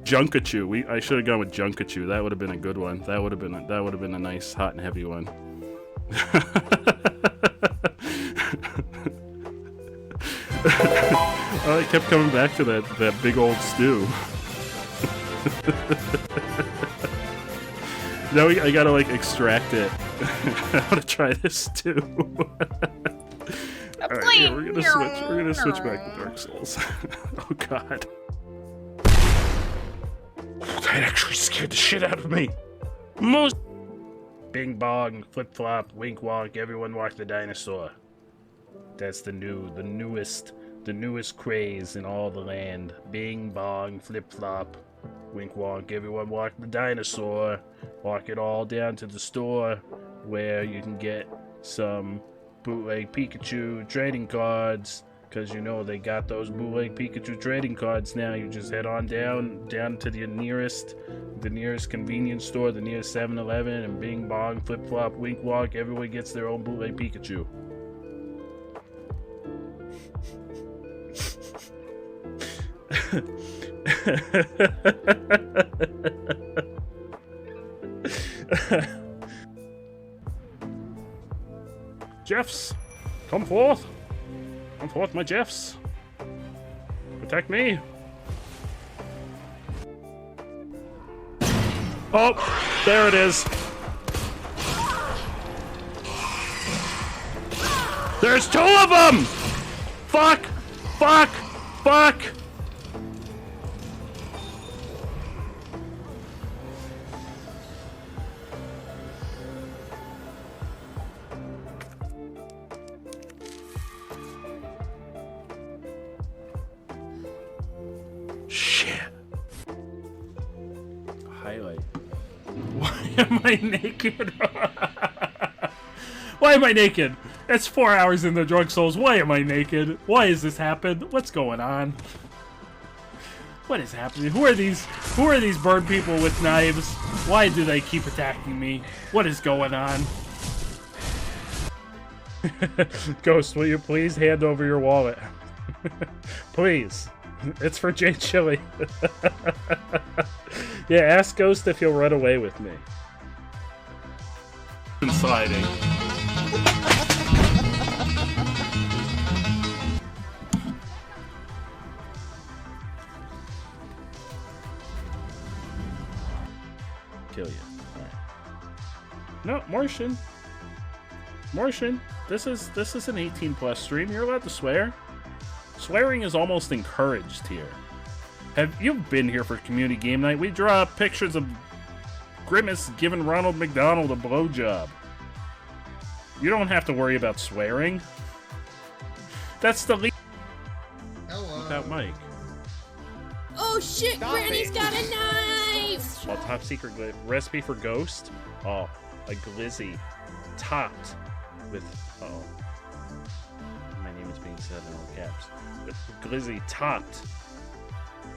Junkachu. I should have gone with Junkachu. That would have been a good one. That would have been a nice hot and heavy one. Oh, I kept coming back to that big old stew. Now I gotta like extract it. I wanna try this too. Alright, yeah, we're gonna switch back to Dark Souls. Oh god. That actually scared the shit out of me. Most Bing bong, flip flop, wink wonk, everyone walk the dinosaur. That's the newest craze in all the land. Bing bong, flip flop, wink wonk, everyone walk the dinosaur. Walk it all down to the store where you can get some bootleg Pikachu trading cards, because you know they got those bootleg Pikachu trading cards now. You just head on down to the nearest convenience store, the nearest 7-Eleven, and bing bong, flip flop, wink wonk, everyone gets their own bootleg Pikachu. Jeffs, come forth! Come forth, my Jeffs! Protect me! Oh, there it is! There's 2 of them! Fuck! Fuck! Fuck! Shit. Highlight. Why am I naked? Why am I naked? It's 4 hours in the Dark Souls. Why am I naked? Why has this happened? What's going on? What is happening? Who are these bird people with knives? Why do they keep attacking me? What is going on? Ghost, will you please hand over your wallet? Please. It's for Jay Chili. Yeah, ask Ghost if he'll run away with me. Sliding. Kill you. All right. No, Martian. This is an 18+ stream. You're allowed to swear. Swearing is almost encouraged here. Have you been here for community game night? We draw pictures of Grimace giving Ronald McDonald a blowjob. You don't have to worry about swearing. That's the lead. Hello. Without Mike. Oh shit, Stop Granny's it. got a knife! Well, top secret recipe for Ghost. Oh, a glizzy topped with. Oh, my name is being said in all caps. A glizzy topped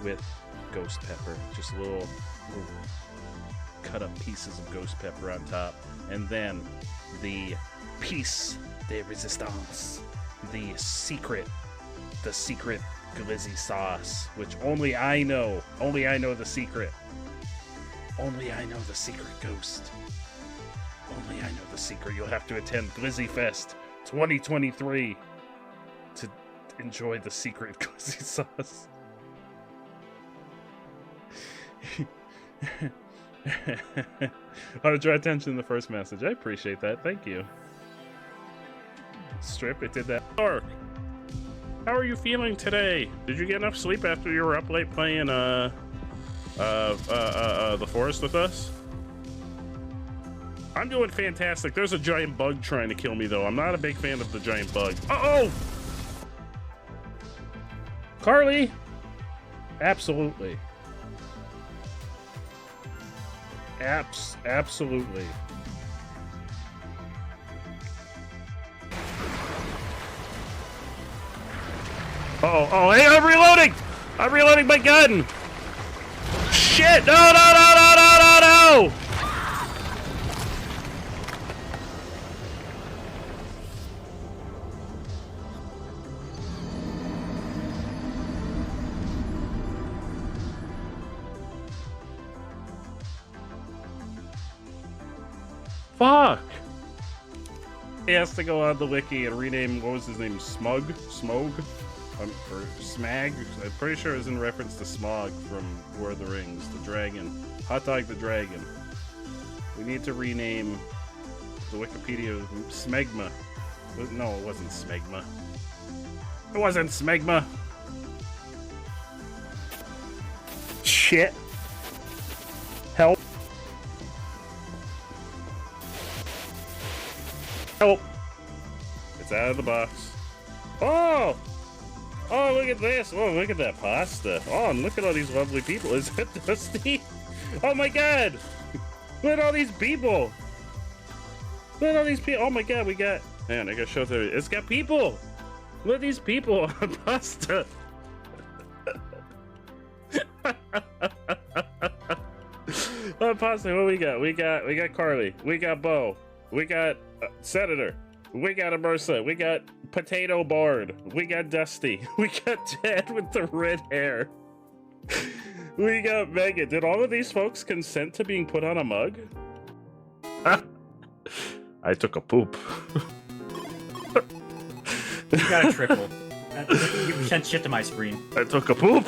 with ghost pepper. Just little cut up pieces of ghost pepper on top, and then the piece de resistance, the secret glizzy sauce, which only I know the secret. Only I know the secret, Ghost. Only I know the secret. You'll have to attend Glizzy Fest 2023 to enjoy the secret glizzy sauce. I want to draw attention to the first message. I appreciate that. Thank you. Strip, it did that. Dark. How are you feeling today? Did you get enough sleep after you were up late playing The Forest with us? I'm doing fantastic. There's a giant bug trying to kill me, though. I'm not a big fan of the giant bug. Uh-oh! Carly! Absolutely. Absolutely. Oh, hey, I'm reloading! I'm reloading my gun! Shit! No! Fuck! He has to go on the wiki and rename, what was his name? Smog? Or Smag? I'm pretty sure it was in reference to Smog from War of the Rings, the dragon. Hot Dog the Dragon. We need to rename the Wikipedia Smegma. No, it wasn't Smegma. It wasn't Smegma! Shit! Help! Help! It's out of the box. Oh! Oh, look at this! Oh, look at that pasta! Oh, and look at all these lovely people. Is that Dusty? Oh my god! Look at all these people! Look at all these people! Oh my god, we got... Man, I gotta show them. It's got people! Look at these people on pasta! On pasta, what we got? We got Carly. We got Bo. We got Senator. We got Amersa. We got Potato Bard. We got Dusty. We got Ted with the red hair. We got Megan. Did all of these folks consent to being put on a mug? I took a poop. You got a triple. You sent shit to my screen. I took a poop.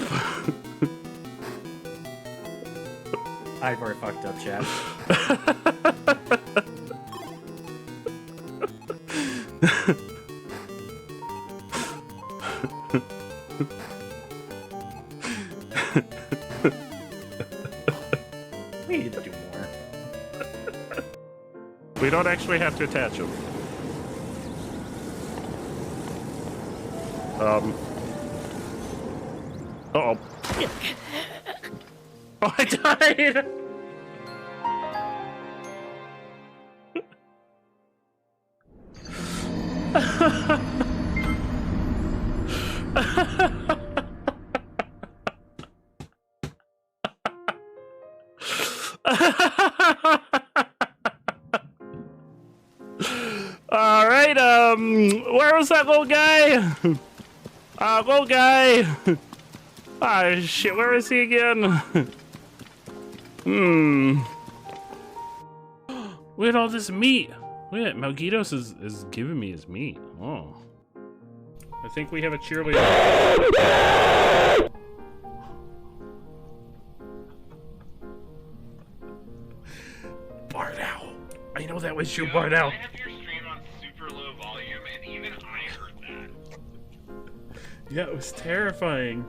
I've already fucked up, chat. We need to do more. We don't actually have to attach them. Uh-oh. Oh, I died! Alright, where was that little guy? Little guy! Ah, shit, where is he again? Look at all this meat! Look at Malgitos is giving me his meat. Oh. I think we have a cheerleader. Bardow! I know that was you, Bardow! I have your stream on super low volume, and even I heard that. Yeah, it was terrifying.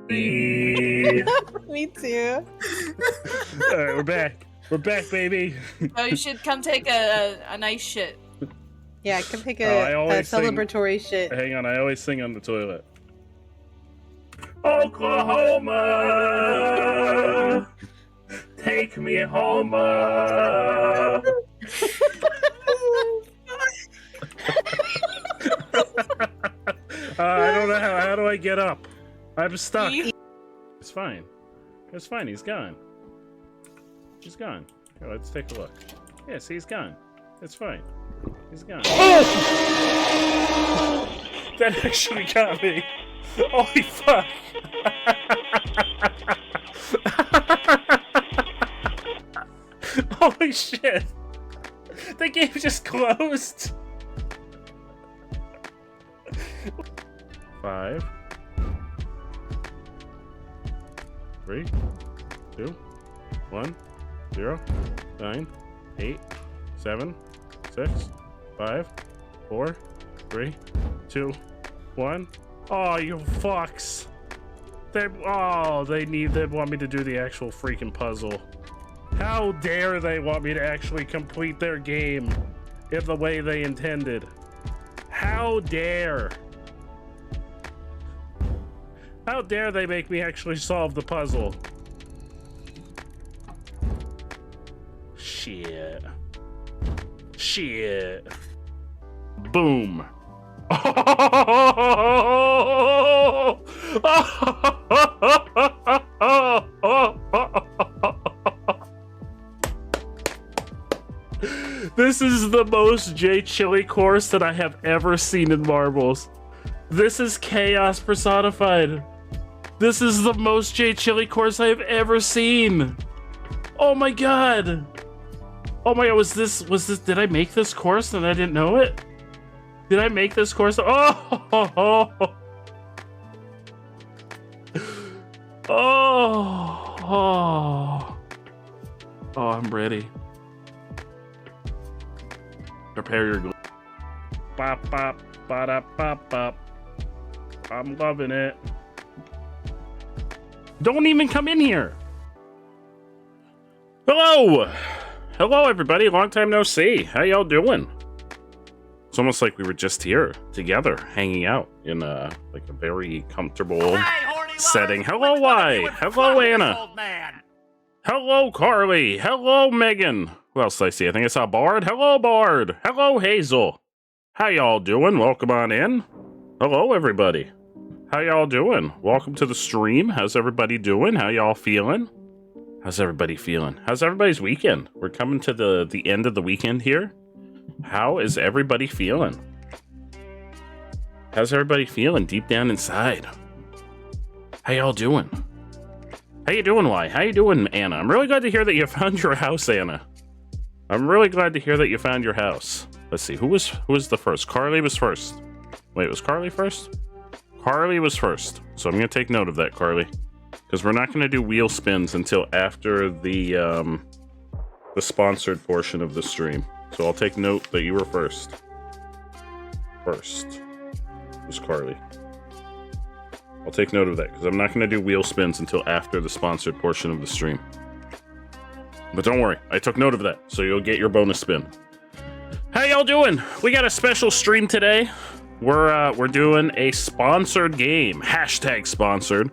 Me too. Alright, we're back. We're back, baby. Oh, you should come take a nice shit. Yeah, come take I a always sing- celebratory shit. Hang on, I always sing on the toilet. Oklahoma, take me home. I don't know how do I get up? I'm stuck. It's fine. It's fine. He's gone. He's gone. Here, let's take a look. Yes, he's gone. It's fine. He's gone. Oh! That actually got me. Holy fuck! Holy shit! The game just closed. 5, 3, 2, 1, 0, 9, 8, 7, 6, 5, 4, 3, 2, 1. Oh, you fucks! They want me to do the actual freaking puzzle. How dare they want me to actually complete their game in the way they intended? How dare? How dare they make me actually solve the puzzle? Shit. Shit. Boom. This is the most J Chili course that I have ever seen in Marbles. This is chaos personified. This is the most J Chili course I have ever seen. Oh my god! Oh my god, was this, did I make this course and I didn't know it? Did I make this course? Oh! Oh, I'm ready. Prepare your glue. Bop, bop, ba-da, bop, bop. I'm loving it. Don't even come in here. Hello! Hello, everybody. Long time no see. How y'all doing? It's almost like we were just here together, hanging out in like a very comfortable setting. Hello, Y. Hello, Anna. Hello, Carly. Hello, Megan. Who else did I see? I think I saw Bard. Hello, Bard. Hello, Hazel. How y'all doing? Welcome on in. Hello, everybody. How y'all doing? Welcome to the stream. How's everybody doing? How y'all feeling? How's everybody feeling? How's everybody's weekend? We're coming to the end of the weekend here. How is everybody feeling? How's everybody feeling deep down inside? How y'all doing? How you doing, Y? How you doing, Anna? I'm really glad to hear that you found your house, Anna. I'm really glad to hear that you found your house. Let's see, who was the first? Carly was first. Wait, was Carly first? Carly was first. So I'm gonna take note of that, Carly. Because we're not gonna do wheel spins until after the sponsored portion of the stream. So I'll take note that you were first. First was Carly. I'll take note of that, because I'm not going to do wheel spins until after the sponsored portion of the stream. But don't worry, I took note of that, so you'll get your bonus spin. How y'all doing? We got a special stream today. We're doing a sponsored game. Hashtag sponsored.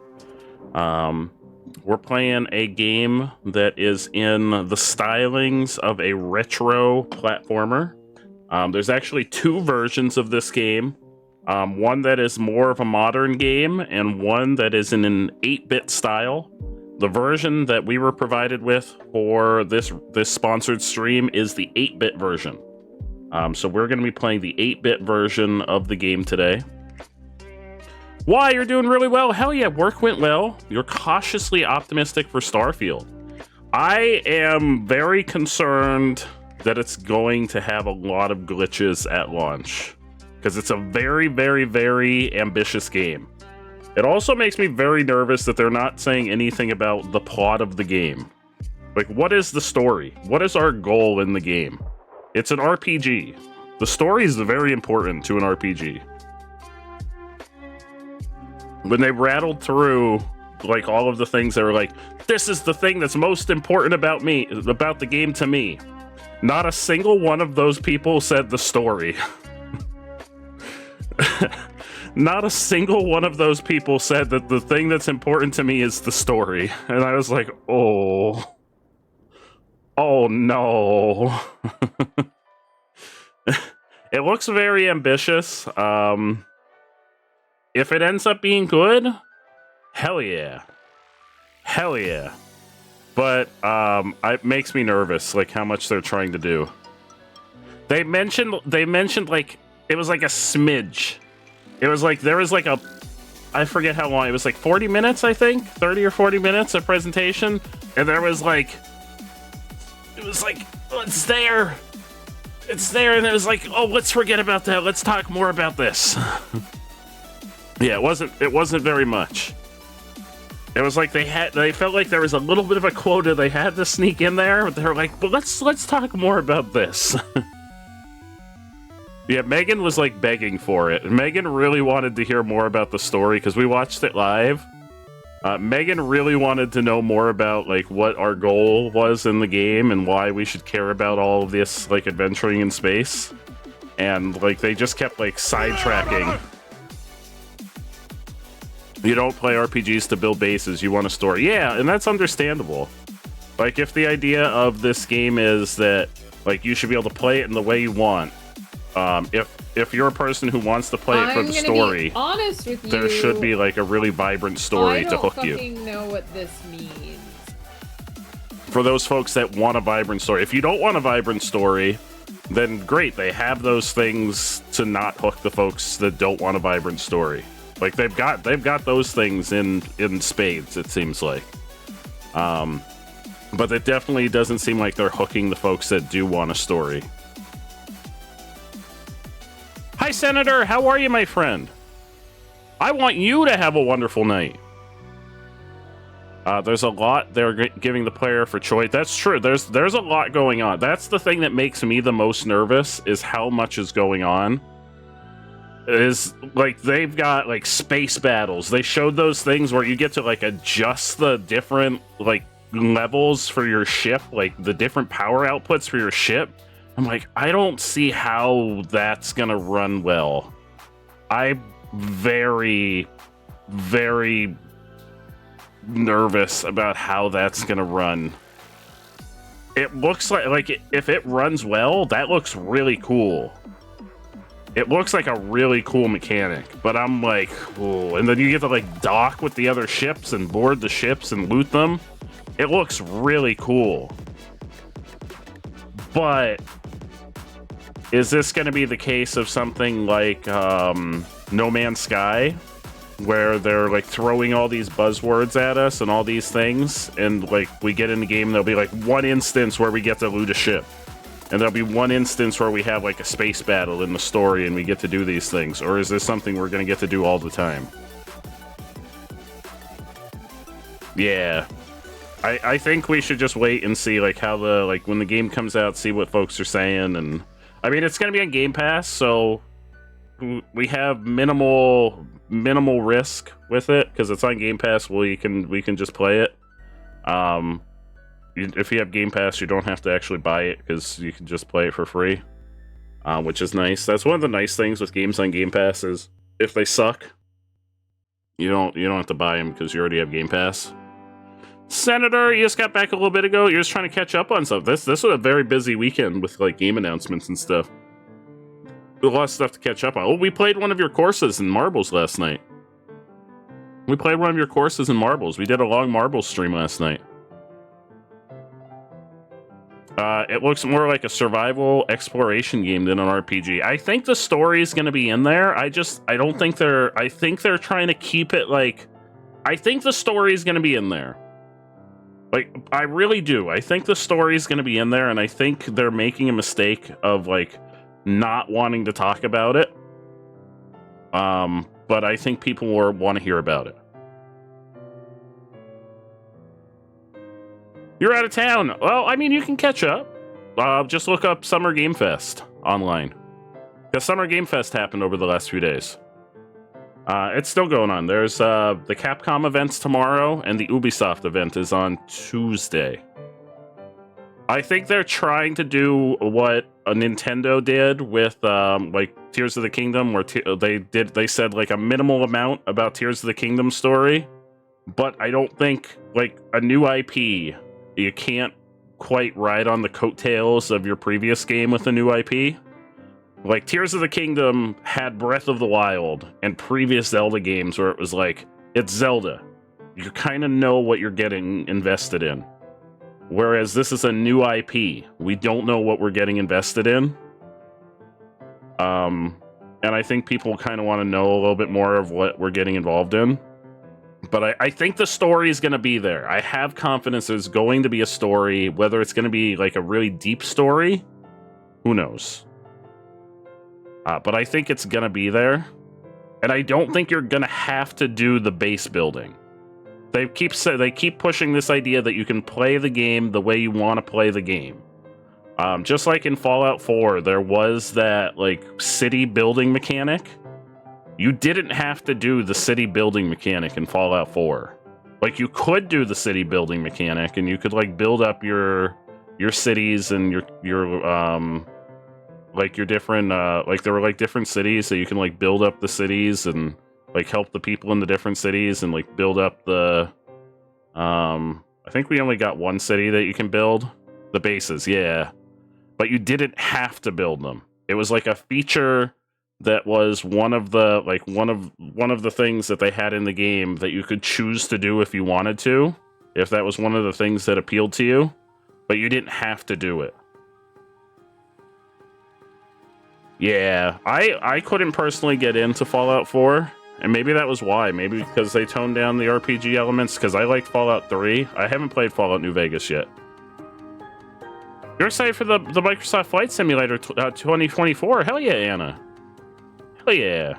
We're playing a game that is in the stylings of a retro platformer. There's actually two versions of this game. One that is more of a modern game, and one that is in an 8-bit style. The version that we were provided with for this sponsored stream is the 8-bit version. So we're going to be playing the 8-bit version of the game today. Why, you're doing really well. Hell yeah, work went well. You're cautiously optimistic for Starfield. I am very concerned that it's going to have a lot of glitches at launch, because it's a very, very, very ambitious game. It also makes me very nervous that they're not saying anything about the plot of the game. Like, what is the story? What is our goal in the game? It's an RPG. The story is very important to an RPG. When they rattled through, like, all of the things that were like, this is the thing that's most important about me, about the game to me. Not a single one of those people said the story. Not a single one of those people said that the thing that's important to me is the story. And I was like, oh no. It looks very ambitious. If it ends up being good, hell yeah. Hell yeah. But it makes me nervous, like how much they're trying to do. They mentioned like it was like a smidge. It was like there was like a, I forget how long. It was like 40 minutes, I think, 30 or 40 minutes of presentation, and there was like, it was like, oh, it's there, and it was like, oh, let's forget about that. Let's talk more about this. Yeah, it wasn't very much. It was like they felt like there was a little bit of a quota they had to sneak in there, but they were like, well, let's talk more about this. Yeah, Megan was like begging for it. Megan really wanted to hear more about the story because we watched it live. Megan really wanted to know more about like what our goal was in the game and why we should care about all of this like adventuring in space. And like they just kept like sidetracking. You don't play RPGs to build bases, you want a story. Yeah, and that's understandable. Like if the idea of this game is that like you should be able to play it in the way you want. If you're a person who wants to play it for the story, be honest with you, there should be like a really vibrant story to hook you. I don't fucking know what this means. For those folks that want a vibrant story, if you don't want a vibrant story, then great, they have those things to not hook the folks that don't want a vibrant story. Like they've got those things in spades, it seems like. But it definitely doesn't seem like they're hooking the folks that do want a story. Hi, Senator. How are you, my friend? I want you to have a wonderful night. There's a lot they're giving the player for choice. That's true. There's a lot going on. That's the thing that makes me the most nervous, is how much is going on. Is like they've got like space battles. They showed those things where you get to like adjust the different like levels for your ship, like the different power outputs for your ship. I'm like, I don't see how that's gonna run well. I'm very, very nervous about how that's gonna run. It looks like if it runs well, that looks really cool. It looks like a really cool mechanic, but I'm like, oh, and then you get to like dock with the other ships and board the ships and loot them. It looks really cool. But is this going to be the case of something like No Man's Sky, where they're like throwing all these buzzwords at us and all these things, and like we get in the game, there'll be like one instance where we get to loot a ship, and there'll be one instance where we have like a space battle in the story and we get to do these things? Or is this something we're going to get to do all the time? Yeah. I think we should just wait and see like how the, like when the game comes out, see what folks are saying. And I mean, it's going to be on Game Pass, so we have minimal risk with it because it's on Game Pass. We can just play it. If you have Game Pass, you don't have to actually buy it because you can just play it for free, which is nice. That's one of the nice things with games on Game Pass is if they suck, you don't have to buy them because you already have Game Pass. Senator, you just got back a little bit ago. You're just trying to catch up on stuff. This was a very busy weekend with like game announcements and stuff. A lot of stuff to catch up on. Oh, we played one of your courses in Marbles last night. We did a long Marbles stream last night. It looks more like a survival exploration game than an RPG. I think the story is going to be in there. I don't think I think they're trying to keep it like, I think the story is going to be in there. Like, I really do. I think the story is going to be in there, and I think they're making a mistake of like not wanting to talk about it. But I think people will want to hear about it. You're out of town. Well, I mean, you can catch up. Just look up Summer Game Fest online. Because Summer Game Fest happened over the last few days. It's still going on. There's the Capcom events tomorrow, and the Ubisoft event is on Tuesday. I think they're trying to do what a Nintendo did with like Tears of the Kingdom, where they said like a minimal amount about Tears of the Kingdom story, but I don't think like a new IP, you can't quite ride on the coattails of your previous game with a new IP. Like, Tears of the Kingdom had Breath of the Wild and previous Zelda games where it was like, it's Zelda. You kind of know what you're getting invested in. Whereas this is a new IP. We don't know what we're getting invested in. And I think people kind of want to know a little bit more of what we're getting involved in. But I think the story is going to be there. I have confidence there's going to be a story. Whether it's going to be like a really deep story, who knows? But I think it's going to be there. And I don't think you're going to have to do the base building. They keep pushing this idea that you can play the game the way you want to play the game. Just like in Fallout 4, there was that like city building mechanic. You didn't have to do the city building mechanic in Fallout 4. Like, you could do the city building mechanic, and you could like build up your cities and your like your different like there were like different cities, so you can like build up the cities and like help the people in the different cities and like build up the I think we only got one city that you can build. The bases, yeah. But you didn't have to build them. It was like a feature that was one of the things that they had in the game that you could choose to do if you wanted to, if that was one of the things that appealed to you, but you didn't have to do it. Yeah, I couldn't personally get into Fallout 4, and maybe that was why. Maybe because they toned down the RPG elements, because I liked Fallout 3. I haven't played Fallout New Vegas yet. You're excited for the Microsoft Flight Simulator 2024? Hell yeah, Anna. Hell yeah.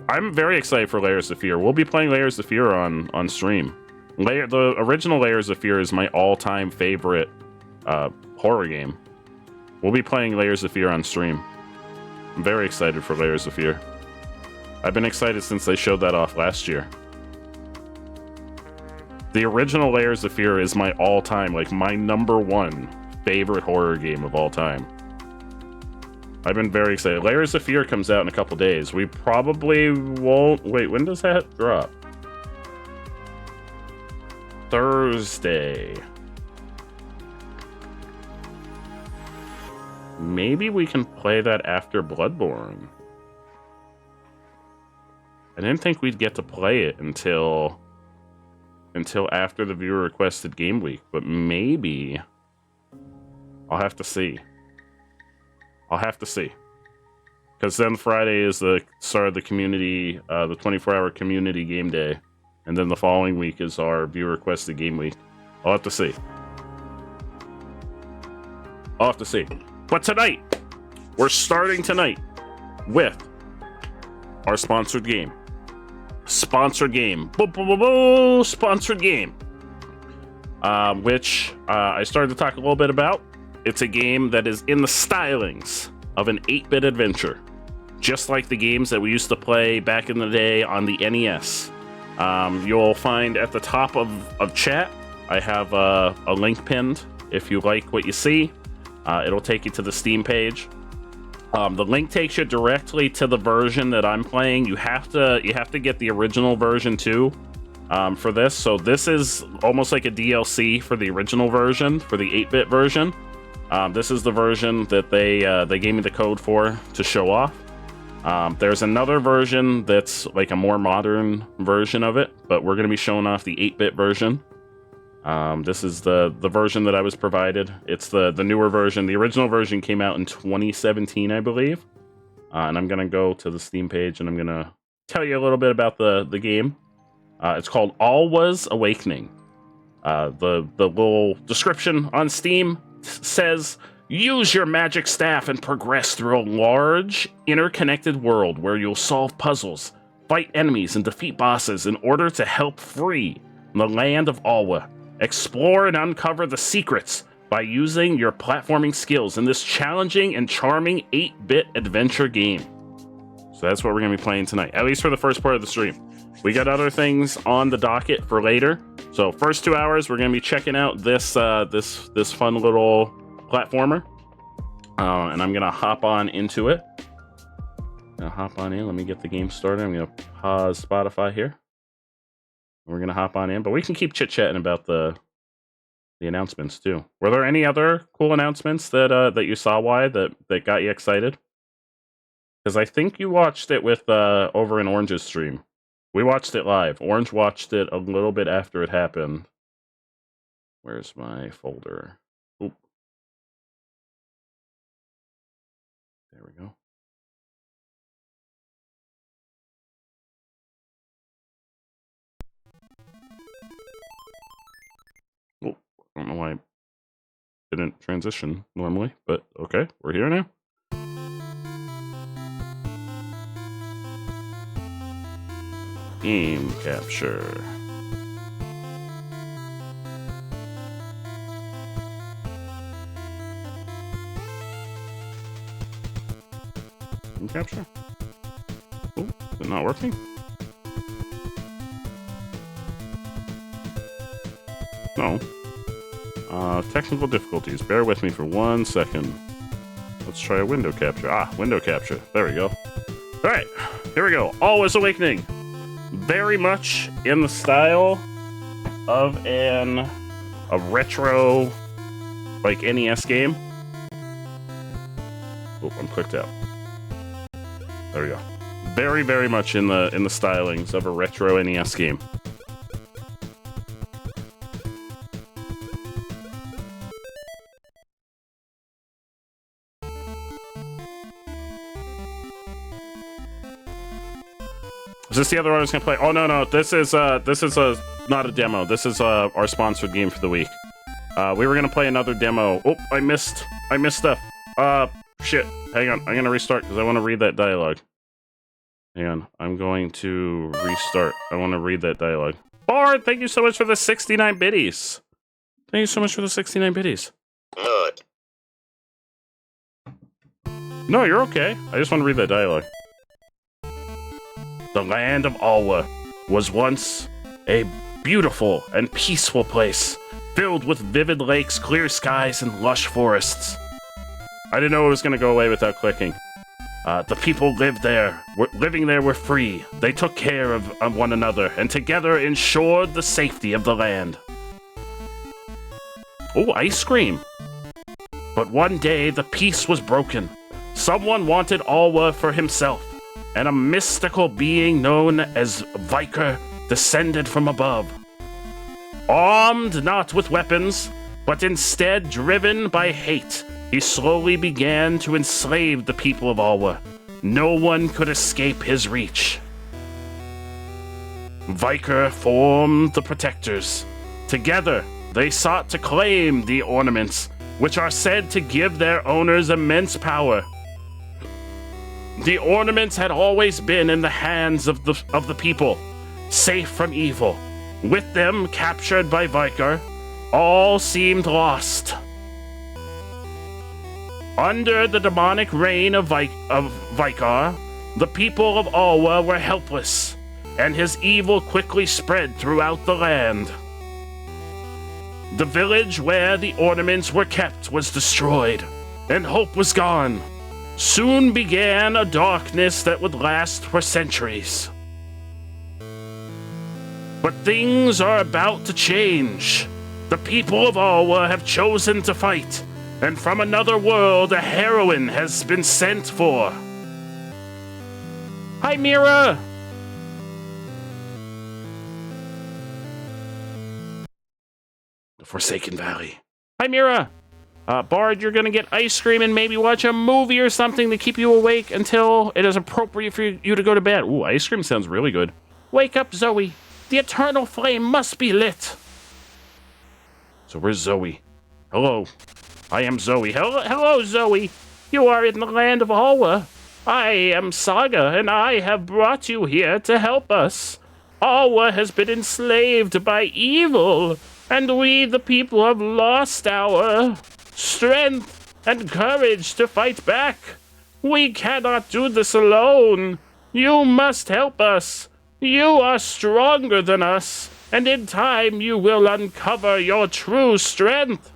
I'm very excited for Layers of Fear. We'll be playing Layers of Fear on stream. The original Layers of Fear is my all-time favorite horror game. We'll be playing Layers of Fear on stream. I'm very excited for Layers of Fear. I've been excited since they showed that off last year. The original Layers of Fear is my all-time, like my #1 favorite horror game of all time. I've been very excited. Layers of Fear comes out in a couple days. We probably won't... Wait, when does that drop? Thursday. Maybe we can play that after Bloodborne. I didn't think we'd get to play it until after the viewer requested game week, but maybe I'll have to see. I'll have to see. Because then Friday is the start of the community, the 24-hour community game day. And then the following week is our viewer requested game week. I'll have to see. I'll have to see. But tonight, we're starting tonight with our sponsored game. Sponsored game. Sponsored game. Which I started to talk a little bit about. It's a game that is in the stylings of an 8-bit adventure. Just like the games that we used to play back in the day on the NES. You'll find at the top of chat, I have a link pinned. If you like what you see, it'll take you to the Steam page. The link takes you directly to the version that I'm playing. You have to get the original version too for this. So this is almost like a DLC for the original version, for the 8-bit version. This is the version that they gave me the code for to show off. There's another version that's like a more modern version of it, but we're going to be showing off the 8-bit version. This is the version that I was provided. It's the newer version. The original version came out in 2017, I believe. And I'm going to go to the Steam page and I'm going to tell you a little bit about the game. It's called Alwa's Awakening. The little description on Steam says, use your magic staff and progress through a large, interconnected world where you'll solve puzzles, fight enemies, and defeat bosses in order to help free the land of Alwa. Explore and uncover the secrets by using your platforming skills in this challenging and charming 8-bit adventure game. So that's what we're going to be playing tonight, at least for the first part of the stream. We got other things on the docket for later. So first 2 hours, we're going to be checking out this fun little platformer. And I'm going to hop on into it. Hop on in. Let me get the game started. I'm going to pause Spotify here. We're going to hop on in, but we can keep chit-chatting about the announcements too. Were there any other cool announcements that you saw, Why, that got you excited? Because I think you watched it with over in Orange's stream. We watched it live. Orange watched it a little bit after it happened. Where's my folder? Oop. There we go. Oh, I don't know why I didn't transition normally, but okay, we're here now. Game capture. Game capture? Oh, is it not working? No. Technical difficulties. Bear with me for 1 second. Let's try a window capture. Ah, window capture. There we go. Alright, here we go. Alwa's Awakening. Very much in the style of a retro, like, NES game. Oh, I'm clicked out. There we go. Very, very much in the stylings of a retro NES game. Is this the other one I was gonna play? Oh no, this is not a demo. This is our sponsored game for the week. We were gonna play another demo. Oh, I missed stuff. Shit. Hang on. I'm gonna restart because I want to read that dialogue. Hang on. I'm going to restart. I want to read that dialogue. Bard, thank you so much for the 69 biddies. Thank you so much for the 69 biddies. Good. No, you're okay. I just want to read that dialogue. The land of Alwa was once a beautiful and peaceful place, filled with vivid lakes, clear skies, and lush forests. I didn't know it was going to go away without clicking. The people living there were free. They took care of one another, and together ensured the safety of the land. Oh, ice cream. But one day, the peace was broken. Someone wanted Alwa for himself, and a mystical being known as Viker descended from above. Armed not with weapons, but instead driven by hate, he slowly began to enslave the people of Alwa. No one could escape his reach. Viker formed the Protectors. Together, they sought to claim the ornaments, which are said to give their owners immense power. The ornaments had always been in the hands of the people, safe from evil. With them captured by Viker, all seemed lost. Under the demonic reign of Vikar, the people of Alwa were helpless, and his evil quickly spread throughout the land. The village where the ornaments were kept was destroyed, and hope was gone. Soon began a darkness that would last for centuries. But things are about to change. The people of Alwa have chosen to fight, and from another world a heroine has been sent for. Hi, Mira! The Forsaken Valley. Hi, Mira! Bard, you're gonna get ice cream and maybe watch a movie or something to keep you awake until it is appropriate for you to go to bed. Ooh, ice cream sounds really good. Wake up, Zoe. The eternal flame must be lit. So where's Zoe? Hello. I am Zoe. Hello, Zoe. You are in the land of Alwa. I am Saga, and I have brought you here to help us. Alwa has been enslaved by evil, and we, the people, have lost our strength and courage to fight back. We cannot do this alone. You must help us. You are stronger than us, and in time you will uncover your true strength.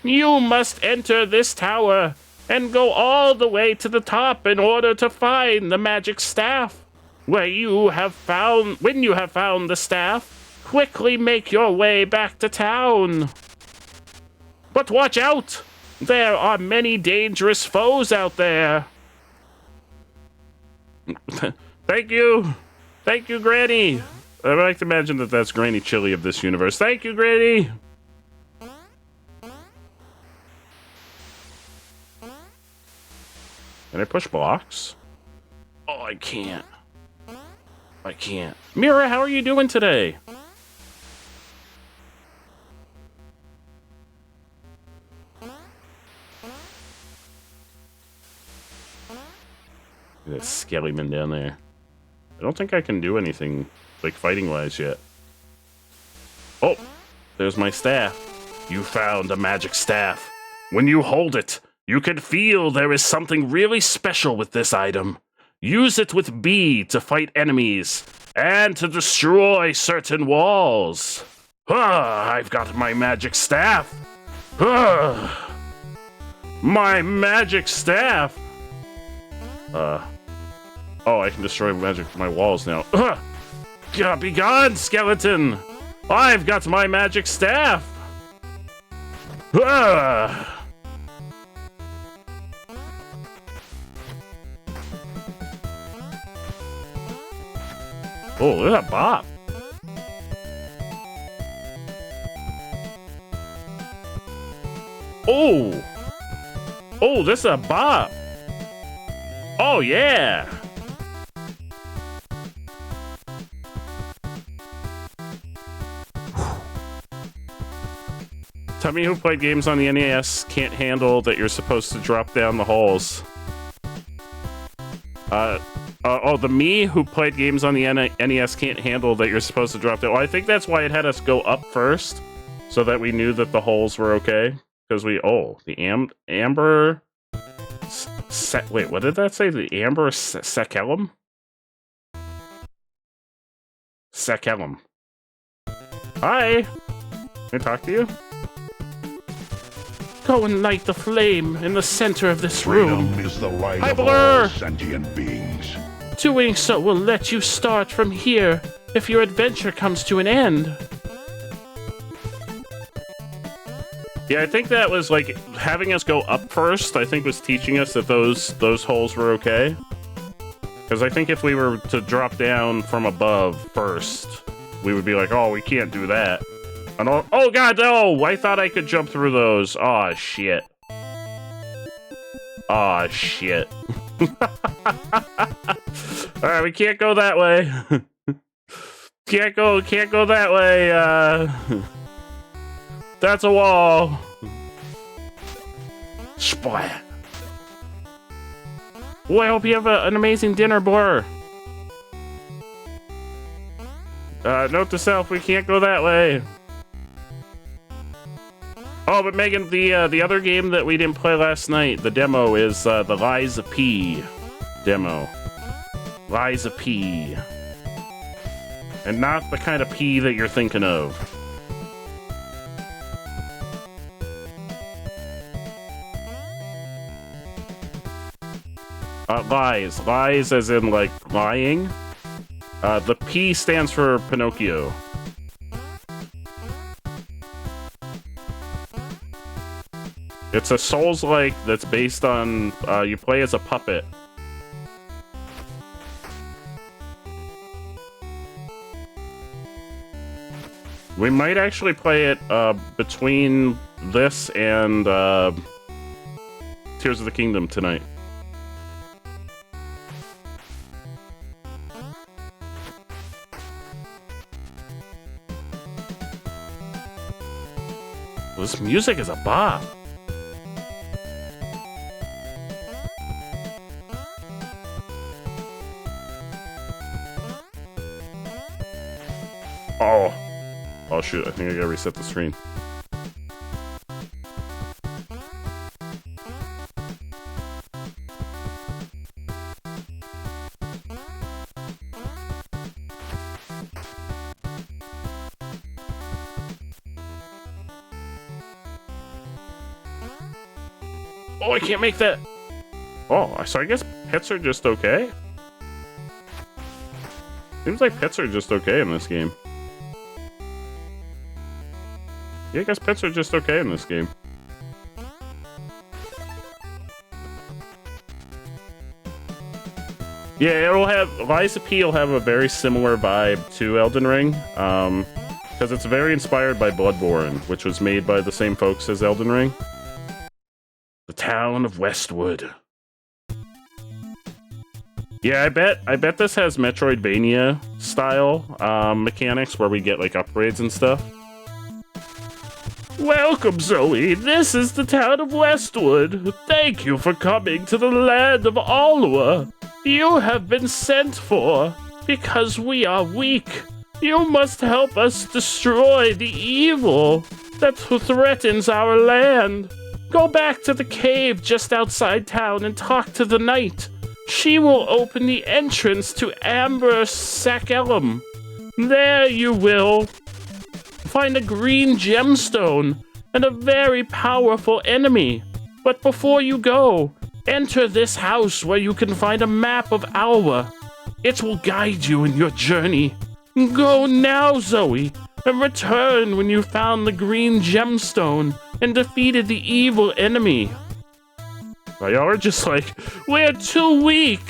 You must enter this tower and go all the way to the top in order to find the magic staff. When you have found the staff, quickly make your way back to town. But watch out! There are many dangerous foes out there. Thank you. Thank you, Granny. I like to imagine that that's Granny Chili of this universe. Thank you, Granny. Can I push blocks? Oh, I can't. I can't. Mira, how are you doing today? That skellyman down there. I don't think I can do anything, like, fighting-wise yet. Oh, there's my staff. You found a magic staff. When you hold it, you can feel there is something really special with this item. Use it with B to fight enemies and to destroy certain walls. I've got my magic staff. My magic staff. Oh, I can destroy my walls now. Be gone, skeleton. I've got my magic staff. Oh, look at that bop. Oh. Oh, this is a bop. Oh, yeah. Tell me who played games on the NES can't handle that you're supposed to drop down the holes. The me who played games on the NES can't handle that you're supposed to drop down. Well, I think that's why it had us go up first, so that we knew that the holes were okay. Because the amber... wait, what did that say? The amber Sekelum? Sekelum. Hi! Can I talk to you? Go and light the flame in the center of this room. Freedom is the right Hi, of Blur. all sentient beings. Doing so will let you start from here if your adventure comes to an end. Yeah, I think that was like having us go up first. I think was teaching us that those holes were okay. Because I think if we were to drop down from above first, we would be like, oh, we can't do that. And oh god, no! I thought I could jump through those. Aw, shit. Aw, shit. Alright, we can't go that way. Can't go that way, That's a wall. Splat. Well, I hope you have an amazing dinner, Blur. Note to self, we can't go that way. Oh, but Megan, the other game that we didn't play last night, the demo is the Lies of P demo. Lies of P. And not the kind of P that you're thinking of. Lies. Lies as in, like, lying. The P stands for Pinocchio. It's a Souls-like that's based on, you play as a puppet. We might actually play it, between this and, Tears of the Kingdom tonight. This music is a bop. Oh shoot, I think I gotta reset the screen. Oh, I can't make that. Oh, so I guess pets are just okay? Seems like pets are just okay in this game. Yeah, I guess pets are just okay in this game. Yeah, it'll have... Lies of P will have a very similar vibe to Elden Ring. Because it's very inspired by Bloodborne, which was made by the same folks as Elden Ring. The town of Westwood. Yeah, I bet this has Metroidvania style mechanics where we get like upgrades and stuff. Welcome, Zoe. This is the town of Westwood. Thank you for coming to the land of Alwa. You have been sent for because we are weak. You must help us destroy the evil that threatens our land. Go back to the cave just outside town and talk to the knight. She will open the entrance to Amber Sakelum. There you will find a green gemstone and a very powerful enemy. But before you go, enter this house where you can find a map of Alwa. It will guide you in your journey. Go now, Zoe, and return when you found the green gemstone and defeated the evil enemy. Y'all are just like, we're too weak.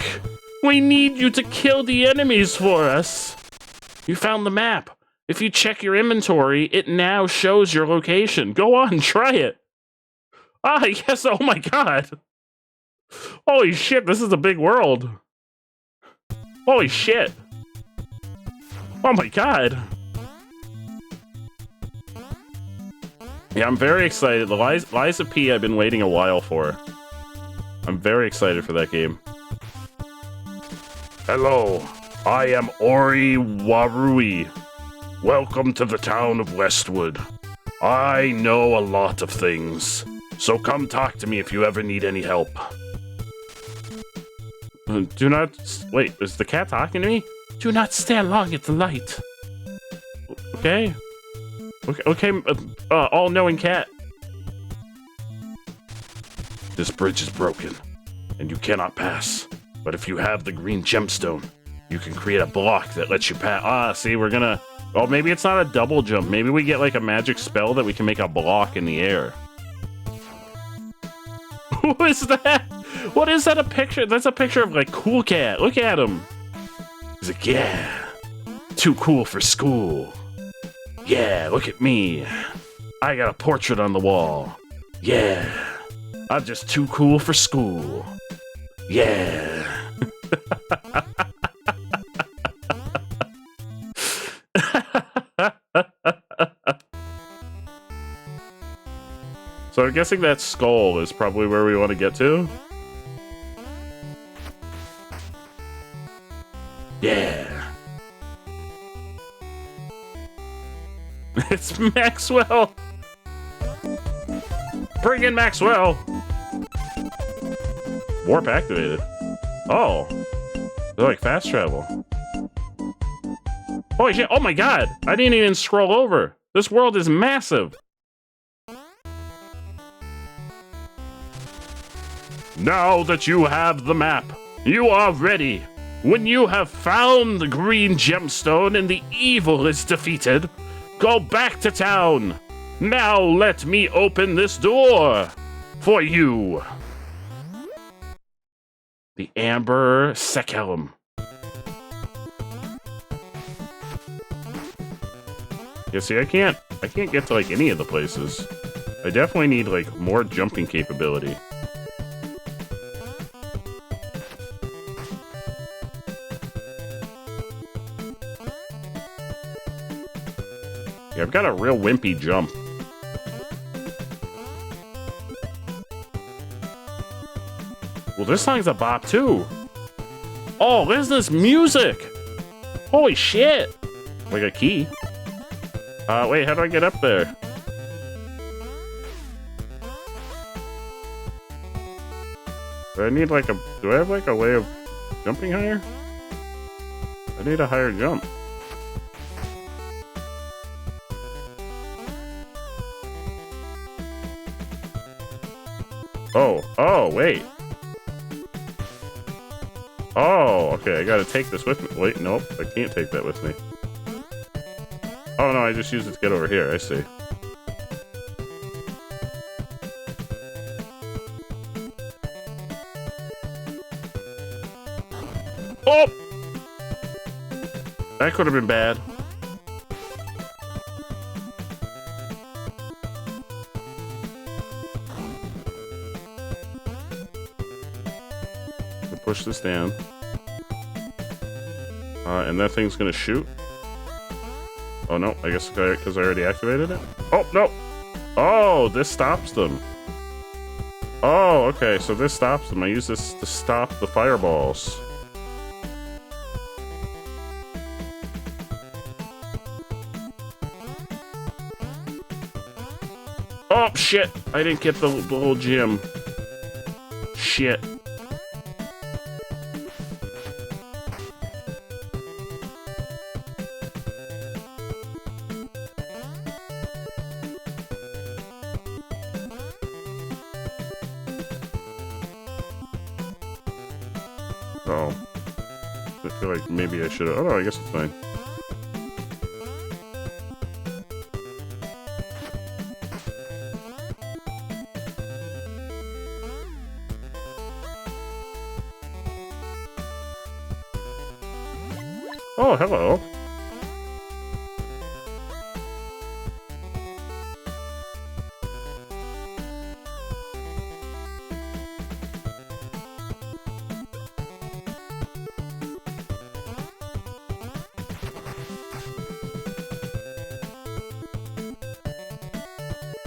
We need you to kill the enemies for us. You found the map. If you check your inventory, it now shows your location. Go on, try it. Ah, yes, oh my god. Holy shit, this is a big world. Holy shit. Oh my god. Yeah, I'm very excited. The Liza P I've been waiting a while for. I'm very excited for that game. Hello, I am Ori Warui. Welcome to the town of Westwood. I know a lot of things, so come talk to me if you ever need any help. Do not... Wait, is the cat talking to me? Do not stand long at the light. Okay? Okay, all-knowing cat. This bridge is broken, and you cannot pass. But if you have the green gemstone, you can create a block that lets you pass. Ah, see, we're gonna... Oh, maybe it's not a double jump. Maybe we get, like, a magic spell that we can make a block in the air. Who is that? What is that a picture? That's a picture of, like, Cool Cat. Look at him. He's like, yeah. Too cool for school. Yeah, look at me. I got a portrait on the wall. Yeah. I'm just too cool for school. Yeah. So I'm guessing that skull is probably where we want to get to. Yeah. It's Maxwell. Bring in Maxwell. Warp activated. Oh. They're like fast travel. Holy shit. Oh my god. I didn't even scroll over. This world is massive. Now that you have the map, you are ready. When you have found the green gemstone and the evil is defeated, go back to town. Now let me open this door for you. The Amber Sekelum. Yeah, see, I can't get to like any of the places. I definitely need like more jumping capability. Yeah, I've got a real wimpy jump. Well, this song's a bop, too. Oh, listen to this music! Holy shit! Like a key. Wait, how do I get up there? Do I need like a... Do I have like a way of jumping higher? I need a higher jump. Oh, wait. Oh, okay, I gotta take this with me. Wait, nope, I can't take that with me. Oh no, I just used it to get over here, I see. Oh! That could have been bad. Push this down. And that thing's gonna shoot. Oh no, I guess because I already activated it? Oh, no! Oh, this stops them. Oh, okay, so this stops them. I use this to stop the fireballs. Oh, shit! I didn't get the whole gem. Shit. Oh. I feel like maybe I should have... Oh, no, I guess it's fine. Oh, hello.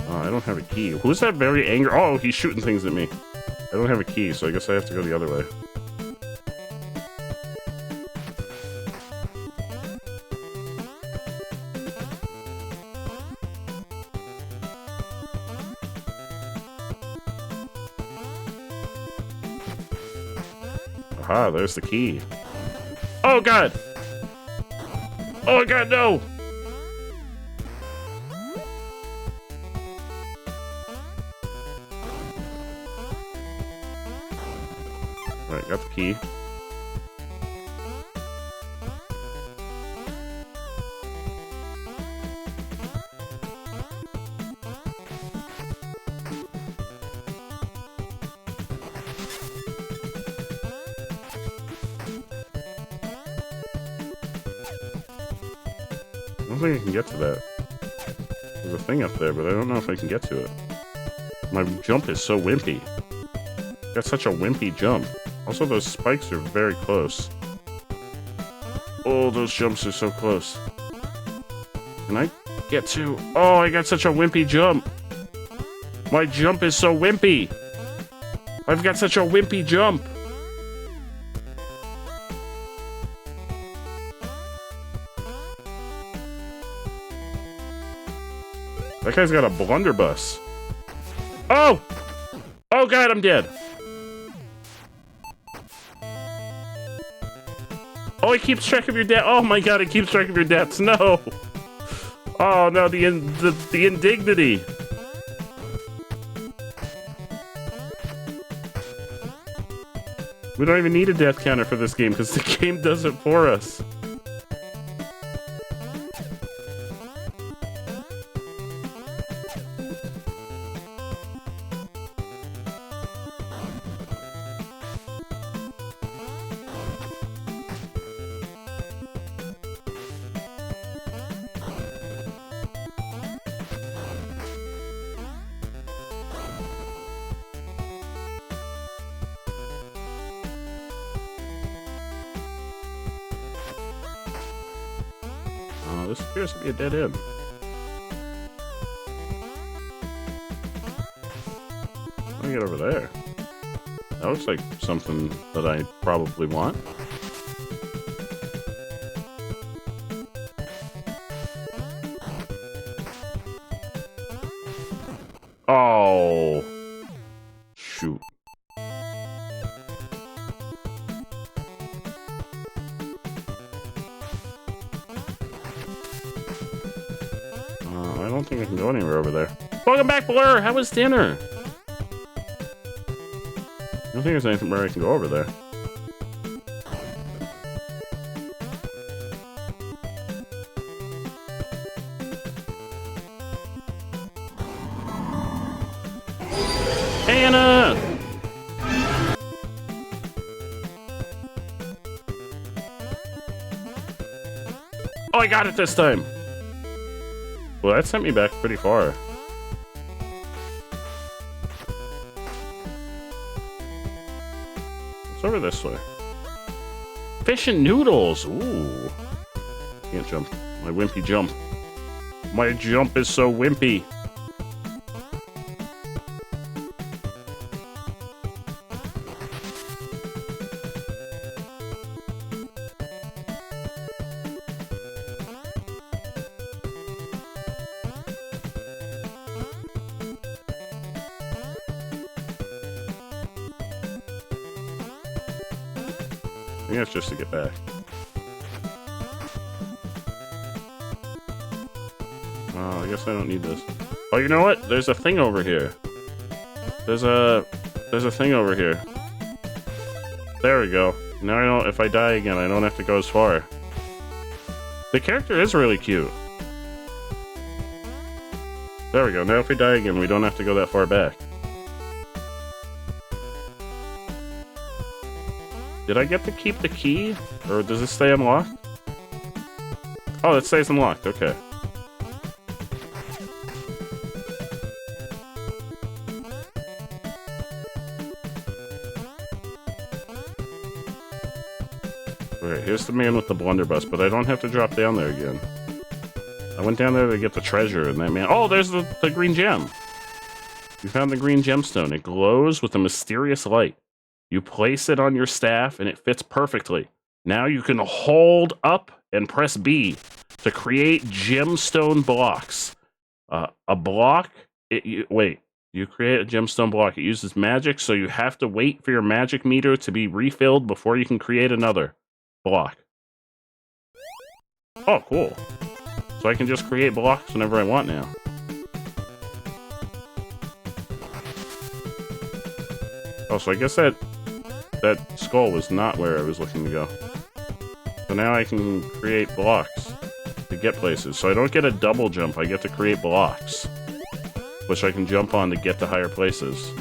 Oh, I don't have a key. Who's that very angry? Oh, he's shooting things at me. I don't have a key, so I guess I have to go the other way. Aha, there's the key. Oh, God! Oh, God, no! Alright, got the key. I don't think I can get to that. There's a thing up there, but I don't know if I can get to it. My jump is so wimpy. Got such a wimpy jump. Also, those spikes are very close. Oh, those jumps are so close. Can I get to... Oh, I got such a wimpy jump. My jump is so wimpy. I've got such a wimpy jump. That guy's got a blunderbuss. Oh! Oh God, I'm dead. Oh, it keeps track of your death. Oh my God, it keeps track of your deaths. No. Oh no, the indignity. We don't even need a death counter for this game because the game does it for us. This appears to be a dead end. Let me get over there. That looks like something that I probably want. Oh. Shoot. I don't think I can go anywhere over there. Welcome back, Blur! How was dinner? I don't think there's anything where I can go over there. Anna! Oh, I got it this time! Well, that sent me back pretty far. It's over this way. Fish and noodles! Ooh. Can't jump. My wimpy jump. My jump is so wimpy. I think that's just to get back. Oh, I guess I don't need this. Oh, you know what? There's a thing over here. There's a thing over here. There we go. Now I don't, if I die again, I don't have to go as far. The character is really cute. There we go. Now if we die again, we don't have to go that far back. Did I get to keep the key? Or does it stay unlocked? Oh, it stays unlocked. Okay. Okay, here's the man with the blunderbuss, but I don't have to drop down there again. I went down there to get the treasure, and that man... Oh, there's the green gem. You found the green gemstone. It glows with a mysterious light. You place it on your staff, and it fits perfectly. Now you can hold up and press B to create gemstone blocks. A block... Wait. You create a gemstone block. It uses magic, so you have to wait for your magic meter to be refilled before you can create another block. Oh, cool. So I can just create blocks whenever I want now. Oh, so I guess that skull was not where I was looking to go. So now I can create blocks to get places. So I don't get a double jump, I get to create blocks, which I can jump on to get to higher places.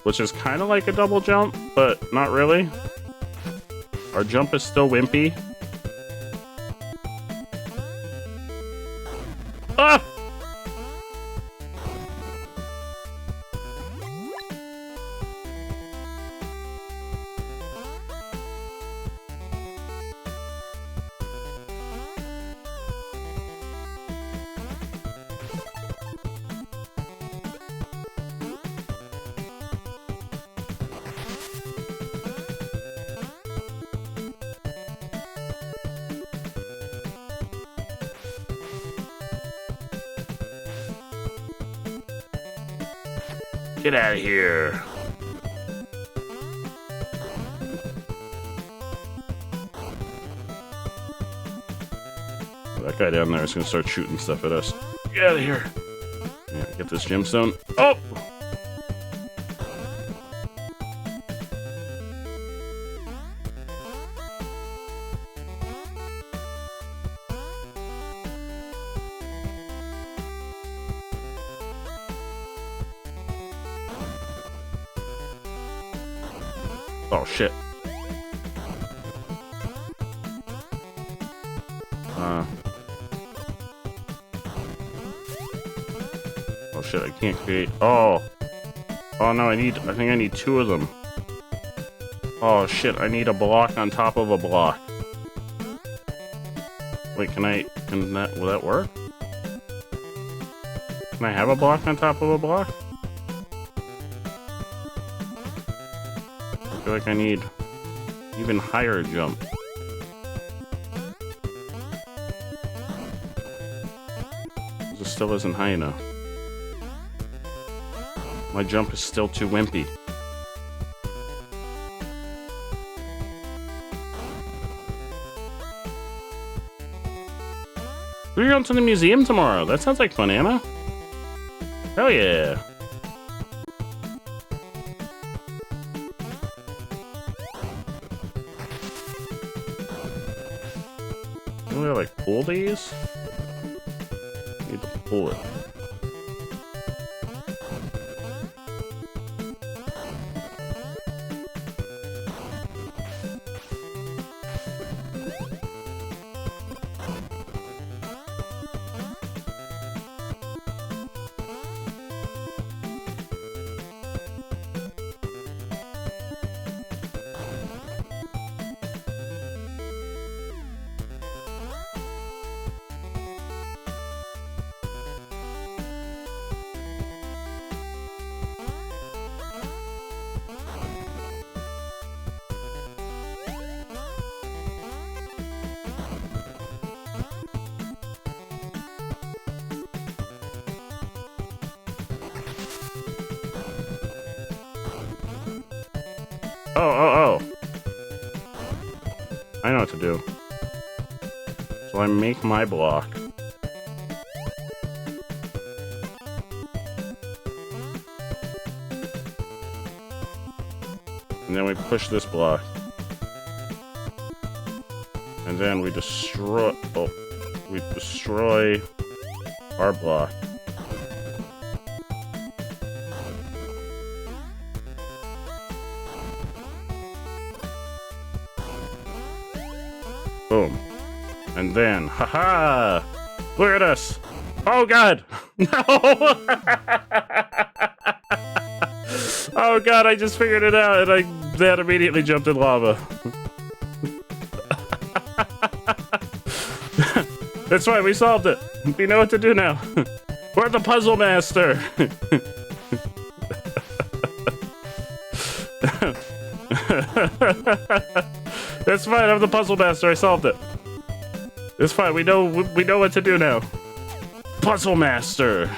Which is kind of like a double jump, but not really. Our jump is still wimpy. Ah! Get out of here. That guy down there is going to start shooting stuff at us. Get out of here. Yeah, get this gemstone. Oh! Oh, shit. Oh, shit, I can't create... Oh! Oh, no, I think I need two of them. Oh, shit, I need a block on top of a block. Wait, will that work? Can I have a block on top of a block? I feel like I need even higher jump. This still isn't high enough. My jump is still too wimpy. We're going to the museum tomorrow. That sounds like fun, Anna. Hell yeah. Do we have like pull these? Need to pull it. Oh. I know what to do. So I make my block. And then we push this block. And then we destroy... Oh. We destroy our block. Boom. And then, haha! Look at us! Oh god! No! Oh god, I just figured it out and that immediately jumped in lava. That's right, we solved it. We know what to do now. We're the puzzle master. That's fine, I'm the puzzle master, I solved it. It's fine, we know what to do now. Puzzle master.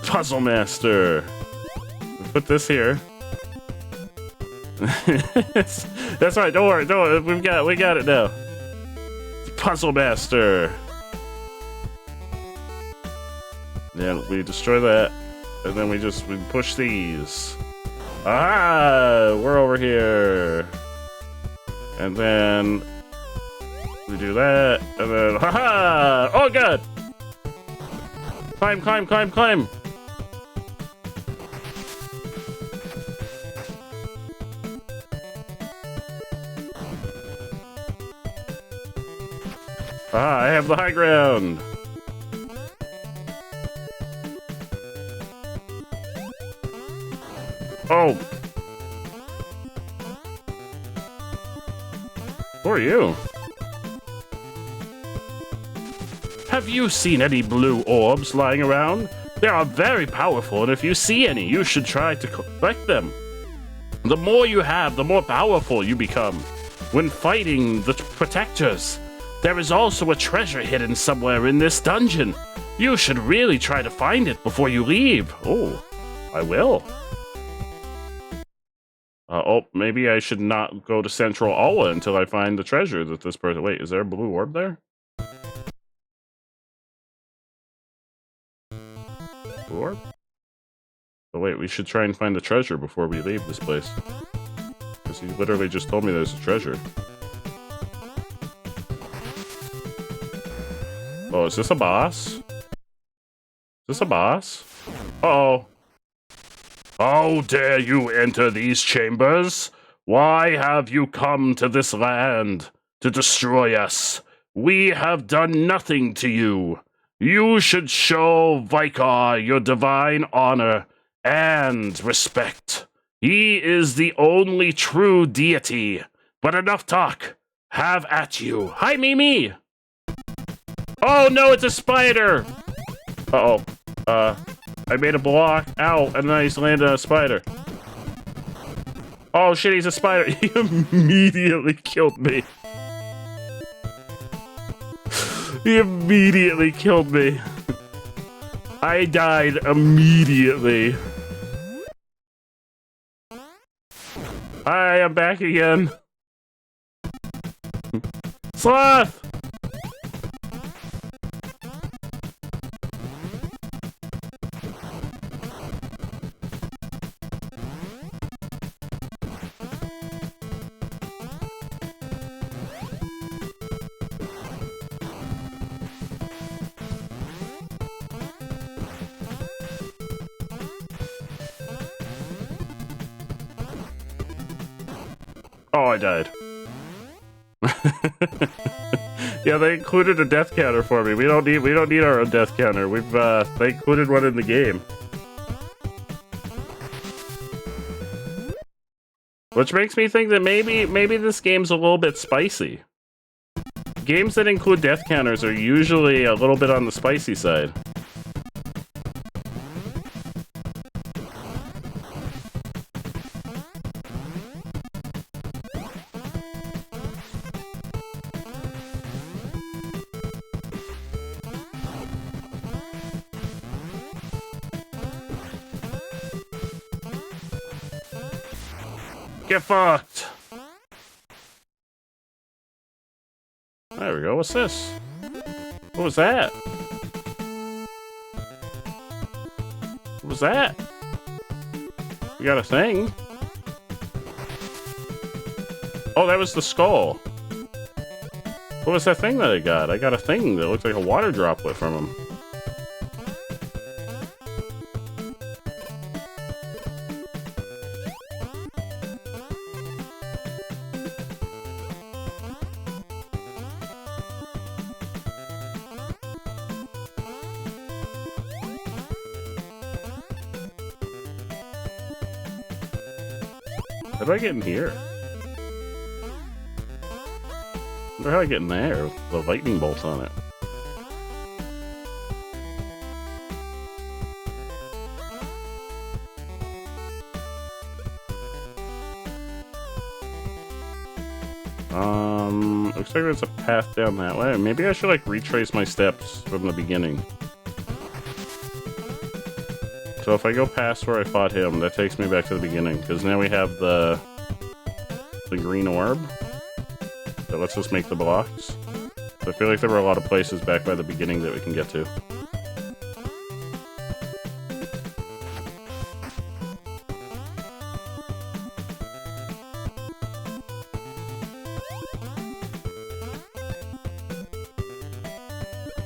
Puzzle master. Put this here. That's right, don't worry, we got it now. Puzzle master. Yeah, we destroy that, and then we push these. Ah, we're over here. And then we do that, and then haha! Oh god! Climb, climb, climb, climb! Ah, I have the high ground! Oh! Who are you? Have you seen any blue orbs lying around? They are very powerful, and if you see any, you should try to collect them. The more you have, the more powerful you become. When fighting the protectors, there is also a treasure hidden somewhere in this dungeon. You should really try to find it before you leave. Oh, I will. Oh, maybe I should not go to Central Alwa until I find the treasure that this person... Wait, is there a blue orb there? Blue orb? Oh wait, we should try and find the treasure before we leave this place. Because he literally just told me there's a treasure. Oh, is this a boss? Is this a boss? Uh-oh. How dare you enter these chambers? Why have you come to this land to destroy us? We have done nothing to you. You should show Vikar your divine honor and respect. He is the only true deity. But enough talk. Have at you. Hi, Mimi! Oh no, it's a spider! Uh-oh. I made a block. Ow, and then I just landed on a spider. Oh shit, he's a spider. He immediately killed me. He immediately killed me. I died immediately. Hi, I'm back again. Sloth! Oh, I died. Yeah, they included a death counter for me. We don't need our own death counter. They included one in the game. Which makes me think that maybe this game's a little bit spicy. Games that include death counters are usually a little bit on the spicy side. Get fucked! There we go, what's this? What was that? What was that? We got a thing. Oh, that was the skull. What was that thing that I got? I got a thing that looked like a water droplet from him. How do I get in here? How do I get in there with the lightning bolts on it? Looks like there's a path down that way. Maybe I should like retrace my steps from the beginning. So if I go past where I fought him, that takes me back to the beginning, because now we have the green orb that lets us make the blocks. So I feel like there were a lot of places back by the beginning that we can get to.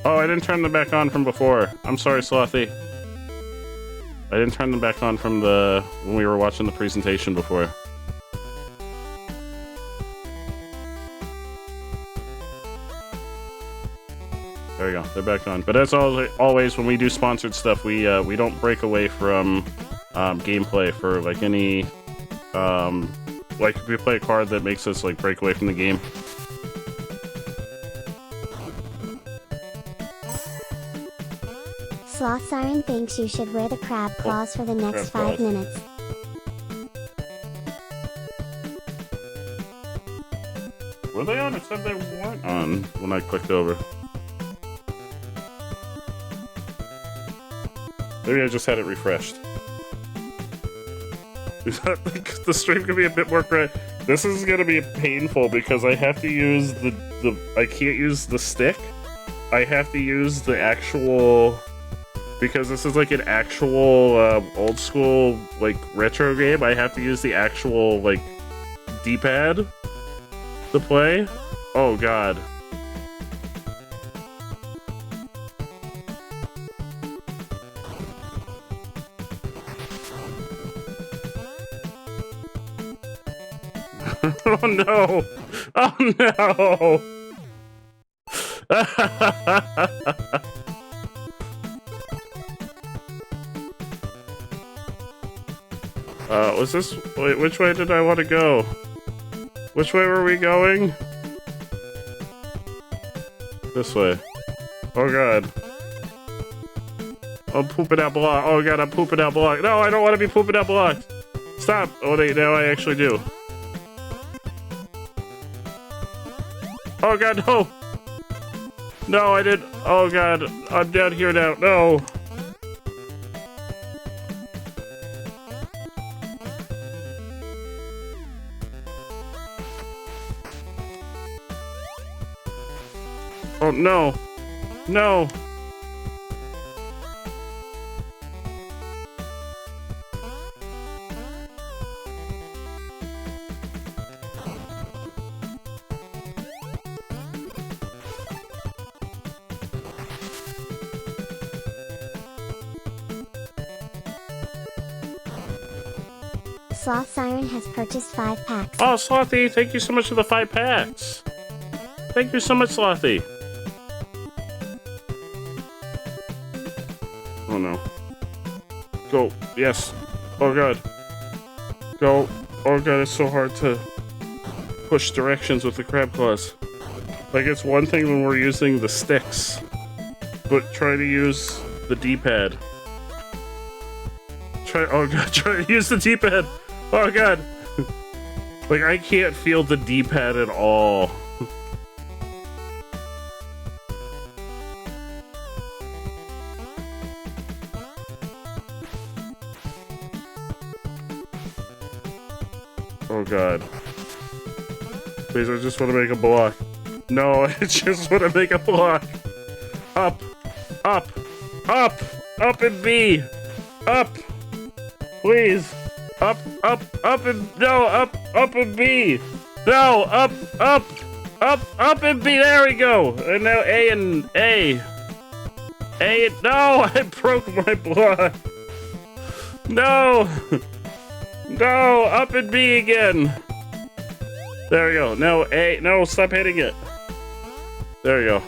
Oh, I didn't turn them back on from before. I'm sorry, Slothy. I didn't turn them back on from when we were watching the presentation before. There we go. They're back on. But as always, when we do sponsored stuff, we don't break away from gameplay for like any like if we play a card that makes us like break away from the game. Sloth Siren thinks you should wear the crab claws for the next 5 minutes. Were they on? It said they weren't on when I clicked over. Maybe I just had it refreshed. The stream could be a bit more correct. This is gonna be painful because I have to use I can't use the stick. I have to use the actual, because this is like an actual old school like retro game. I have to use the actual like D-pad to play. Oh god. Oh no! Oh no! Was this... Wait, which way did I want to go? Which way were we going? This way. Oh god. I'm pooping out block. Oh god, I'm pooping out block. No, I don't want to be pooping out blocks. Stop! Oh wait, now I actually do. Oh god, no! No, I didn't. Oh god, I'm down here now. No! Oh no! No! Sloth Siren has purchased 5 packs. Oh, Slothy, thank you so much for the 5 packs. Thank you so much, Slothy. Oh no. Go. Yes. Oh god. Go. Oh god, it's so hard to push directions with the crab claws. Like, it's one thing when we're using the sticks, but try to use the D-pad. Oh god, try to use the D-pad. Oh god. Like, I can't feel the D-pad at all. Oh god. Please, I just want to make a block. No, I just want to make a block. Up. Up. Up. Up and B. Up. Please. Up, up, up and no, up and B. No, up and B. There we go. And now A and A. A and no, I broke my block. No, no, up and B again. There we go. No, A. No, stop hitting it. There we go.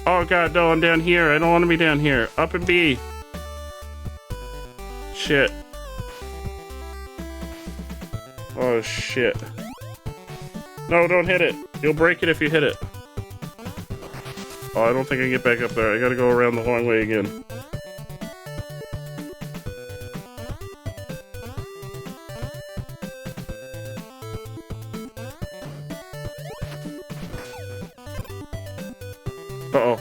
Oh god, no, I'm down here. I don't want to be down here. Up and B. shit. Oh shit. No, don't hit it. You'll break it if you hit it. Oh, I don't think I can get back up there. I gotta go around the long way again. Uh-oh.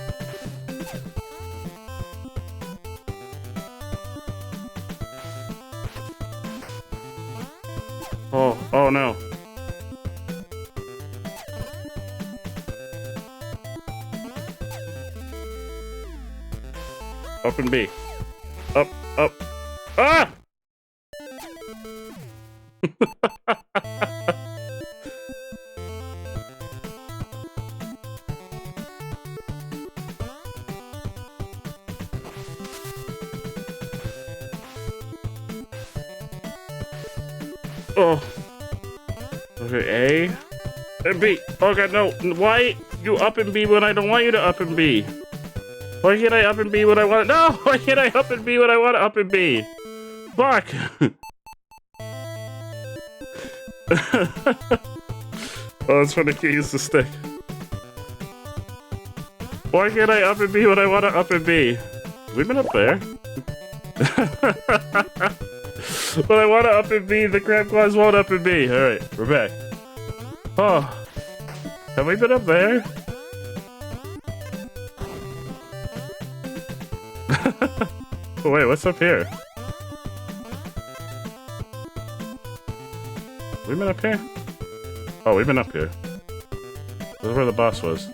Oh no. Up and B. Up. Ah! Oh. Okay, A and B. Oh god, no. Why you up and B when I don't want you to up and B? Why can't I up and B when I want it? No! Why can't I up and B when I want to up and B? Fuck! Oh, it's trying to use the stick. Why can't I up and B when I want to up and B? We've been up there. When I want to up and B, the crab claws won't up and B. Alright, we're back. Oh. Have we been up there? Oh, wait, what's up here? We've been up here? Oh, we've been up here. This is where the boss was.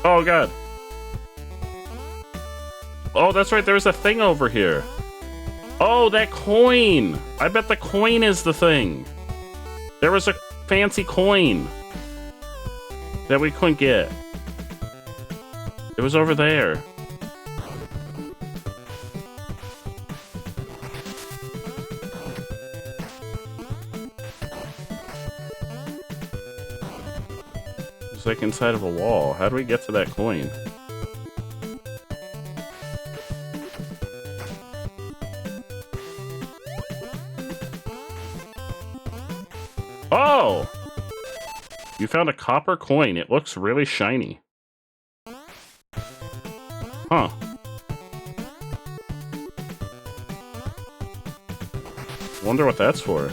Oh, God. Oh, that's right, there was a thing over here. Oh, that coin! I bet the coin is the thing. There was a fancy coin that we couldn't get. It was over there. It's like inside of a wall. How do we get to that coin? Oh! You found a copper coin. It looks really shiny. Huh. Wonder what that's for.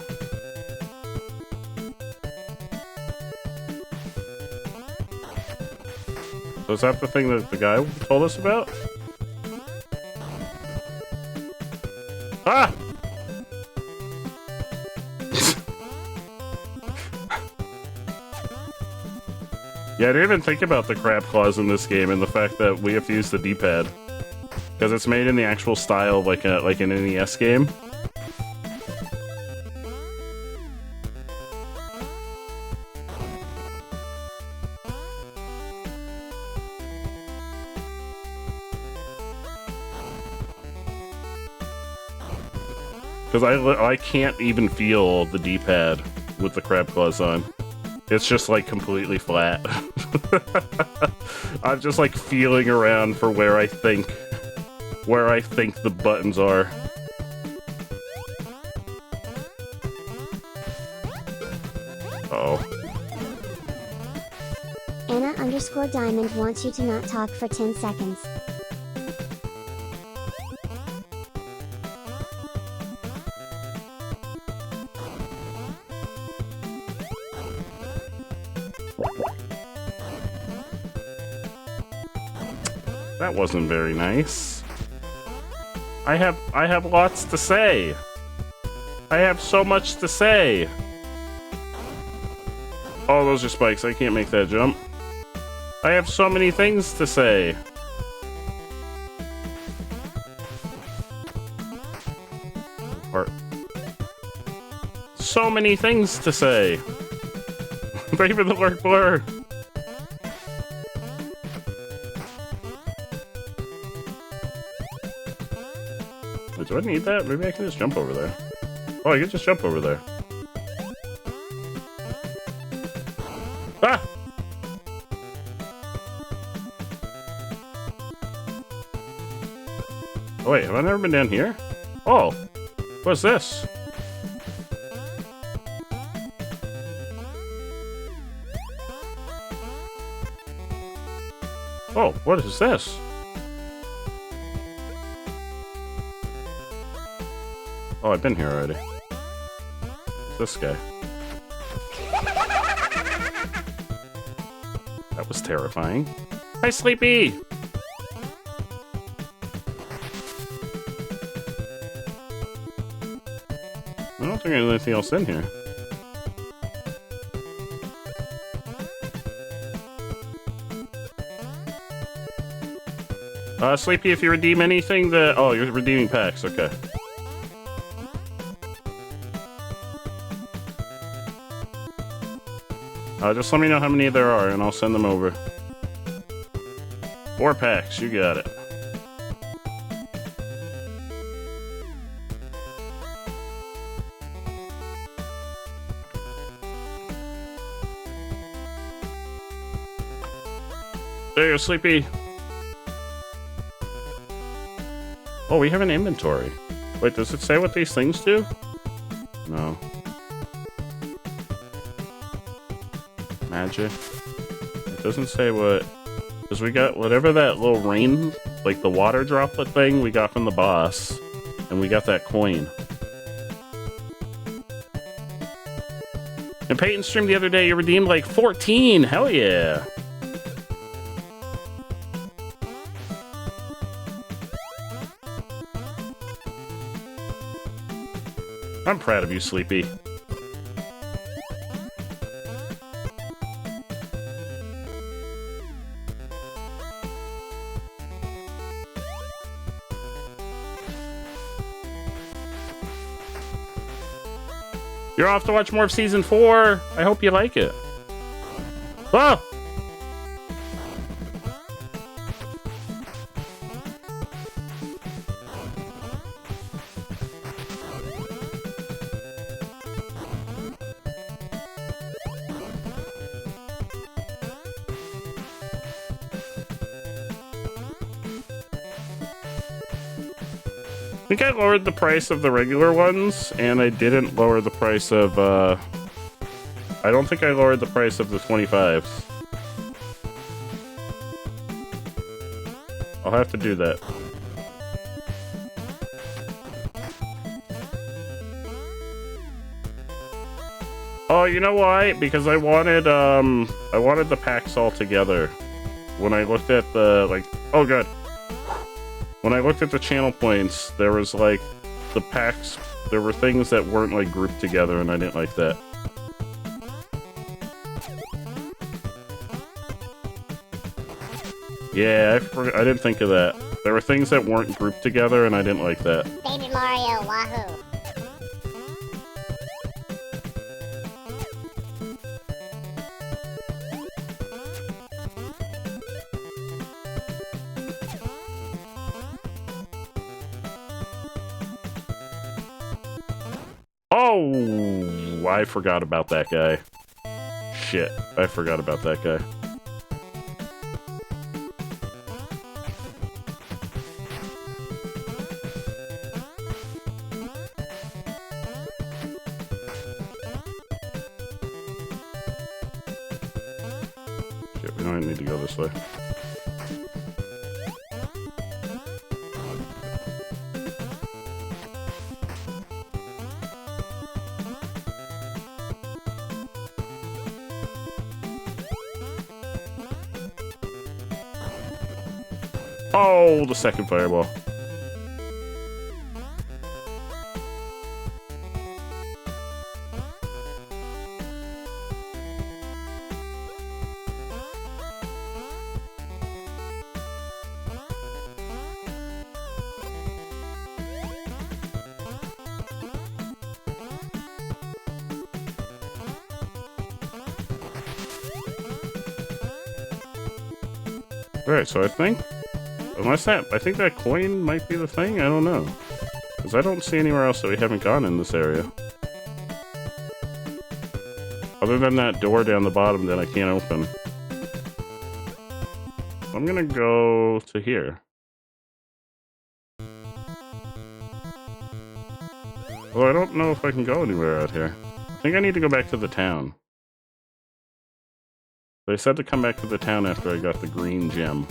So is that the thing that the guy told us about? Ah! Yeah, I didn't even think about the crab claws in this game and the fact that we have to use the D-pad. Because it's made in the actual style of like an NES game. Because I can't even feel the D-pad with the crab claws on. It's just like completely flat. I'm just like feeling around for where I think the buttons are. Uh-oh. Anna_Diamond wants you to not talk for 10 seconds. That wasn't very nice. I have lots to say. I have so much to say. Oh, those are spikes. I can't make that jump. I have so many things to say. Or so many things to say. Even the word blur. Do I need that? Maybe I can just jump over there. Oh, I can just jump over there. Ah! wait, have I never been down here? Oh, what's this? Oh, what is this? Oh, I've been here already. What's this guy? That was terrifying. Hi, Sleepy! I don't think there's anything else in here. Sleepy, if you redeem anything, oh, you're redeeming packs, okay. Just let me know how many there are, and I'll send them over. 4 packs, you got it. There you go, Sleepy. Oh, we have an inventory. Wait, does it say what these things do? No. Magic. It doesn't say what... Because we got whatever that little rain, like the water droplet thing we got from the boss. And we got that coin. And Peyton streamed the other day, you redeemed like 14! Hell yeah! I'm proud of you, Sleepy. You're off to watch more of Season 4. I hope you like it. Oh! I think I lowered the price of the regular ones, and I didn't lower the price of, I don't think I lowered the price of the 25s. I'll have to do that. Oh, you know why? Because I wanted the packs all together. When I looked at the, like, oh god. When I looked at the channel points, there was, like, the packs, there were things that weren't, like, grouped together, and I didn't like that. Yeah, I didn't think of that. There were things that weren't grouped together, and I didn't like that. Baby Mario, wahoo. Oh, I forgot about that guy. Shit, I forgot about that guy. Shit, we don't need to go this way. Oh, the second fireball. Alright, so I think... Unless that... I think that coin might be the thing? I don't know. Because I don't see anywhere else that we haven't gone in this area. Other than that door down the bottom that I can't open. I'm gonna go to here. Well, I don't know if I can go anywhere out here. I think I need to go back to the town. They said to come back to the town after I got the green gem.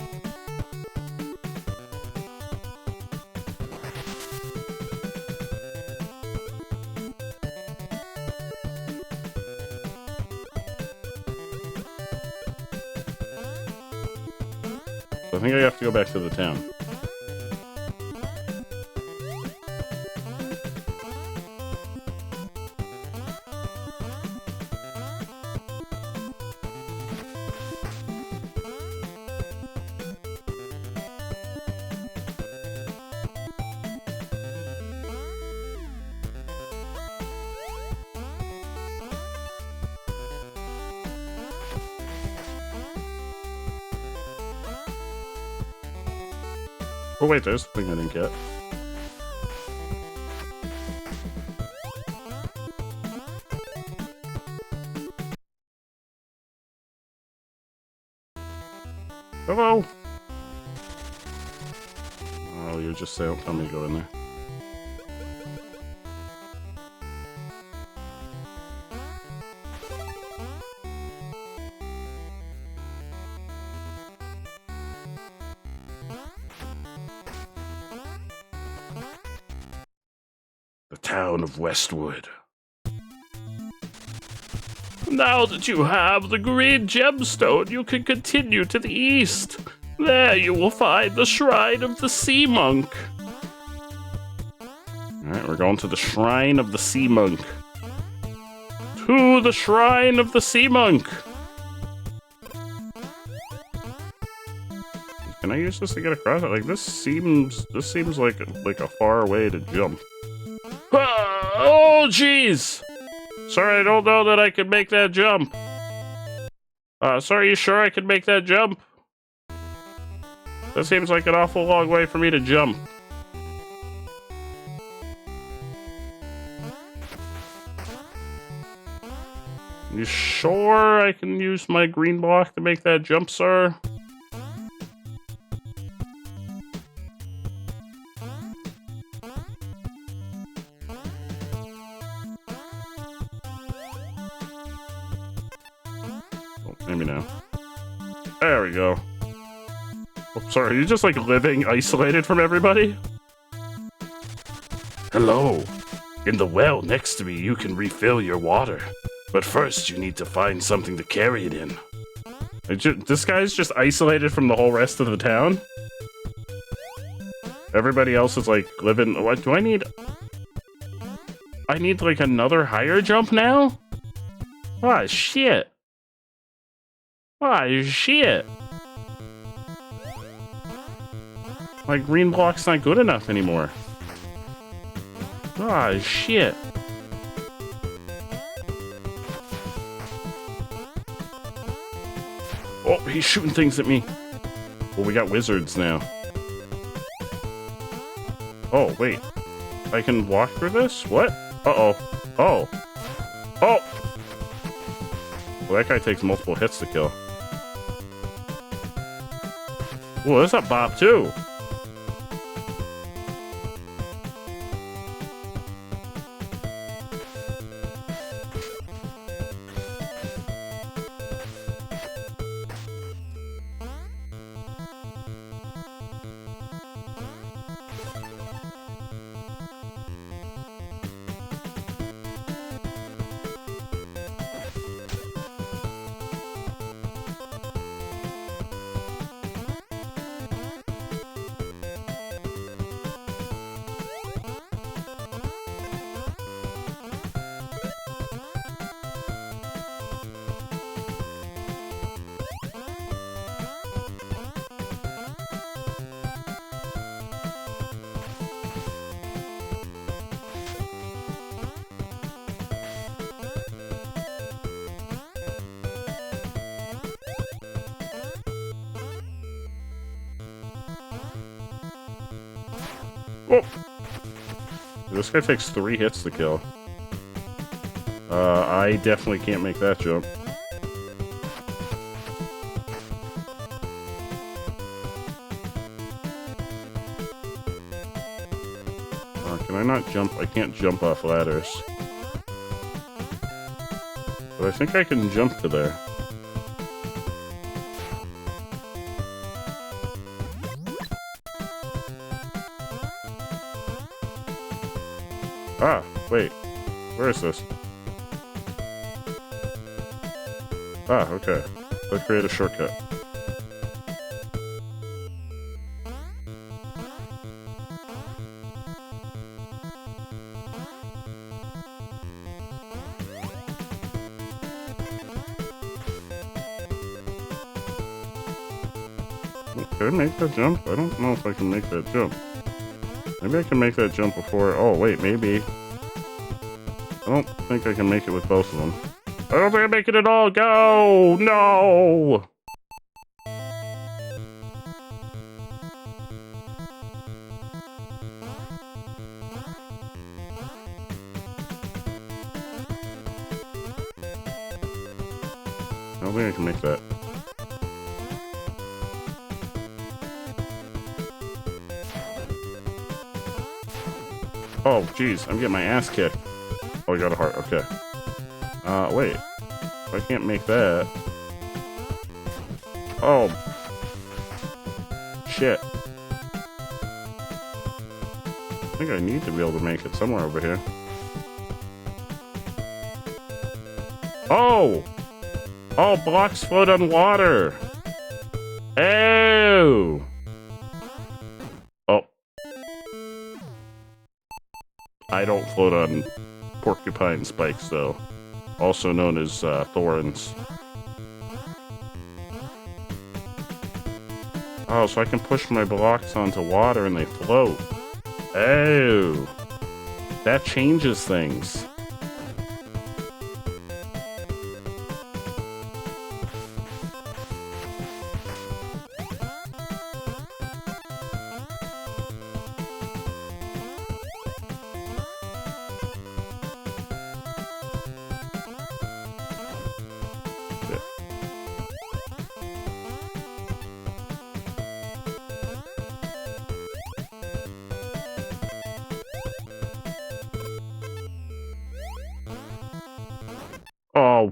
So I think I have to go back to the town. Oh wait, there's the thing I didn't get. Hello! Oh, you just say, don't tell me to go in there. The town of Westwood. Now that you have the green gemstone, you can continue to the east. There you will find the Shrine of the Sea Monk. Alright, we're going to the Shrine of the Sea Monk. To the Shrine of the Sea Monk! Can I use this to get across it? Like, this seems like a far way to jump. Ah, oh, jeez! Sorry, I don't know that I can make that jump. Sorry, you sure I can make that jump? That seems like an awful long way for me to jump. You sure I can use my green block to make that jump, sir? Maybe now. There we go. Oh, sorry, are you just like living isolated from everybody? Hello. In the well next to me, you can refill your water. But first, you need to find something to carry it in. This guy's just isolated from the whole rest of the town? Everybody else is like living... What do I need? I need like another higher jump now? Ah, shit. Ah, shit. My green block's not good enough anymore. Ah, shit. Oh, he's shooting things at me. Well, we got wizards now. Oh, wait. I can walk through this? What? Uh-oh. Oh. Oh! Well, that guy takes multiple hits to kill. Whoa, that's a bop, too. Oh! This guy takes 3 hits to kill. I definitely can't make that jump. Can I not jump? I can't jump off ladders. But I think I can jump to there. Ah, wait. Where is this? Ah, okay. Let's create a shortcut. Can I make that jump? I don't know if I can make that jump. Maybe I can make that jump before... Oh, wait, maybe. I don't think I can make it with both of them. I don't think I make it at all! Go! No! I don't think I can make that. Oh, jeez, I'm getting my ass kicked. Oh, I got a heart, okay. Wait. I can't make that. Oh. Shit. I think I need to be able to make it somewhere over here. Oh! Oh, blocks float on water! Oh! Oh. I don't float on porcupine spikes, though. Also known as thorns. Oh, so I can push my blocks onto water and they float. Oh! That changes things. Oh.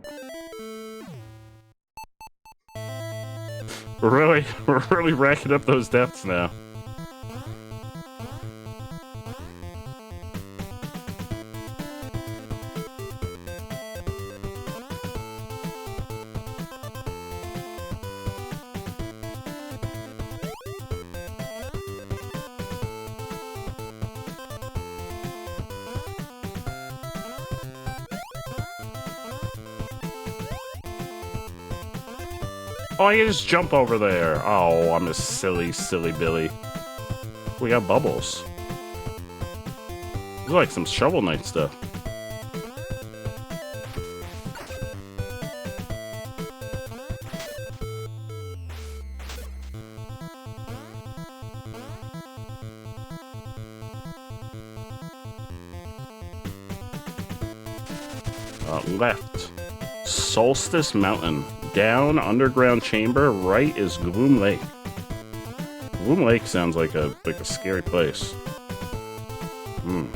We're really racking up those deaths now. Oh, I can just jump over there. Oh, I'm a silly, silly Billy. We got bubbles. This is like some Shovel Knight stuff. Left. Solstice Mountain. Down, underground chamber, right is Gloom Lake. Gloom Lake sounds like a scary place.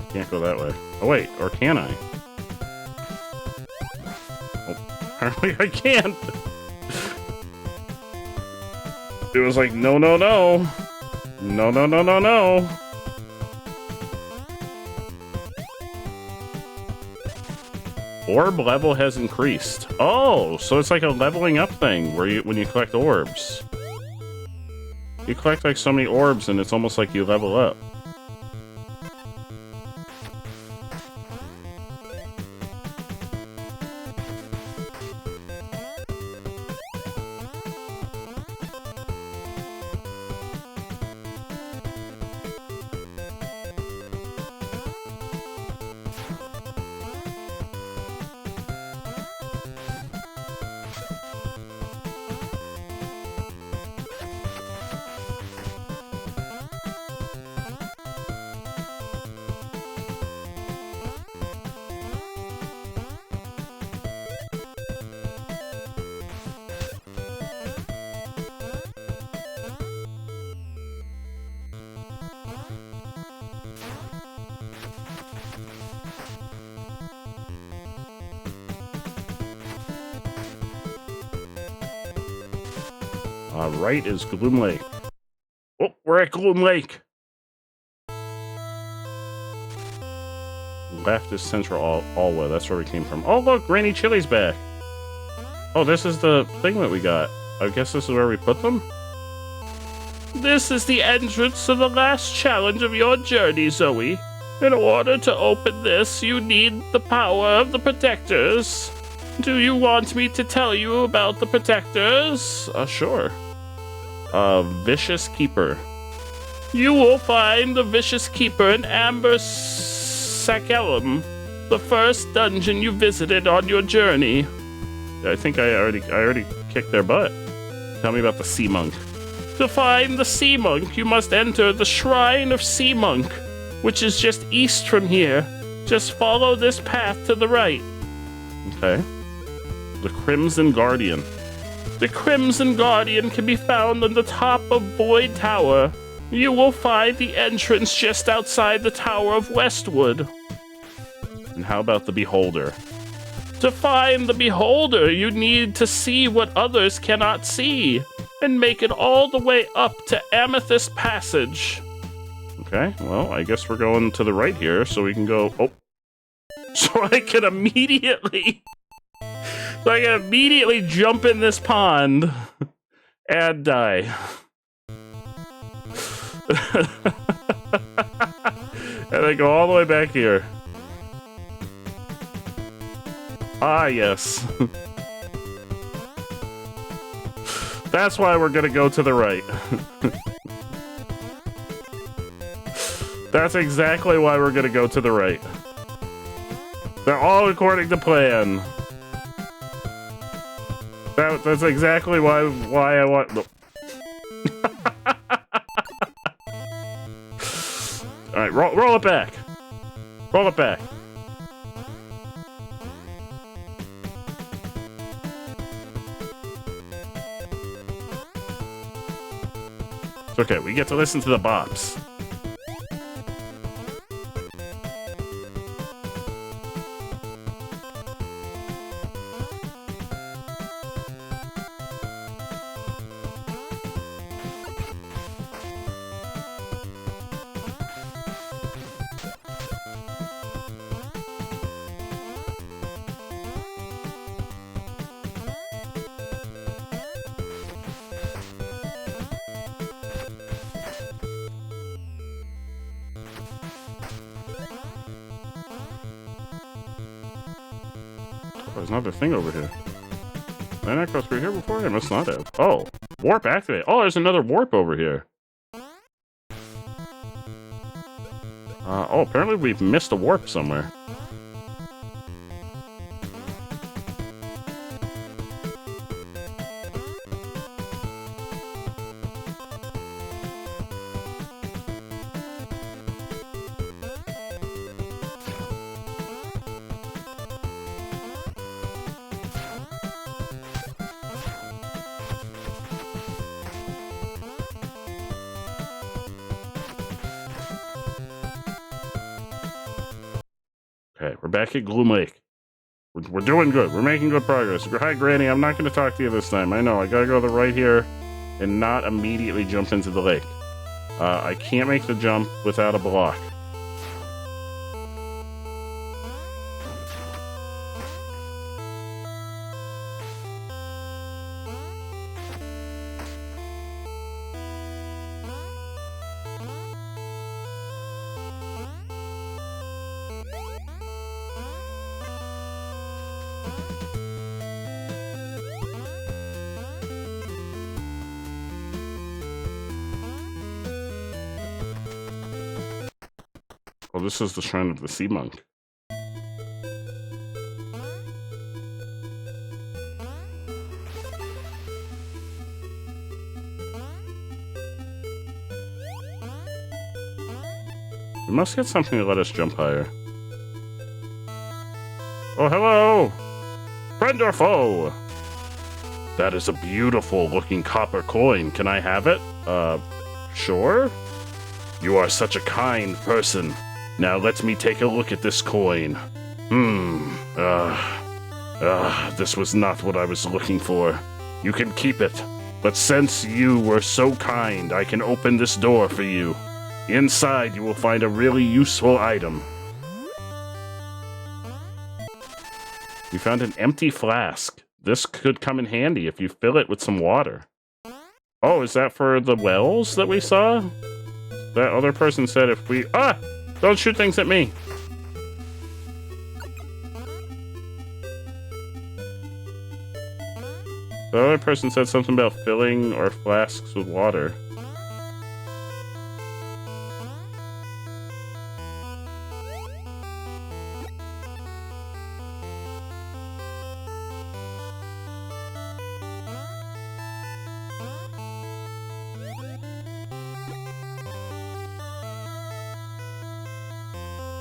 Can't go that way. Oh wait, or can I? Oh, apparently I can't. It was like, no, no, no. No, no, no, no, no. Orb level has increased. Oh, so it's like a leveling up thing where when you collect orbs. You collect like so many orbs and it's almost like you level up. Right is Gloom Lake. Oh, we're at Gloom Lake. Left is Central Alwa. That's where we came from. Oh, look, Granny Chili's back. Oh, this is the thing that we got. I guess this is where we put them? This is the entrance to the last challenge of your journey, Zoe. In order to open this, you need the power of the Protectors. Do you want me to tell you about the Protectors? Sure. Vicious Keeper. You will find the Vicious Keeper in Amber Sacellum, the first dungeon you visited on your journey. I think I already kicked their butt. Tell me about the Sea Monk. To find the Sea Monk, you must enter the Shrine of Sea Monk, which is just east from here. Just follow this path to the right. Okay. The Crimson Guardian. The Crimson Guardian can be found on the top of Void Tower. You will find the entrance just outside the Tower of Westwood. And how about the Beholder? To find the Beholder, you need to see what others cannot see, and make it all the way up to Amethyst Passage. Okay, well, I guess we're going to the right here, so we can go... Oh. So I can immediately jump in this pond and die. And I go all the way back here. Ah, yes. That's why we're gonna go to the right. That's exactly why we're gonna go to the right. They're all according to plan. That's exactly why I want... No. Alright, roll it back. Roll it back. It's okay, we get to listen to the bops. There's another thing over here. Did I not go through here before? I must not have. Oh, warp activate. Oh, there's another warp over here. Oh, apparently we've missed a warp somewhere. Okay, we're back at Gloom Lake. We're doing good. We're making good progress. Hi, Granny. I'm not going to talk to you this time. I know. I gotta go to the right here and not immediately jump into the lake. I can't make the jump without a block. Oh, this is the Shrine of the Sea Monk. We must get something to let us jump higher. Oh, hello! Friend or foe? That is a beautiful looking copper coin. Can I have it? Sure? You are such a kind person. Now let me take a look at this coin. This was not what I was looking for. You can keep it. But since you were so kind, I can open this door for you. Inside, you will find a really useful item. You found an empty flask. This could come in handy if you fill it with some water. Oh, is that for the wells that we saw? That other person said if we... Ah! Don't shoot things at me! The other person said something about filling our flasks with water.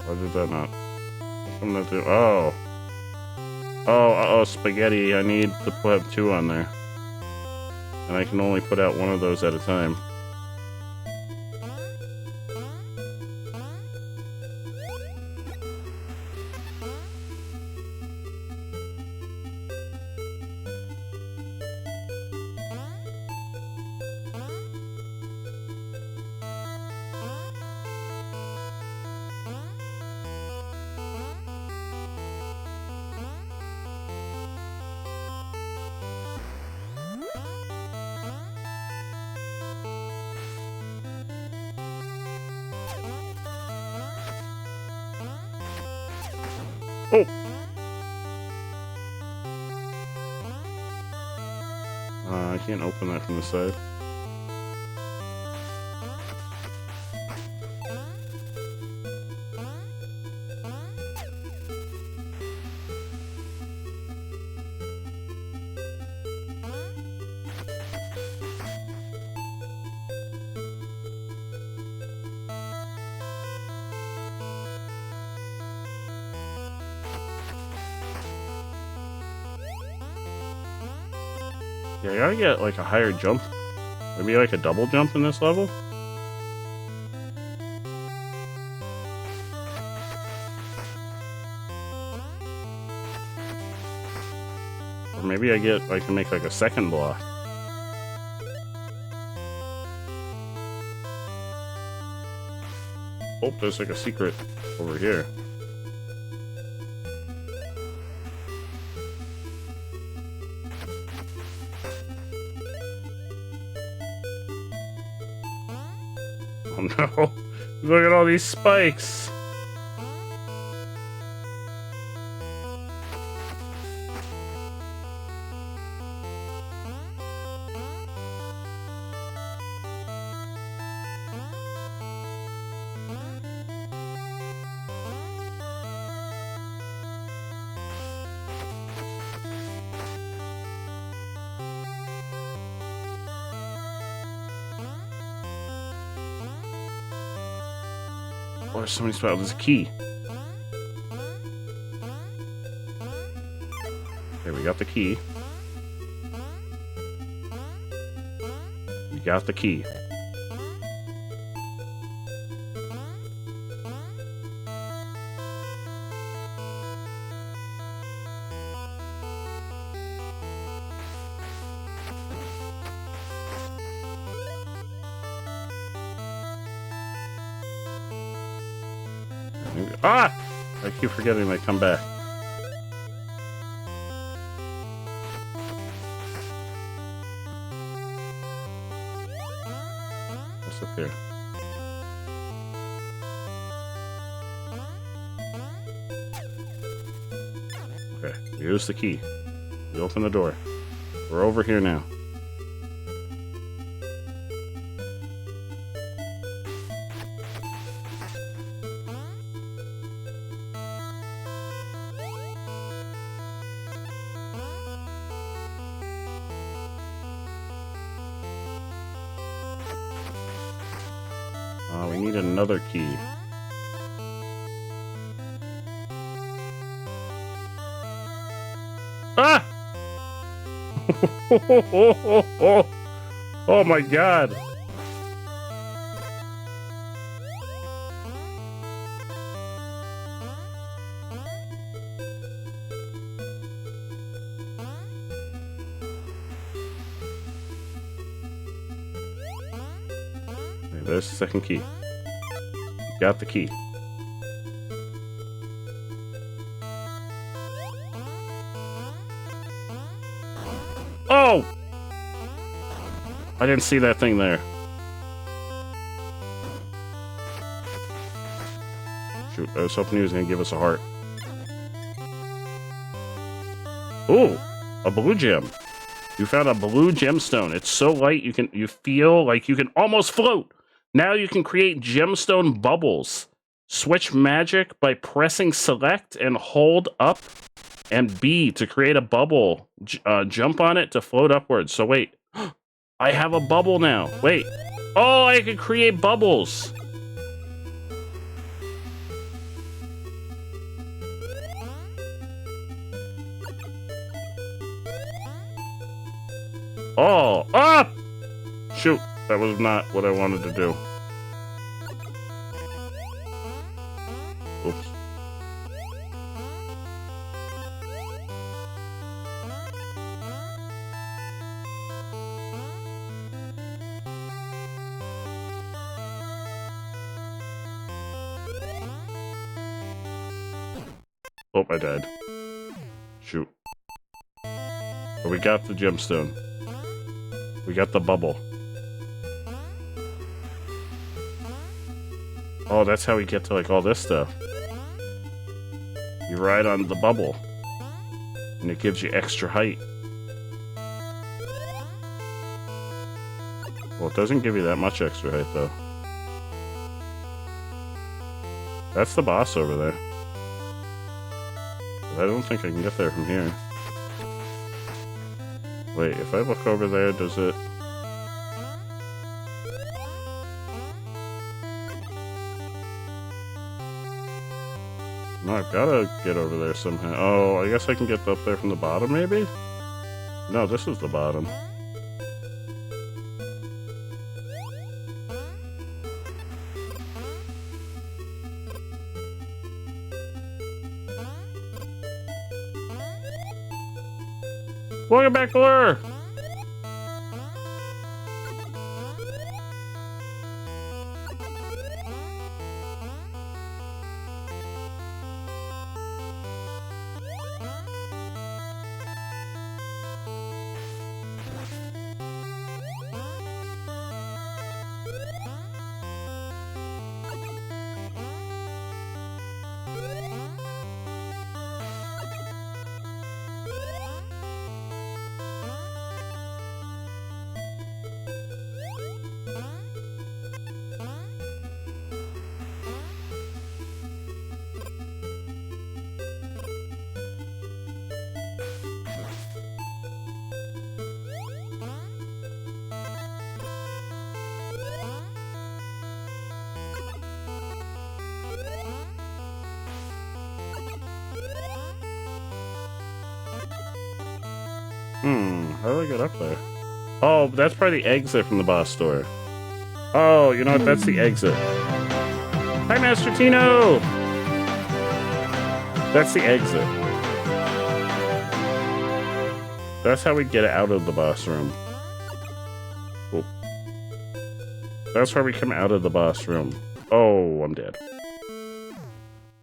Why did that not? I'm gonna do. Oh. Oh, spaghetti. I need to put 2 on there. And I can only put out 1 of those at a time. Oh! I can't open that from the side. Yeah, I gotta get like a higher jump. Maybe like a double jump in this level? Or maybe I can make like a second block. Oh, there's like a secret over here. Oh no, look at all these spikes. Oh, there's so many spots. There's a key. Okay, we got the key. We got the key. Ah! I keep forgetting they come back. What's up here? Okay, here's the key. We open the door. We're over here now. We need another key. Ah! Oh my god! there's the second key. Got the key. Oh! I didn't see that thing there. Shoot, I was hoping he was gonna give us a heart. Ooh, a blue gem. You found a blue gemstone. It's so light you feel like you can almost float. Now you can create gemstone bubbles. Switch magic by pressing select and hold up and B to create a bubble. Jump on it to float upwards. So wait, I have a bubble now. Wait. Oh, I can create bubbles. Oh, ah! Shoot, that was not what I wanted to do. Oops. Oh, I died. Shoot. But we got the gemstone. We got the bubble. Oh, that's how we get to, like, all this stuff. You ride on the bubble. And it gives you extra height. Well, it doesn't give you that much extra height, though. That's the boss over there. But I don't think I can get there from here. Wait, if I look over there, does it... No, I've gotta get over there somehow. Oh, I guess I can get up there from the bottom, maybe? No, this is the bottom. Welcome back to Lure! How do I get up there? Oh, that's probably the exit from the boss store. Oh, you know what? That's the exit. Hi, Master Tino! That's the exit. That's how we get out of the boss room. Oh. That's where we come out of the boss room. Oh, I'm dead.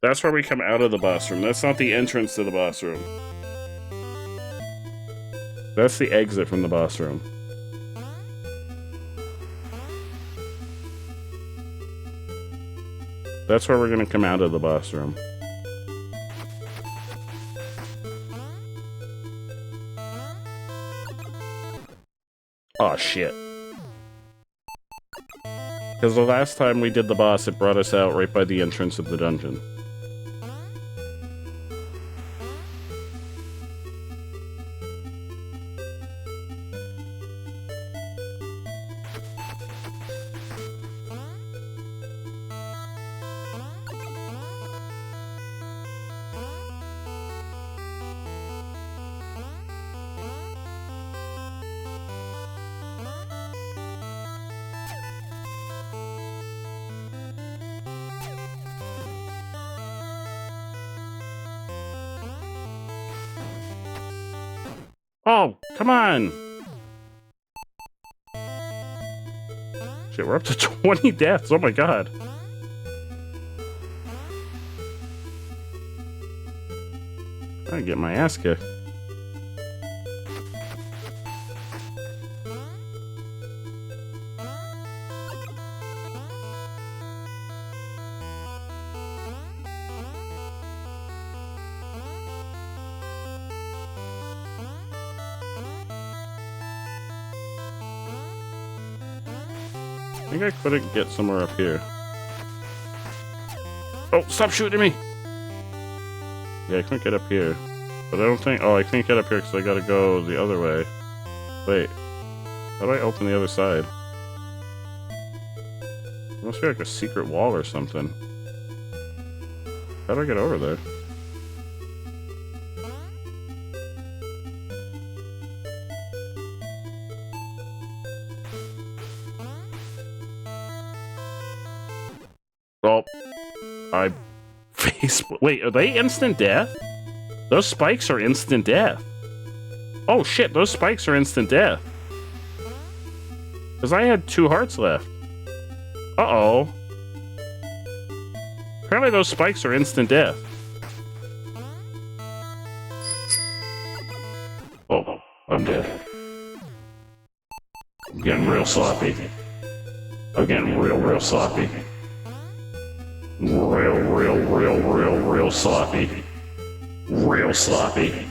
That's where we come out of the boss room. That's not the entrance to the boss room. That's the exit from the boss room. That's where we're gonna come out of the boss room. Oh shit. Because the last time we did the boss, it brought us out right by the entrance of the dungeon. Oh, come on! Shit, we're up to 20 deaths. Oh my god. I get my ass kicked. I think I couldn't get somewhere up here. Oh, stop shooting me! Yeah, I couldn't get up here. But I don't think... Oh, I can't get up here because I gotta go the other way. Wait. How do I open the other side? There must be like a secret wall or something. How do I get over there? Oh, I face. Wait, are they instant death? Those spikes are instant death. Oh shit, those spikes are instant death. Because I had 2 hearts left. Uh-oh. Apparently those spikes are instant death. Oh, I'm dead. I'm getting real sloppy. I'm getting real sloppy. Real sloppy. Real sloppy.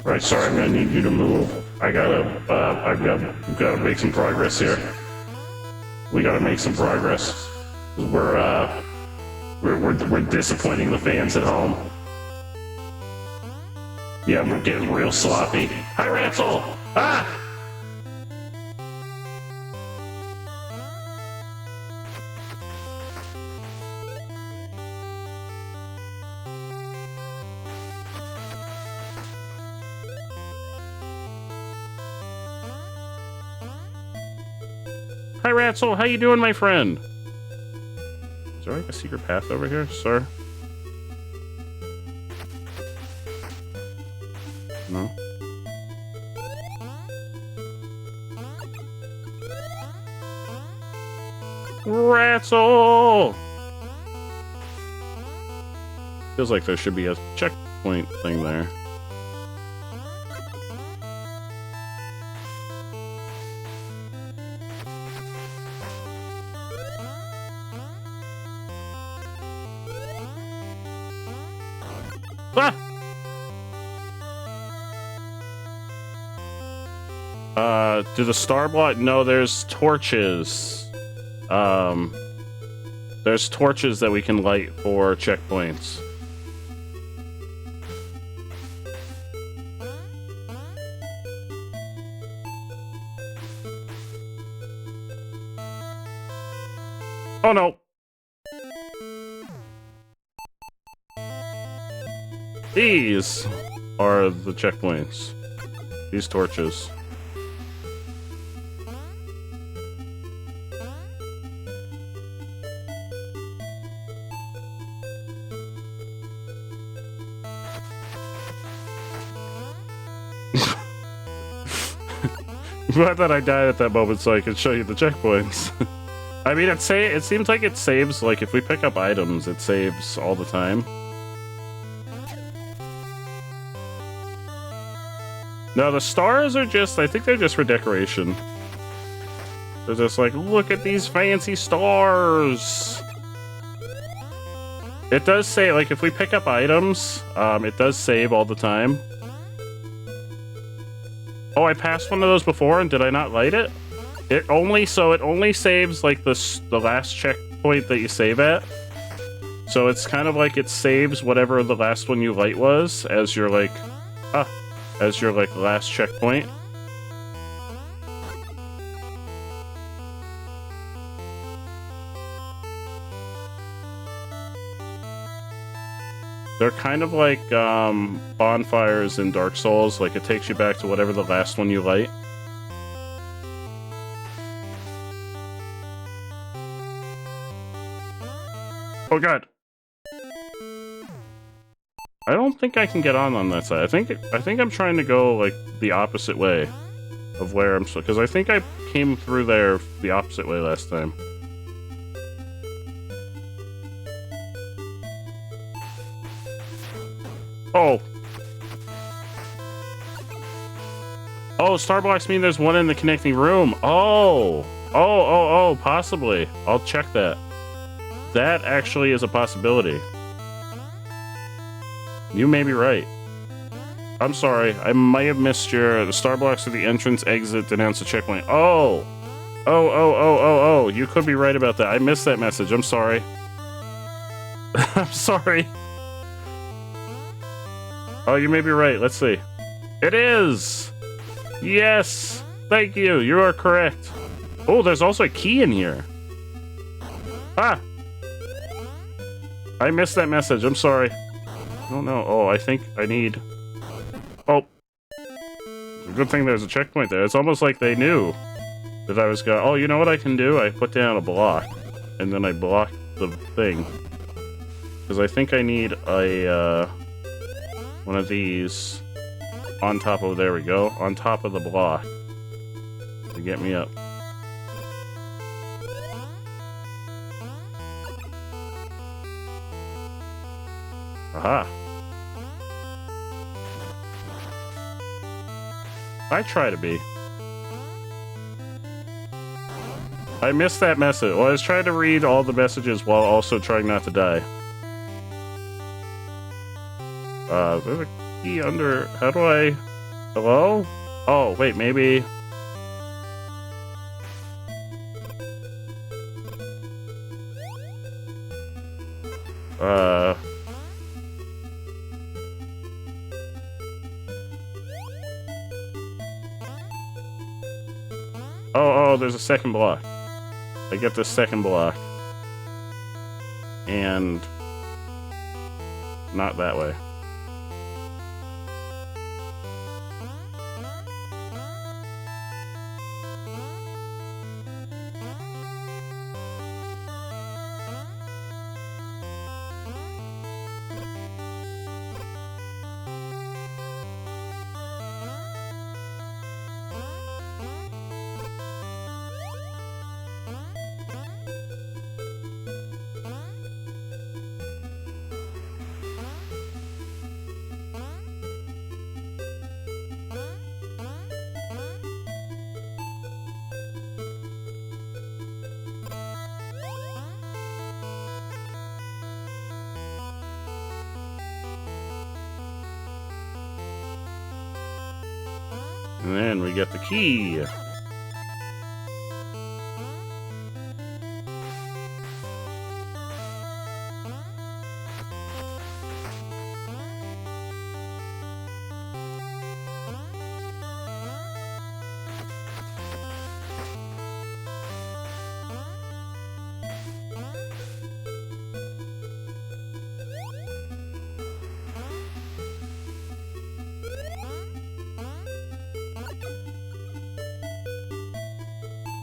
Right, sorry, I'm gonna need you to move. I've gotta make some progress here. We gotta make some progress. We're disappointing the fans at home. Yeah, we're getting real sloppy. Hi, Ransel! Ah! Hi, Ransel. How you doing, my friend? Is there like a secret path over here, sir? No? Ransel! Feels like there should be a checkpoint thing there. To the star block? No, there's torches. There's torches that we can light for checkpoints. Oh no! These are the checkpoints. These torches. Glad that I died at that moment so I could show you the checkpoints. I mean, it seems like it saves, like, if we pick up items, it saves all the time. No, the stars are just, I think they're just for decoration. They're just like, look at these fancy stars! It does say, like, if we pick up items, it does save all the time. Oh, I passed one of those before, and did I not light it? It only saves, like, the last checkpoint that you save at. So it's kind of like it saves whatever the last one you light was as your, like, last checkpoint. They're kind of like bonfires in Dark Souls. Like, it takes you back to whatever the last one you light. Oh god. I don't think I can get on that side. I think I'm trying to go, like, the opposite way. of where I'm... Because I think I came through there the opposite way last time. Oh! Oh, star blocks mean there's one in the connecting room. Oh! Oh, possibly. I'll check that. That actually is a possibility. You may be right. I'm sorry. I might have missed the star blocks at the entrance exit denounce a checkpoint. Oh! Oh. You could be right about that. I missed that message. I'm sorry. I'm sorry. Oh, you may be right. Let's see. It is! Yes! Thank you. You are correct. Oh, there's also a key in here. Ah! I missed that message. I'm sorry. I don't know. Oh, I think I need... Oh. Good thing there's a checkpoint there. It's almost like they knew that I was going... Oh, you know what I can do? I put down a block, and then I block the thing. Because I think I need a, one of these on top of... There we go. On top of the block. To get me up. Aha. I try to be. I missed that message. Well, I was trying to read all the messages while also trying not to die. There's a key under... How do I... Hello? Oh, wait, maybe... Oh, there's a second block. I get the second block. And... Not that way. And then we get the key.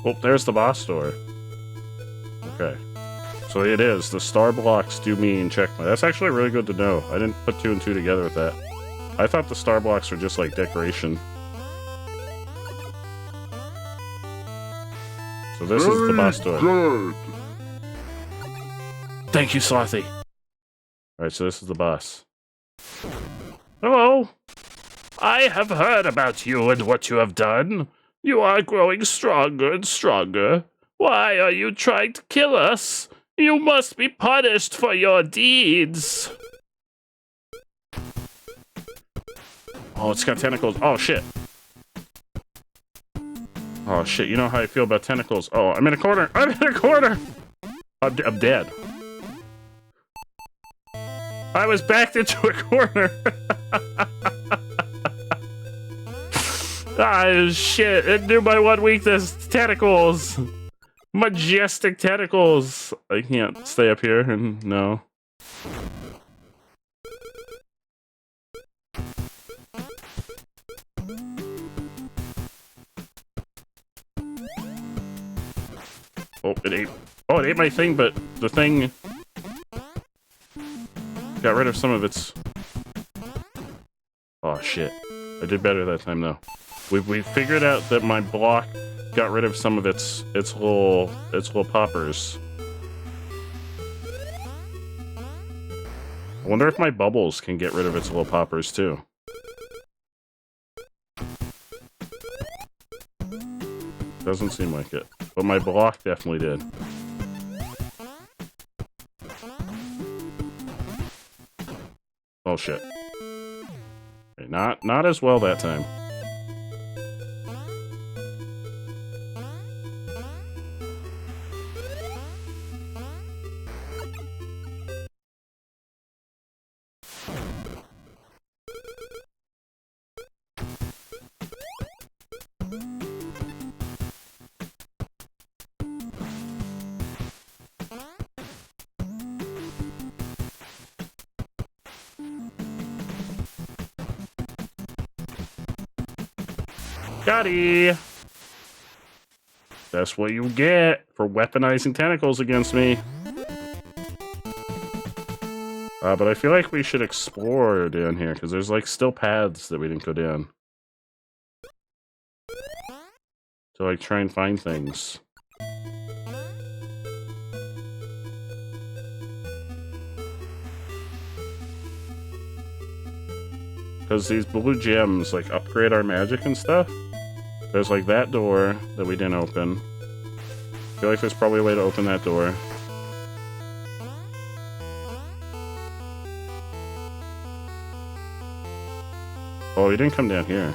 Oh, there's the boss door. Okay. So it is. The star blocks do mean checkpoint. That's actually really good to know. I didn't put 2 and 2 together with that. I thought the star blocks were just like decoration. So this is the boss door. Good. Thank you, Slothy. Alright, so this is the boss. Hello. I have heard about you and what you have done. You are growing stronger and stronger. Why are you trying to kill us? You must be punished for your deeds. Oh, it's got tentacles. Oh, shit. Oh, shit. You know how I feel about tentacles. Oh, I'm in a corner. I'm in a corner. I'm dead. I was backed into a corner. Ah, shit. It knew my one weakness. Tentacles. Majestic tentacles. I can't stay up here and no. Oh, it ate. Oh, it ate my thing, but the thing got rid of some of its... Oh, shit. I did better that time, though. We figured out that my block got rid of some of its little poppers. I wonder if my bubbles can get rid of its little poppers too. Doesn't seem like it, but my block definitely did. Oh shit. Okay, not as well that time. Gotti! That's what you get for weaponizing tentacles against me. But I feel like we should explore down here, because there's like still paths that we didn't go down. To like try and find things. Because these blue gems like upgrade our magic and stuff. There's like that door that we didn't open. I feel like there's probably a way to open that door. Oh, we didn't come down here.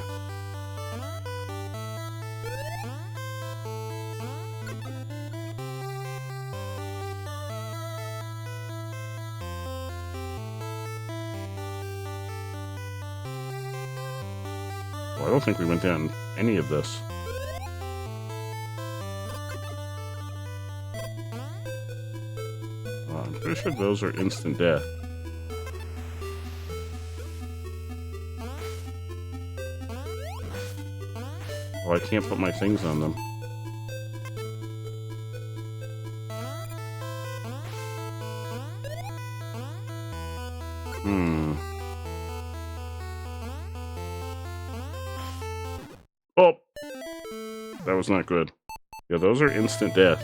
Well, I don't think we went down any of this. Oh, I'm pretty sure those are instant death. Oh, I can't put my things on them. Oh! That was not good. Yeah, those are instant death.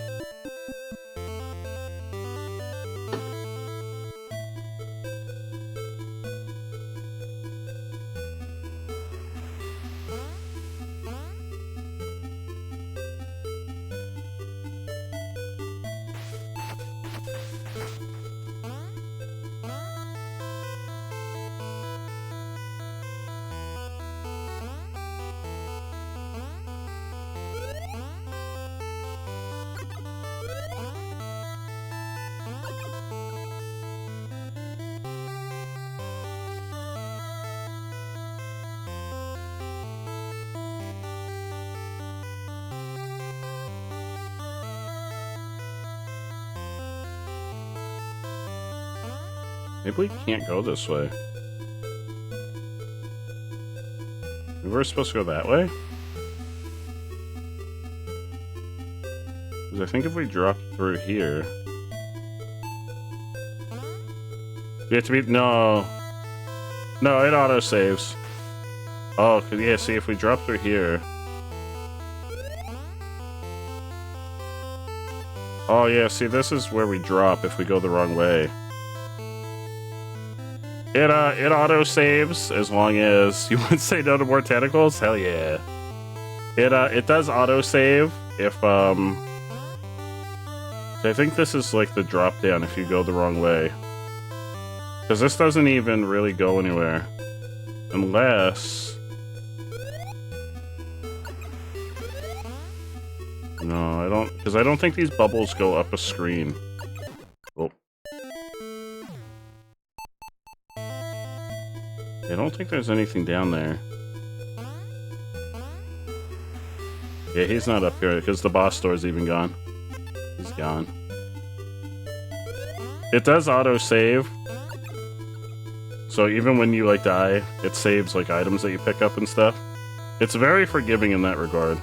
Maybe we can't go this way. We were supposed to go that way? Because I think if we drop through here... We have to be... No. No, it auto-saves. Oh, cause, yeah, see, if we drop through here... Oh, yeah, see, this is where we drop if we go the wrong way. It auto-saves as long as you would say no to more tentacles. Hell yeah. It does auto-save if, so I think this is like the drop-down if you go the wrong way. Because this doesn't even really go anywhere. Unless... No, I don't... Because I don't think these bubbles go up a screen. Oh. I don't think there's anything down there. Yeah, he's not up here, because the boss door's even gone. He's gone. It does auto-save. So even when you, like, die, it saves, like, items that you pick up and stuff. It's very forgiving in that regard.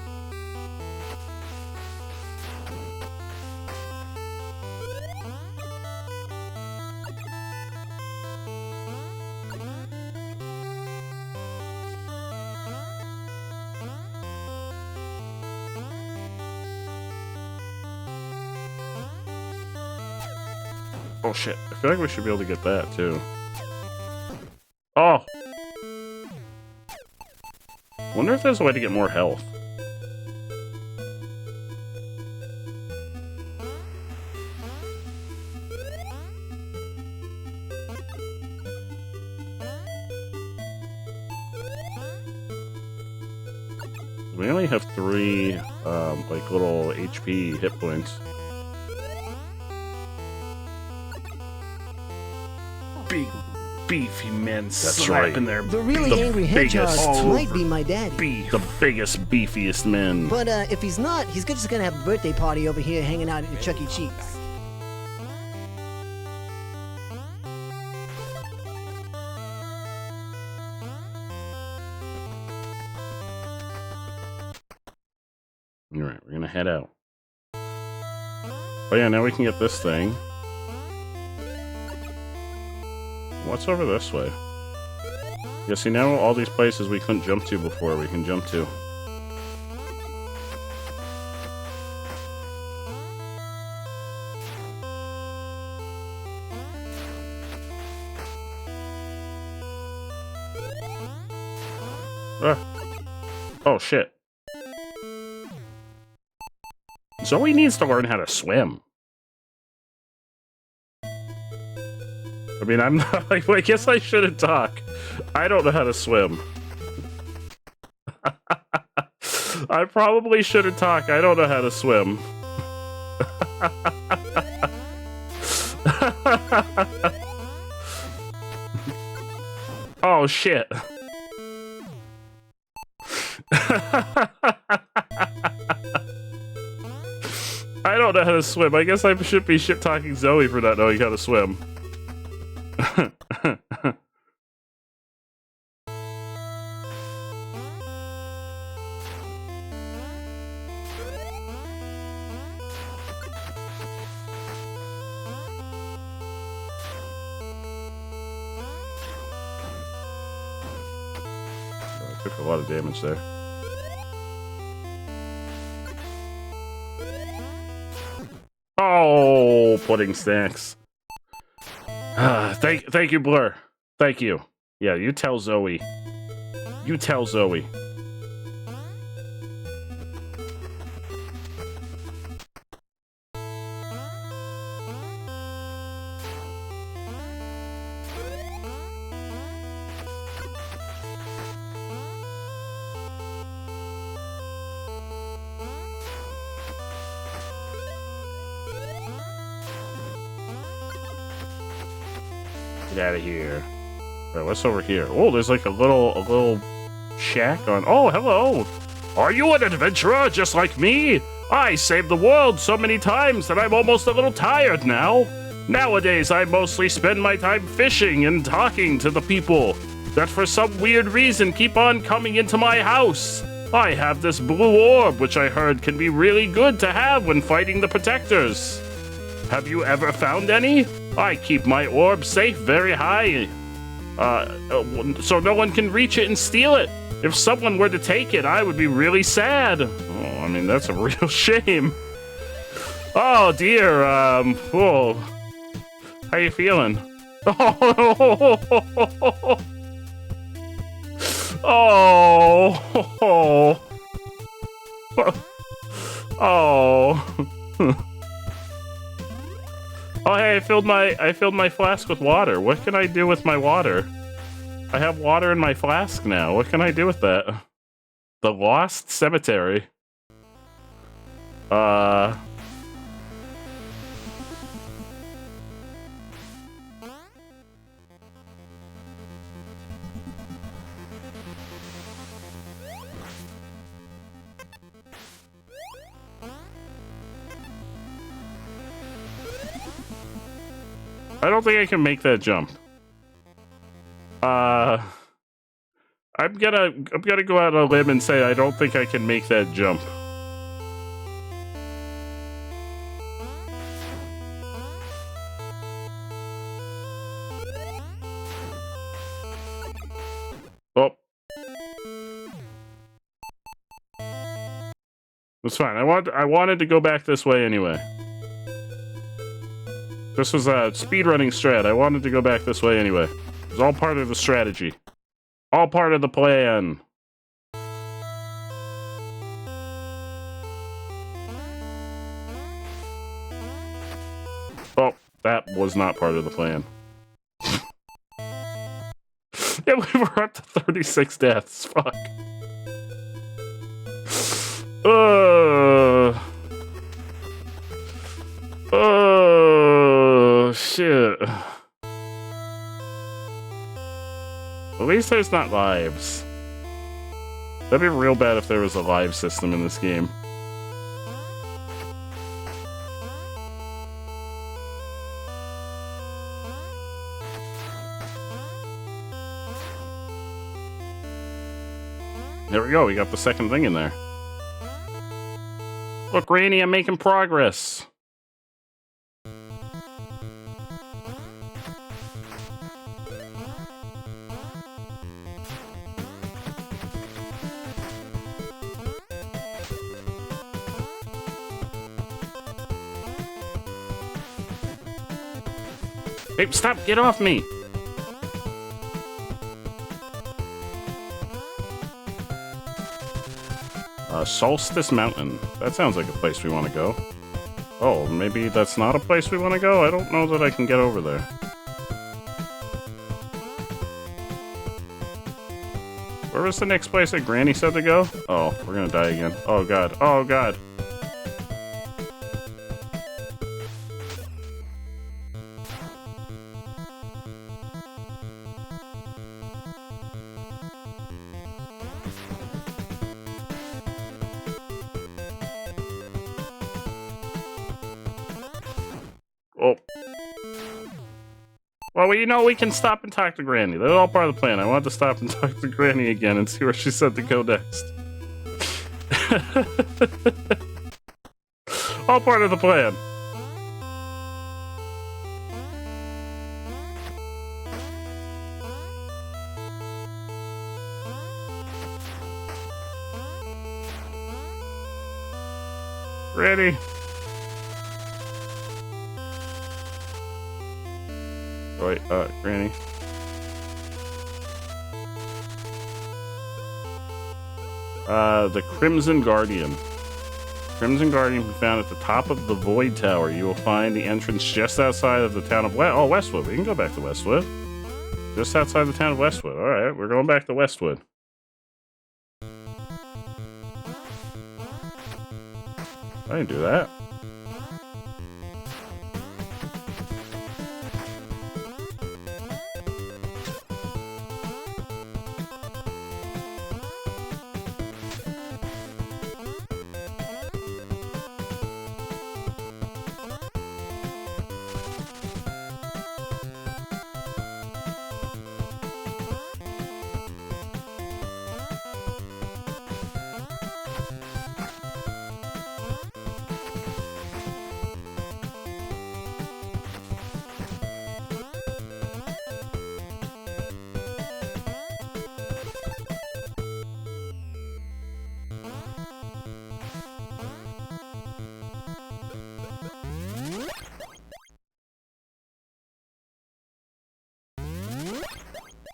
Oh shit, I feel like we should be able to get that too. Oh! Wonder if there's a way to get more health. We only have 3, like, little HP hit points. Big, beefy men slapping their... The really angry hedgehog biggest- might be my daddy. The biggest, beefiest men. But if he's not, he's just gonna have a birthday party over here hanging out at Chuck E. Cheese. Alright, we're gonna head out. Oh yeah, now we can get this thing. What's over this way? Yeah, see, now all these places we couldn't jump to before, we can jump to. Ah. Oh, shit. Zoe needs to learn how to swim. I mean, I'm not, like, I guess I shouldn't talk. I don't know how to swim. I probably shouldn't talk. I don't know how to swim. Oh, shit. I don't know how to swim. I guess I should be shit-talking Zoe for not knowing how to swim. I took a lot of damage there. Oh, pudding snacks. Thank you, Blur. Thank you. Yeah, you tell Zoe. You tell Zoe. Get out of here. Alright, what's over here? Oh, there's like a little shack on. Oh, hello. Are you an adventurer just like me? I saved the world so many times that I'm almost a little tired now. Nowadays, I mostly spend my time fishing and talking to the people that for some weird reason keep on coming into my house. I have this blue orb, which I heard can be really good to have when fighting the protectors. Have you ever found any? I keep my orb safe very high, so no one can reach it and steal it. If someone were to take it, I would be really sad. Oh, I mean, that's a real shame. Oh, dear, oh. How you feeling? Oh. Oh. Oh. Oh, hey, I filled my flask with water. What can I do with my water? I have water in my flask now. What can I do with that? The Lost Cemetery. I don't think I can make that jump. I'm gonna go out on a limb and say I don't think I can make that jump. Oh. It's fine. I wanted to go back this way anyway. This was a speedrunning strat. I wanted to go back this way anyway. It was all part of the strategy. All part of the plan. Oh, that was not part of the plan. Yeah, we were up to 36 deaths. Fuck. Oh, shit. At least there's not lives. That'd be real bad if there was a live system in this game. There we go, we got the second thing in there. Look, Granny, I'm making progress. Hey, stop, get off me! Solstice Mountain. That sounds like a place we want to go. Oh, maybe that's not a place we want to go? I don't know that I can get over there. Where was the next place that Granny said to go? Oh, we're gonna die again. Oh god. Oh god. Oh. Well, you know, we can stop and talk to Granny. That's all part of the plan. I wanted to stop and talk to Granny again and see where she said to go next. All part of the plan. Granny. Wait, Granny. The Crimson Guardian. Crimson Guardian can be found at the top of the Void Tower. You will find the entrance just outside of the town of Westwood. We can go back to Westwood. Just outside the town of Westwood. Alright, we're going back to Westwood. I didn't do that.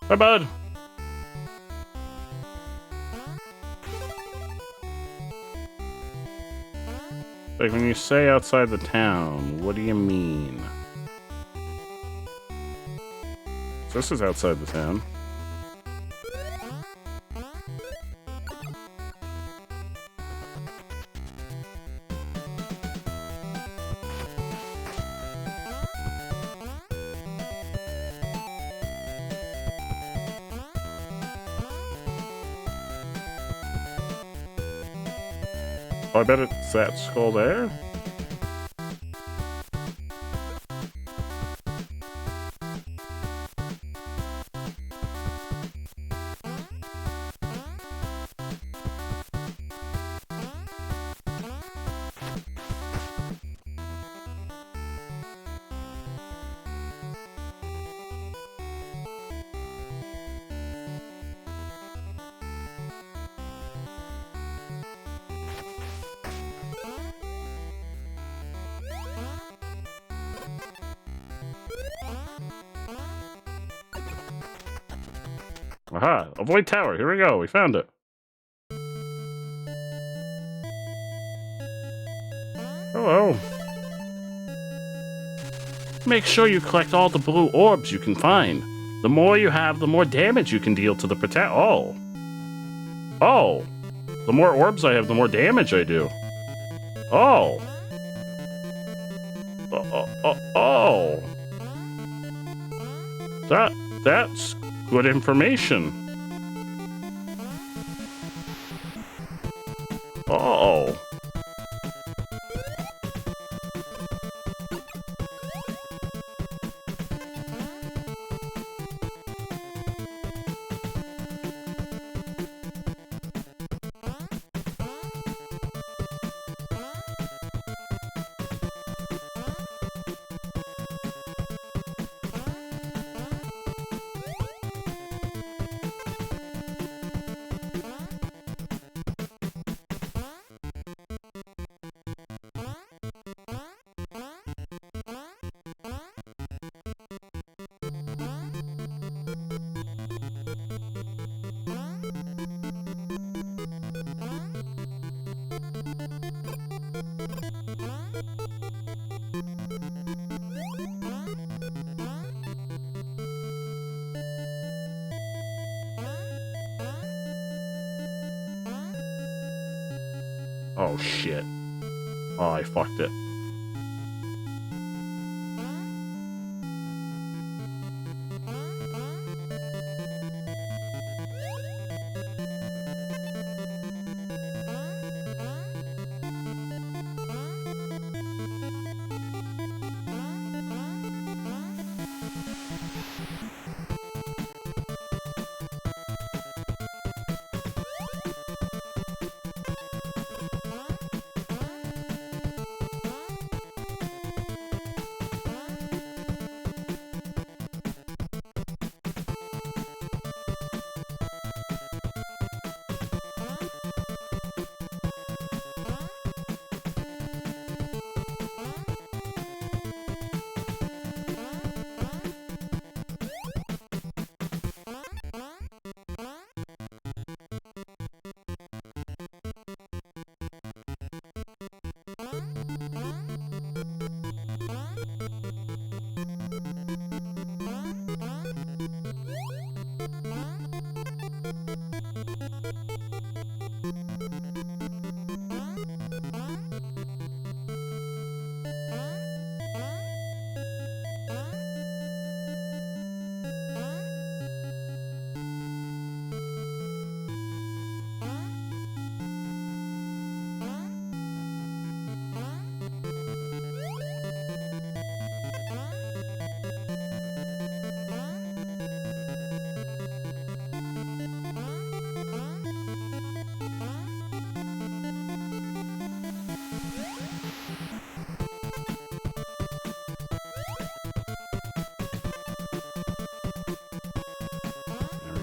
Bye, bud. Like, when you say outside the town, what do you mean? So this is outside the town. Oh, I bet it's that skull there. Aha! Avoid tower. Here we go. We found it. Hello. Make sure you collect all the blue orbs you can find. The more you have, the more damage you can deal to the protect. Oh. Oh. The more orbs I have, the more damage I do. Oh. Oh. That's good information. Oh. Oh shit. Oh, I fucked it.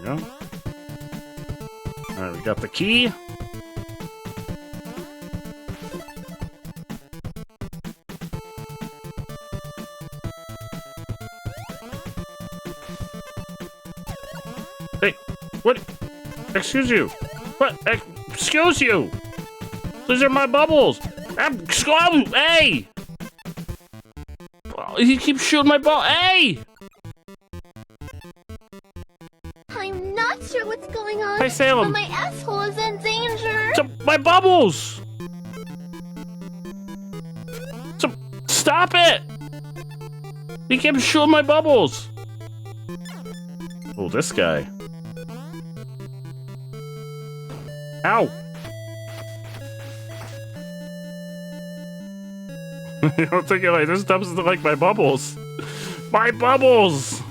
Go. Alright, we got the key. Hey, what? Excuse you. What? Excuse you. These are my bubbles. Hey! He keeps shooting my ball. Hey! I'm not sure what's going on. Hey, Salem. But my asshole is in danger. My bubbles! Stop it! He kept shooting my bubbles. Oh, this guy. Ow! I don't think like this doesn't like my bubbles. My bubbles!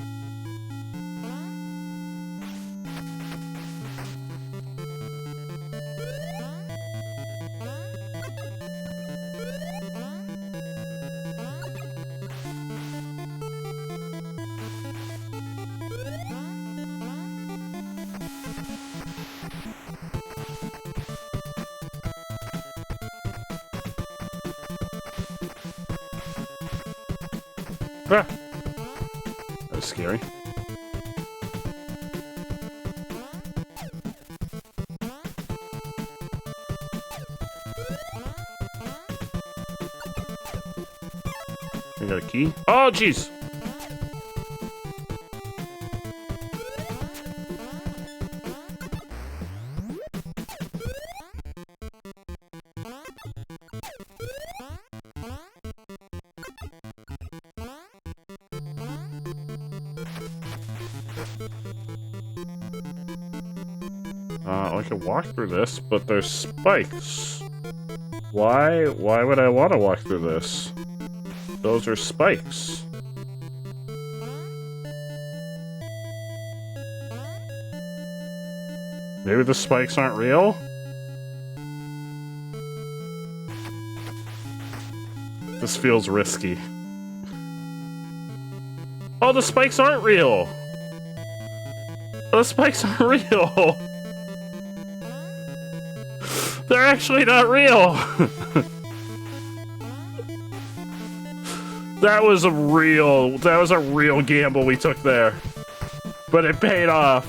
Ah. That was scary. I got a key. Oh, jeez. I can walk through this, but there's spikes. Why would I want to walk through this? Those are spikes. Maybe the spikes aren't real? This feels risky. Oh, the spikes aren't real! The spikes aren't real! They're actually not real! That was a real gamble we took there. But it paid off.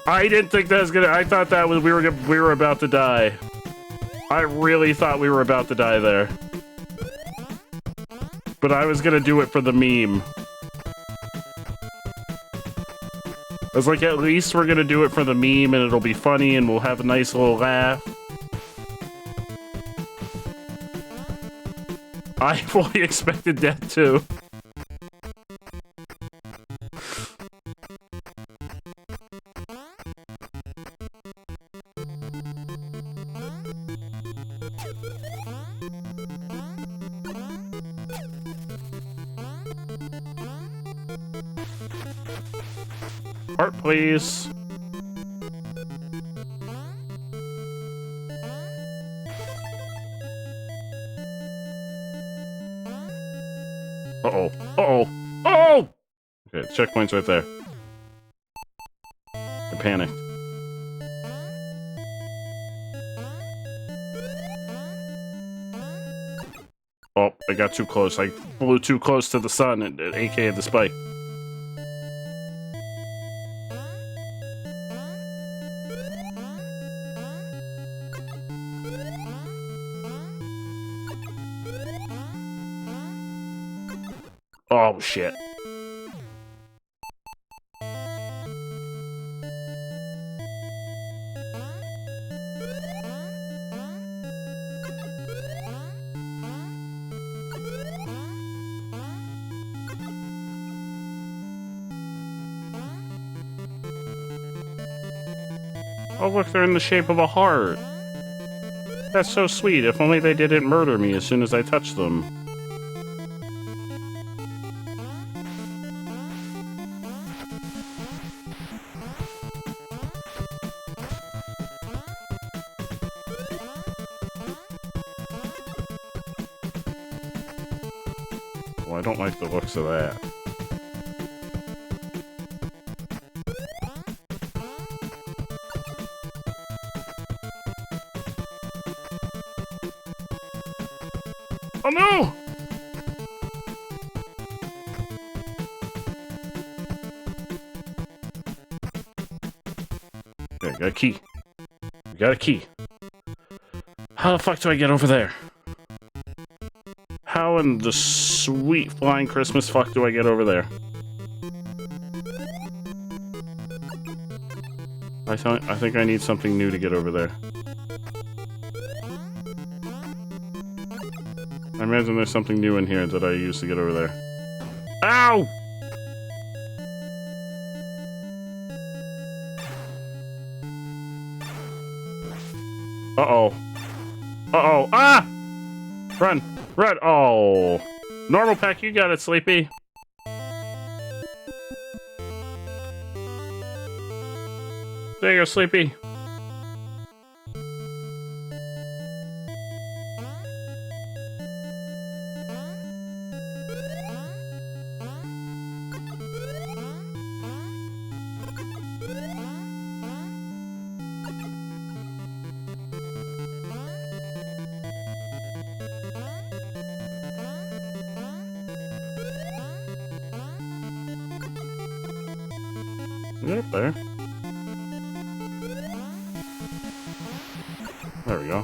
I didn't think that was gonna, I thought that was, we were about to die. I really thought we were about to die there. But I was gonna do it for the meme. I was like, at least we're gonna do it for the meme and it'll be funny and we'll have a nice little laugh. I fully expected death too. Heart, please. Uh-oh. Uh-oh. Oh! Okay, checkpoint's right there. I panicked. Oh, I got too close. I flew too close to the sun, aka the spike. Oh, shit. Oh, look, they're in the shape of a heart. That's so sweet. If only they didn't murder me as soon as I touched them. Well, I don't like the looks of that. Oh no! Okay, got a key. We got a key. How the fuck do I get over there? How in the sweet flying Christmas fuck do I get over there? I think I need something new to get over there. I imagine there's something new in here that I use to get over there. Ow! Uh-oh. Uh-oh. Ah! Run! Run! Oh. Normal pack, you got it, Sleepy. There you go, Sleepy. Yep, there. There we go.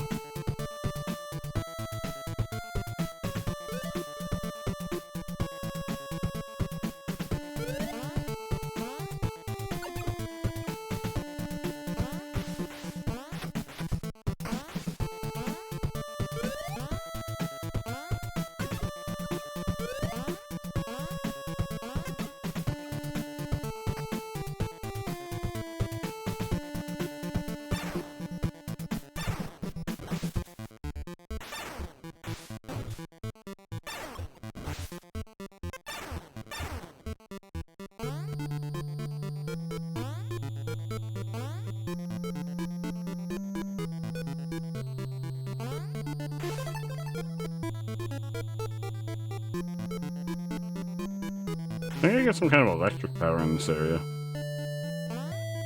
think I get some kind of electric power in this area.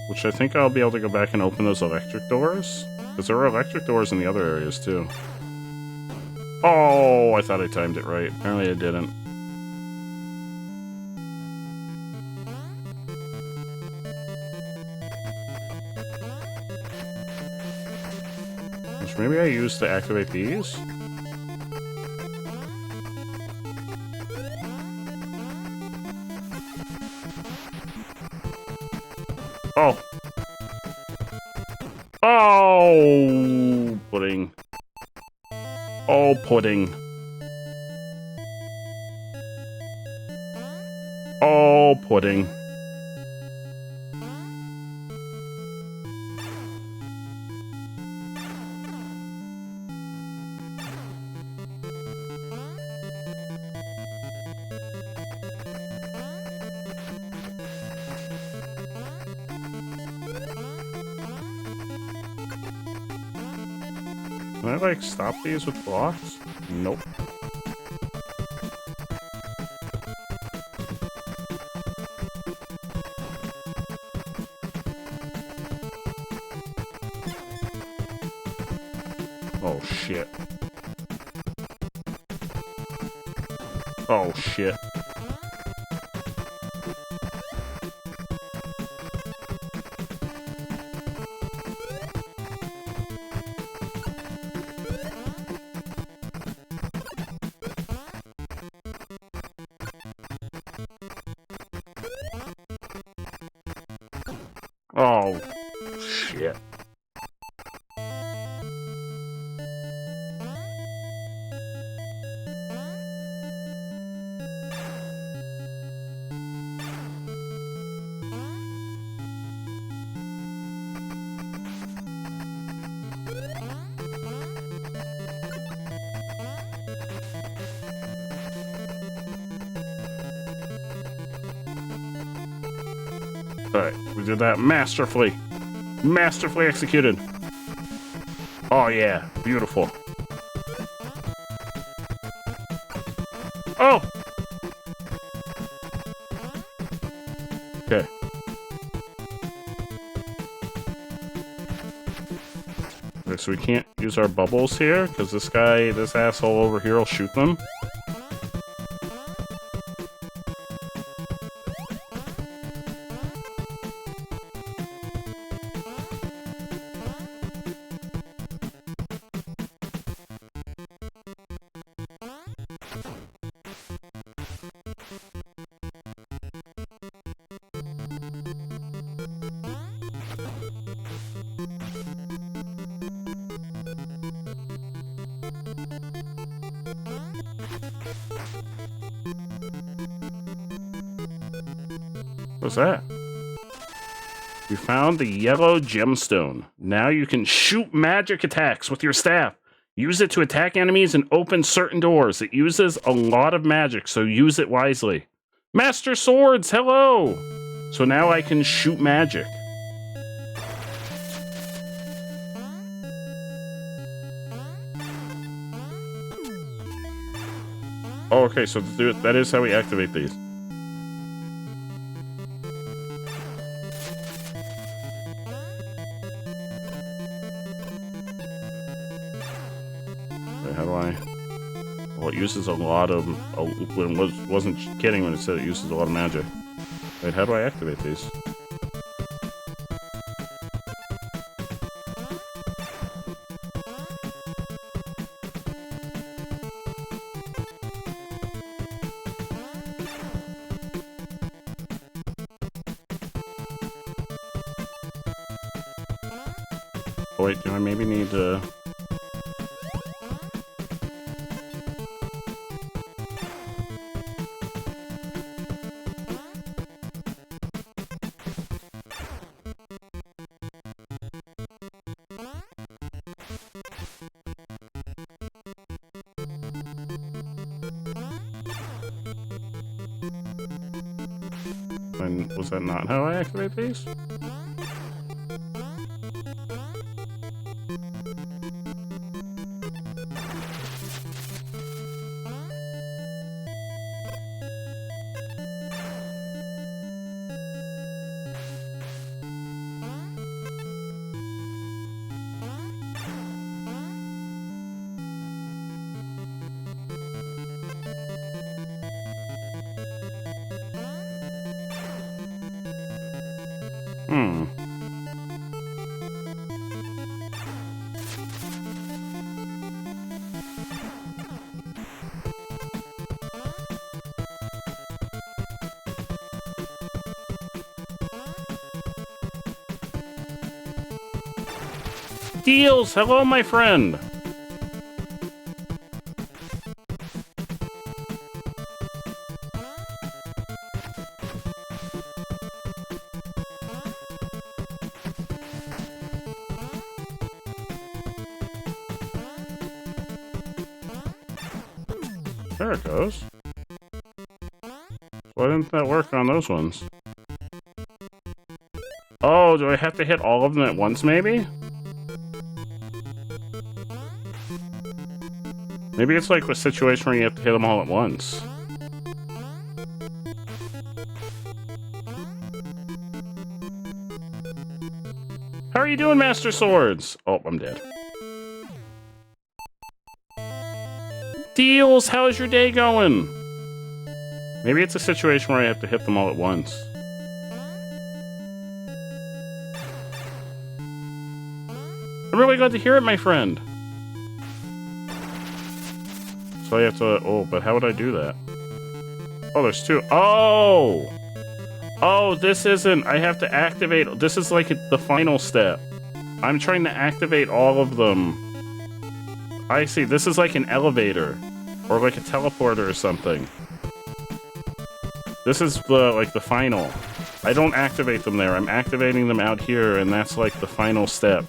Which I think I'll be able to go back and open those electric doors. Because there are electric doors in the other areas, too. Oh, I thought I timed it right. Apparently I didn't. Which maybe I used to activate these? Oh! Oh! Pudding. Oh, pudding. Oh, pudding. Can I, like, stop these with blocks? Nope. Oh, shit. Oh, shit. Oh, shit. Alright, we did that masterfully. Masterfully executed. Oh yeah, beautiful. Oh! Okay. Okay, so we can't use our bubbles here, because this asshole over here will shoot them. What's that? You found the yellow gemstone. Now you can shoot magic attacks with your staff. Use it to attack enemies and open certain doors. It uses a lot of magic, so use it wisely. Master Swords, hello! So now I can shoot magic. Oh, okay, so that is how we activate these. How do I... Well, it uses a lot of... wasn't kidding when it said it uses a lot of magic. Wait, how do I activate these? Oh, wait, do I maybe need to... And was that not how I activate these? Hmm. Deals! Hello, my friend! There it goes. Why didn't that work on those ones? Oh, do I have to hit all of them at once, maybe? Maybe it's like a situation where you have to hit them all at once. How are you doing, Master Swords? Oh, I'm dead. Deals, how's your day going? Maybe it's a situation where I have to hit them all at once. I'm really glad to hear it, my friend. So I have to... Oh, but how would I do that? Oh, there's two. Oh! Oh, this isn't... I have to activate... This is like the final step. I'm trying to activate all of them. I see. This is like an elevator. Or like a teleporter or something. This is the, like, the final. I don't activate them there. I'm activating them out here, and that's like the final step.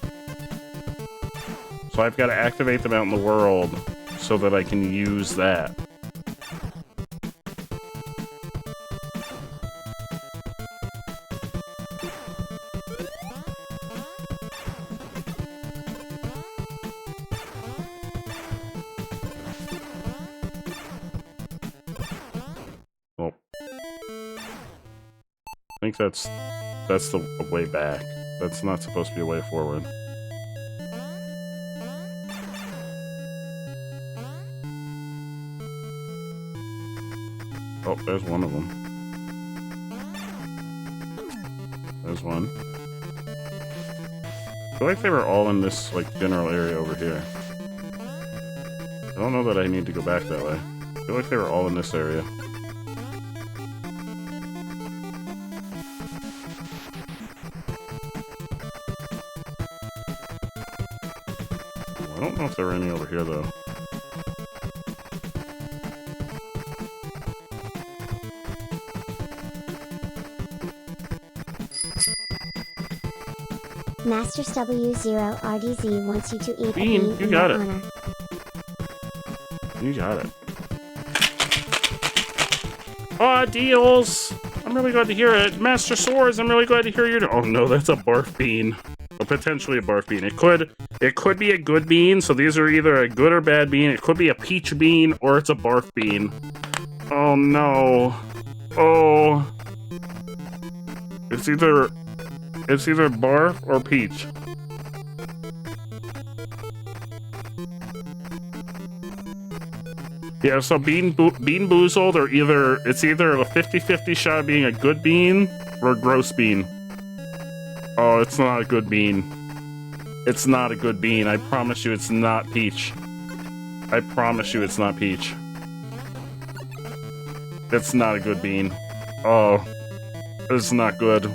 So I've got to activate them out in the world so that I can use that. Well, I think that's the way back. That's not supposed to be a way forward. Oh, there's one of them. There's one. I feel like they were all in this, like, general area over here. I don't know that I need to go back that way. I feel like they were all in this area. I don't know if there were any over here, though. Masters W0RDZ wants you to eat Bean, a you bean in got your it. honor. You got it. Aw, deals! I'm really glad to hear it. Master Swords, I'm really glad to hear you. Oh no, that's a barf bean. Or potentially a barf bean. It could be a good bean, so these are either a good or bad bean. It could be a peach bean, or it's a barf bean. Oh no. Oh. It's either barf or peach. Yeah, so Bean Boozled are it's either a 50-50 shot of being a good bean or a gross bean. Oh, it's not a good bean. It's not a good bean. I promise you it's not peach. I promise you it's not peach. It's not a good bean. Oh, it's not good.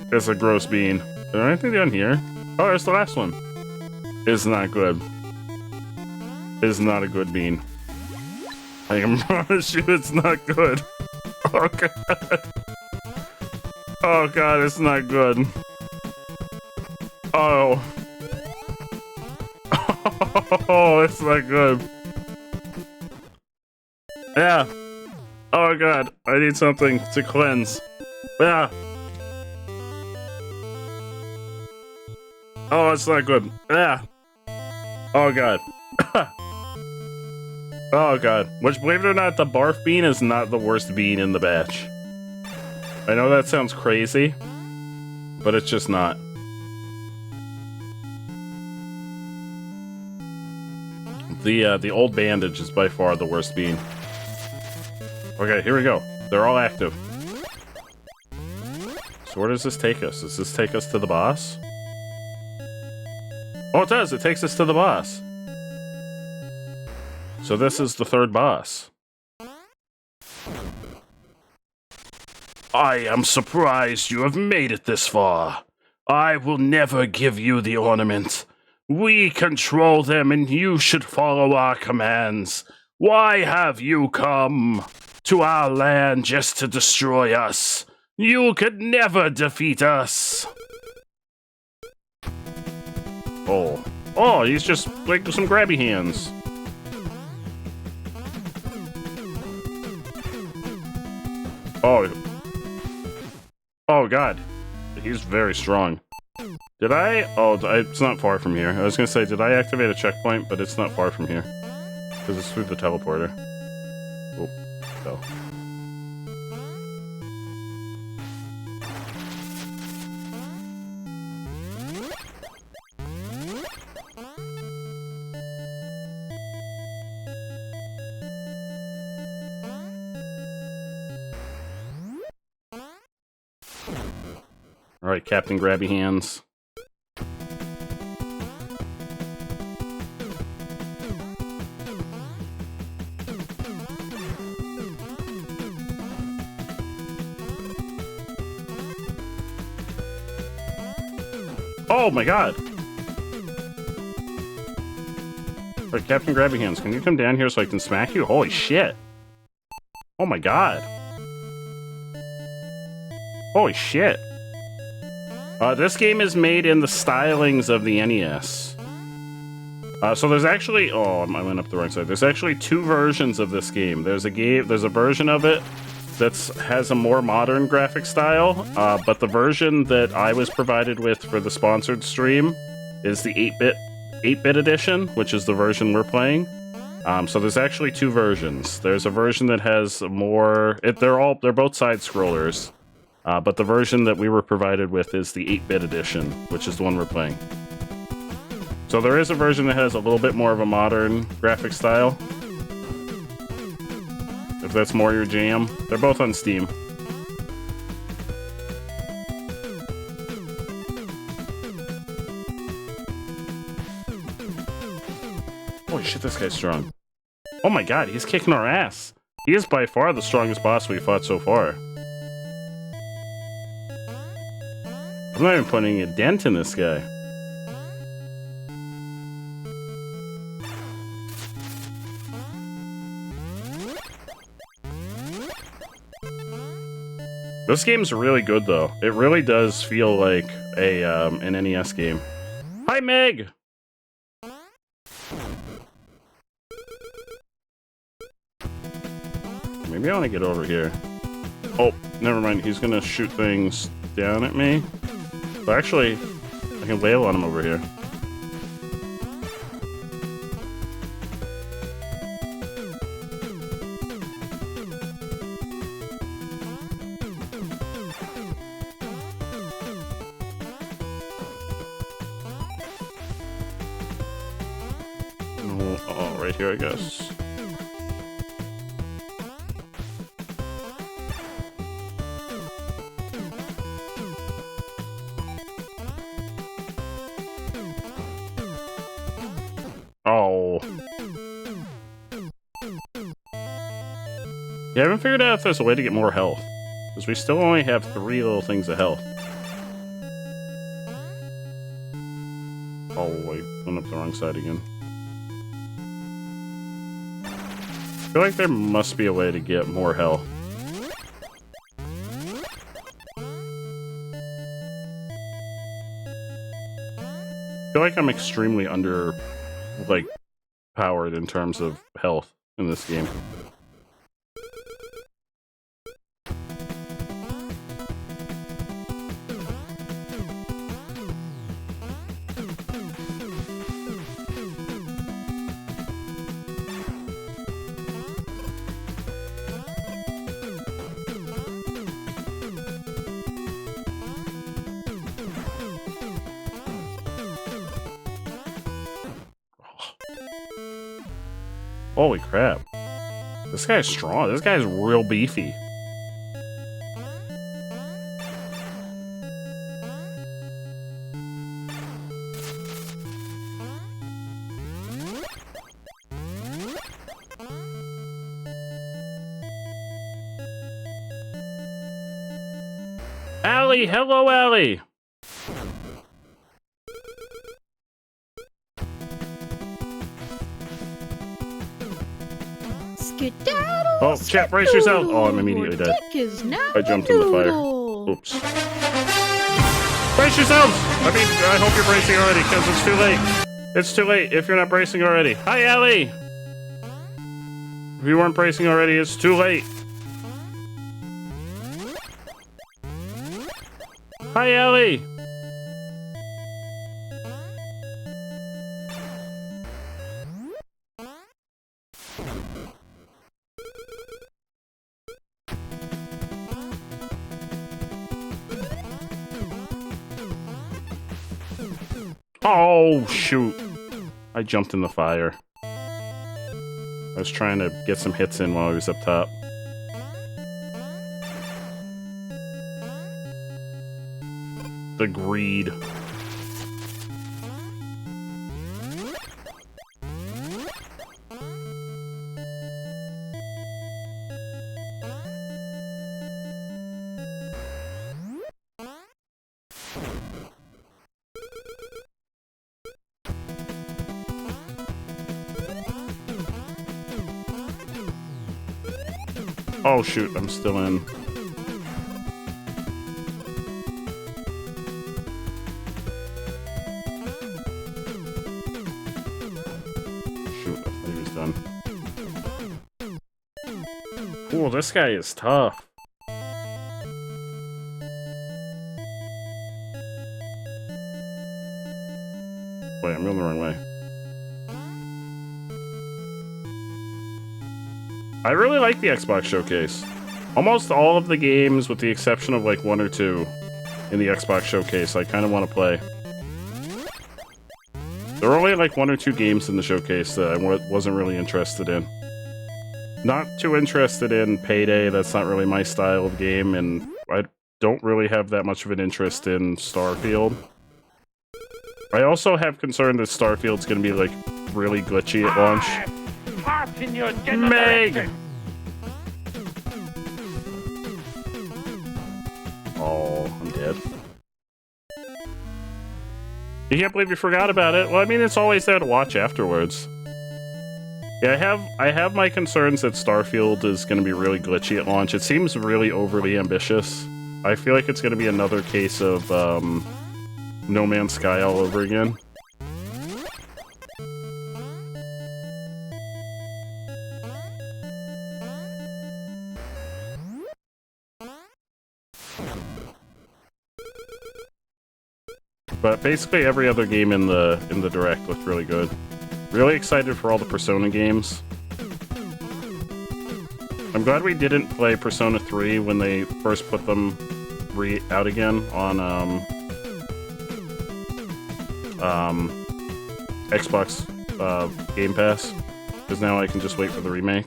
It's a gross bean. Is there anything down here? Oh, there's the last one. It's not good. It's not a good bean. I can promise you it's not good. Oh god. Oh god, it's not good. Oh. Oh, it's not good. Yeah. Oh god, I need something to cleanse. Yeah. Oh, it's not good. Yeah. Oh god. Oh god. Which, believe it or not, the barf bean is not the worst bean in the batch. I know that sounds crazy, but it's just not. The old bandage is by far the worst bean. Okay, here we go. They're all active. So So where does this take us? Does this take us to the boss? Oh, it does. It takes us to the boss. So this is the third boss. I am surprised you have made it this far. I will never give you the ornament. We control them and you should follow our commands. Why have you come to our land just to destroy us? You could never defeat us. Oh. Oh, he's just like some grabby hands. Oh. Oh, God. He's very strong. Did I? Oh, it's not far from here. I was gonna say, did I activate a checkpoint? But it's not far from here. Because it's through the teleporter. Oh, no. Alright, Captain Grabby Hands. Oh my god! Alright, Captain Grabby Hands, can you come down here so I can smack you? Holy shit! Oh my god! Holy shit! This game is made in the stylings of the NES. So there's actually... Oh, I went up the wrong side. There's actually two versions of this game. There's a version of it that has a more modern graphic style, but the version that I was provided with for the sponsored stream is the 8-bit edition, which is the version we're playing. So there's actually two versions. There's a version that has more... They're both side-scrollers. But the version that we were provided with is the 8-bit edition, which is the one we're playing. So there is a version that has a little bit more of a modern graphic style. If that's more your jam. They're both on Steam. Holy shit, this guy's strong. Oh my god, he's kicking our ass. He is by far the strongest boss we've fought so far. I'm not even putting a dent in this guy. This game's really good, though. It really does feel like an NES game. Hi, Meg! Maybe I want to get over here. Oh, never mind. He's gonna shoot things down at me. But actually, I can wail on him over here. Oh, right here, I guess. Oh. Yeah, I haven't figured out if there's a way to get more health. Because we still only have 3 little things of health. Oh, wait. Went up the wrong side again. I feel like there must be a way to get more health. I feel like I'm extremely powered in terms of health in this game. Holy crap. This guy's strong. This guy's real beefy. Allie! Hello, Allie! Skedaddle, Oh, chat, brace yourself! Oh, I'm immediately dead. I jumped in the fire. Oops. Brace yourselves! I mean, I hope you're bracing already, because it's too late. It's too late if you're not bracing already. Hi, Allie! If you weren't bracing already, it's too late. Hi, Allie! Oh, shoot. I jumped in the fire. I was trying to get some hits in while I was up top. The greed. Oh shoot, I'm still in. Shoot, I thought he was done. Cool, this guy is tough. Wait, I'm going the wrong way. I really like the Xbox Showcase. Almost all of the games, with the exception of like 1 or 2 in the Xbox Showcase, I kind of want to play. There were only like 1 or 2 games in the Showcase that I wasn't really interested in. Not too interested in Payday, that's not really my style of game, and I don't really have that much of an interest in Starfield. I also have concern that Starfield's going to be like really glitchy at launch. Meg! Oh, I'm dead. You can't believe you forgot about it. Well, I mean, it's always there to watch afterwards. Yeah, I have my concerns that Starfield is going to be really glitchy at launch. It seems really overly ambitious. I feel like it's going to be another case of No Man's Sky all over again. But basically every other game in the Direct looked really good. Really excited for all the Persona games. I'm glad we didn't play Persona 3 when they first put them out again on Xbox Game Pass, because now I can just wait for the remake.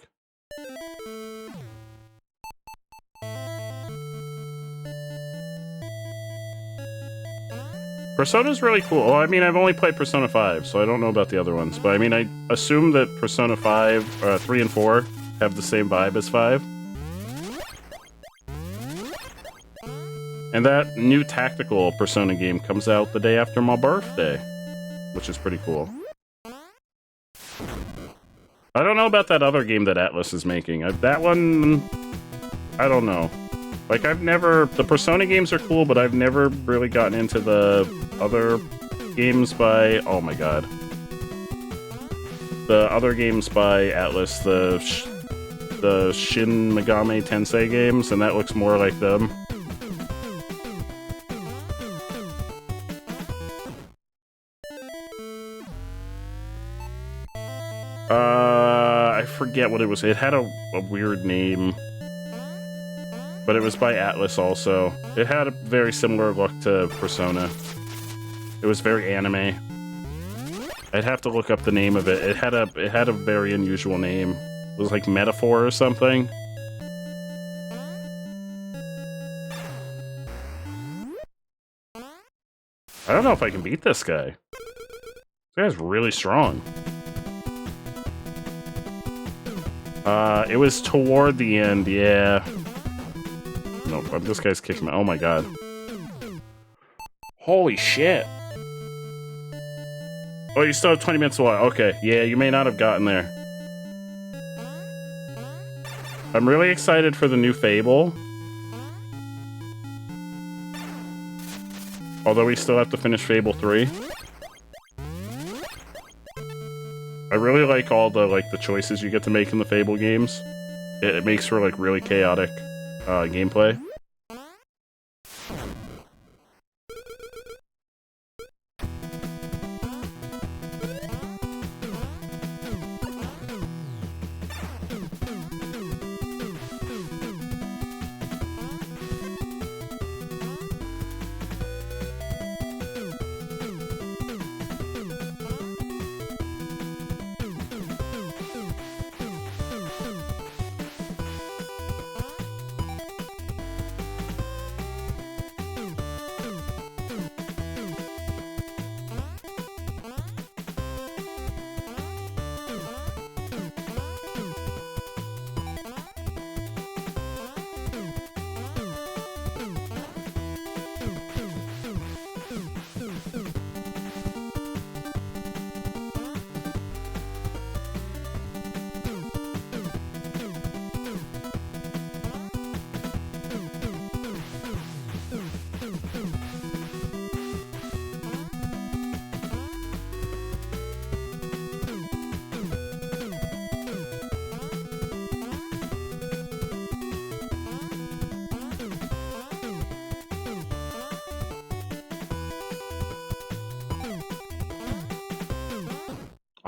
Persona's really cool. Well, I mean, I've only played Persona 5, so I don't know about the other ones. But I mean, I assume that Persona 5, 3 and 4 have the same vibe as 5. And that new tactical Persona game comes out the day after my birthday, which is pretty cool. I don't know about that other game that Atlas is making. That one, I don't know. Like, the Persona games are cool, but I've never really gotten into the other games by, oh my god. The other games by Atlas, the Shin Megami Tensei games, and that looks more like them. I forget what it was. It had a weird name. But it was by Atlas also. It had a very similar look to Persona. It was very anime. I'd have to look up the name of it. It had a very unusual name. It was like Metaphor or something. I don't know if I can beat this guy. This guy's really strong. It was toward the end, yeah. No, this guy's kicking me. Oh my god. Holy shit. Oh, you still have 20 minutes to watch. Okay, yeah, you may not have gotten there. I'm really excited for the new Fable. Although we still have to finish Fable 3. I really like all the the choices you get to make in the Fable games. It makes for like really chaotic gameplay.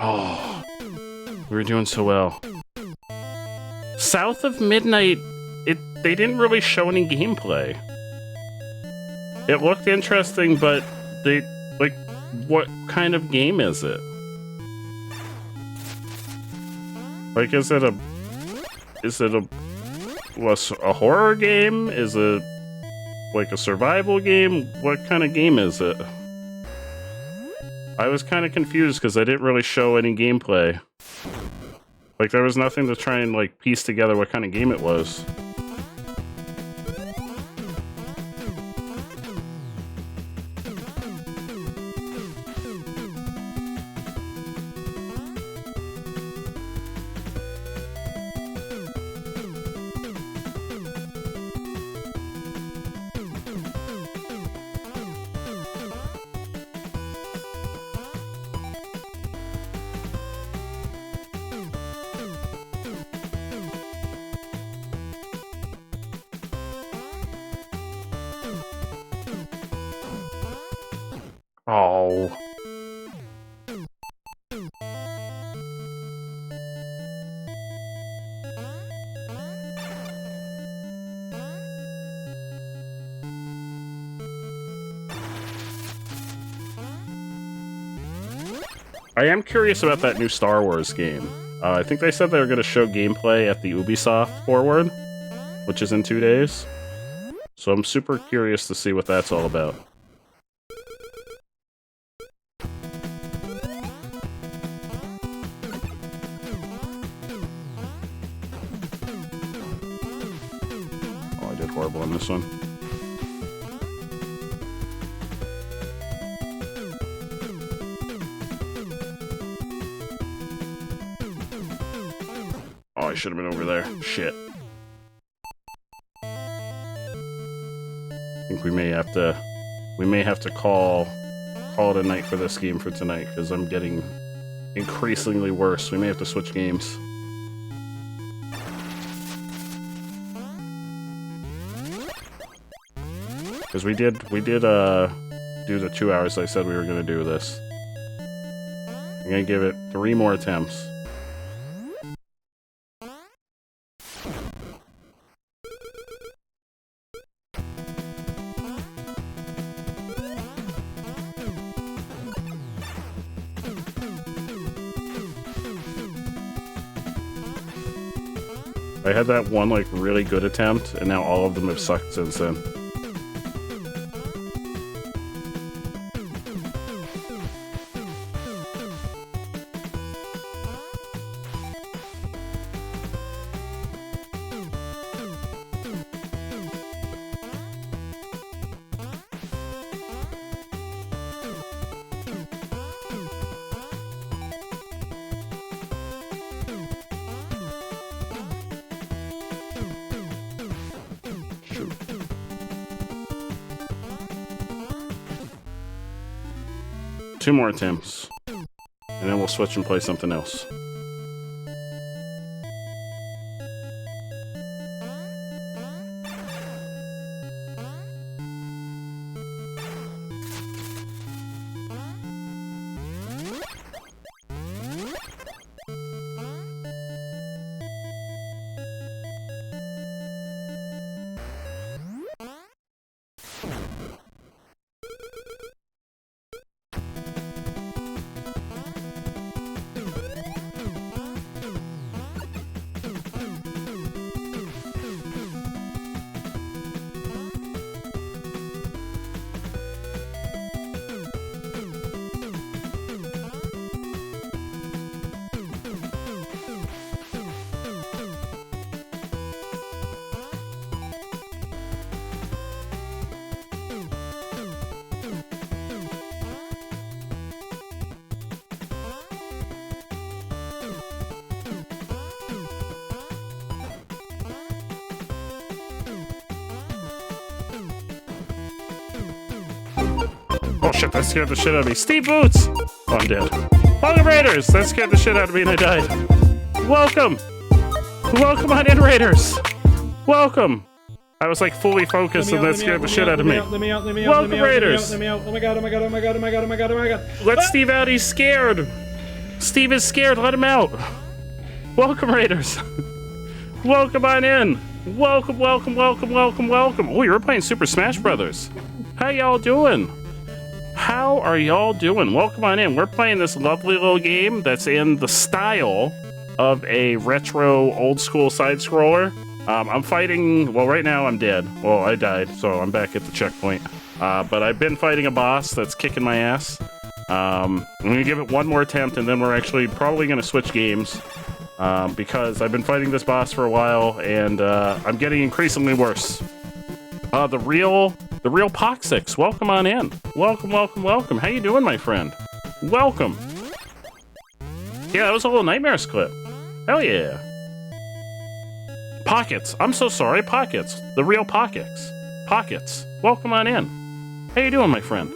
Oh, we were doing so well. South of Midnight, they didn't really show any gameplay. It looked interesting, but what kind of game is it? Like, is it a horror game? Is it like a survival game? What kind of game is it? I was kind of confused because I didn't really show any gameplay. Like, there was nothing to try and like piece together what kind of game it was. Oh. I am curious about that new Star Wars game. I think they said they were going to show gameplay at the Ubisoft Forward, which is in 2 days. So I'm super curious to see what that's all about. Oh, I did horrible on this one. Oh, I should have been over there. Shit. I think we may have to call it a night for this game for tonight, because I'm getting increasingly worse. We may have to switch games. Because we did do the 2 hours I said we were gonna do this. I'm gonna give it 3 more attempts. I had that one, like, really good attempt, and now all of them have sucked since then. 2 more attempts. And then we'll switch and play something else. Oh shit, that scared the shit out of me. Steve Boots! Oh, I'm dead. Welcome, Raiders! That scared the shit out of me and I died. Welcome! Welcome on in, Raiders! Welcome! I was like fully focused and that scared the shit out of me. Welcome, Raiders! Oh my god, oh my god, oh my god, oh my god, oh my god, oh my god. Let Steve out, he's scared! Steve is scared, let him out! Welcome, Raiders! Welcome on in! Welcome, welcome, welcome, welcome, welcome! Oh, you're playing Super Smash Brothers. How y'all doing? How are y'all doing? Welcome on in. We're playing this lovely little game that's in the style of a retro old school side scroller. I'm fighting, well, right now I'm dead. Well, I died, so I'm back at the checkpoint. But I've been fighting a boss that's kicking my ass. I'm gonna give it one more attempt and then we're actually probably gonna switch games. Because I've been fighting this boss for a while and I'm getting increasingly worse. The real Poxix, welcome on in. Welcome, welcome, welcome. How you doing, my friend? Welcome. Yeah, that was a little Nightmares clip. Hell yeah. Pockets. I'm so sorry, Pockets. The real Pockets. Pockets. Welcome on in. How you doing, my friend?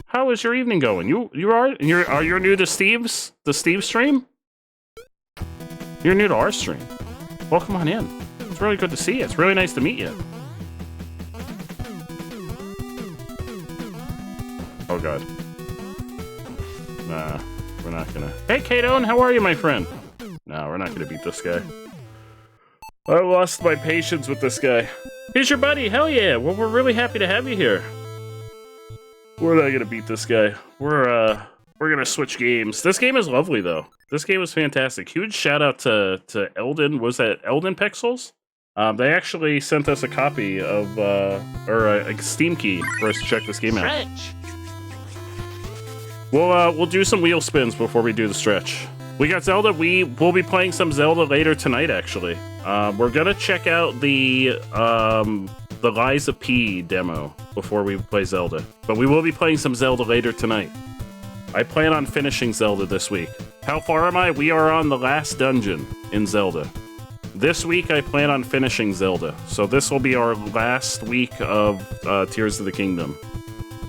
How is your evening going? You're new to Steve's stream? You're new to our stream. Welcome on in. It's really good to see you. It's really nice to meet you. Oh god. Nah, we're not gonna. Hey, Kato, how are you, my friend? No, we're not gonna beat this guy. I lost my patience with this guy. He's your buddy, hell yeah! Well, we're really happy to have you here. We're not gonna beat this guy. We're gonna switch games. This game is lovely, though. This game is fantastic. Huge shout out to Elden. Was that Elden Pixels? They actually sent us a copy of, or a Steam key for us to check this game out. We'll do some wheel spins before we do the stretch. We got Zelda. We'll be playing some Zelda later tonight, actually. We're gonna check out the Liza P demo before we play Zelda. But we will be playing some Zelda later tonight. I plan on finishing Zelda this week. How far am I? We are on the last dungeon in Zelda. This week, I plan on finishing Zelda. So this will be our last week of Tears of the Kingdom.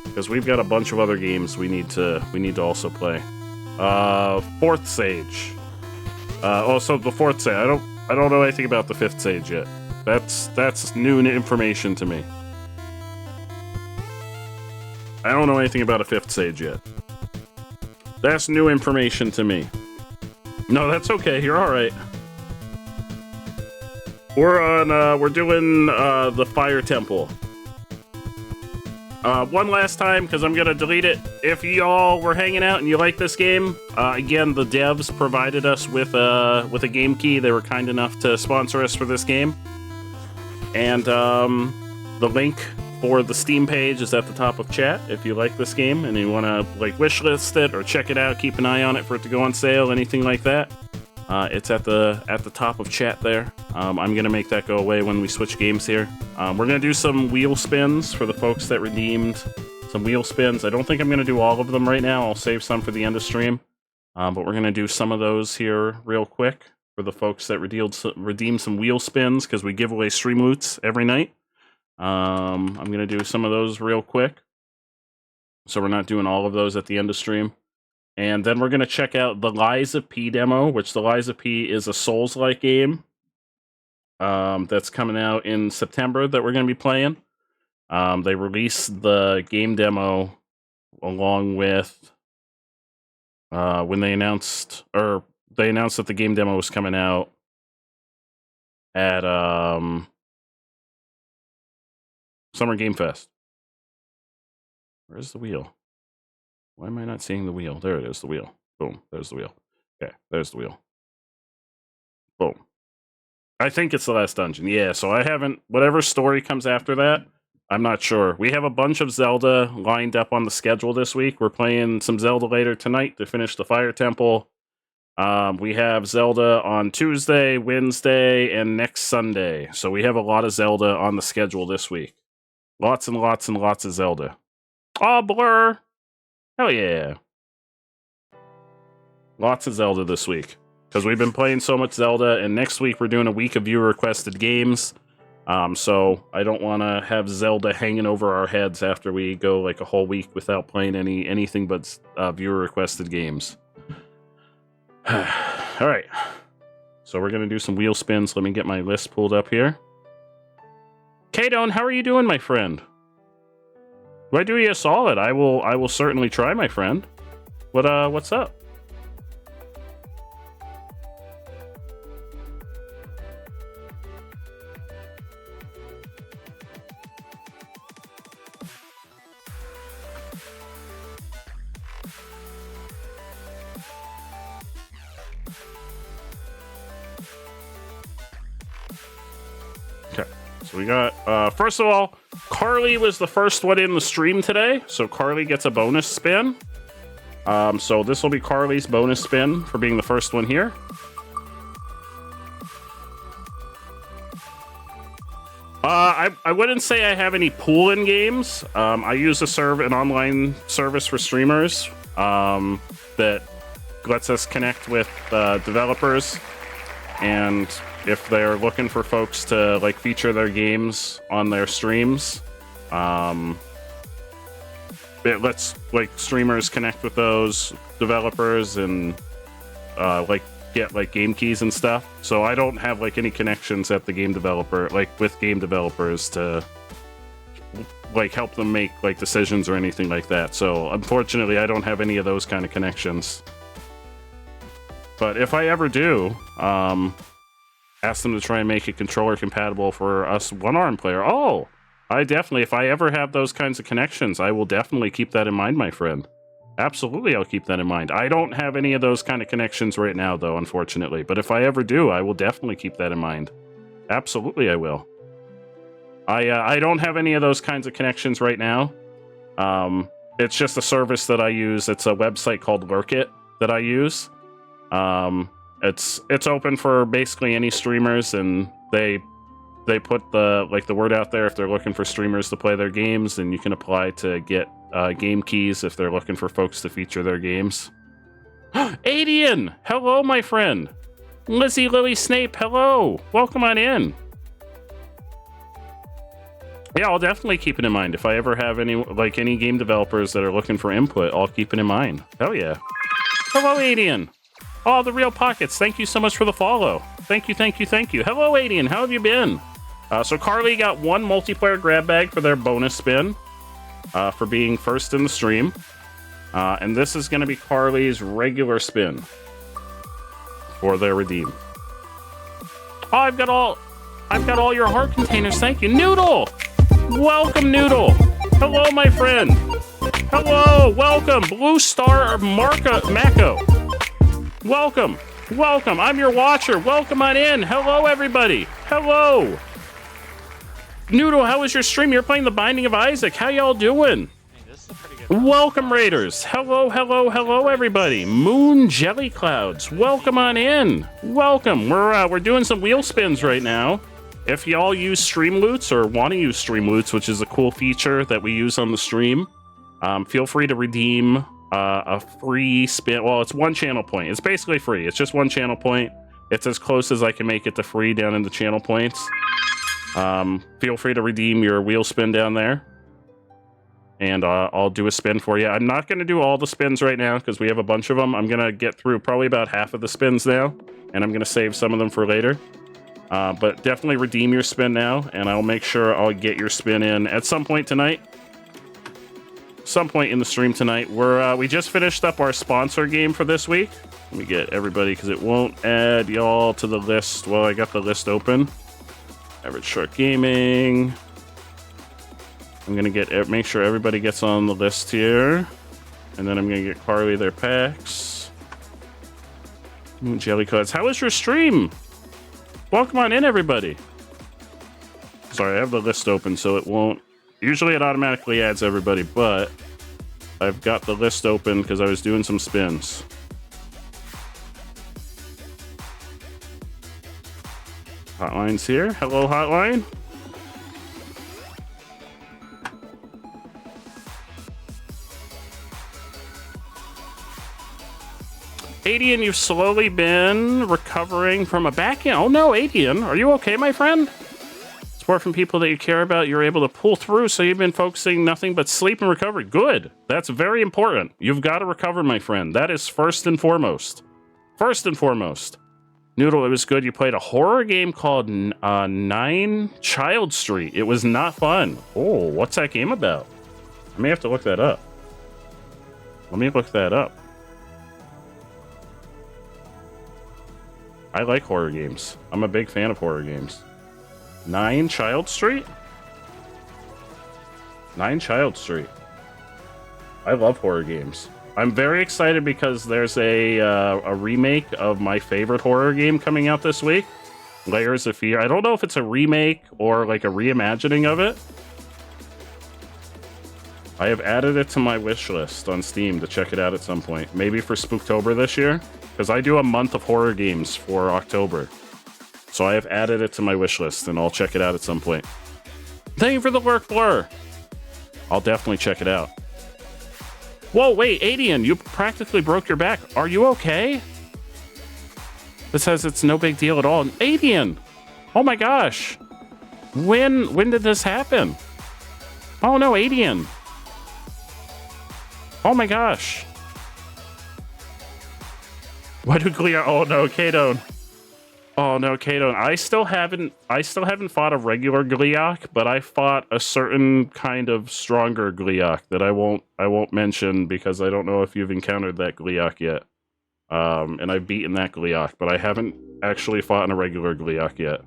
Because we've got a bunch of other games we need to also play. Fourth Sage. So the fourth Sage. I don't know anything about the fifth Sage yet. That's new information to me. I don't know anything about a fifth Sage yet. That's new information to me. No, that's okay. You're all right. We're doing the Fire Temple. One last time, because I'm gonna delete it. If y'all were hanging out and you like this game, again, the devs provided us with a game key. They were kind enough to sponsor us for this game. And the link for the Steam page is at the top of chat. If you like this game and you want to like wishlist it or check it out, keep an eye on it for it to go on sale, anything like that. It's at the top of chat there. I'm gonna make that go away when we switch games here. We're gonna do some wheel spins for the folks that redeemed some wheel spins. I don't think I'm gonna do all of them right now. I'll save some for the end of stream. But we're gonna do some of those here real quick for the folks that redeemed some wheel spins, because we give away stream loots every night. I'm gonna do some of those real quick. So we're not doing all of those at the end of stream. And then we're going to check out the Lies of P demo, which the Lies of P is a Souls-like game that's coming out in September that we're going to be playing. They released the game demo along with when they announced that the game demo was coming out at Summer Game Fest. Where's the wheel? Why am I not seeing the wheel? There it is, the wheel. Boom, there's the wheel. Okay, there's the wheel. Boom. I think it's the last dungeon. Yeah, so I haven't... Whatever story comes after that, I'm not sure. We have a bunch of Zelda lined up on the schedule this week. We're playing some Zelda later tonight to finish the Fire Temple. We have Zelda on Tuesday, Wednesday, and next Sunday. So we have a lot of Zelda on the schedule this week. Lots and lots and lots of Zelda. Oh, Blur! Hell yeah. Lots of Zelda this week. Because we've been playing so much Zelda, and next week we're doing a week of viewer-requested games. So I don't want to have Zelda hanging over our heads after we go like a whole week without playing anything but viewer-requested games. Alright. So we're going to do some wheel spins. Let me get my list pulled up here. Kadon, how are you doing, my friend? Do I do you a solid? I will certainly try, my friend. What's up? Okay, so we got, first of all, Carly was the first one in the stream today, so Carly gets a bonus spin. So this will be Carly's bonus spin for being the first one here. I wouldn't say I have any pool-in games. I use an online service for streamers that lets us connect with developers, and if they're looking for folks to like feature their games on their streams, it lets like streamers connect with those developers and like get like game keys and stuff. So I don't have like any connections at the game developer, like with game developers to like help them make like decisions or anything like that. So unfortunately, I don't have any of those kind of connections. But if I ever do, ask them to try and make it controller compatible for us one-arm player. Oh, I definitely, if I ever have those kinds of connections, I will definitely keep that in mind, my friend. Absolutely, I'll keep that in mind. I don't have any of those kind of connections right now, though, unfortunately. But if I ever do, I will definitely keep that in mind. Absolutely, I will. I don't have any of those kinds of connections right now. It's just a service that I use. It's a website called Lurkit that I use. It's open for basically any streamers, and they put the word out there if they're looking for streamers to play their games, and you can apply to get game keys if they're looking for folks to feature their games. Adian! Hello, my friend! Lizzie Lily Snape, hello! Welcome on in! Yeah, I'll definitely keep it in mind. If I ever have any game developers that are looking for input, I'll keep it in mind. Hell yeah. Hello, Adian! Oh, the Real Pockets, thank you so much for the follow. Thank you, thank you, thank you. Hello, Adian, how have you been? So Carly got one multiplayer grab bag for their bonus spin for being first in the stream. And this is going to be Carly's regular spin for their redeem. Oh, I've got all your heart containers. Thank you. Noodle! Welcome, Noodle. Hello, my friend. Hello, welcome. Blue Star Mako. Welcome. Welcome. I'm your watcher. Welcome on in. Hello, everybody. Hello. Noodle, how was your stream? You're playing The Binding of Isaac. How y'all doing? Hey, this is a pretty good Welcome, Raiders. Hello, hello, hello, everybody. Moon Jelly Clouds. Welcome on in. Welcome. We're doing some wheel spins right now. If y'all use Streamloots or want to use Streamloots, which is a cool feature that we use on the stream, feel free to redeem a free spin. Well, it's one channel point. It's basically free. It's just one channel point. It's as close as I can make it to free down in the channel points. Feel free to redeem your wheel spin down there. and I'll do a spin for you. I'm not going to do all the spins right now because we have a bunch of them. I'm going to get through probably about half of the spins now, and I'm going to save some of them for later. But definitely redeem your spin now, and I'll make sure I'll get your spin in at some point tonight. Some point in the stream tonight. We just finished up our sponsor game for this week. Let me get everybody, because it won't add y'all to the list. Well, I got the list open. Average Shark Gaming. I'm going to make sure everybody gets on the list here. And then I'm going to get Carly their packs. Moon Jellycuts. How was your stream? Welcome on in, everybody. Sorry, I have the list open, so it won't... Usually it automatically adds everybody, but I've got the list open because I was doing some spins. Hotline's here. Hello, Hotline. Adian, you've slowly been recovering from a back in. Oh no, Adian, are you okay, my friend? Support from people that you care about, you're able to pull through, so you've been focusing nothing but sleep and recovery. Good. That's very important. You've got to recover, my friend. That is first and foremost. First and foremost. Noodle, it was good. You played a horror game called 9 Child Street. It was not fun. Oh, what's that game about? I may have to look that up. Let me look that up. I like horror games. I'm a big fan of horror games. 9 Child Street? 9 Child Street. I love horror games. I'm very excited because there's a remake of my favorite horror game coming out this week. Layers of Fear. I don't know if it's a remake or like a reimagining of it. I have added it to my wish list on Steam to check it out at some point. Maybe for Spooktober this year. Because I do a month of horror games for October. So I have added it to my wish list, and I'll check it out at some point. Thank you for the work, Blur. I'll definitely check it out. Whoa, wait, Adian, you practically broke your back. Are you okay? It says it's no big deal at all. Adian! Oh my gosh. When did this happen? Oh no, Adian. Oh my gosh. Why do Gleon? Oh no, Kadone. Oh no, Kadone. I still haven't fought a regular Gleok, but I fought a certain kind of stronger Gleok that I won't mention because I don't know if you've encountered that Gleok yet. And I've beaten that Gleok, but I haven't actually fought in a regular Gleok yet.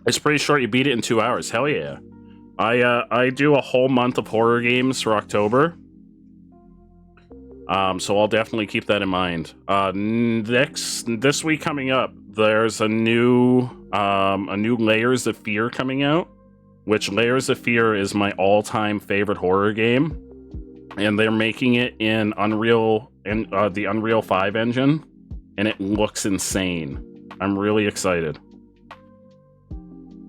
It's pretty short. You beat it in 2 hours. Hell yeah. I do a whole month of horror games for October. So I'll definitely keep that in mind. This week coming up, there's a new Layers of Fear coming out, which Layers of Fear is my all-time favorite horror game, and they're making it in the Unreal 5 engine, and it looks insane. I'm really excited.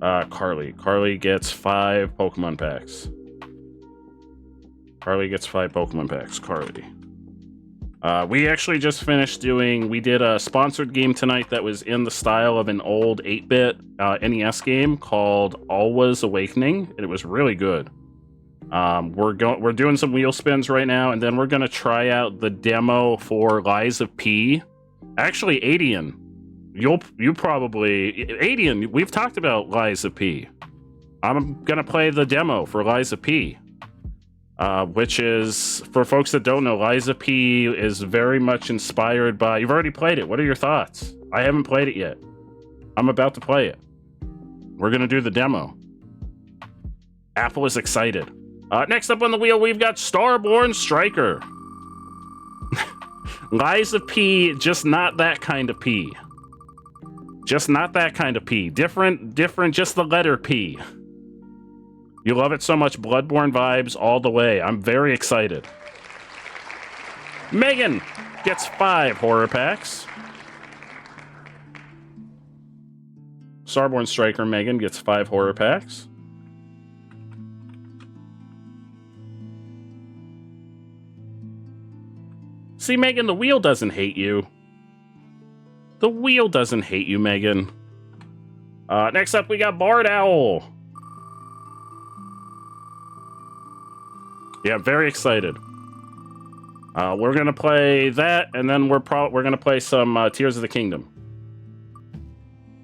Carly gets 5 Pokemon packs. Carly gets 5 Pokemon packs. Carly. We actually just finished we did a sponsored game tonight that was in the style of an old 8-bit NES game called Alwa's Awakening, and it was really good. We're doing some wheel spins right now, and then we're gonna try out the demo for Lies of P. Actually, Adian, Adian, we've talked about Lies of P. I'm gonna play the demo for Lies of P. Which is, for folks that don't know, Lies of P is very much inspired by... You've already played it. What are your thoughts? I haven't played it yet. I'm about to play it. We're going to do the demo. Apple is excited. Next up on the wheel, we've got Starborn Striker. Lies of P, just not that kind of P. Just not that kind of P. Different, just the letter P. You love it so much. Bloodborne vibes all the way. I'm very excited. Megan gets 5 horror packs. Starborn Striker Megan gets 5 horror packs. See, Megan, the wheel doesn't hate you. The wheel doesn't hate you, Megan. Next up, we got Bard Owl. Yeah, very excited. We're gonna play that, and then we're gonna play some Tears of the Kingdom.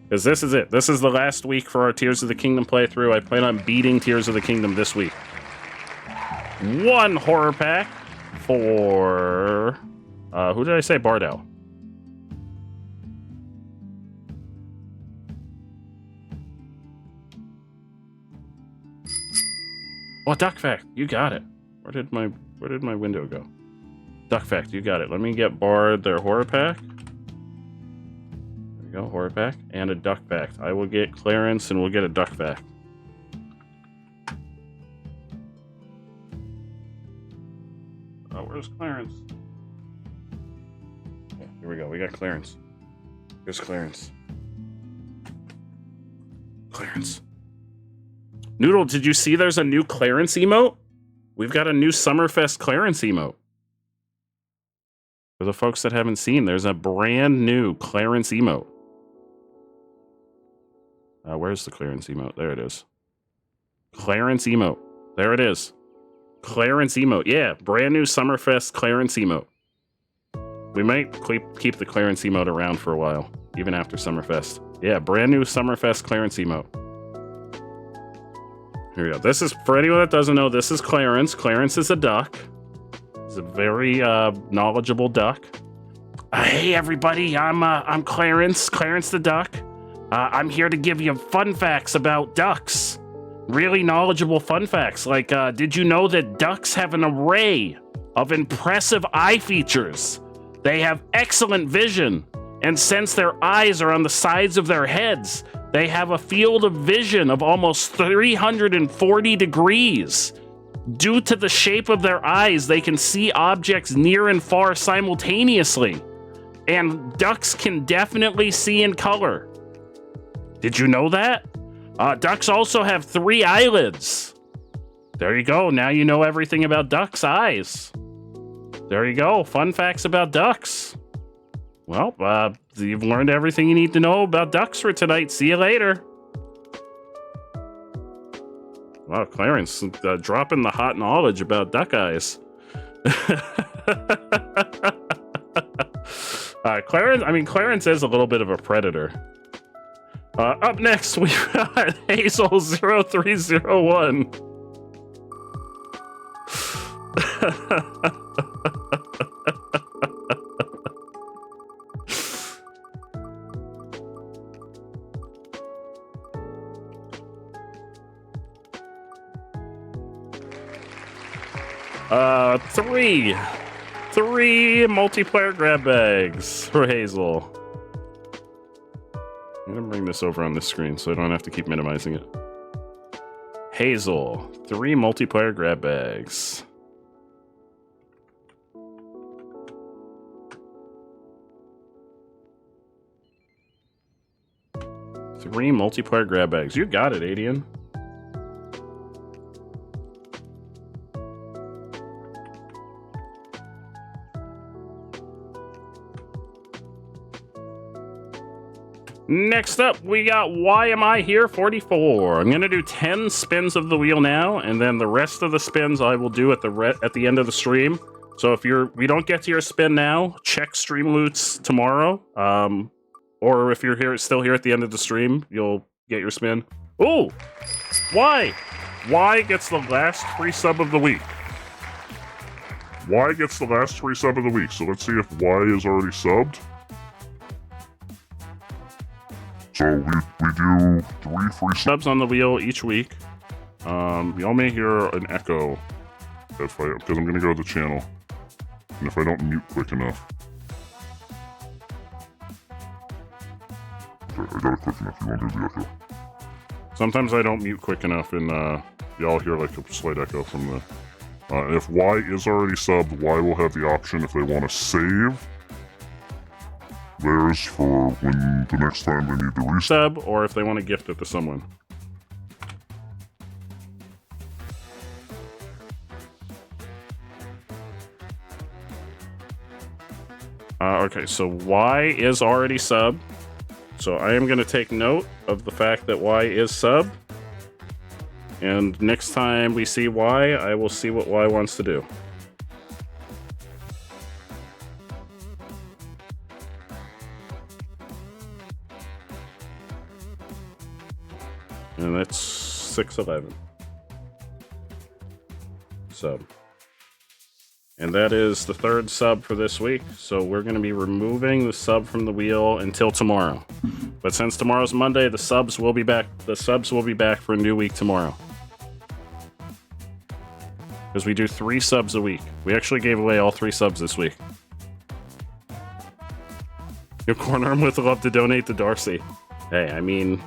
Because this is it. This is the last week for our Tears of the Kingdom playthrough. I plan on beating Tears of the Kingdom this week. 1 horror pack for... who did I say? Bardell. Oh, Duck Fact. You got it. Where did my window go? Duck Fact. You got it. Let me get Bard their horror pack. There we go. Horror pack. And a Duck Fact. I will get Clarence and we'll get a Duck Fact. Oh, where's Clarence? Yeah, here we go. We got Clarence. Here's Clarence. Clarence. Noodle, did you see there's a new Clarence emote? We've got a new Summerfest Clarence emote. For the folks that haven't seen, there's a brand new Clarence emote. Where's the Clarence emote? There it is. Clarence emote. There it is. Clarence emote. Yeah, brand new Summerfest Clarence emote. We might keep the Clarence emote around for a while, even after Summerfest. Yeah, brand new Summerfest Clarence emote. Here we go. This is, for anyone that doesn't know, this is Clarence. Clarence is a duck. He's a very knowledgeable duck. Hey everybody, I'm Clarence. Clarence the duck. I'm here to give you fun facts about ducks. Really knowledgeable fun facts. Like, did you know that ducks have an array of impressive eye features? They have excellent vision, and since their eyes are on the sides of their heads, they have a field of vision of almost 340 degrees. Due to the shape of their eyes, they can see objects near and far simultaneously. And ducks can definitely see in color. Did you know that? Ducks also have 3 eyelids. There you go. Now you know everything about ducks' eyes. There you go. Fun facts about ducks. Well, you've learned everything you need to know about ducks for tonight. See you later. Wow, Clarence dropping the hot knowledge about duck eyes. Clarence is a little bit of a predator. Up next, we've got Hazel 0301. Three multiplayer grab bags for Hazel. I'm gonna bring this over on this screen so I don't have to keep minimizing it. Hazel, 3 multiplayer grab bags. Three multiplayer grab bags. You got it, Adian. Next up, we got Why Am I Here 44. I'm going to do 10 spins of the wheel now, and then the rest of the spins I will do at the end of the stream. So if we don't get to your spin now, check stream loots tomorrow. Or if you're still here at the end of the stream, you'll get your spin. Ooh! Why? Why gets the last free sub of the week? Y gets the last free sub of the week, so let's see if Y is already subbed. So we do 3 free subs on the wheel each week. Y'all may hear an echo because I'm gonna go to the channel, and if I don't mute quick enough. Okay, I got it quick enough. You won't hear the echo. Sometimes I don't mute quick enough, and y'all hear like a slight echo from the. If Y is already subbed, Y will have the option if they want to save theirs for when the next time they need to resub, or if they want to gift it to someone. Okay, so Y is already sub. So I am going to take note of the fact that Y is sub. And next time we see Y, I will see what Y wants to do. And that's 611. Sub. And that is the third sub for this week. So we're going to be removing the sub from the wheel until tomorrow. But since tomorrow's Monday, the subs will be back. The subs will be back for a new week tomorrow. Because we do 3 subs a week. We actually gave away all 3 subs this week. Your corner would love to donate to Darcy. Hey, I mean,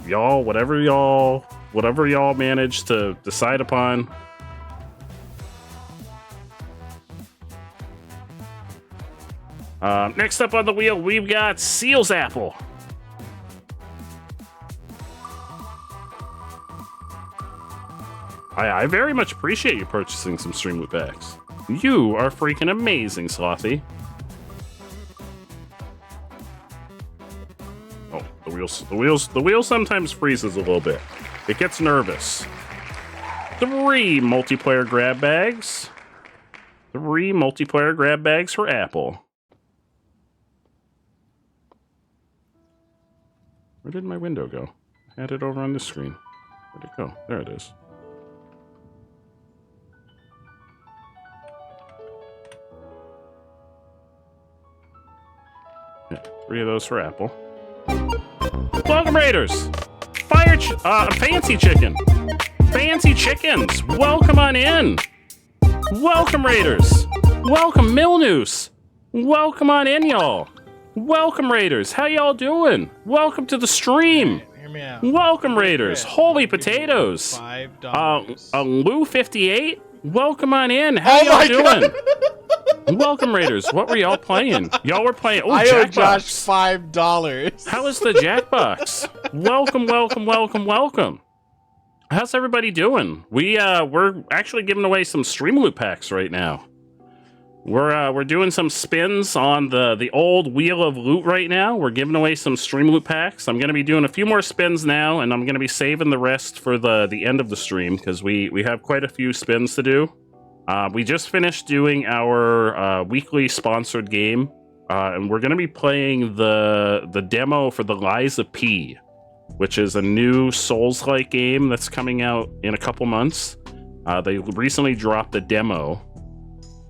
y'all, whatever y'all manage to decide upon. Next up on the wheel, we've got Seal's Apple. I very much appreciate you purchasing some Stream Loot packs. You are freaking amazing, Slothy. Oh, the wheel sometimes freezes a little bit. It gets nervous. 3 multiplayer grab bags. 3 multiplayer grab bags for Apple. Where did my window go? I had it over on this screen. Where'd it go? There it is. Yeah, 3 of those for Apple. Welcome, Raiders! Fancy Chicken! Fancy Chickens! Welcome on in! Welcome, Raiders! Welcome, Milnoose! Welcome on in, y'all! Welcome, Raiders! How y'all doing? Welcome to the stream! Hear me out. Welcome, Raiders! Holy potatoes! $5. Lou 58? Welcome on in! How y'all doing? Welcome, Raiders. What were y'all playing? Y'all were playing. Oh, I owe Josh Jackbox. $5. How is the Jackbox? Welcome, welcome, welcome, welcome. How's everybody doing? We're actually giving away some Stream Loot packs right now. We're doing some spins on the old Wheel of Loot right now. We're giving away some Stream Loot packs. I'm gonna be doing a few more spins now, and I'm gonna be saving the rest for the end of the stream because we have quite a few spins to do. We just finished doing our weekly sponsored game, and we're going to be playing the demo for the Lies of P, which is a new Souls-like game that's coming out in a couple months. They recently dropped the demo,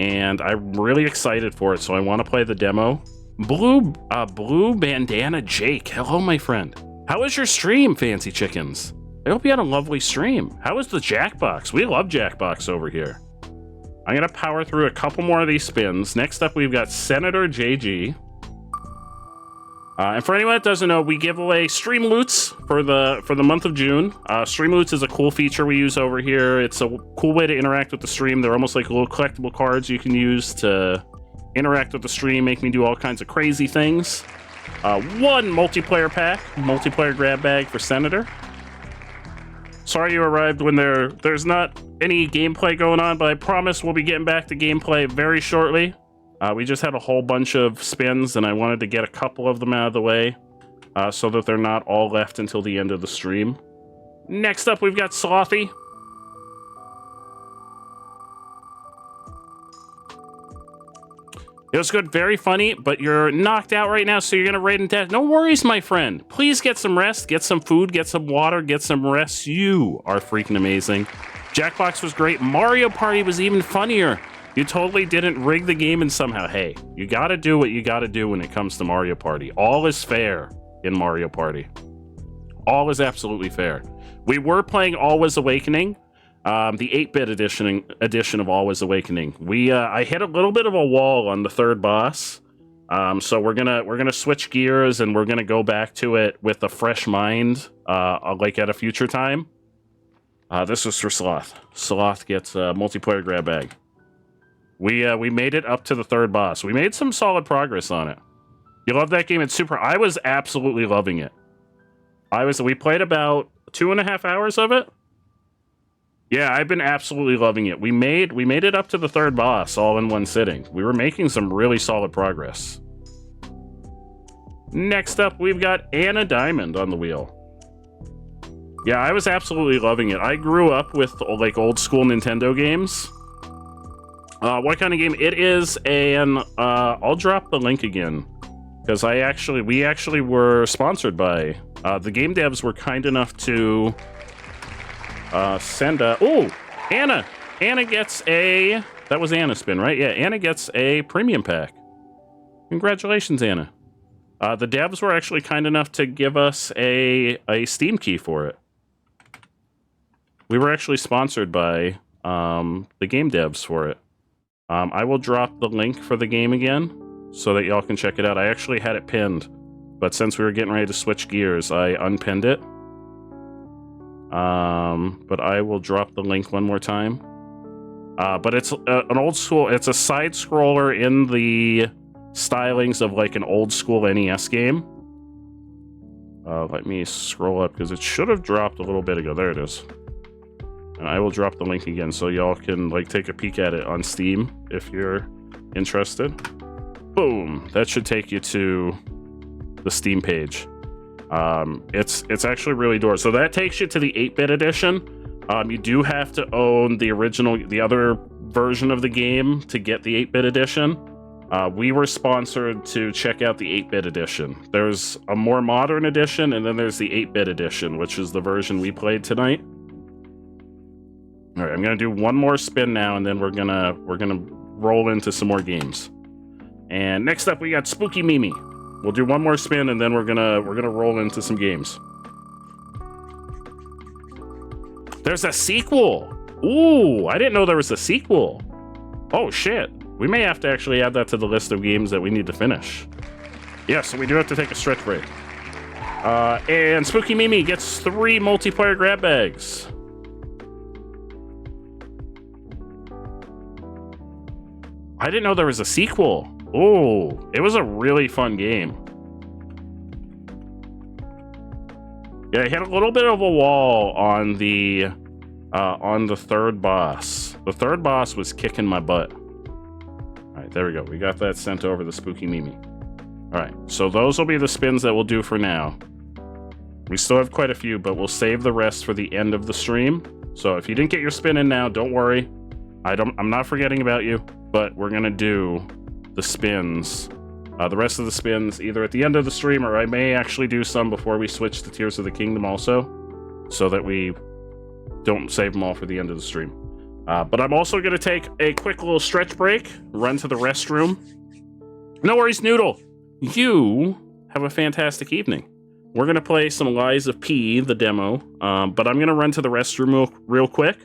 and I'm really excited for it, so I want to play the demo. Blue Bandana Jake, hello, my friend. How was your stream, Fancy Chickens? I hope you had a lovely stream. How was the Jackbox? We love Jackbox over here. I'm going to power through a couple more of these spins. Next up, we've got Senator JG. And for anyone that doesn't know, we give away Stream Loots for the month of June. Stream Loots is a cool feature we use over here. It's a cool way to interact with the stream. They're almost like little collectible cards you can use to interact with the stream, make me do all kinds of crazy things. 1 multiplayer pack, multiplayer grab bag for Senator. Sorry you arrived when there's not any gameplay going on, but I promise we'll be getting back to gameplay very shortly. We just had a whole bunch of spins, and I wanted to get a couple of them out of the way so that they're not all left until the end of the stream. Next up, we've got Slothy. It was good, very funny, but you're knocked out right now, so you're gonna raid in death. No worries, my friend. Please get some rest, get some food, get some water, get some rest. You are freaking amazing. Jackbox was great. Mario Party was even funnier. You totally didn't rig the game, and somehow, hey, you gotta do what you gotta do when it comes to Mario Party. All is fair in Mario Party. All is absolutely fair. We were playing Alwa's Awakening. The 8-bit edition of Alwa's Awakening. I hit a little bit of a wall on the 3rd boss, so we're gonna switch gears and we're gonna go back to it with a fresh mind, like at a future time. This was for Sloth. Sloth gets a multiplayer grab bag. We made it up to the 3rd boss. We made some solid progress on it. You love that game? It's super. I was absolutely loving it. We played about 2.5 hours of it. Yeah, I've been absolutely loving it. We made it up to the 3rd boss all in one sitting. We were making some really solid progress. Next up, we've got Anna Diamond on the wheel. Yeah, I was absolutely loving it. I grew up with like old school Nintendo games. What kind of game? It is an I'll drop the link again because we actually were sponsored by the game devs were kind enough to send a Anna gets a that was Anna's spin, right? Yeah, Anna gets a premium pack. Congratulations, Anna. The devs were actually kind enough to give us a Steam key for it. We were actually sponsored by the game devs for it. I will drop the link for the game again so that y'all can check it out. I actually had it pinned, but since we were getting ready to switch gears, I unpinned it. But I will drop the link one more time. But it's an old school, it's a side scroller in the stylings of like an old school NES game. Let me scroll up because it should have dropped a little bit ago. There it is. And I will drop the link again so y'all can like take a peek at it on Steam if you're interested. Boom! That should take you to the Steam page. It's actually really dope. So that takes you to the 8-bit edition. You do have to own the other version of the game to get the 8-bit edition. We were sponsored to check out the 8-bit edition. There's a more modern edition, and then there's the 8-bit edition, which is the version we played tonight. All right, I'm gonna do one more spin now, and then we're gonna roll into some more games. And next up, we got Spooky Mimi. We'll do one more spin, and then we're gonna roll into some games. There's a sequel. Ooh, I didn't know there was a sequel. Oh shit, we may have to actually add that to the list of games that we need to finish. Yeah, so we do have to take a stretch break. And Spooky Mimi gets 3 multiplayer grab bags. I didn't know there was a sequel. Oh, it was a really fun game. Yeah, I hit a little bit of a wall on the third boss. The third boss was kicking my butt. All right, there we go. We got that sent over to Spooky Mimi. All right, so those will be the spins that we'll do for now. We still have quite a few, but we'll save the rest for the end of the stream. So if you didn't get your spin in now, don't worry. I'm not forgetting about you, but we're gonna do the spins. The rest of the spins either at the end of the stream, or I may actually do some before we switch to Tears of the Kingdom also, so that we don't save them all for the end of the stream. But I'm also going to take a quick little stretch break, run to the restroom. No worries, Noodle. You have a fantastic evening. We're going to play some Lies of P, the demo, but I'm going to run to the restroom real quick.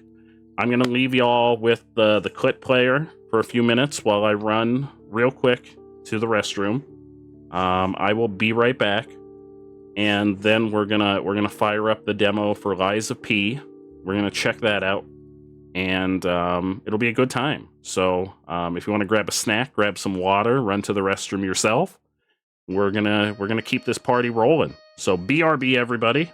I'm going to leave y'all with the clip player for a few minutes while I run real quick to the restroom. I will be right back, and then we're gonna fire up the demo for Lies of P. We're gonna check that out, and it'll be a good time. So if you want to grab a snack, grab some water, run to the restroom yourself. We're gonna keep this party rolling. So BRB, everybody.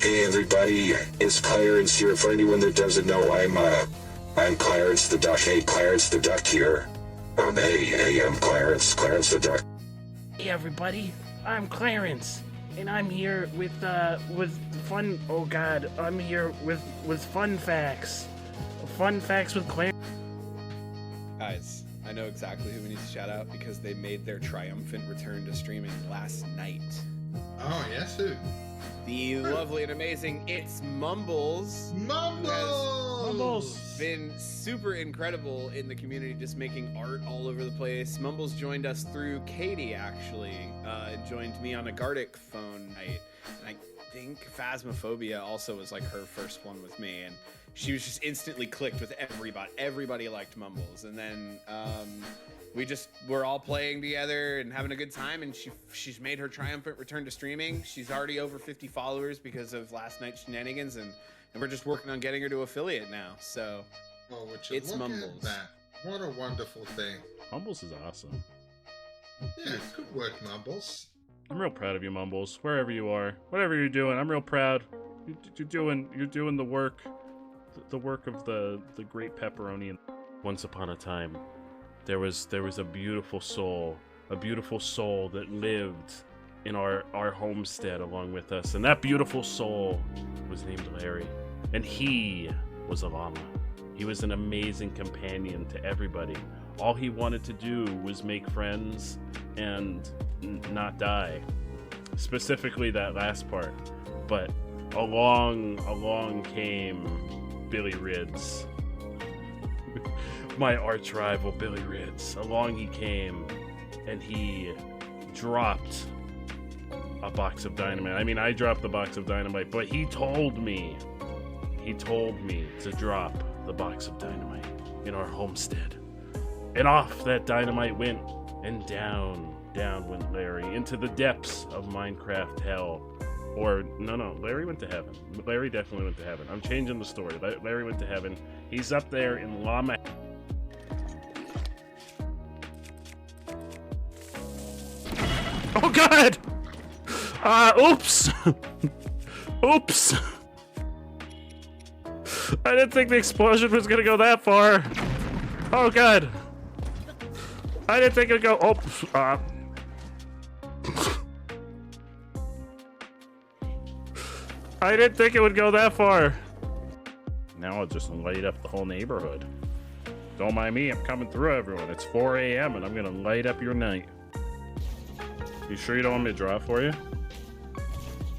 Hey everybody, it's Clarence here. For anyone that doesn't know, I'm Clarence the Duck. Hey, Clarence the Duck here. Hey, I'm Clarence the Duck. Hey everybody, I'm Clarence, and I'm here with fun. Oh God, I'm here with fun facts. Fun facts with Clarence. Guys, I know exactly who we need to shout out because they made their triumphant return to streaming last night. Oh yes, who? The lovely and amazing It's Mumbles. Mumbles! Been super incredible in the community, just making art all over the place. Mumbles joined us through Katie, actually, and joined me on a Gardic phone night. And I think Phasmophobia also was like her first one with me, and she was just instantly clicked with everybody. Everybody liked Mumbles, and then we're all playing together and having a good time, and she's made her triumphant return to streaming. She's already over 50 followers because of last night's shenanigans, and we're just working on getting her to affiliate now. So it's Mumbles. What a wonderful thing. Mumbles is awesome. Yeah, good work, Mumbles. I'm real proud of you, Mumbles. Wherever you are, whatever you're doing, I'm real proud. You're doing the work. the work of the great pepperoni. Once upon a time, there was a beautiful soul that lived in our homestead along with us, and that beautiful soul was named Larry, and he was a llama. He was an amazing companion to everybody. All he wanted to do was make friends and not die. Specifically that last part. But along came Billy Rids. My arch rival, Billy Rids. Along he came, and he dropped a box of dynamite. I mean, I dropped the box of dynamite, but he told me to drop the box of dynamite in our homestead. And off that dynamite went, and down went Larry into the depths of Minecraft hell. Or, no, Larry went to heaven. Larry definitely went to heaven. I'm changing the story. Larry went to heaven. He's up there in llama. Oh, God! Oops! Oops! I didn't think the explosion was gonna go that far. Oh, God. I didn't think it'd go. I didn't think it would go that far. Now I'll just light up the whole neighborhood. Don't mind me, I'm coming through, everyone. It's 4 a.m. and I'm gonna light up your night. You sure you don't want me to draw it for you?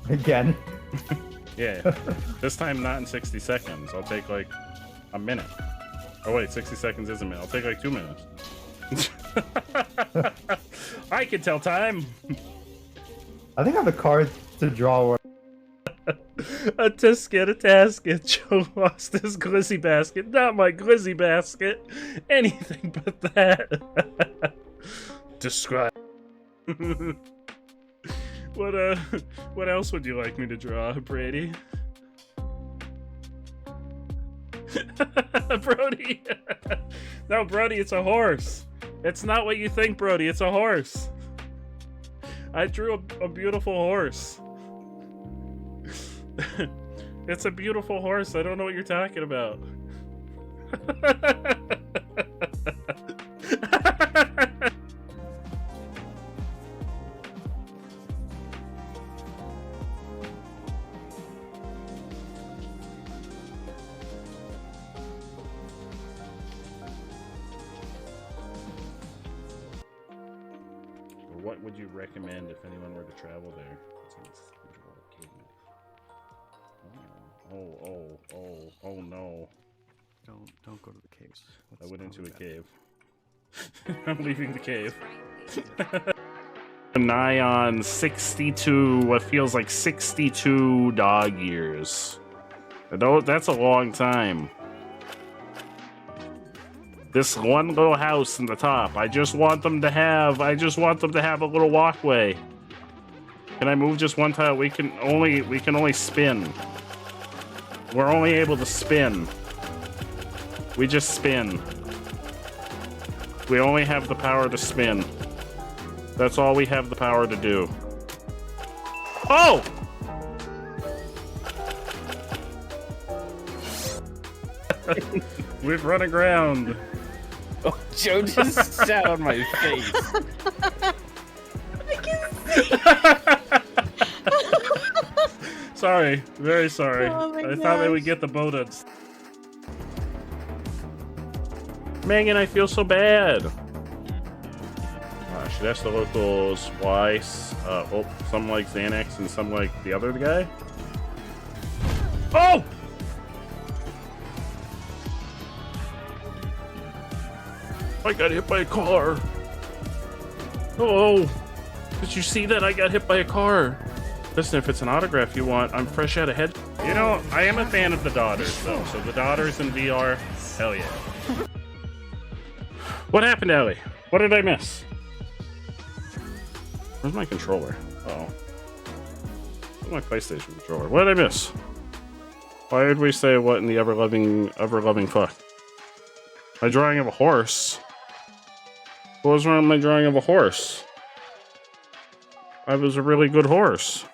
Again? Yeah. This time not in 60 seconds. I'll take like a minute. Oh wait, 60 seconds is a minute. I'll take like 2 minutes. I can tell time. I think I have the cards to draw. A tisket, a tasket. Joe lost his glizzy basket. Not my glizzy basket. Anything but that. Describe. What else would you like me to draw, Brady? Brody. No, Brody, it's a horse. It's not what you think, Brody. It's a horse. I drew a beautiful horse. It's a beautiful horse. I don't know what you're talking about. What would you recommend if anyone were to travel there? Oh no. Don't go to the caves. I went into a cave. I'm leaving the cave. Nigh on 62, what feels like 62 dog years. That's a long time. This one little house in the top. I just want them to have a little walkway. Can I move just one tile? We can only spin. We're only able to spin. We just spin. We only have the power to spin. That's all we have the power to do. Oh! We've run aground. Oh, Joe just sat on my face. I can see. Sorry, very sorry. Oh my I thought they would gosh. get the bonus. Megan, I feel so bad. Should ask the locals why. Some like Xanax and some like the other guy. Oh! I got hit by a car. Oh, did you see that? I got hit by a car. Listen, if it's an autograph you want, I'm fresh out of head. You know, I am a fan of the daughters, though. So the daughters in VR, hell yeah. What happened, Ellie? What did I miss? Where's my controller? Oh. Where's my PlayStation controller? What did I miss? Why did we say what in the ever-loving fuck? My drawing of a horse? What was wrong with my drawing of a horse? I was a really good horse.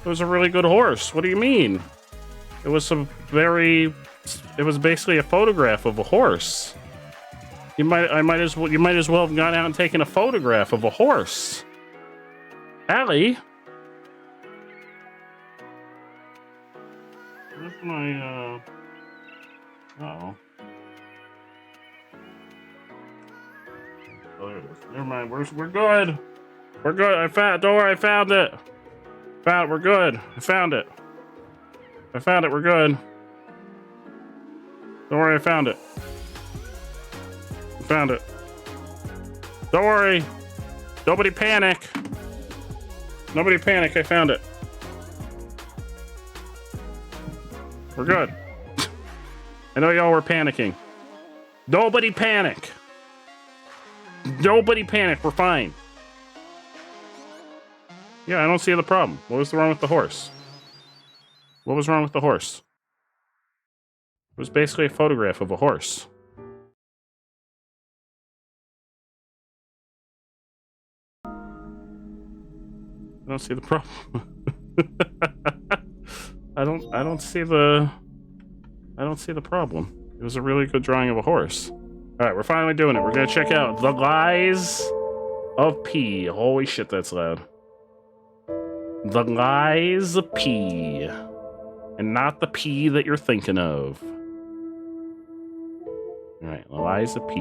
It was a really good horse. What do you mean? It was it was basically a photograph of a horse. You might as well have gone out and taken a photograph of a horse. Allie? Where's my, uh-oh. Oh, there it is. Never mind. We're good. We're good. Don't worry, I found it. We're good. I found it. We're good. Don't worry, I found it. Found it. Don't worry. Nobody panic. I found it. We're good. I know y'all were panicking. Nobody panic. We're fine. Yeah, I don't see the problem. What was wrong with the horse? It was basically a photograph of a horse. I don't see the problem. I don't see the problem. It was a really good drawing of a horse. All right, we're finally doing it. We're gonna check out The Lies of P. Holy shit, that's loud. The Lies of P, and not the P that you're thinking of. All right, The Lies of P.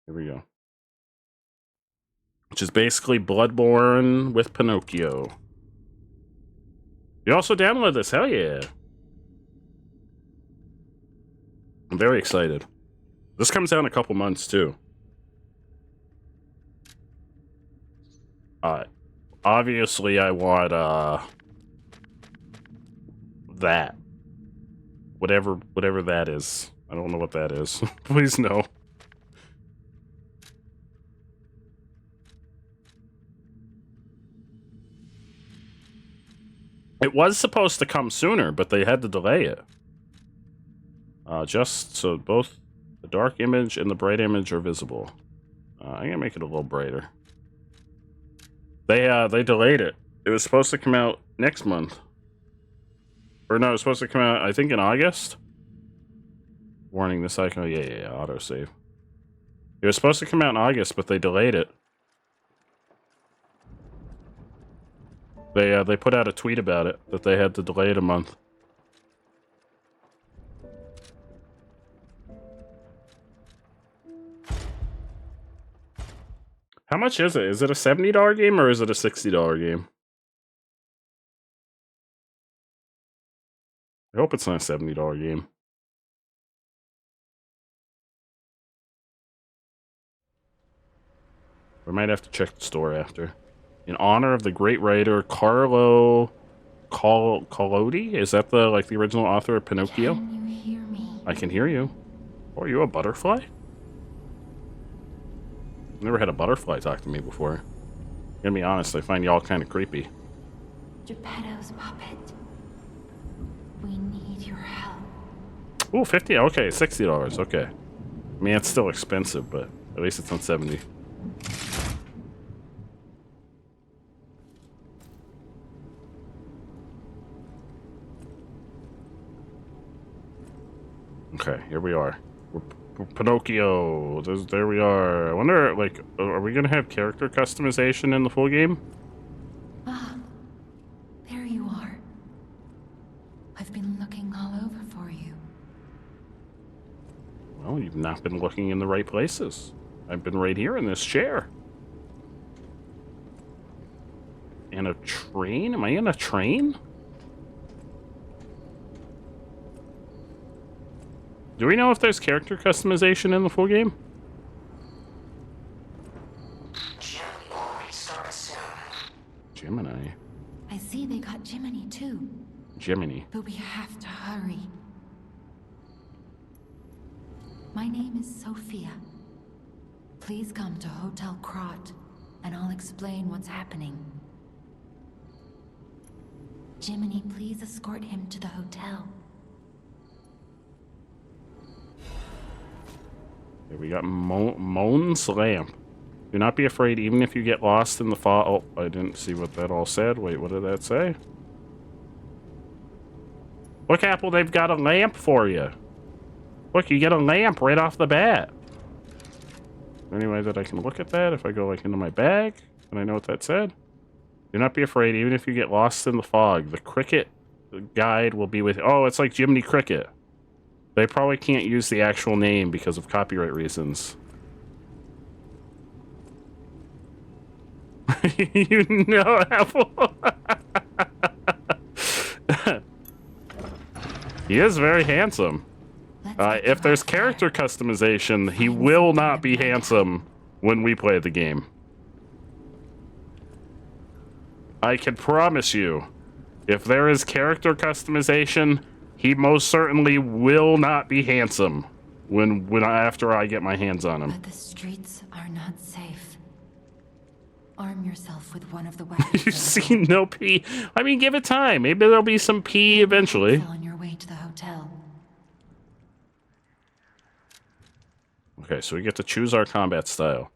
Here we go. Which is basically Bloodborne with Pinocchio. You also downloaded this, hell yeah. I'm very excited. This comes out in a couple months, too. Obviously, I want, that. Whatever that is. I don't know what that is. Please no. It was supposed to come sooner, but they had to delay it. Just so both the dark image and the bright image are visible. I'm gonna make it a little brighter. They delayed it. It was supposed to come out next month. Or no, it was supposed to come out, I think, in August. Warning, this icon. Yeah, autosave. It was supposed to come out in August, but they delayed it. They put out a tweet about it, that they had to delay it a month. How much is it? Is it a $70 game or is it a $60 game? I hope it's not a $70 game. We might have to check the store after. In honor of the great writer Carlo Collodi? Is that the original author of Pinocchio? Can you hear me? I can hear you. Oh, are you a butterfly? I've never had a butterfly talk to me before. I'm gonna be honest, I find y'all kind of creepy. Geppetto's puppet. We need your help. Ooh, 50? Okay, $60. Okay. I mean, it's still expensive, but at least it's not 70. Okay, here we are. We're Pinocchio. There we are. I wonder, are we gonna have character customization in the full game? Ah, there you are. I've been looking all over for you. Well, you've not been looking in the right places. I've been right here in this chair. And a train? Am I in a train? Do we know if there's character customization in the full game? Gemini. I see they got Jiminy too. Gemini. But we have to hurry. My name is Sophia. Please come to Hotel Krot, and I'll explain what's happening. Jiminy, please escort him to the hotel. Here we got Moan's Lamp. Do not be afraid, even if you get lost in the fog. Oh, I didn't see what that all said. Wait, what did that say? Look, Apple, they've got a lamp for you. Look, you get a lamp right off the bat. Any way that I can look at that if I go like into my bag and I know what that said? Do not be afraid, even if you get lost in the fog. The cricket guide will be with... Oh, it's like Jiminy Cricket. They probably can't use the actual name because of copyright reasons. You know, Apple. He is very handsome. If there's character customization, he will not be handsome when we play the game. I can promise you, if there is character customization, he most certainly will not be handsome after I get my hands on him. But the streets are not safe. Arm yourself with one of the weapons. You see no pee. I mean, give it time. Maybe there'll be some pee eventually. On your way to the hotel. Okay, so we get to choose our combat style.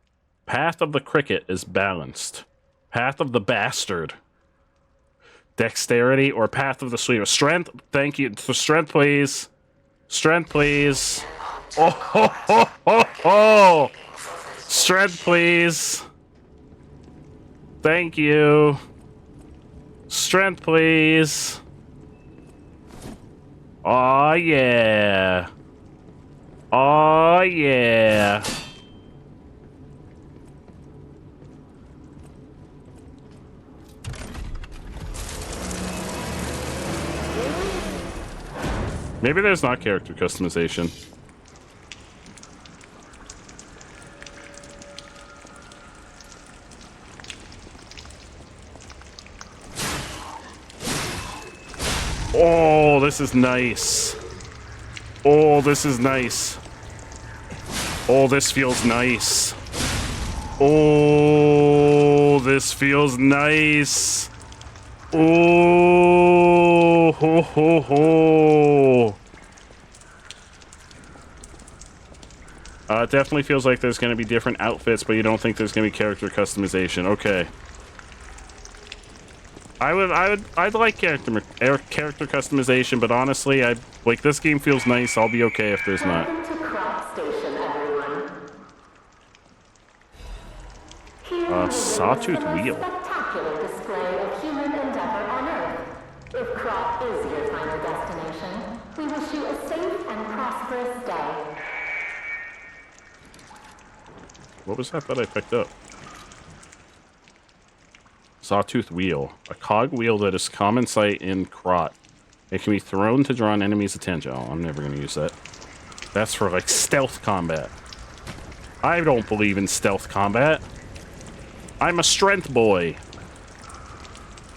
Path of the Cricket is balanced. Path of the Bastard. Dexterity or Path of the Sweeper. Strength, thank you. Strength, please. Strength, please. Oh, ho, ho, ho, ho. Strength, please. Thank you. Strength, please. Oh, yeah. Oh, yeah. Maybe there's not character customization. Oh, this is nice. Oh, this is nice. Oh, this feels nice. Oh, this feels nice. Oh, ho, ho, ho. It definitely feels like there's going to be different outfits, but you don't think there's going to be character customization. Okay. I'd like character customization, but honestly, like this game feels nice. I'll be okay if there's not. Sawtooth wheel. Spectacular display of human endeavor on Earth. If Crop is your final destination, we wish you a safe and prosperous day. What was that I picked up? Sawtooth wheel. A cog wheel that is common sight in Crot. It can be thrown to draw an enemy's attention. Oh, I'm never going to use that. That's for, like, stealth combat. I don't believe in stealth combat. I'm a strength boy.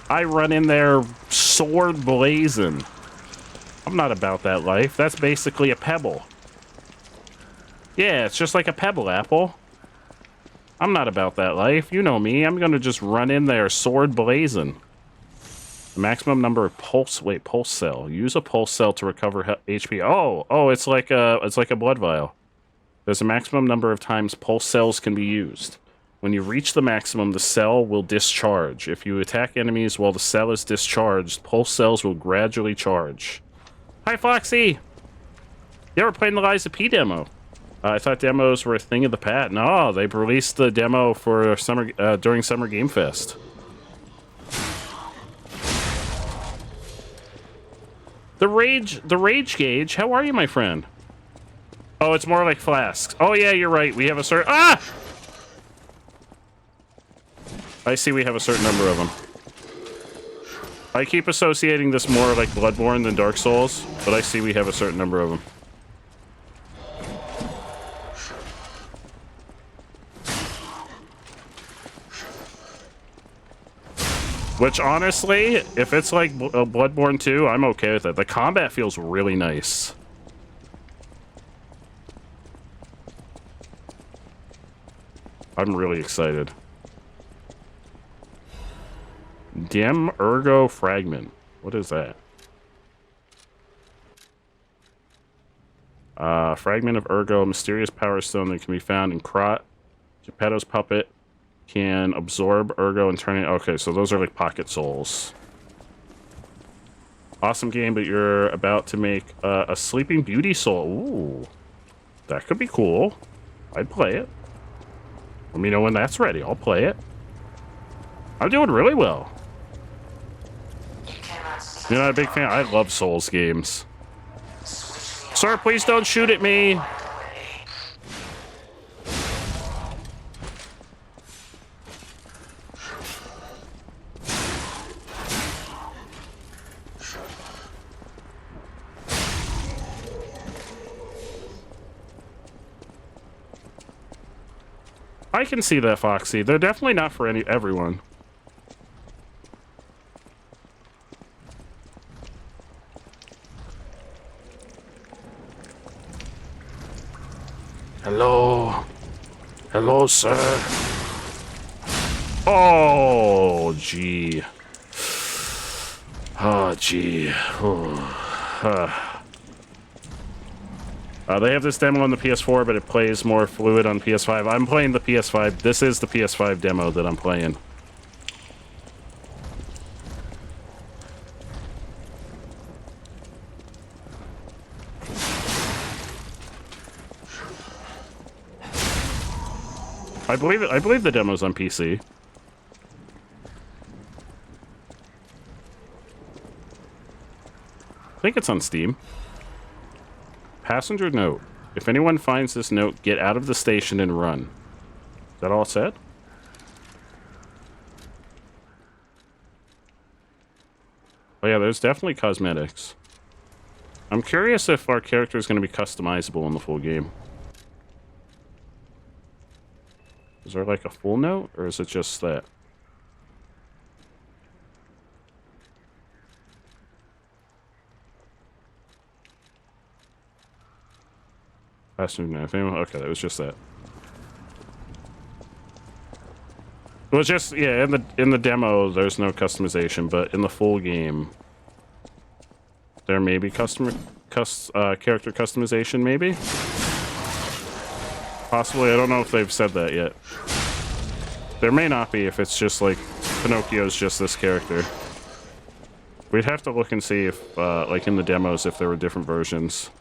I run in there sword blazing. I'm not about that life. That's basically a pebble. Yeah, it's just like a pebble, Apple. I'm not about that life. You know me. I'm gonna just run in there sword blazing. The maximum number of pulse cell. Use a pulse cell to recover HP. Oh, it's like a blood vial. There's a maximum number of times pulse cells can be used. When you reach the maximum, the cell will discharge. If you attack enemies while the cell is discharged, pulse cells will gradually charge. Hi, Foxy! You ever played the Liza P demo? I thought demos were a thing of the past. No, they released the demo for during Summer Game Fest. The rage gauge. How are you, my friend? Oh, it's more like flasks. Oh yeah, you're right. We have a certain... Ah! I see we have a certain number of them. I keep associating this more like Bloodborne than Dark Souls, but I see we have a certain number of them. Which, honestly, if it's like Bloodborne 2, I'm okay with it. The combat feels really nice. I'm really excited. Dem Ergo Fragment. What is that? Fragment of Ergo, a mysterious power stone that can be found in Krot. Geppetto's puppet can absorb Ergo and turn it... Okay, so those are like pocket souls. Awesome game, but you're about to make a Sleeping Beauty soul. Ooh. That could be cool. I'd play it. Let me know when that's ready. I'll play it. I'm doing really well. You're not a big fan? I love Souls games. Sir, please don't shoot at me. I can see that, Foxy. They're definitely not for everyone. Hello. Hello, sir. Oh, gee. Oh, gee. Oh. They have this demo on the PS4, but it plays more fluid on PS5. I'm playing the PS5. This is the PS5 demo that I'm playing. I believe the demo's on PC. I think it's on Steam. Passenger note. If anyone finds this note, get out of the station and run. Is that all it said? Oh yeah, there's definitely cosmetics. I'm curious if our character is going to be customizable in the full game. Is there like a full note, or is it just that? Passenger note. Okay, that was just that. It was just, yeah, in the demo there's no customization, but in the full game there may be character customization, maybe? Possibly, I don't know if they've said that yet. There may not be if it's just like Pinocchio's just this character. We'd have to look and see if, like in the demos, if there were different versions.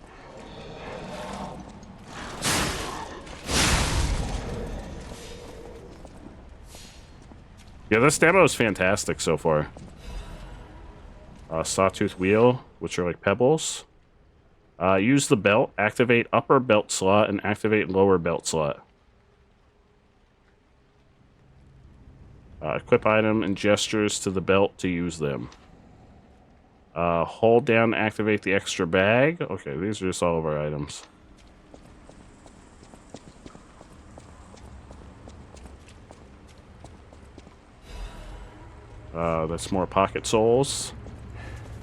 Yeah, this demo is fantastic so far. Sawtooth wheel, which are like pebbles. Use the belt, activate upper belt slot, and activate lower belt slot. Equip item and gestures to the belt to use them. Hold down to activate the extra bag. Okay, these are just all of our items. That's more pocket souls.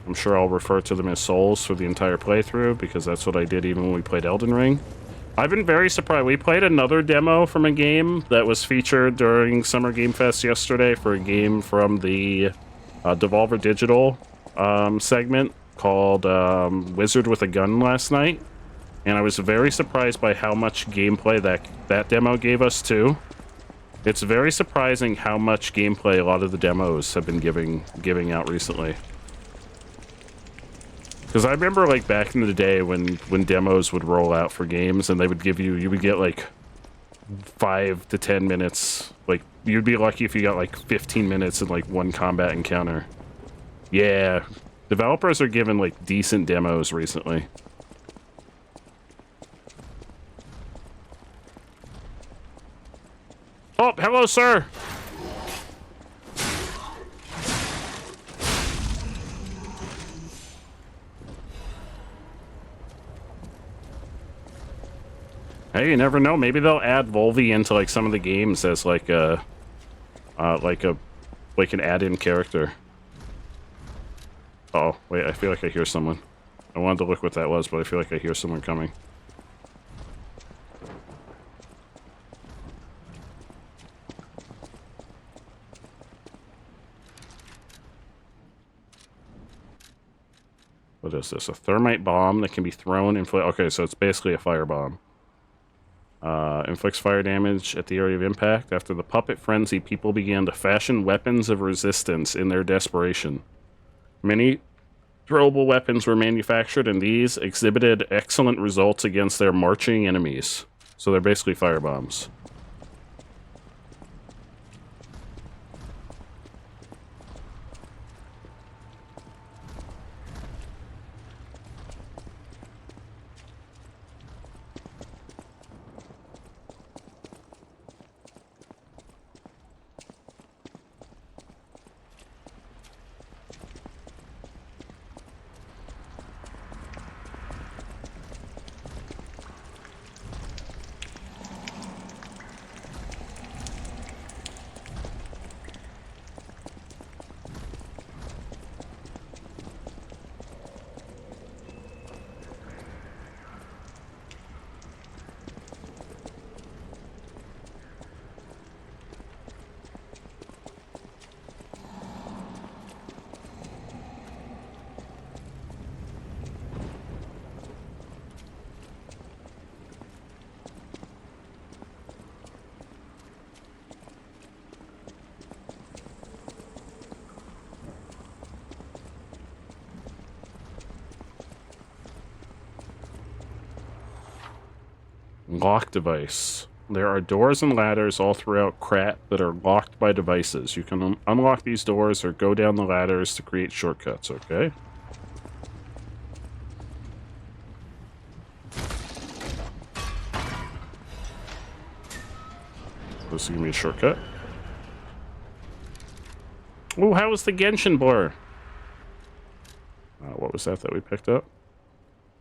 I'm sure I'll refer to them as souls for the entire playthrough, because that's what I did even when we played Elden Ring. I've been very surprised. We played another demo from a game that was featured during Summer Game Fest yesterday for a game from the Devolver Digital segment called Wizard with a Gun last night. And I was very surprised by how much gameplay that demo gave us, too. It's very surprising how much gameplay a lot of the demos have been giving out recently. Because I remember, like, back in the day when demos would roll out for games and they would give you would get, like, 5 to 10 minutes. Like, you'd be lucky if you got, like, 15 minutes in, like, one combat encounter. Yeah. Developers are giving, like, decent demos recently. Oh, hello, sir! Hey, you never know. Maybe they'll add Volvi into like some of the games as like an add-in character. Oh, wait, I feel like I hear someone. I wanted to look what that was, but I feel like I hear someone coming. What is this? A thermite bomb that can be thrown and okay, so it's basically a firebomb. Inflicts fire damage at the area of impact. After the puppet frenzy, people began to fashion weapons of resistance in their desperation. Many throwable weapons were manufactured, and these exhibited excellent results against their marching enemies. So they're basically firebombs. Lock device. There are doors and ladders all throughout Krat that are locked by devices. You can unlock these doors or go down the ladders to create shortcuts, okay? This is gonna be a shortcut. Oh, how was the Genshin blur? What was that we picked up?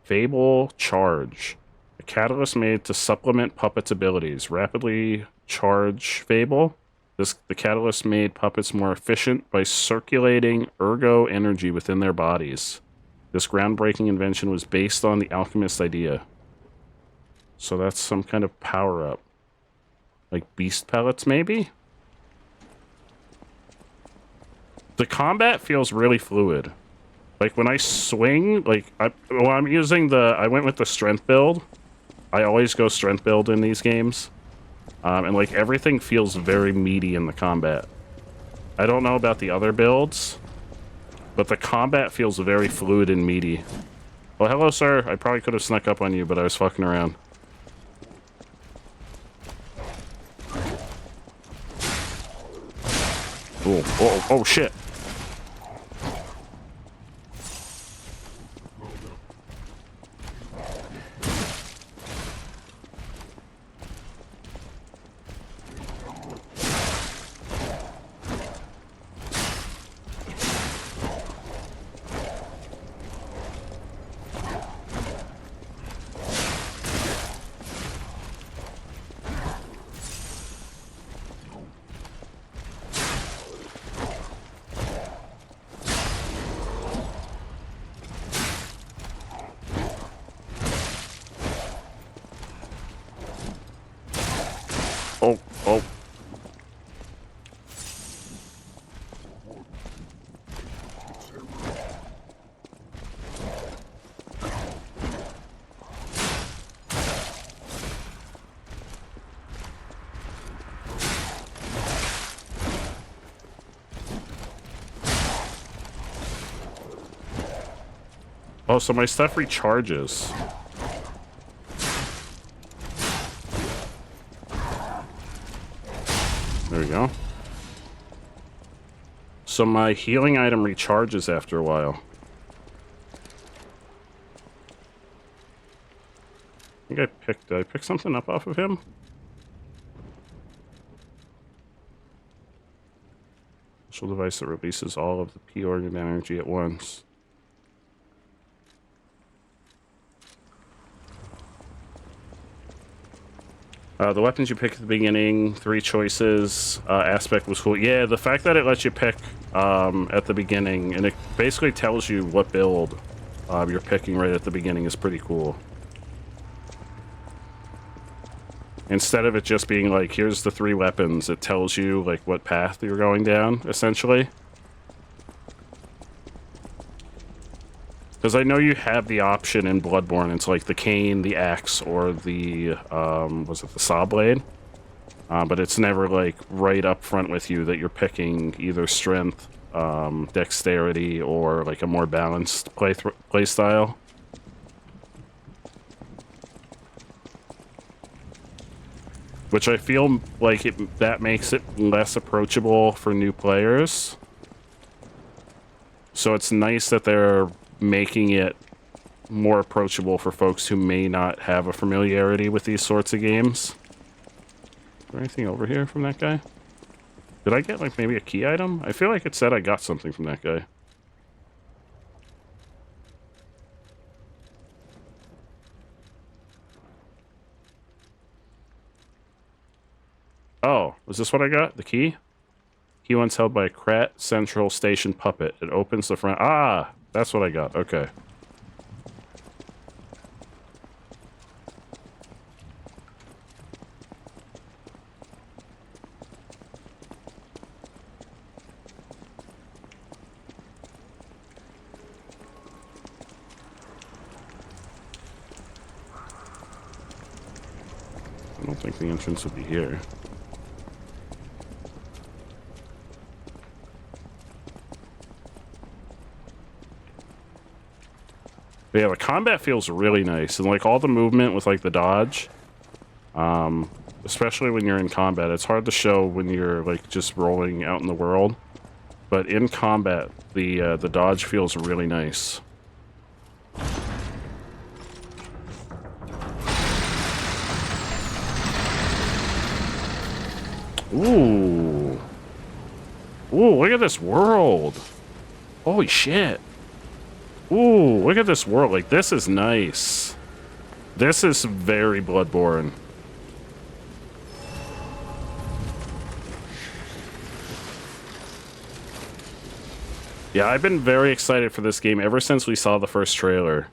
Fable Charge. A catalyst made to supplement puppets' abilities. Rapidly charge Fable. The catalyst made puppets more efficient by circulating ergo energy within their bodies. This groundbreaking invention was based on the alchemist idea. So that's some kind of power-up. Like beast pellets, maybe? The combat feels really fluid. Like when I swing, like, I went with the strength build. I always go strength build in these games. And like everything feels very meaty in the combat. I don't know about the other builds, but the combat feels very fluid and meaty. Well, hello, sir. I probably could have snuck up on you, but I was fucking around. Oh, shit. Oh. Oh, so my stuff recharges. There we go. So my healing item recharges after a while. I think did I pick something up off of him? Special device that releases all of the P-organ energy at once. The weapons you pick at the beginning, 3 choices, aspect was cool. Yeah, the fact that it lets you pick at the beginning, and it basically tells you what build you're picking right at the beginning is pretty cool. Instead of it just being like, here's the 3 weapons, it tells you like what path you're going down, essentially. Because I know you have the option in Bloodborne, it's like the cane, the axe, or the, was it the saw blade? But it's never like right up front with you that you're picking either strength dexterity or like a more balanced play style. Which I feel like that makes it less approachable for new players. So it's nice that they're making it more approachable for folks who may not have a familiarity with these sorts of games. Is there anything over here from that guy? Did I get like maybe a key item? I feel like it said I got something from that guy. Oh, is this what I got? The key? Key once held by a Krat Central Station puppet. It opens the front... Ah! That's what I got. Okay. I don't think the entrance would be here. But yeah, the combat feels really nice, and like all the movement with like the dodge, especially when you're in combat, it's hard to show when you're like just rolling out in the world. But in combat, the dodge feels really nice. Ooh. Ooh, look at this world. Holy shit. Ooh, look at this world. Like, this is nice. This is very Bloodborne. Yeah, I've been very excited for this game ever since we saw the first trailer.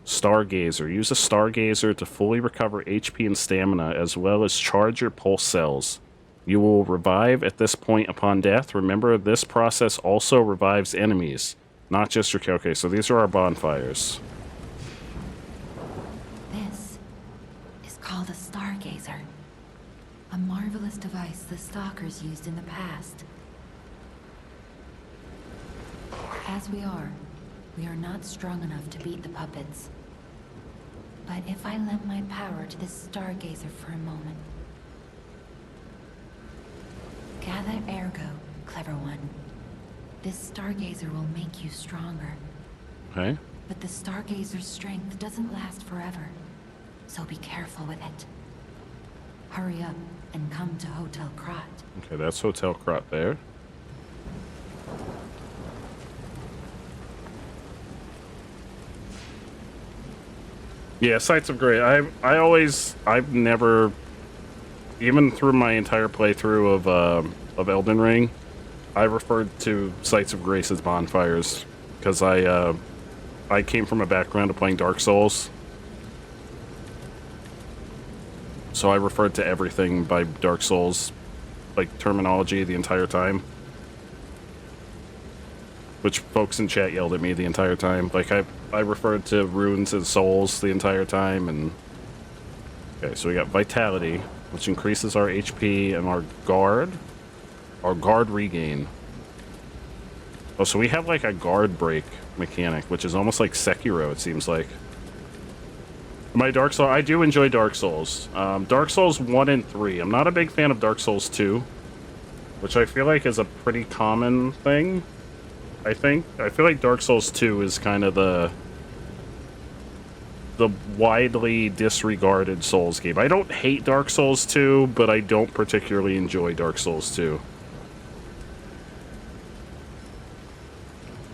Stargazer. Use a Stargazer to fully recover HP and stamina, as well as charge your pulse cells. You will revive at this point upon death. Remember, this process also revives enemies. Not just your... Okay, so these are our bonfires. This is called a Stargazer. A marvelous device the Stalkers used in the past. As we are not strong enough to beat the puppets. But if I lend my power to this Stargazer for a moment... Gather ergo, clever one. This Stargazer will make you stronger. Okay. But the Stargazer's strength doesn't last forever. So be careful with it. Hurry up and come to Hotel Krot. Okay, that's Hotel Krot there. Yeah, Sights of Grace. I've never, even through my entire playthrough of Elden Ring, I referred to Sights of Grace as bonfires because I came from a background of playing Dark Souls, so I referred to everything by Dark Souls like terminology the entire time, which folks in chat yelled at me the entire time. Like I referred to runes as souls the entire time. And okay, so we got Vitality, which increases our HP and our guard regain. Oh, so we have like a guard break mechanic, which is almost like Sekiro, it seems like. My Dark Souls, I do enjoy Dark Souls. Dark Souls 1 and 3. I'm not a big fan of Dark Souls 2, which I feel like is a pretty common thing. I feel like Dark Souls 2 is kind of the widely disregarded Souls game. I don't hate Dark Souls 2, but I don't particularly enjoy Dark Souls 2.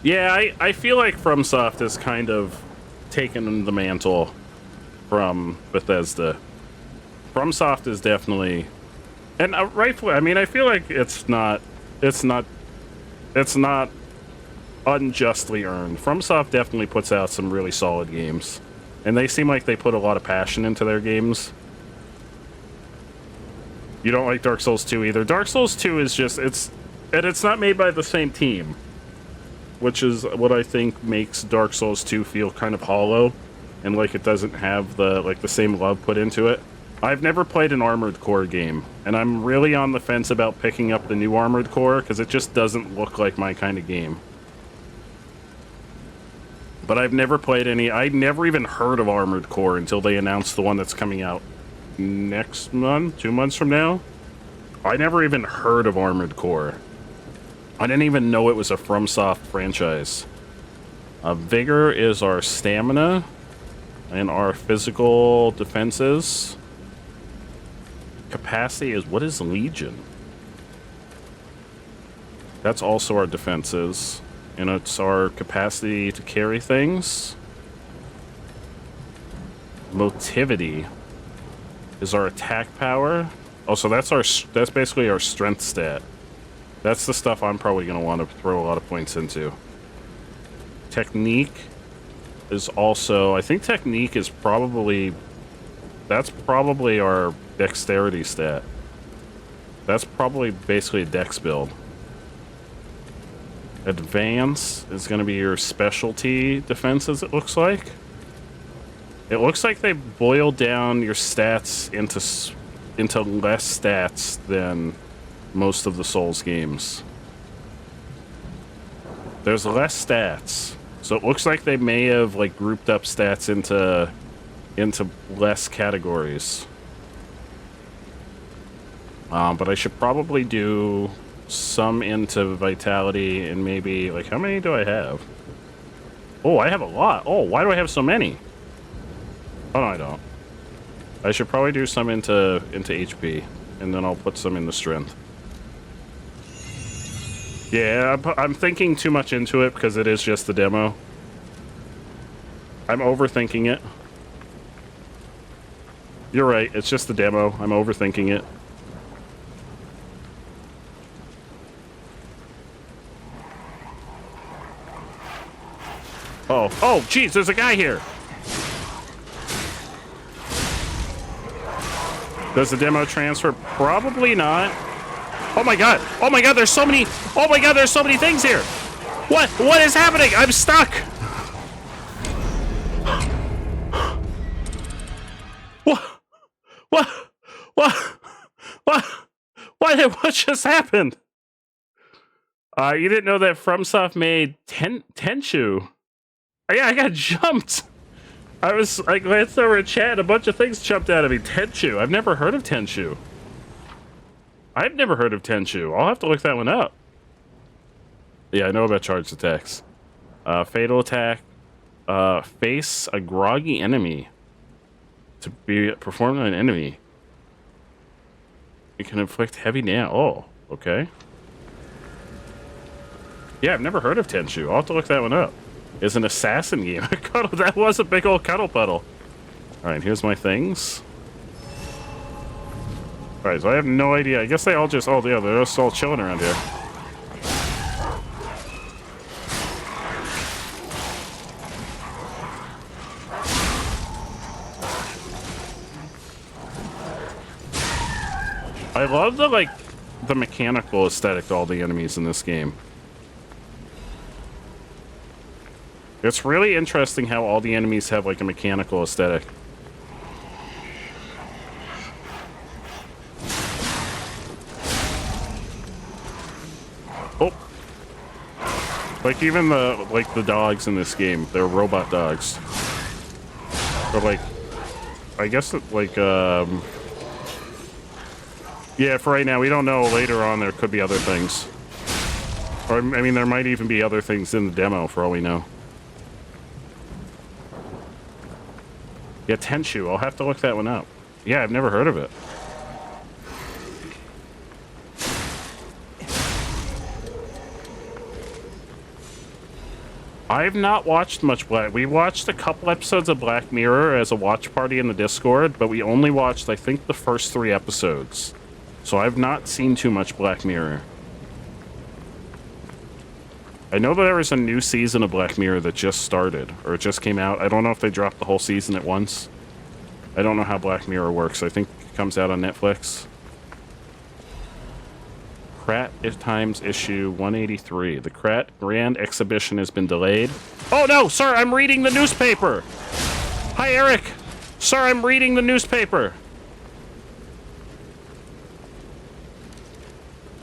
Yeah, I feel like FromSoft has kind of taken the mantle from Bethesda. FromSoft is definitely, and rightfully, I mean, I feel like it's not unjustly earned. FromSoft definitely puts out some really solid games, and they seem like they put a lot of passion into their games. You don't like Dark Souls 2 either. Dark Souls 2 is just, it's not made by the same team, which is what I think makes Dark Souls 2 feel kind of hollow, and like it doesn't have the same love put into it. I've never played an Armored Core game, and I'm really on the fence about picking up the new Armored Core, because it just doesn't look like my kind of game. But I've never played any... I never even heard of Armored Core until they announced the one that's coming out next month, 2 months from now. I never even heard of Armored Core. I didn't even know it was a FromSoft franchise. Vigor is our stamina and our physical defenses. Capacity is... what is Legion? That's also our defenses. And it's our capacity to carry things. Motivity is our attack power. Oh, so that's basically our strength stat. That's the stuff I'm probably going to want to throw a lot of points into. Technique is also... I think technique is probably... that's probably our dexterity stat. That's probably basically a dex build. Advance is going to be your specialty defenses, it looks like. It looks like they boiled down your stats into less stats than most of the Souls games. There's less stats. So it looks like they may have like grouped up stats into less categories. But I should probably do some into vitality and maybe like, how many do I have? Oh, I have a lot. Oh, why do I have so many? Oh, no, I don't. I should probably do some into HP, and then I'll put some in the strength. Yeah, I'm thinking too much into it because it is just the demo. I'm overthinking it. You're right, it's just the demo. I'm overthinking it. Oh, geez, there's a guy here. Does the demo transfer? Probably not. Oh my god, there's so many, there's so many things here. What is happening? I'm stuck. What just happened? You didn't know that FromSoft made Tenchu? Yeah, I got jumped. I glanced over a chat, a bunch of things jumped out of me. Tenchu. I've never heard of Tenchu. I've never heard of Tenchu. I'll have to look that one up. Yeah, I know about charged attacks. Fatal attack. Face a groggy enemy. To be performed on an enemy. You can inflict heavy damage. Oh, okay. Yeah, I've never heard of Tenchu. I'll have to look that one up. Is an assassin game. That was a big old cuddle puddle. Alright, here's my things. Alright, so I have no idea. I guess they all just... oh, yeah, they're just all chilling around here. I love the mechanical aesthetic to all the enemies in this game. It's really interesting how all the enemies have like a mechanical aesthetic. Oh. Like even the dogs in this game, they're robot dogs. But like, I guess yeah, for right now, we don't know. Later on, there could be other things. Or, I mean, there might even be other things in the demo, for all we know. Yeah, Tenchu. I'll have to look that one up. Yeah, I've never heard of it. I've not watched much Black... We watched a couple episodes of Black Mirror as a watch party in the Discord, but we only watched, I think, the first 3 episodes. So I've not seen too much Black Mirror. I know that there was a new season of Black Mirror that just started, or it just came out. I don't know if they dropped the whole season at once. I don't know how Black Mirror works. I think it comes out on Netflix. Krat Times issue 183. The Krat Grand Exhibition has been delayed. Oh no, sir, I'm reading the newspaper. Hi, Eric. Sir, I'm reading the newspaper.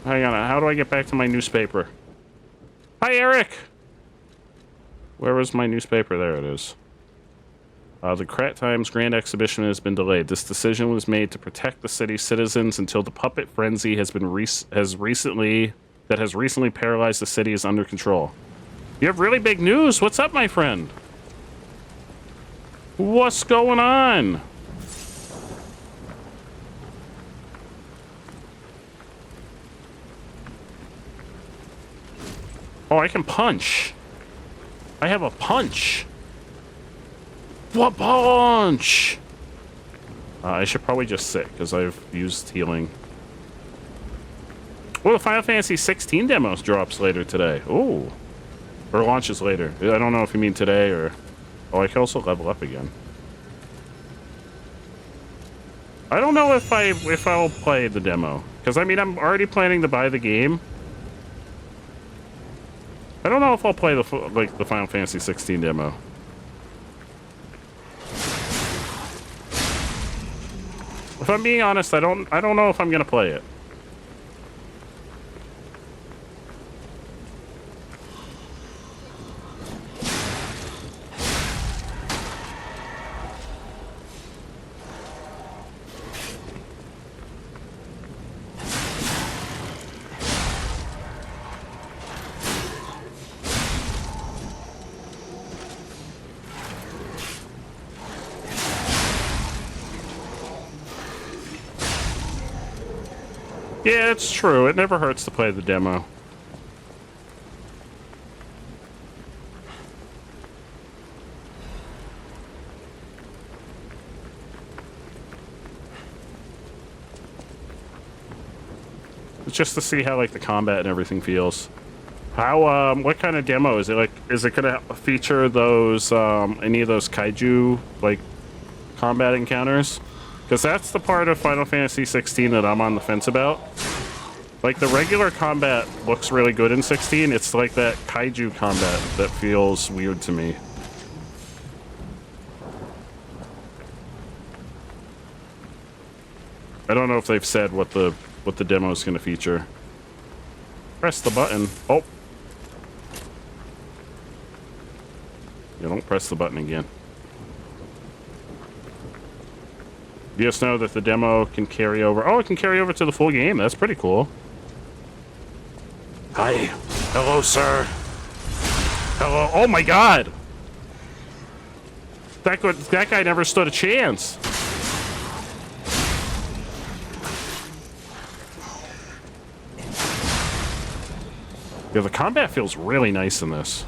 Hang on, how do I get back to my newspaper? Hi, Eric! Where was my newspaper? There it is. The Krat Times Grand Exhibition has been delayed. This decision was made to protect the city's citizens until the puppet frenzy has recently paralyzed the city is under control. You have really big news. What's up, my friend? What's going on? Oh, I can punch. I have a punch. What punch? I should probably just sit because I've used healing. Well, the Final Fantasy 16 demos drops later today. Ooh. Or launches later. I don't know if you mean today or... Oh, I can also level up again. I don't know if I'll play the demo. Because, I mean, I'm already planning to buy the game. I don't know if I'll play the Final Fantasy 16 demo. If I'm being honest, I don't know if I'm gonna play it. Yeah, it's true. It never hurts to play the demo. It's just to see how, like, the combat and everything feels. How, what kind of demo is it? Like, is it gonna feature those, any of those kaiju, like, combat encounters? Because that's the part of Final Fantasy 16 that I'm on the fence about. Like, the regular combat looks really good in 16. It's like that kaiju combat that feels weird to me. I don't know if they've said what the demo is going to feature. Press the button. Oh. Yeah, don't press the button again. You just know that the demo can carry over. Oh, it can carry over to the full game. That's pretty cool. Hi. Hello, sir. Hello. Oh my god. That guy never stood a chance. Yeah, the combat feels really nice in this.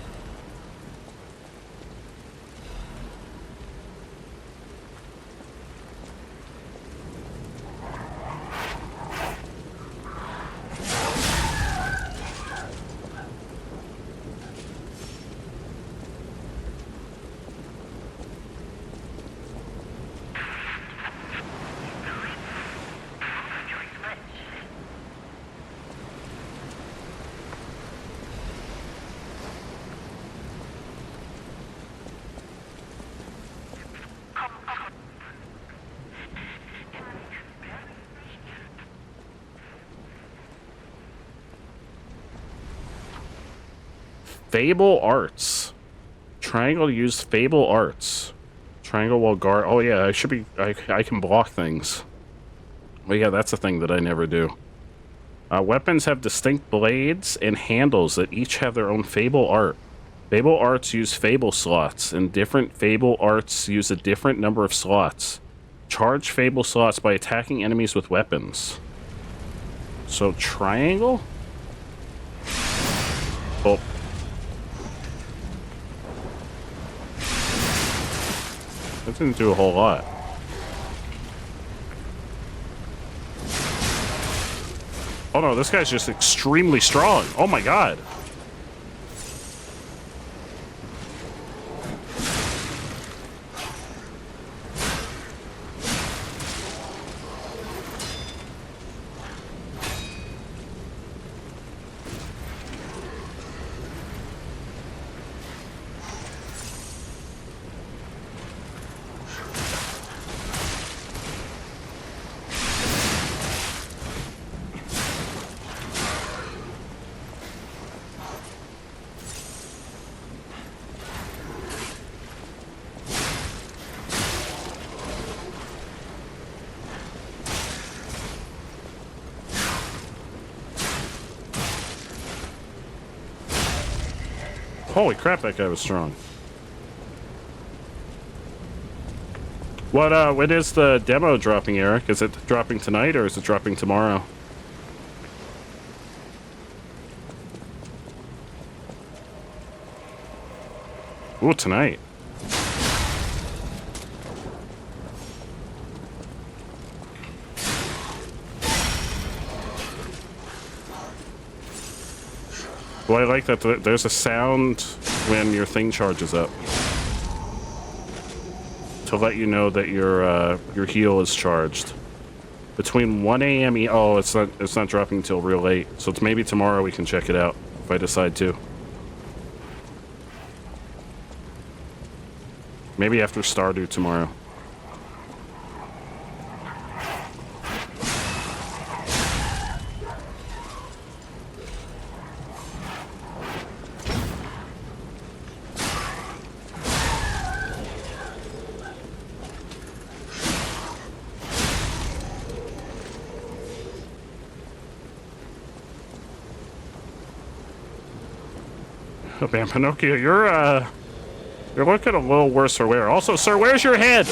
Fable Arts. Triangle used Fable Arts. Triangle while guard. Oh yeah, I should be. I can block things. Well, yeah, that's a thing that I never do. Weapons have distinct blades and handles that each have their own Fable art. Fable Arts use Fable slots, and different Fable Arts use a different number of slots. Charge Fable slots by attacking enemies with weapons. So, triangle? Oh. That didn't do a whole lot. Oh no, this guy's just extremely strong. Oh my god. Holy crap, that guy was strong. What, when is the demo dropping, Eric? Is it dropping tonight or is it dropping tomorrow? Ooh, tonight. Well, I like that there's a sound when your thing charges up to let you know that your heal is charged. Between 1 a.m. Oh, it's not dropping until real late, so it's maybe tomorrow we can check it out if I decide to. Maybe after Stardew tomorrow. Oh, man, Pinocchio, you're looking a little worse for wear. Also, sir, where's your head?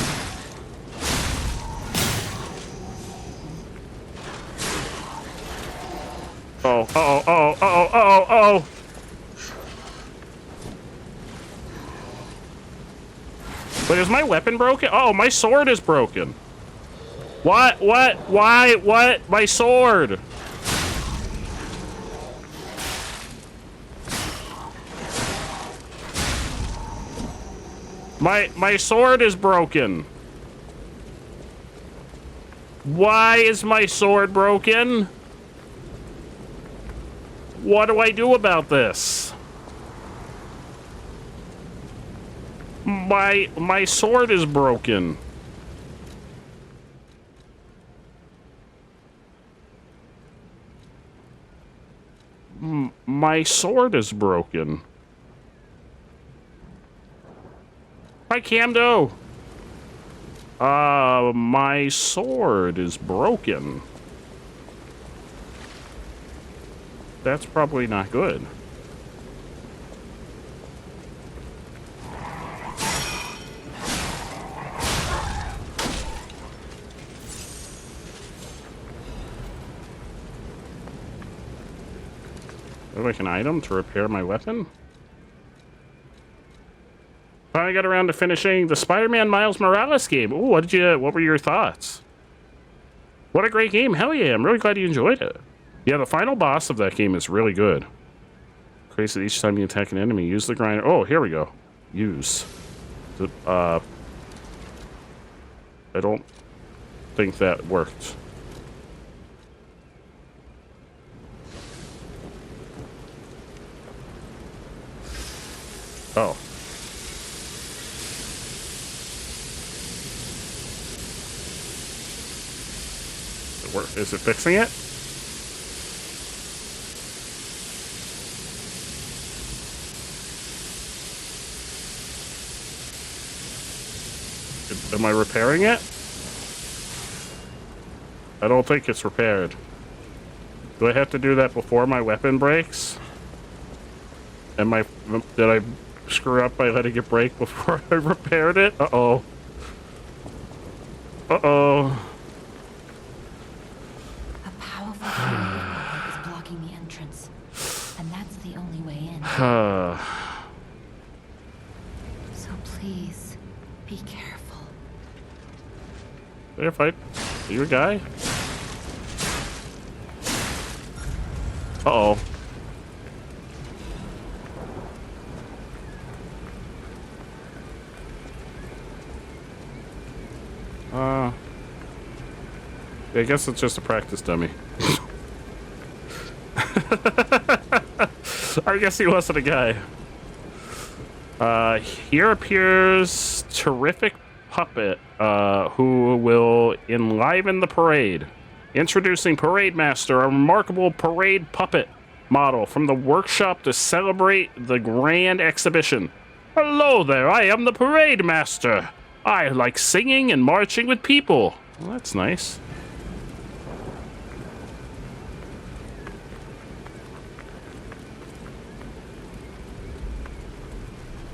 Oh, uh-oh. Wait, is my weapon broken? Oh, my sword is broken. What? Why? What? My sword! My sword is broken. Why is my sword broken? What do I do about this? My sword is broken. My sword is broken. Hi, Camdo. My sword is broken. That's probably not good. Like an item to repair my weapon? Finally got around to finishing the Spider-Man Miles Morales game. Ooh, what were your thoughts? What a great game. Hell yeah, I'm really glad you enjoyed it. Yeah, the final boss of that game is really good. Crazy each time you attack an enemy. Use the grinder. Oh, here we go. Use. I don't think that worked. Oh. Is it fixing it? Am I repairing it? I don't think it's repaired. Do I have to do that before my weapon breaks? Did I screw up by letting it break before I repaired it? Uh-oh. Uh-oh. A powerful tornado is blocking the entrance, and that's the only way in. So please, be careful. Fair fight. Are you a guy? Uh-oh. I guess it's just a practice dummy. I guess he wasn't a guy. Here appears Terrific Puppet, who will enliven the parade. Introducing Parade Master, a remarkable parade puppet model from the workshop to celebrate the grand exhibition. Hello there, I am the Parade Master. I like singing and marching with people. Well, that's nice.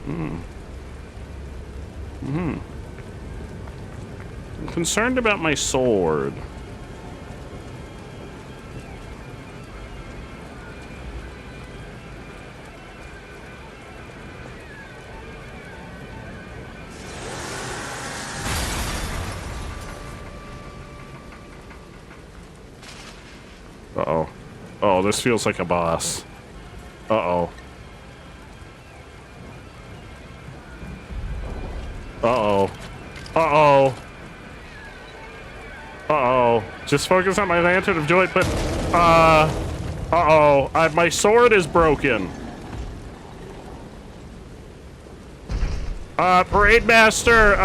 I'm concerned about my sword. Uh-oh. Oh, this feels like a boss. Uh-oh. Uh-oh. Uh-oh. Uh-oh. Just focus on my Lantern of Joy, but... Uh-oh. My sword is broken. Parade Master,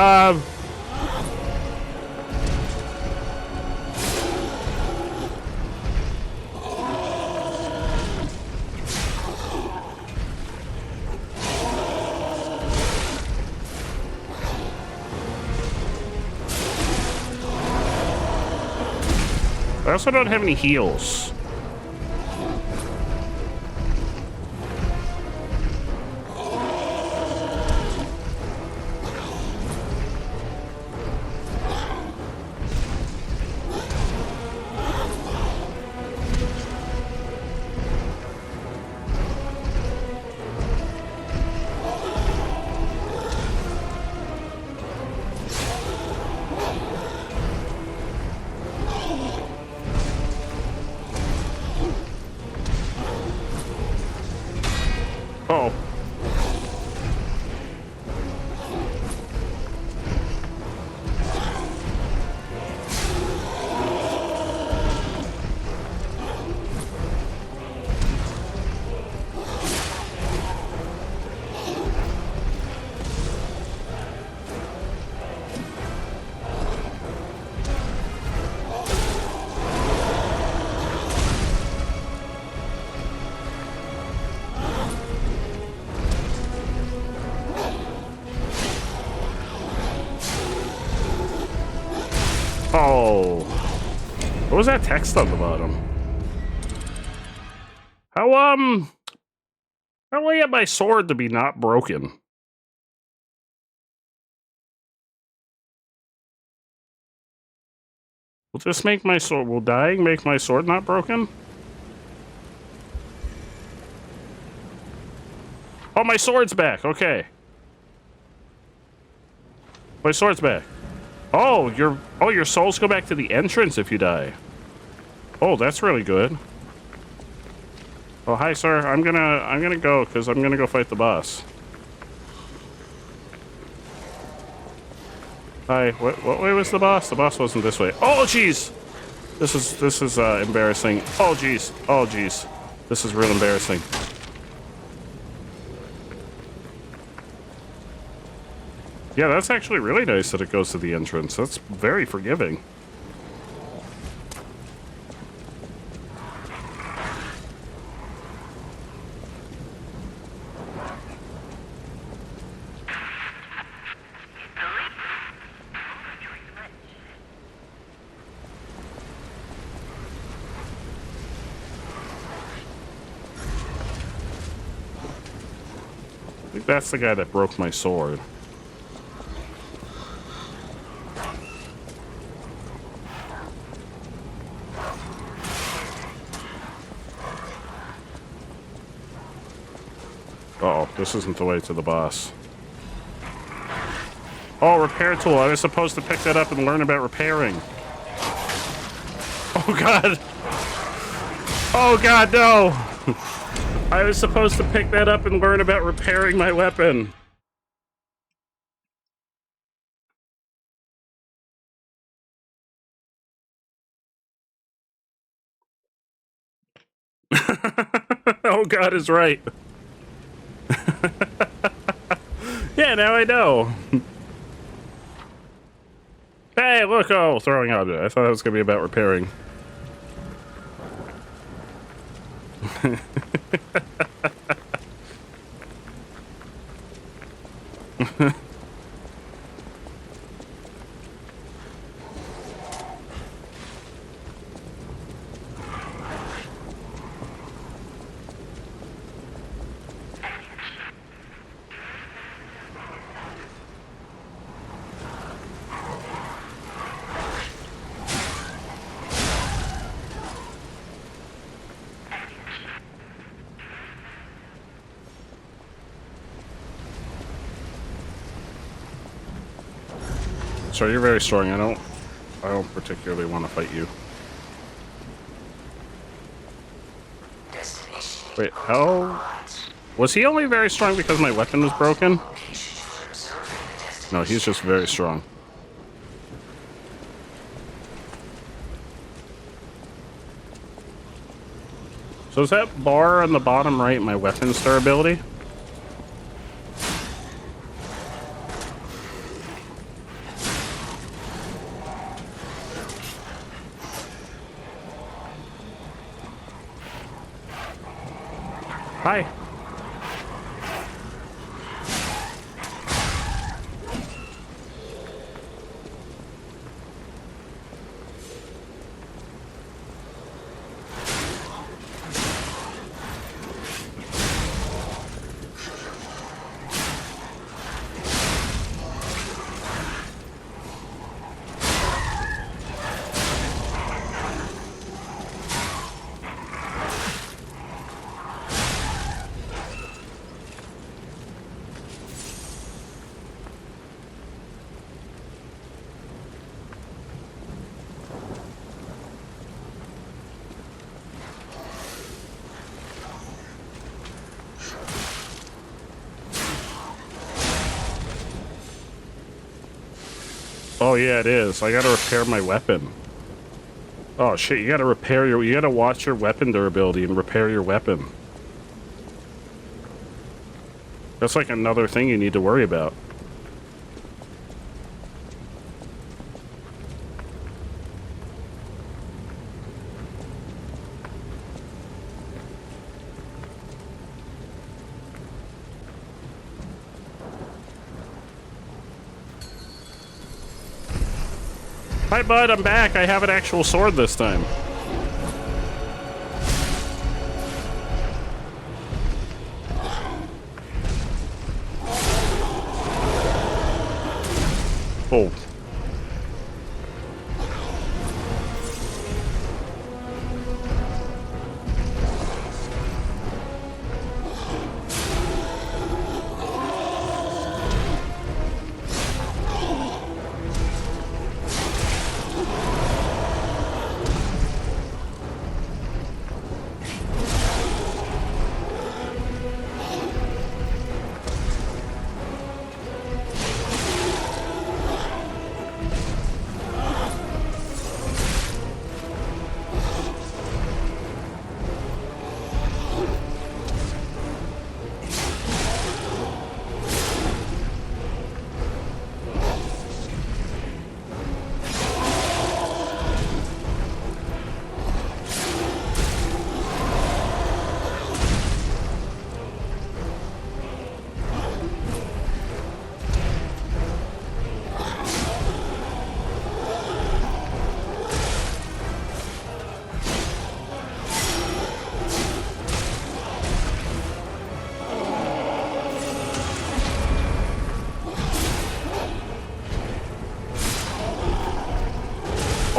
I also don't have any heals. Oh. Oh. What was that text on the bottom? How will I get my sword to be not broken? Will this make my sword... Will dying make my sword not broken? Oh, my sword's back. Okay. My sword's back. Oh, your souls go back to the entrance if you die. Oh, that's really good. Oh, hi, sir. I'm gonna go because I'm gonna go fight the boss. Hi. What way was the boss? The boss wasn't this way. Oh, jeez. This is embarrassing. Oh, jeez. Oh, jeez. This is real embarrassing. Yeah, that's actually really nice that it goes to the entrance. That's very forgiving. I think that's the guy that broke my sword. Uh-oh, this isn't the way to the boss. Oh, repair tool. I was supposed to pick that up and learn about repairing. Oh, God. Oh, God, no. I was supposed to pick that up and learn about repairing my weapon. Oh, God is right. Yeah, now I know. Hey, look, oh, throwing out. I thought it was going to be about repairing. sir. You're very strong. I don't particularly want to fight you. Wait, how? Was he only very strong because my weapon was broken? No, he's just very strong. So is that bar on the bottom right my weapon's durability? Hi. Oh yeah, it is. I gotta repair my weapon. Oh shit, you gotta watch your weapon durability and repair your weapon. That's like another thing you need to worry about. Hi, bud, I'm back. I have an actual sword this time. Oh.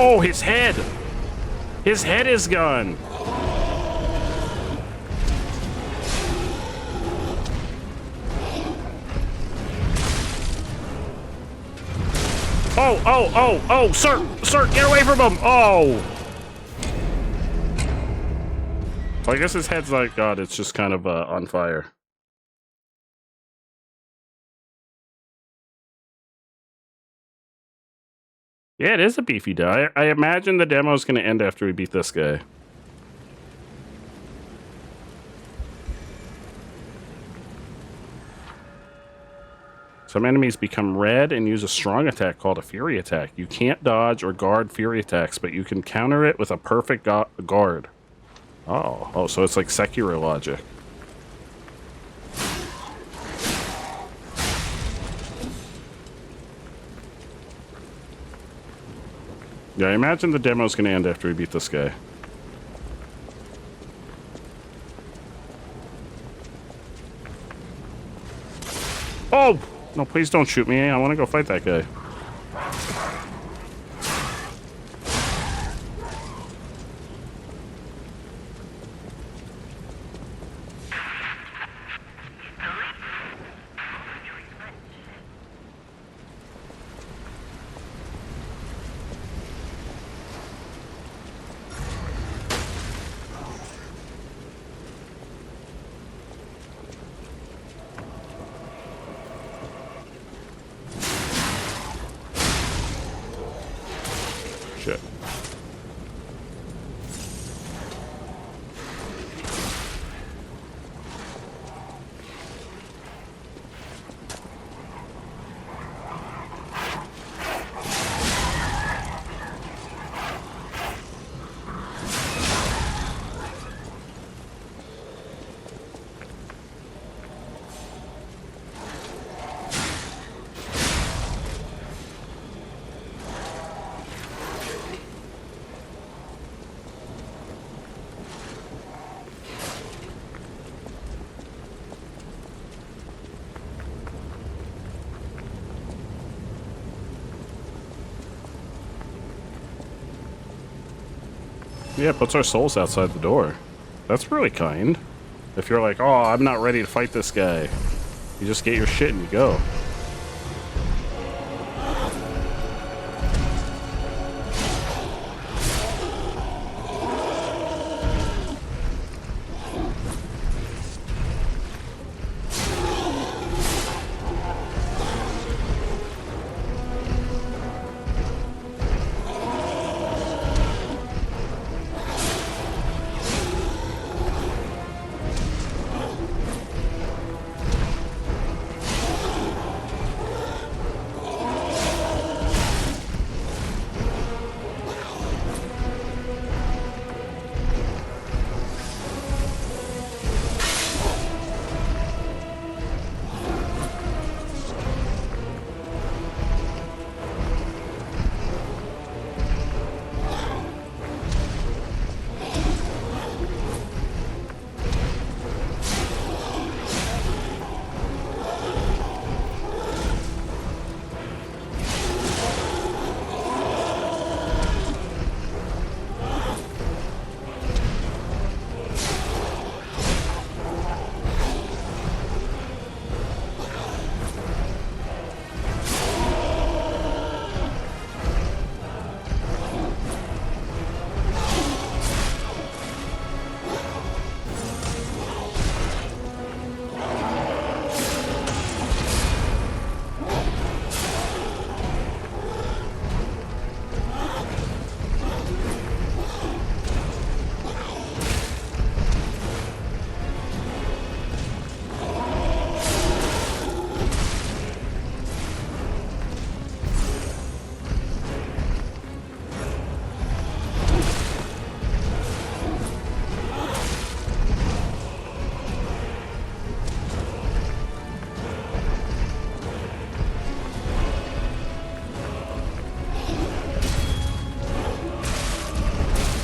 Oh, his head! His head is gone! Oh, sir, get away from him! Oh! So I guess his head's like, God, it's just kind of on fire. Yeah, it is a beefy guy. I imagine the demo's gonna end after we beat this guy. Some enemies become red and use a strong attack called a Fury attack. You can't dodge or guard Fury attacks, but you can counter it with a perfect guard. Oh, so it's like Sekiro logic. Yeah, I imagine the demo's gonna end after we beat this guy. Oh! No, please don't shoot me. I want to go fight that guy. Yeah, it puts our souls outside the door. That's really kind. If you're like, oh, I'm not ready to fight this guy, you just get your shit and you go.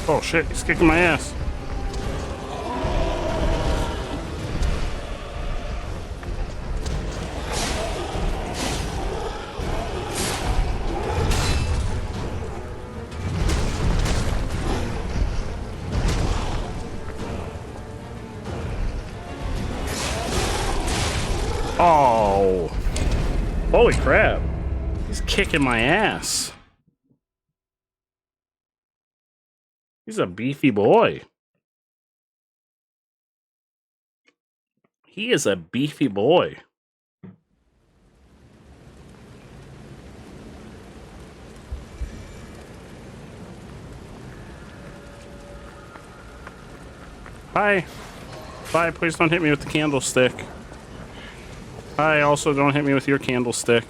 Oh shit, he's kicking my ass. Oh, holy crap. He's kicking my ass. He's a beefy boy. He is a beefy boy. Hi. Bye, please don't hit me with the candlestick. Hi, also don't hit me with your candlestick.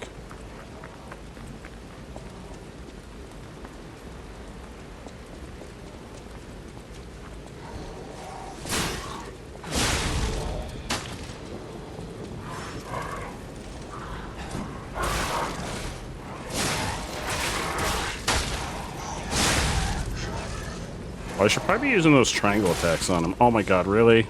I should probably be using those triangle attacks on him. Oh my god, really?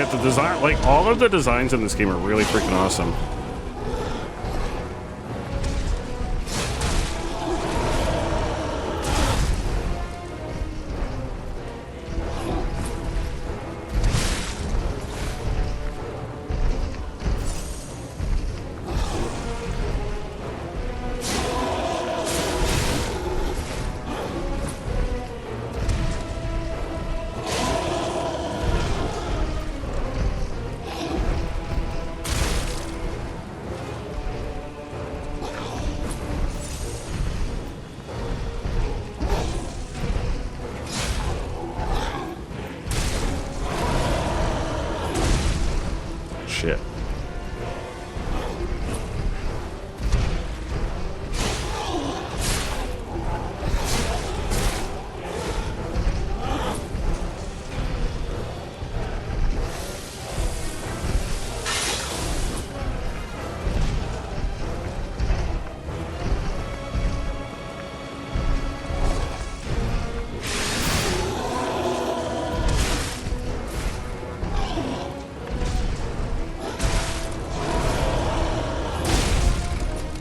shit, the design, like, all of the designs in this game are really freaking awesome. Shit.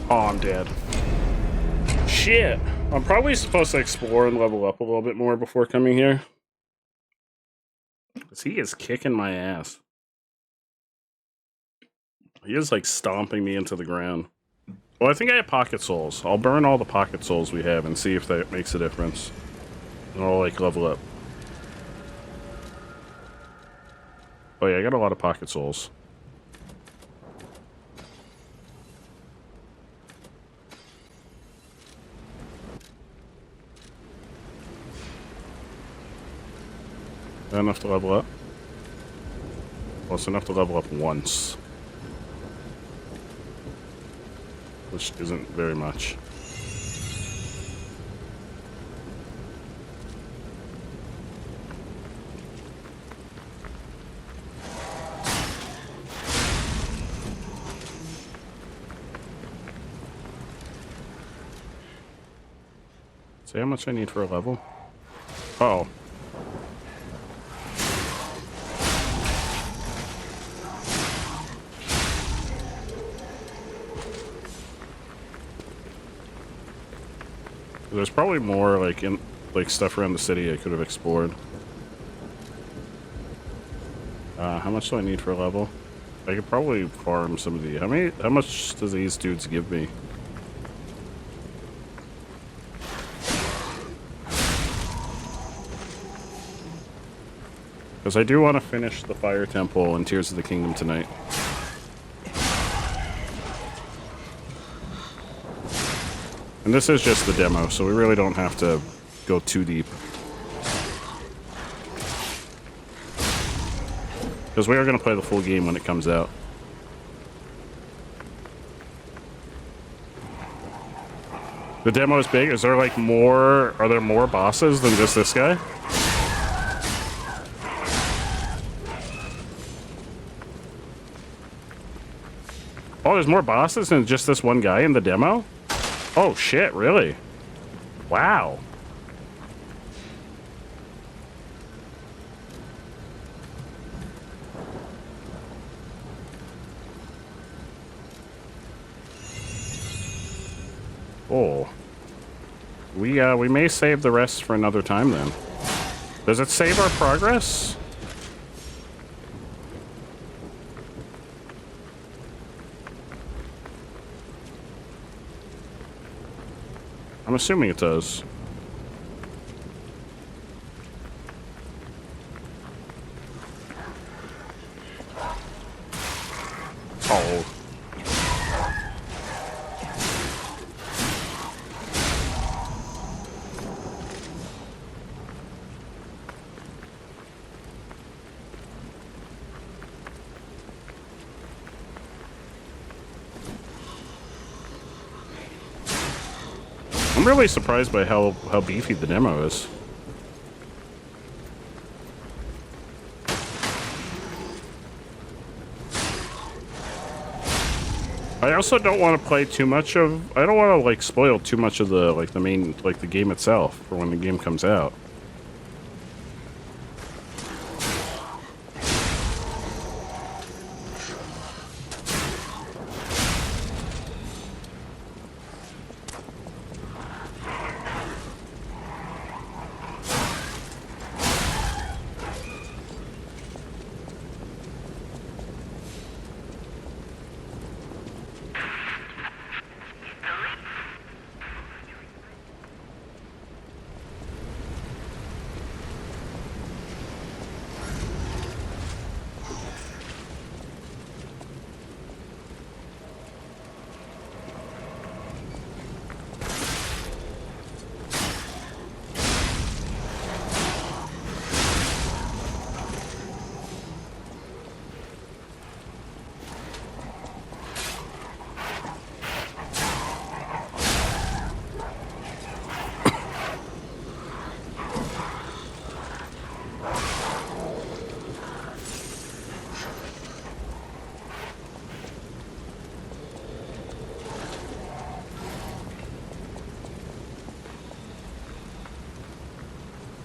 Oh, I'm dead. Shit. I'm probably supposed to explore and level up a little bit more before coming here. Because he is kicking my ass. He is, like, stomping me into the ground. Well, I think I have pocket souls. I'll burn all the pocket souls we have and see if that makes a difference. And I'll, like, level up. Oh, yeah, I got a lot of pocket souls. Enough to level up? Well, it's enough to level up once. Which isn't very much. See how much I need for a level? Uh-oh. There's probably more like stuff around the city I could have explored. How much do I need for a level? I could probably farm some of the. How much does these dudes give me? Because I do want to finish the Fire Temple and Tears of the Kingdom tonight. And this is just the demo, so we really don't have to go too deep. Because we are going to play the full game when it comes out. The demo is big. Is there like more... Are there more bosses than just this guy? Oh, there's more bosses than just this one guy in the demo? Oh shit, really? Wow. Oh. We may save the rest for another time then. Does it save our progress? I'm assuming it does. Oh. I'm really surprised by how beefy the demo is. I also don't want to play too much of... I don't want to, like, spoil too much of the, like, the main... Like, the game itself for when the game comes out.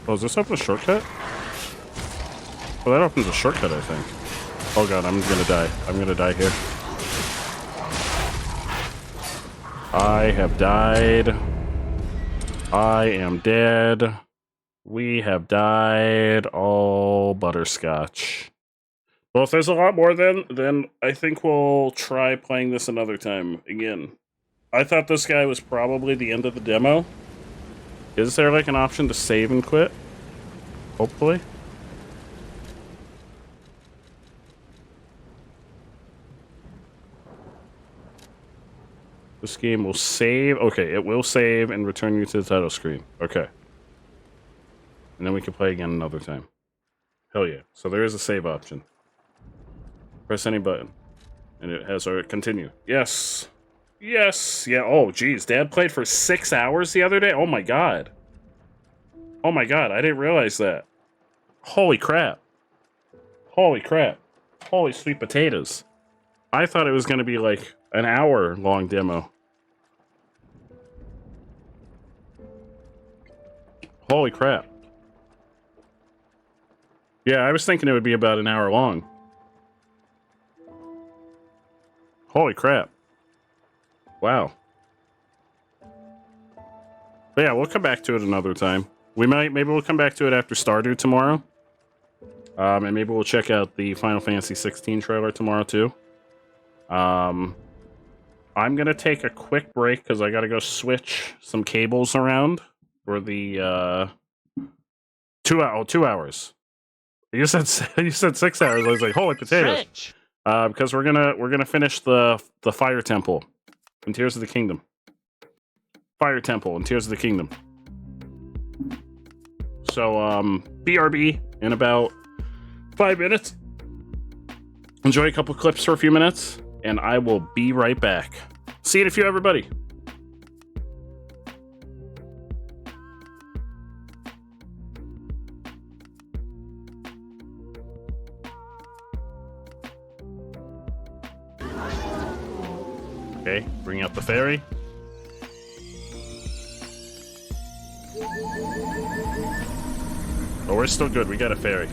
Oh, does this open a shortcut? Oh, that opens a shortcut, I think. Oh god, I'm gonna die. I'm gonna die here. I have died. I am dead. We have died. All butterscotch. Well, if there's a lot more then I think we'll try playing this another time again. I thought this guy was probably the end of the demo. Is there like an option to save and quit? Hopefully. This game will save. Okay, it will save and return you to the title screen. Okay. And then we can play again another time. Hell yeah. So there is a save option. Press any button. And it has our continue. Yes. Yes. Yeah. Oh, geez. Dad played for 6 hours the other day? Oh my god. Oh my god. I didn't realize that. Holy crap. Holy crap. Holy sweet potatoes. I thought it was going to be like an hour-long demo. Holy crap. Yeah, I was thinking it would be about an hour long. Holy crap. Wow. But yeah, we'll come back to it another time. Maybe we'll come back to it after Stardew tomorrow. And maybe we'll check out the Final Fantasy 16 trailer tomorrow too. I'm gonna take a quick break because I gotta go switch some cables around for the 2 hours. You said 6 hours. I was like, holy potatoes. Because we're gonna finish the Fire Temple and Tears of the Kingdom. Fire Temple and Tears of the Kingdom. So BRB in about 5 minutes. Enjoy a couple clips for a few minutes, and I will be right back. See you in a few, everybody. Okay, bring out the ferry. Oh, we're still good. We got a ferry.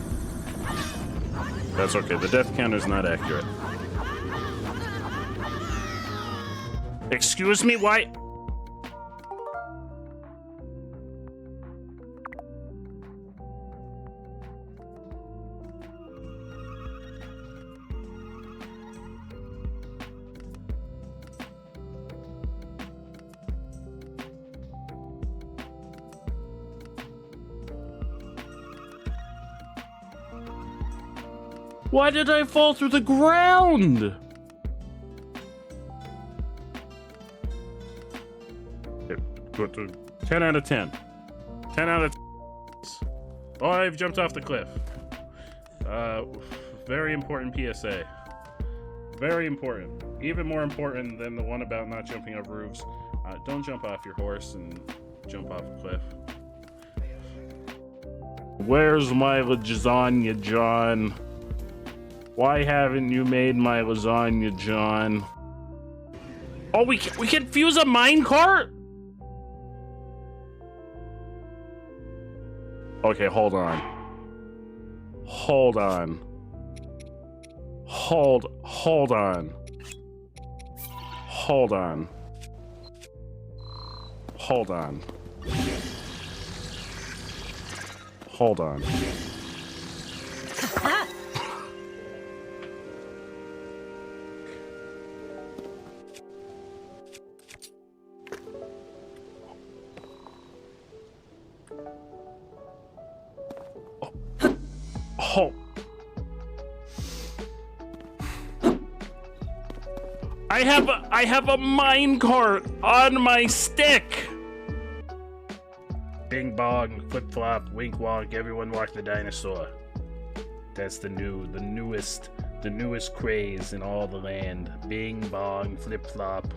That's okay. The death counter is not accurate. Excuse me, why? Why did I fall through the ground? Go to 10 out of 10. 10 out of 10. Oh, I've jumped off the cliff. Very important PSA. Very important. Even more important than the one about not jumping off roofs. Don't jump off your horse and jump off a cliff. Where's my lasagna, John? Why haven't you made my lasagna, John? Oh, we can fuse a minecart? Okay, hold on. Hold on. Hold on. Hold on. Hold on. Hold on. Oh. I have a minecart on my stick. Bing bong, flip flop, wink wonk, everyone walk the dinosaur. That's the newest craze in all the land. Bing bong, flip flop,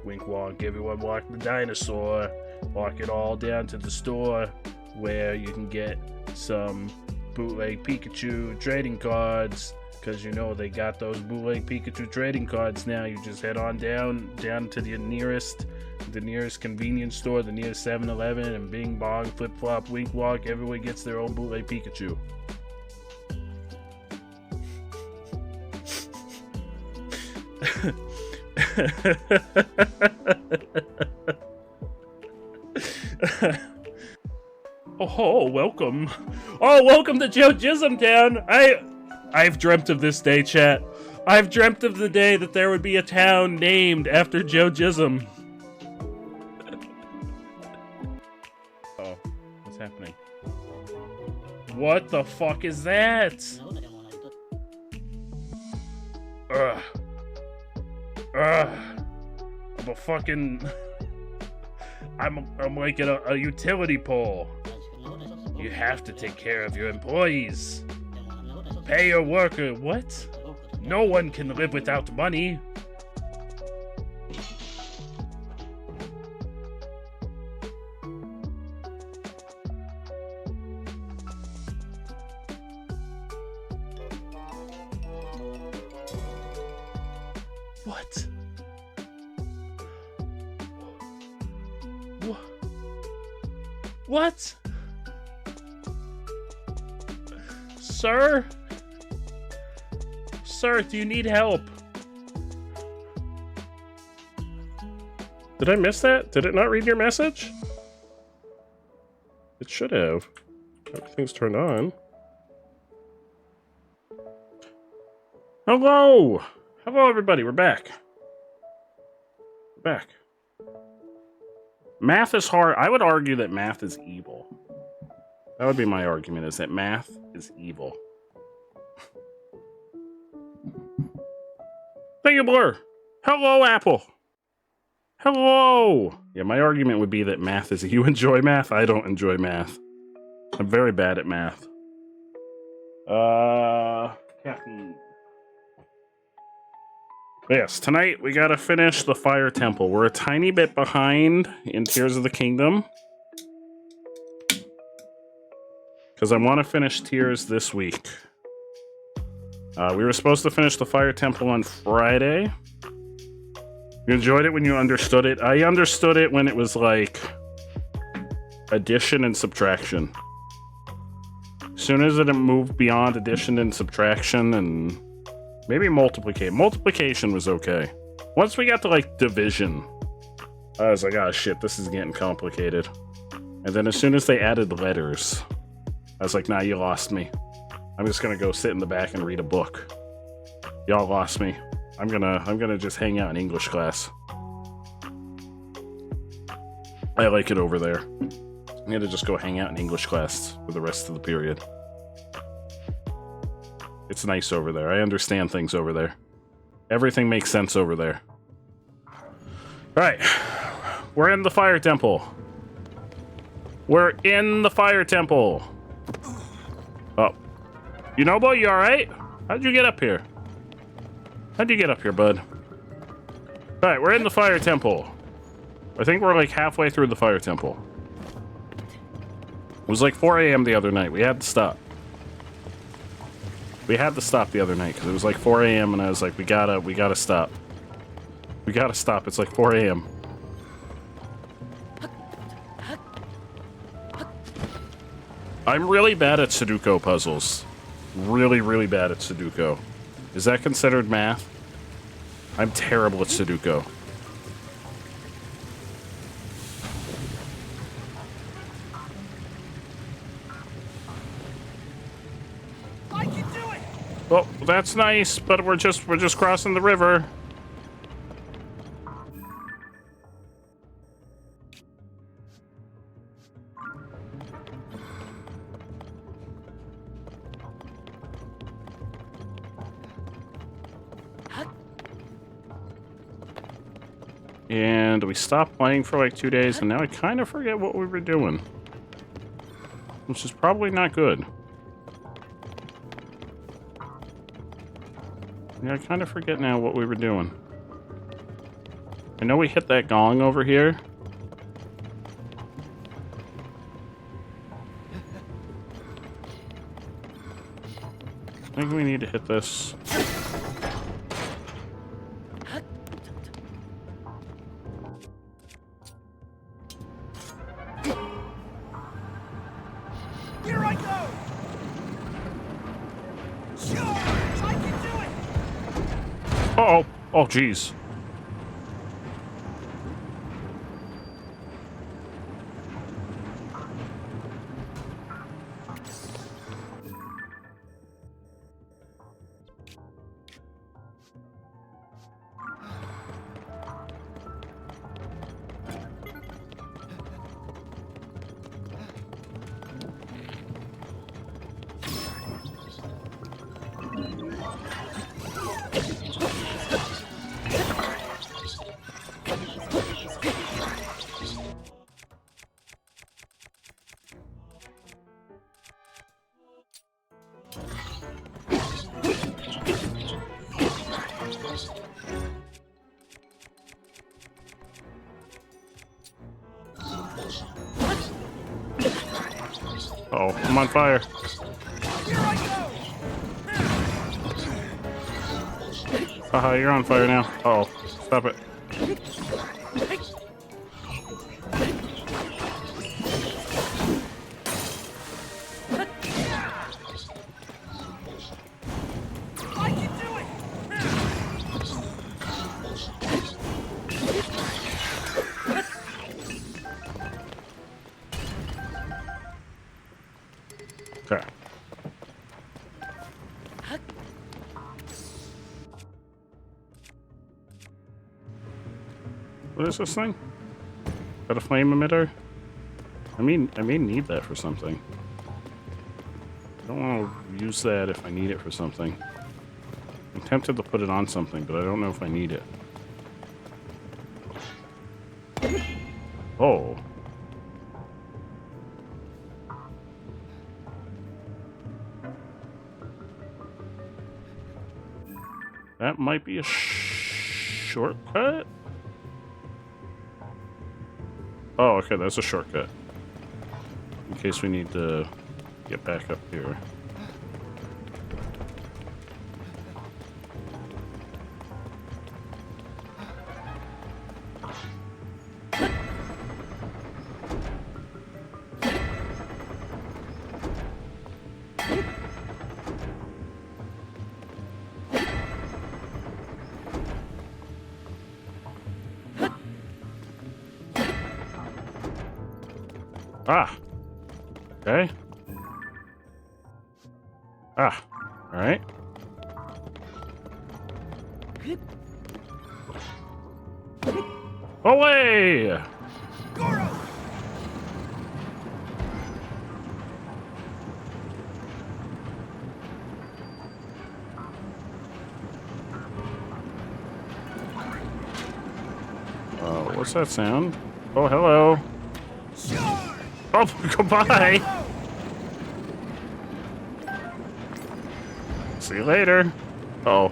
wink wonk, everyone walk the dinosaur. Walk it all down to the store where you can get some bootleg Pikachu trading cards Because you know they got those bootleg Pikachu trading cards now. You just head on down to the nearest convenience store, the nearest 7-Eleven, and Bing Bong, Flip Flop, Wink Walk, everyone gets their own bootleg Pikachu. Oh, welcome. Oh, welcome to Joe Jism Town. I've dreamt of this day, chat. I've dreamt of the day that there would be a town named after Joe Jism. Oh, what's happening? What the fuck is that? Ugh. I'm a fucking... I'm like a utility pole. You have to take care of your employees. Pay your worker. What? No one can live without money. What? What? Sir? Sir, do you need help? Did I miss that? Did it not read your message? It should have. Everything's turned on. Hello! Hello, everybody. We're back. We're back. Math is hard. I would argue that math is evil. That would be my argument, is that math is evil. Thank you, Blur. Hello, Apple. Hello. Yeah, my argument would be that math is... You enjoy math? I don't enjoy math. I'm very bad at math. Captain... Yes, tonight we gotta finish the Fire Temple. We're a tiny bit behind in Tears of the Kingdom. Because I want to finish Tears this week. We were supposed to finish the Fire Temple on Friday. You enjoyed it when you understood it. I understood it when it was like addition and subtraction. As soon as it moved beyond addition and subtraction and maybe multiplication. Multiplication was okay. Once we got to like division, I was like, oh shit, this is getting complicated. And then as soon as they added letters, I was like, nah, you lost me. I'm just gonna go sit in the back and read a book. Y'all lost me. I'm gonna just hang out in English class. I like it over there. I'm gonna just go hang out in English class for the rest of the period. It's nice over there. I understand things over there. Everything makes sense over there. Alright. We're in the Fire Temple. We're in the Fire Temple. Oh. You know, boy, you alright? How'd you get up here? How'd you get up here, bud? Alright, we're in the Fire Temple. I think we're like halfway through the Fire Temple. It was like 4 a.m. the other night. We had to stop. We had to stop the other night because it was like 4 a.m. and I was like, we gotta stop. We gotta stop. It's like 4 a.m. I'm really bad at Sudoku puzzles. Really, really bad at Sudoku. Is that considered math? I'm terrible at Sudoku. I can do it! Well, that's nice, but we're just crossing the river. And we stopped playing for like 2 days, and now I kind of forget what we were doing. Which is probably not good. Yeah, I kind of forget now what we were doing. I know we hit that gong over here. think we need to hit this. Here I go! Charge! I can do it! Uh-oh. Oh, jeez. Oh, I'm on fire. Haha, you're on fire now. Uh oh, stop it. Okay. What is this thing? Is that a flame emitter? I may need that for something. I don't want to use that if I need it for something. I'm tempted to put it on something, but I don't know if I need it. Oh. That might be a shortcut? Oh, okay, that's a shortcut. In case we need to get back up here. Ah. Okay. Ah. All right. Away! What's that sound? Oh, hello. Oh, goodbye. See you later. Oh.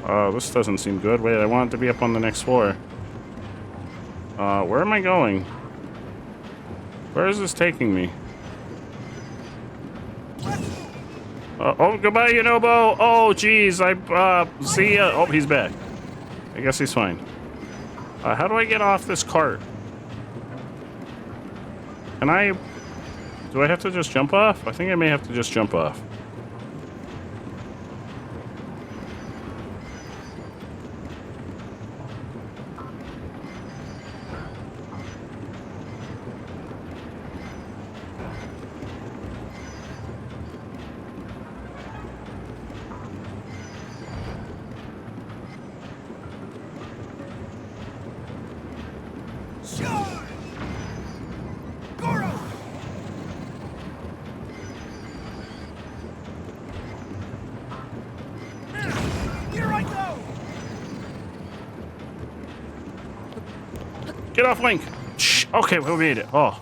Oh, this doesn't seem good. Wait, I want it to be up on the next floor. Where am I going? Where is this taking me? Oh, goodbye, Yunobo. Oh, jeez. See ya. Oh, he's back. I guess he's fine. How do I get off this cart? Can I... Do I have to just jump off? I think I may have to just jump off. Get off, Link! Shh. Okay, we made it. Oh.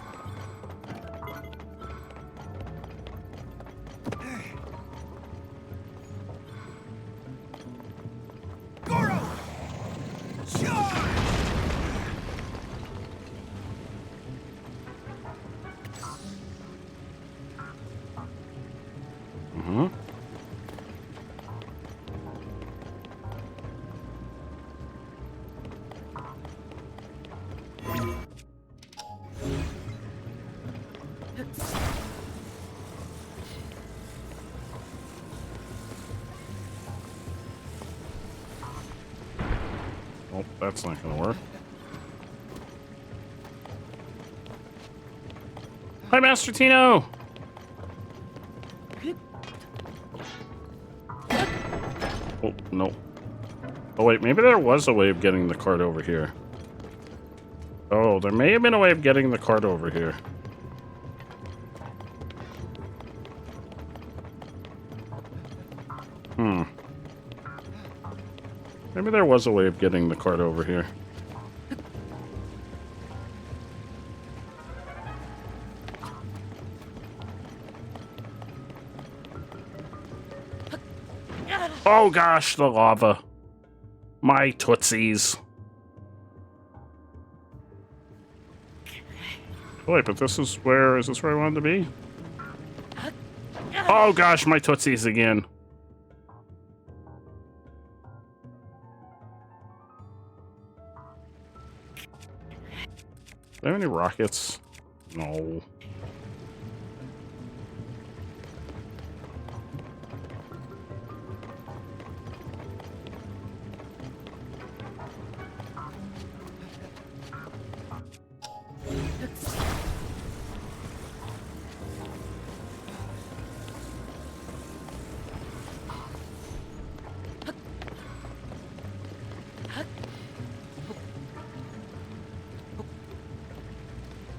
Oh, that's not gonna work. Hi, Master Tino! Oh, no. Oh, wait, maybe there was a way of getting the cart over here. Oh, there may have been a way of getting the cart over here. Maybe there was a way of getting the cart over here. Oh gosh, the lava. My tootsies. Oh, wait, but is this where I wanted to be? Oh gosh, my tootsies again. Do I have any rockets? No.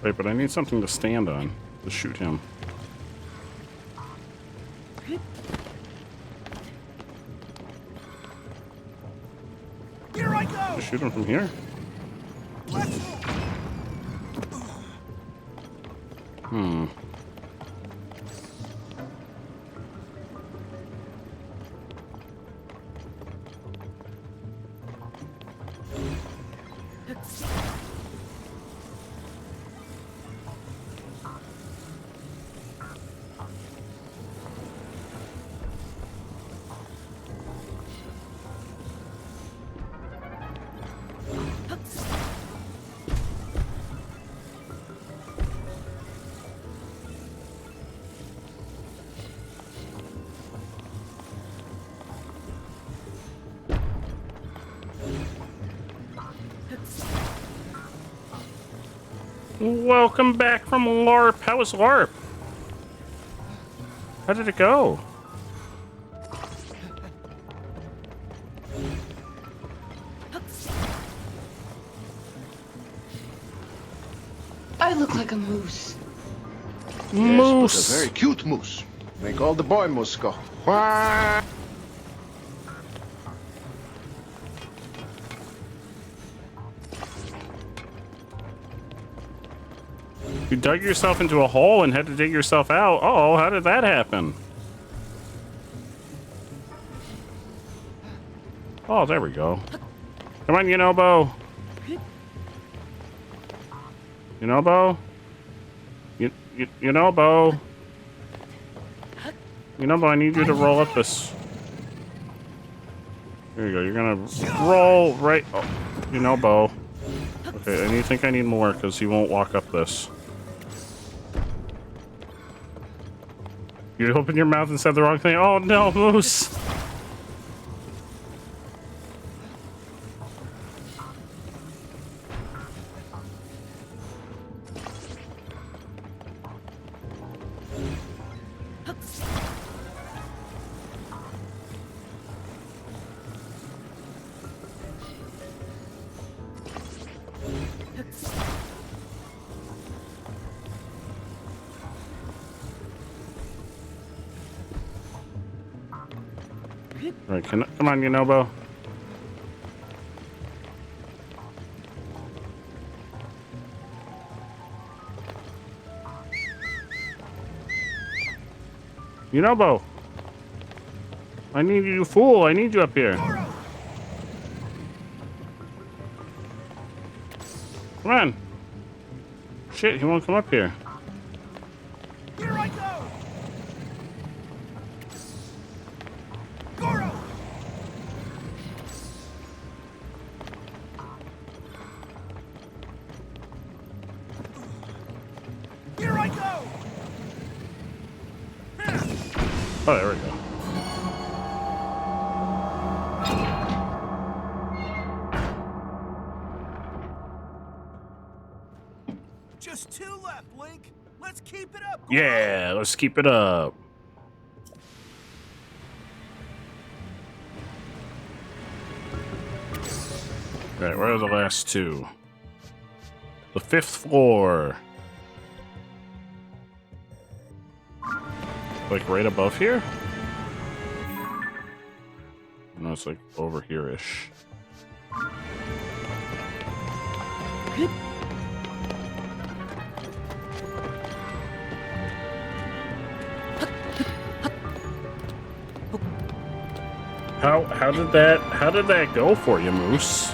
Wait, but I need something to stand on to shoot him. Here I go. To shoot him from here? Hmm. Welcome back from LARP. How was LARP? How did it go? I look like a moose. Moose. Yes, but a very cute moose. Make all the boy moose go. Wah! You dug yourself into a hole and had to dig yourself out. Oh, how did that happen? Oh, there we go. Come on, Yunobo. Yunobo? Yunobo? Yunobo, I need you to roll up this. There you go. You're gonna roll right. Oh, Yunobo. Okay, and you think I need more because he won't walk up this. You opened your mouth and said the wrong thing. Oh no, Moose! Right, come on, Yunobo. Yunobo! I need you, fool! I need you up here. Come on! Shit, he won't come up here. Here I go. Here I go. Oh, there we go. 2 left, Link. Let's keep it up. Yeah, let's keep it up. Alright, where are the last 2? The 5th floor. Like right above here? No, it's like over here-ish. How did that go for you, Moose?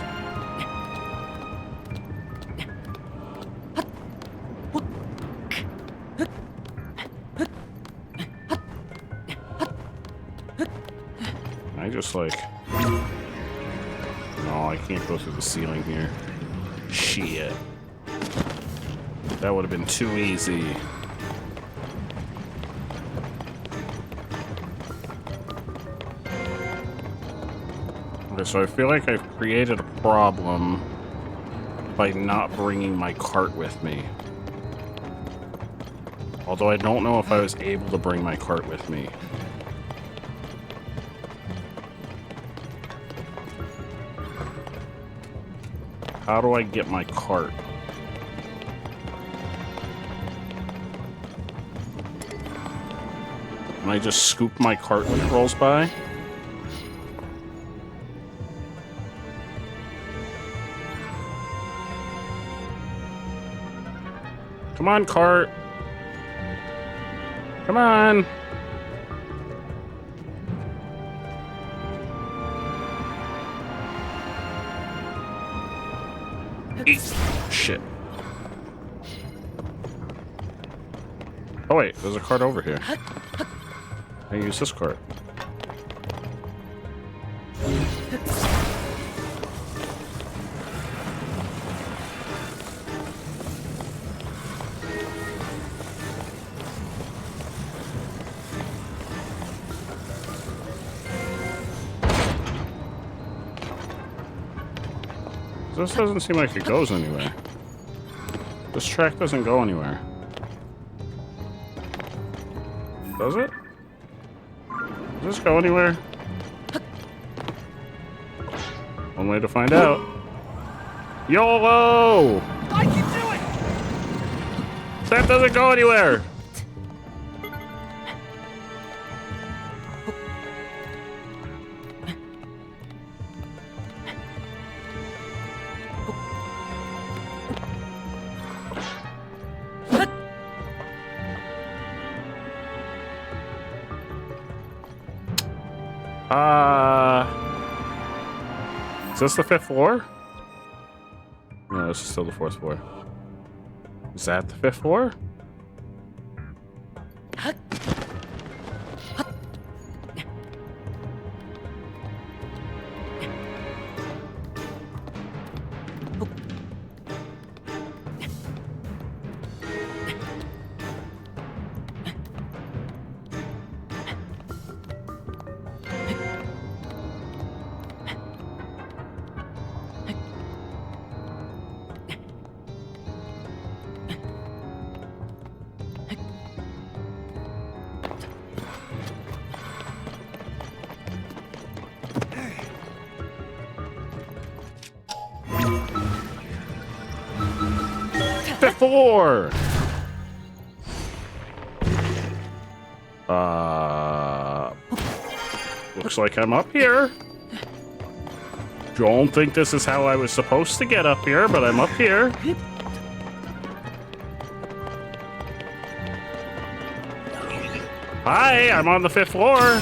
I just like... No, I can't go through the ceiling here. Shit. That would have been too easy. Okay, so I feel like I've created a problem by not bringing my cart with me. Although I don't know if I was able to bring my cart with me. How do I get my cart? Can I just scoop my cart when it rolls by? Come on, cart. Come on. Shit. Oh wait, there's a cart over here. I use this cart. This doesn't seem like it goes anywhere. This track doesn't go anywhere. Does it? Does this go anywhere? One way to find out. YOLO! I can do it! That doesn't go anywhere! Is this the 5th floor? No, this is still the 4th floor. Is that the 5th floor? Floor. Looks like I'm up here. Don't think this is how I was supposed to get up here, but I'm up here. Hi, I'm on the 5th floor.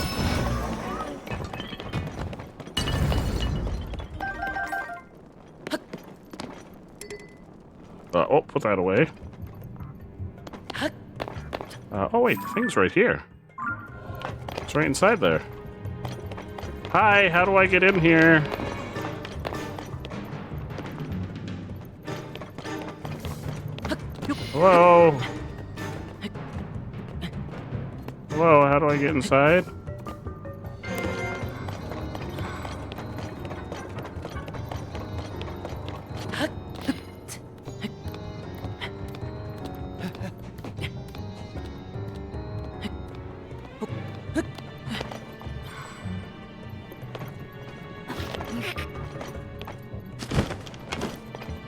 Oh, put that away. Oh wait, the thing's right here. It's right inside there. Hi, how do I get in here? Hello? Hello, how do I get inside?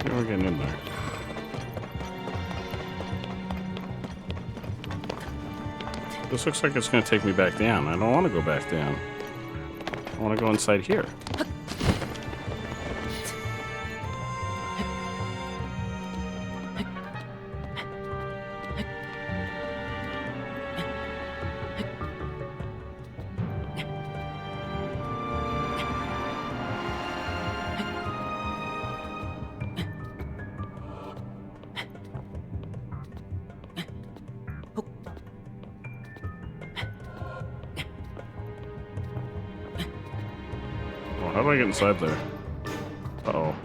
Yeah, we're getting in there. This looks like it's going to take me back down. I don't want to go back down. I want to go inside here. How do I get inside there? Uh-oh.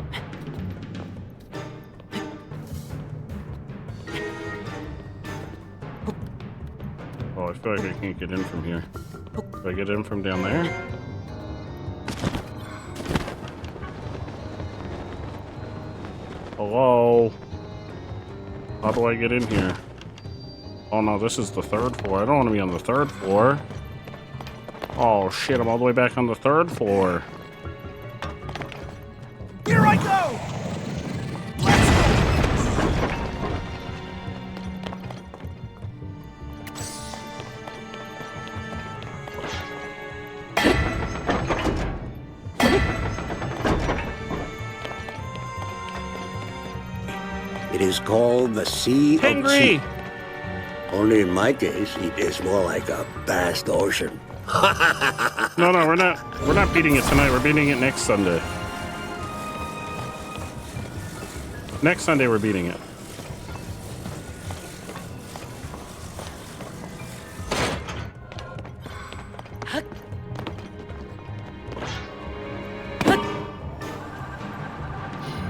Oh, I feel like I can't get in from here. Do I get in from down there? Hello? How do I get in here? Oh no, this is the third floor. I don't want to be on the third floor. Oh shit, I'm all the way back on the third floor. Here I go! It is called the Sea of Angry. Only in my case, it is more like a vast ocean. No, we're not beating it tonight. We're beating it next Sunday. Next Sunday, we're beating it.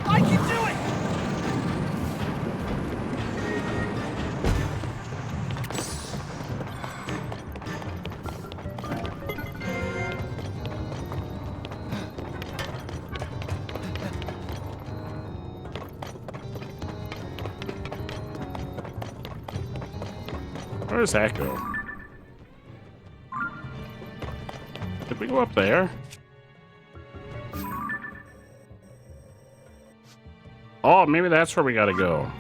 I can do it! Where does that go? Did we go up there? Oh, maybe that's where we gotta go.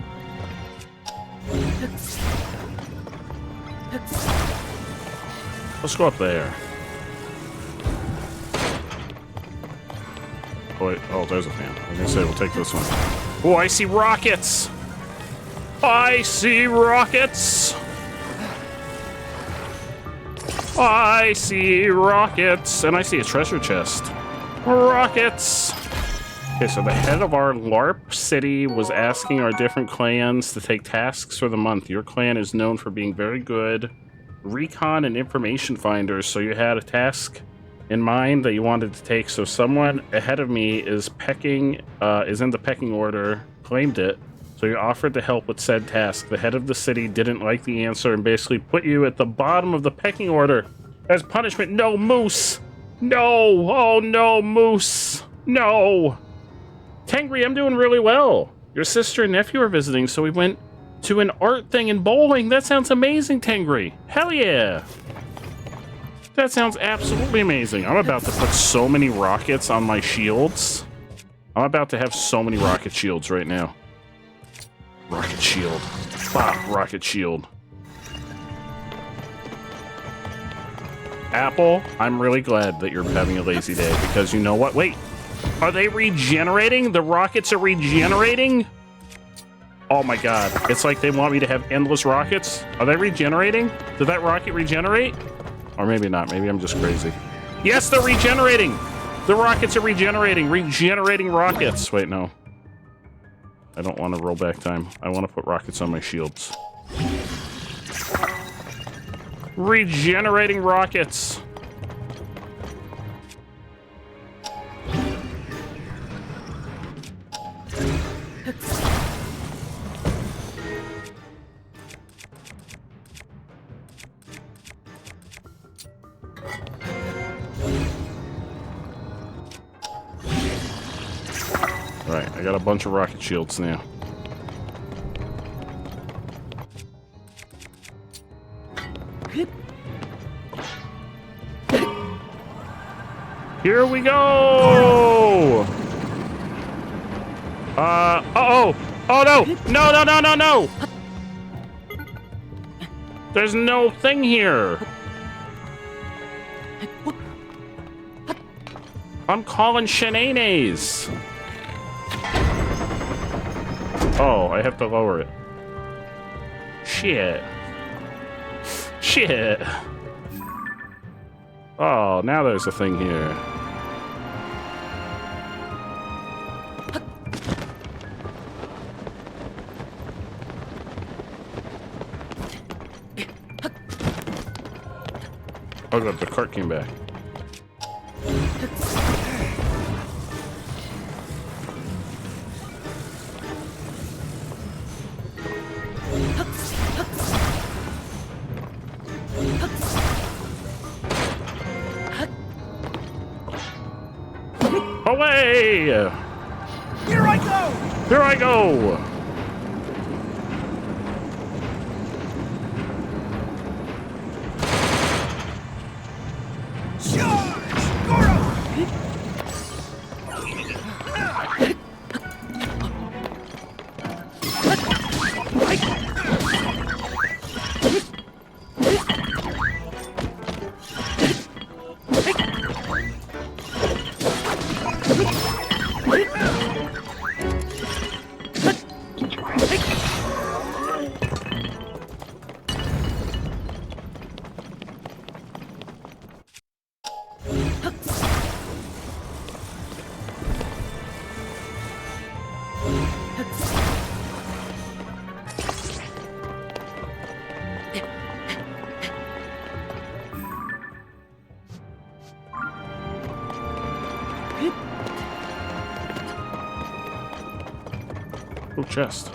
Let's go up there. Oh, wait. Oh, there's a fan. I was gonna say, we'll take this one. Oh, I see rockets! I see rockets! I see rockets! And I see a treasure chest. Rockets! Okay, so the head of our LARP city was asking our different clans to take tasks for the month. Your clan is known for being very good recon and information finders, so you had a task in mind that you wanted to take. So someone ahead of me is is in the pecking order, claimed it, so you offered to help with said task. The head of the city didn't like the answer and basically put you at the bottom of the pecking order as punishment. No, Moose! No! Oh no, Moose! No! Tengri, I'm doing really well. Your sister and nephew are visiting, so we went to an art thing in bowling. That sounds amazing, Tengri. Hell yeah! That sounds absolutely amazing. I'm about to put so many rockets on my shields. I'm about to have so many rocket shields right now. Rocket shield. Bop, rocket shield. Apple, I'm really glad that you're having a lazy day, because you know what? Wait. Are they regenerating? The rockets are regenerating? Oh my god. It's like they want me to have endless rockets. Are they regenerating? Did that rocket regenerate? Or maybe not. Maybe I'm just crazy. Yes, they're regenerating! The rockets are regenerating. Regenerating rockets. Wait, no. I don't want to roll back time. I want to put rockets on my shields. Regenerating rockets. Alright, I got a bunch of rocket shields now. Here we go! no! Uh-oh! Oh, no! No, no, no, no, no! There's no thing here! I'm calling shenanigans! Oh, I have to lower it. Shit. Shit. Oh, now there's a thing here. Oh god, the cart came back. Away! Here I go! Here I go! Oh, chest.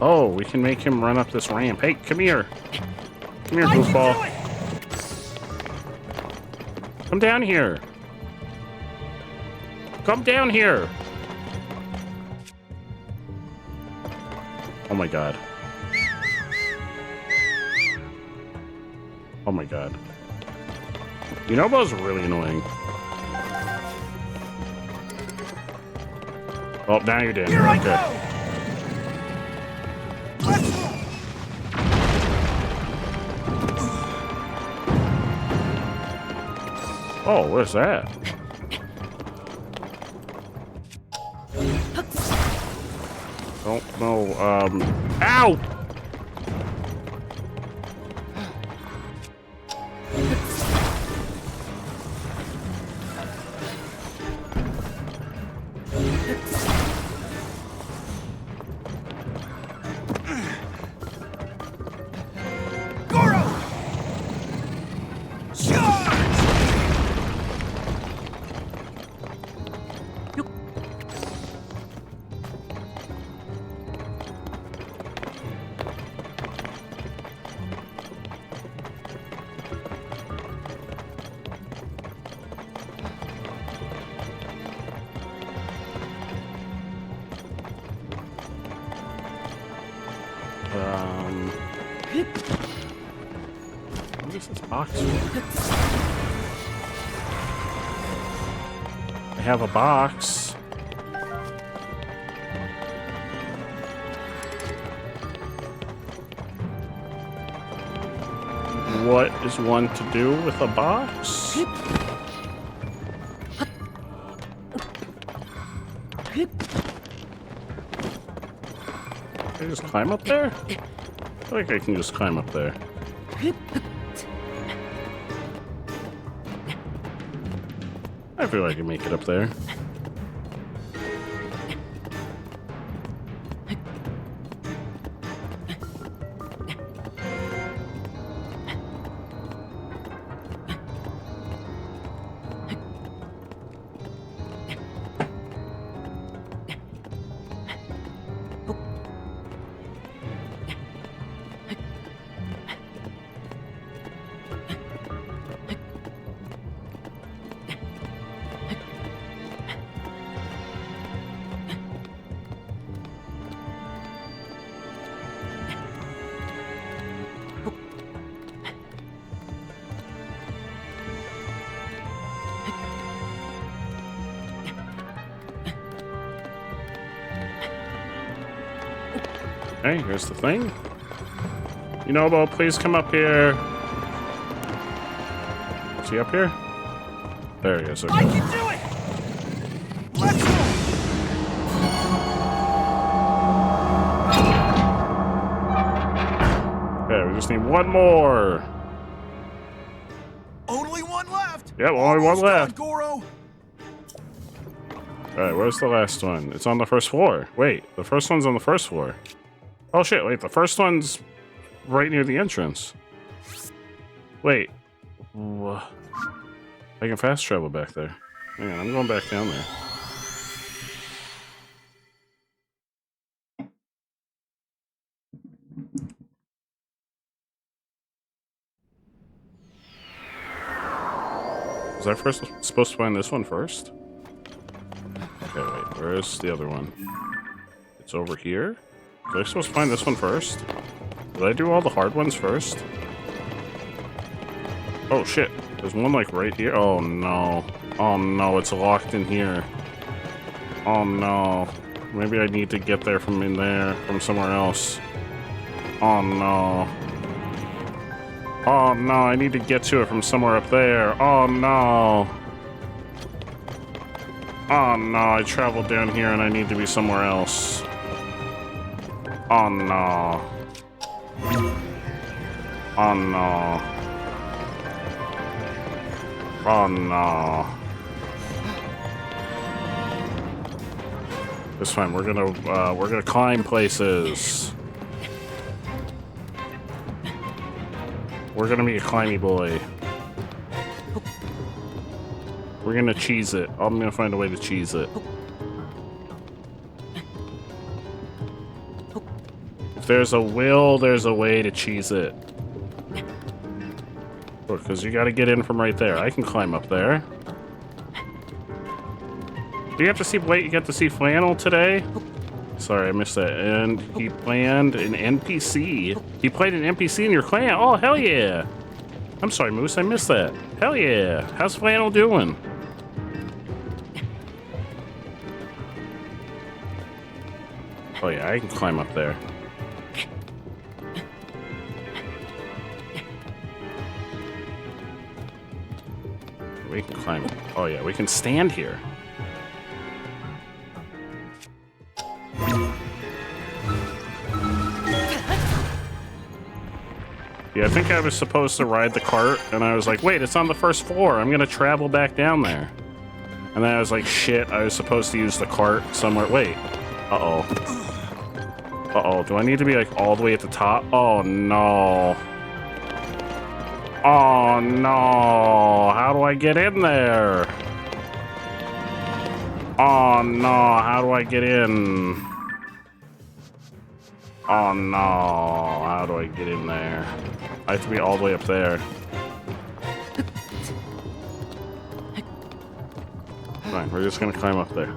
Oh, we can make him run up this ramp. Hey, come here. Come here, goofball. Come down here. Come down here. Oh my god. Oh my god. You know what's really annoying? Oh, now you're down here. Okay. Oh, where's that? Don't know, ow! What is this box for? I have a box. What is one to do with a box? Can I just climb up there? I feel like I can just climb up there. I feel like I can make it up there. Hey, here's the thing. Yunobo, please come up here. Is he up here? There he is. Okay. I can do it! Let's go! Okay, we just need one more. Only one left! Yep, only one left. Goro! Alright, where's the last one? It's on the first floor. Wait, the first one's on the first floor. Oh shit, wait, the first one's right near the entrance. Wait. I can fast travel back there. Hang on, I'm going back down there. Was I first supposed to find this one first? Okay, wait, where's the other one? It's over here? Was I supposed to find this one first? Did I do all the hard ones first? Oh shit, there's one like right here. Oh no. Oh no, it's locked in here. Oh no. Maybe I need to get there from in there, from somewhere else. Oh no. Oh no, I need to get to it from somewhere up there. Oh no. Oh no, I traveled down here and I need to be somewhere else. Oh no. Oh no. Oh no. It's fine, we're gonna climb places. We're gonna be a climby boy. We're gonna cheese it. I'm gonna find a way to cheese it. If there's a will, there's a way to cheese it. Because you gotta get in from right there. I can climb up there. Do you have to see, wait, you got to see Flannel today? Sorry, I missed that. And he planned an NPC. He played an NPC in your clan? Oh, hell yeah. I'm sorry, Moose, I missed that. Hell yeah. How's Flannel doing? Oh yeah, I can climb up there. We can climb. Oh yeah, we can stand here. Yeah, I think I was supposed to ride the cart, and I was like, wait, it's on the first floor. I'm gonna travel back down there. And then I was like, shit, I was supposed to use the cart somewhere. Wait. Uh-oh. Uh-oh, do I need to be like all the way at the top? Oh no. Oh no, how do I get in there? Oh no, how do I get in? Oh no, how do I get in there? I have to be all the way up there. Fine, we're just gonna climb up there.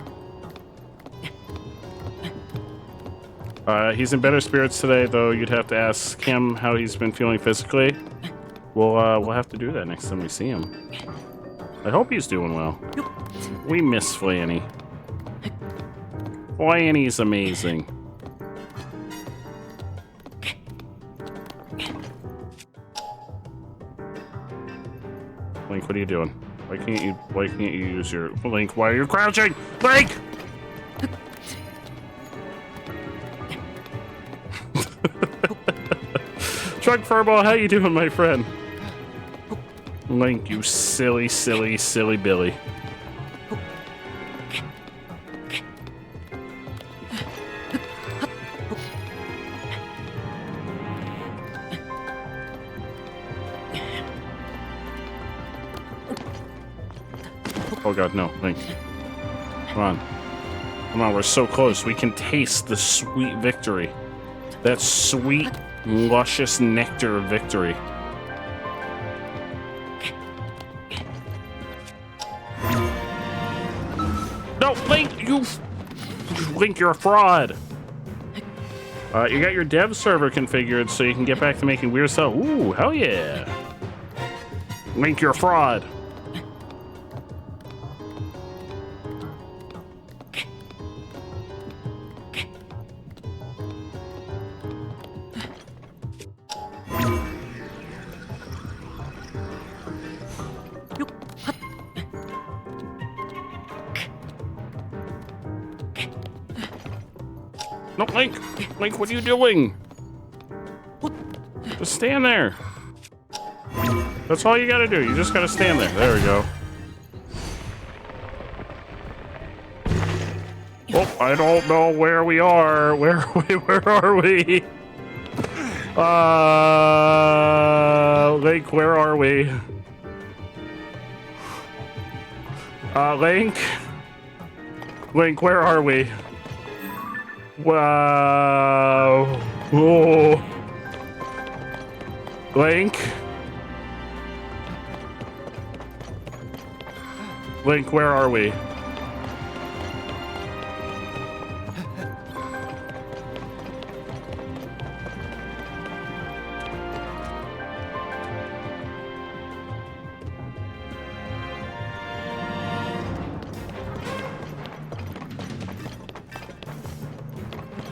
He's in better spirits today, though you'd have to ask him how he's been feeling physically. We'll have to do that next time we see him. I hope he's doing well. We miss Flanny. Flanny's amazing. Link, what are you doing? Why can't you use your Link? Why are you crouching? Link! Truck Furball, how you doing, my friend? Link, you silly, silly, silly Billy. Oh god, no, Link. Come on. Come on, we're so close. We can taste the sweet victory. That sweet, luscious nectar of victory. No, Link, Link, you're a fraud. You got your dev server configured so you can get back to making weird stuff. Ooh, hell yeah. Link, you're a fraud. No, Link! Link, what are you doing? Just stand there. That's all you gotta do. You just gotta stand there. There we go. Oh, I don't know where we are. Where are we? Where are we? Link, where are we? Link? Link, where are we? Wow. Oh. Link? Link, where are we?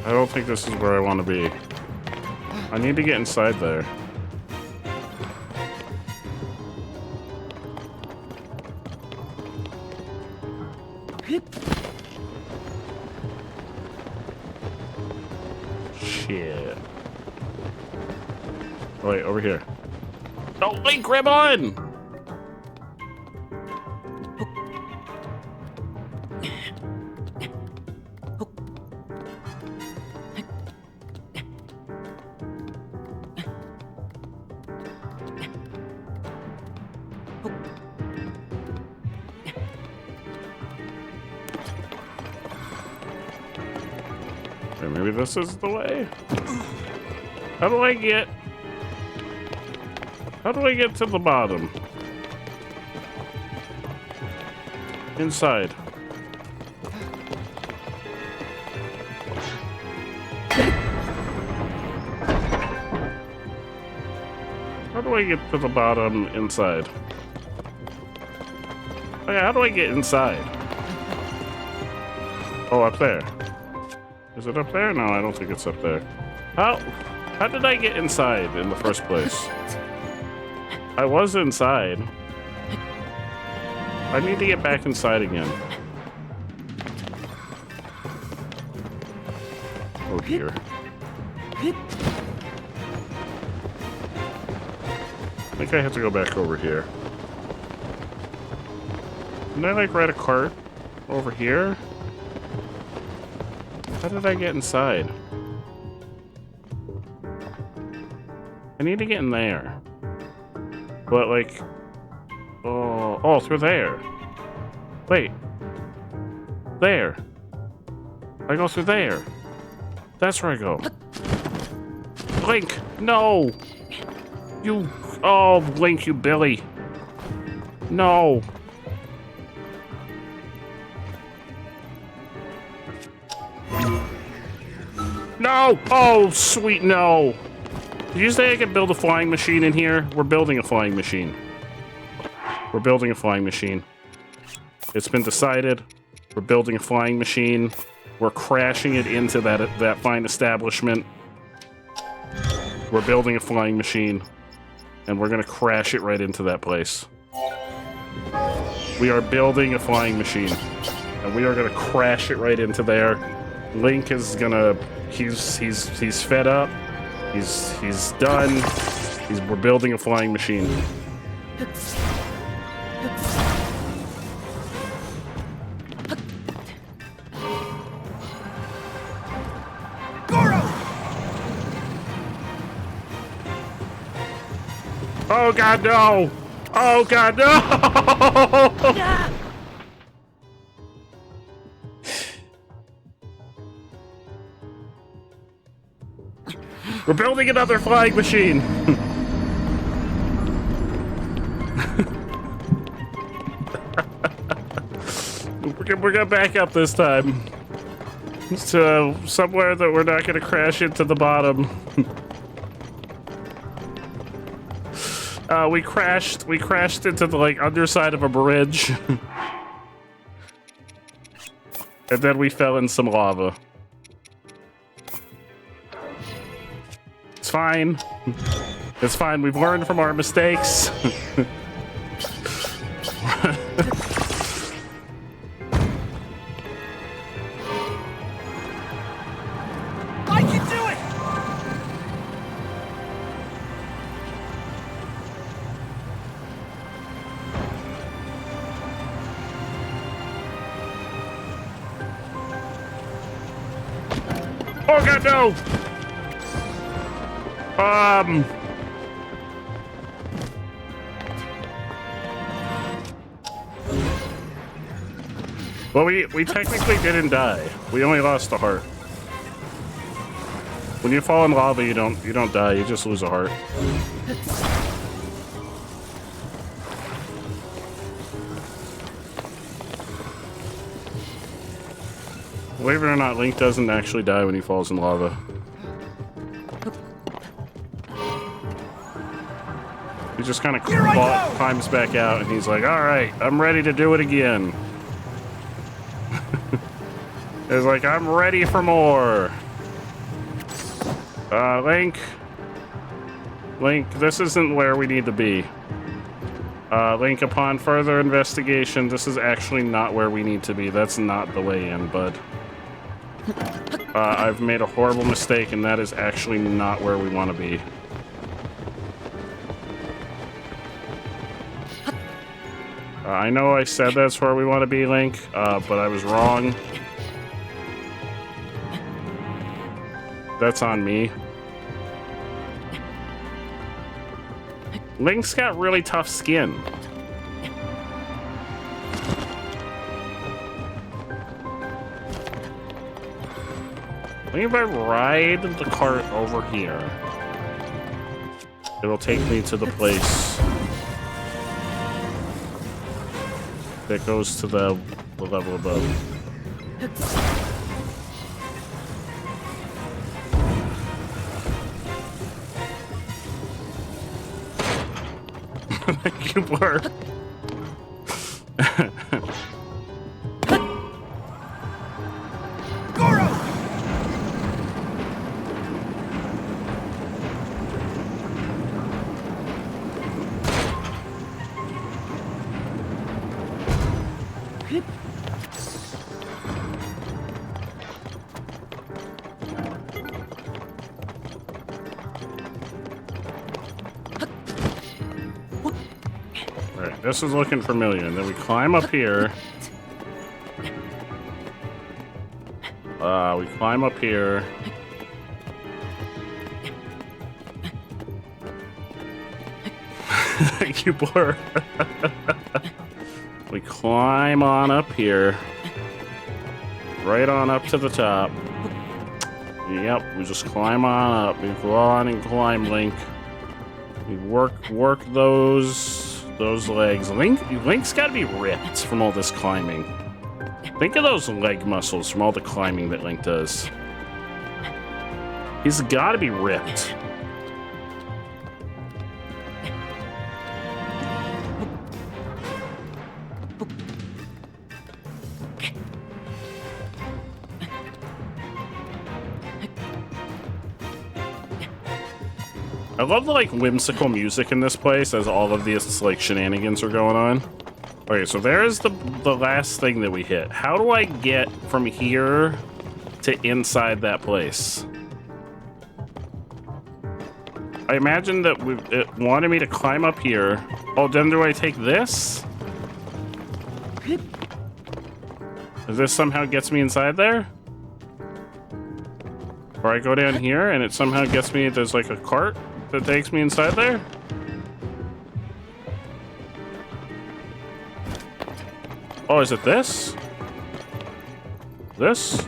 I don't think this is where I want to be. I need to get inside there. Shit. Oh, wait, over here. Oh, Link, grab on! Okay, maybe this is the way. How do I get to the bottom? Inside. How do I get to the bottom inside? Okay, how do I get inside? Oh, up there. Is it up there? No, I don't think it's up there. How did I get inside in the first place? I was inside. I need to get back inside again. Oh dear. I think I have to go back over here. Didn't I like ride a cart over here? How did I get inside? I need to get in there. But like, oh, through there. Wait. There. I go through there. That's where I go. Link, no. You, oh, Link, you Billy. No. No! Oh, sweet no! Did you say I could build a flying machine in here? We're building a flying machine. We're building a flying machine. It's been decided. We're building a flying machine. We're crashing it into that fine establishment. We're building a flying machine. And we're gonna crash it right into that place. We are building a flying machine. And we are gonna crash it right into there. Link is gonna... He's fed up. He's done. We're building a flying machine. Oh God, no! Oh God, no! We're building another flying machine! We're gonna back up this time. To somewhere that we're not gonna crash into the bottom. We crashed into the, like, underside of a bridge. And then we fell in some lava. It's fine. It's fine. We've learned from our mistakes. Oh god, no! Well, we technically didn't die. We only lost a heart. When you fall in lava, you don't die. You just lose a heart. Believe it or not, Link doesn't actually die when he falls in lava. He just kind of climbs back out, and he's like, "All right, I'm ready to do it again." He's like, "I'm ready for more." Link, this isn't where we need to be. Link, upon further investigation, this is actually not where we need to be. That's not the way in, bud. I've made a horrible mistake, and that is actually not where we want to be. I know I said that's where we want to be, Link, but I was wrong. That's on me. Link's got really tough skin. I think if I ride the cart over here, it'll take me to the place that goes to the level above. Thank you, Blur. Alright, this is looking familiar. And then we climb up here. We climb up here. Thank you, Blur. We climb on up here. Right on up to the top. Yep, we just climb on up. We go on and climb, Link. We work those legs. Link's gotta be ripped from all this climbing. Think of those leg muscles from all the climbing that Link does. He's gotta be ripped. I love the like whimsical music in this place as all of these like shenanigans are going on. Okay, so there's the last thing that we hit. How do I get from here to inside that place? I imagine that it wanted me to climb up here. Oh, then do I take this? This somehow gets me inside there? Or I go down here and it somehow gets me, there's like a cart that takes me inside there? Oh, is it this? This?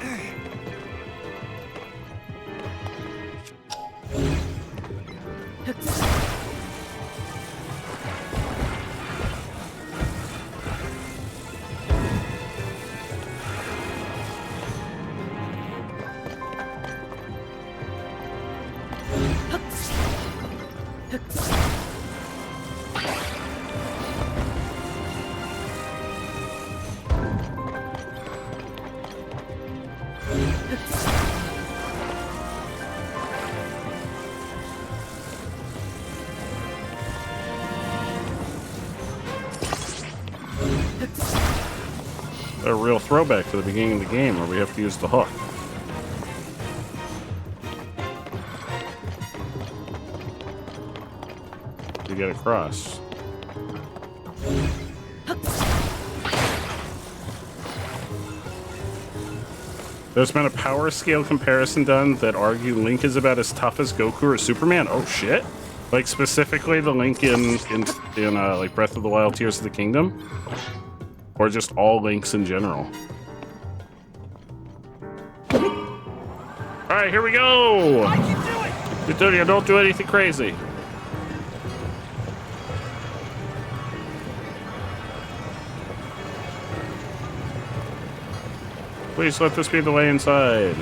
A real throwback to the beginning of the game where we have to use the hook. To get across. There's been a power scale comparison done that argue Link is about as tough as Goku or Superman. Oh shit! Like specifically the Link in like Breath of the Wild, Tears of the Kingdom, or just all Links in general. All right, here we go. I can do it. Dude, don't do anything crazy. Please let this be the way inside.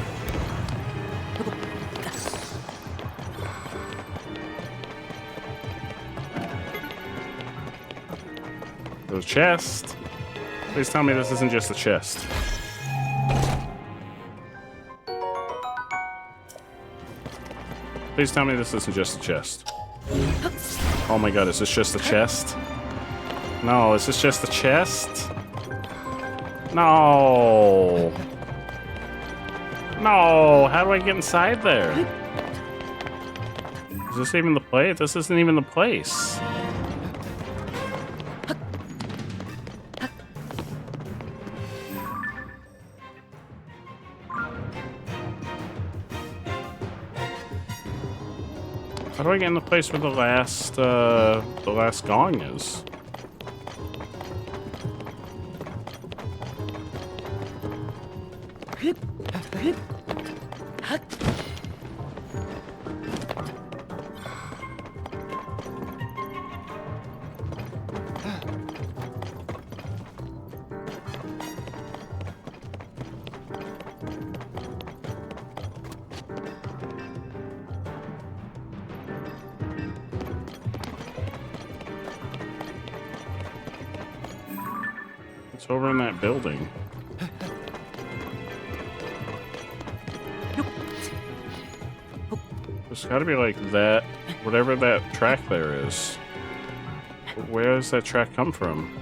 There's a chest. Please tell me this isn't just a chest. Please tell me this isn't just a chest. Oh my god, is this just a chest? No, is this just a chest? No. No, how do I get inside there? Is this even the place? This isn't even the place. How do I get in the place where the last gong is? It's over in that building. There's gotta be like that, whatever that track there is. Where does that track come from?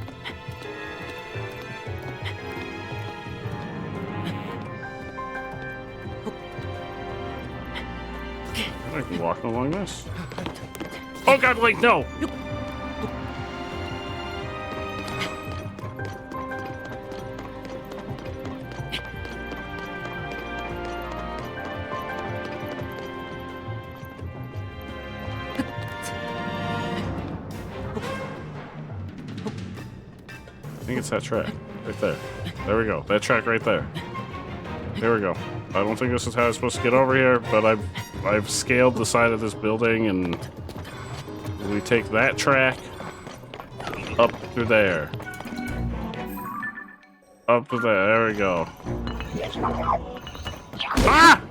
I can walk along this. Oh god, Link, no! I think it's that track right there. There we go. That track right there. There we go. I don't think this is how I'm supposed to get over here, but I've scaled the side of this building, and we take that track up through there. Up to there. There we go. Ah!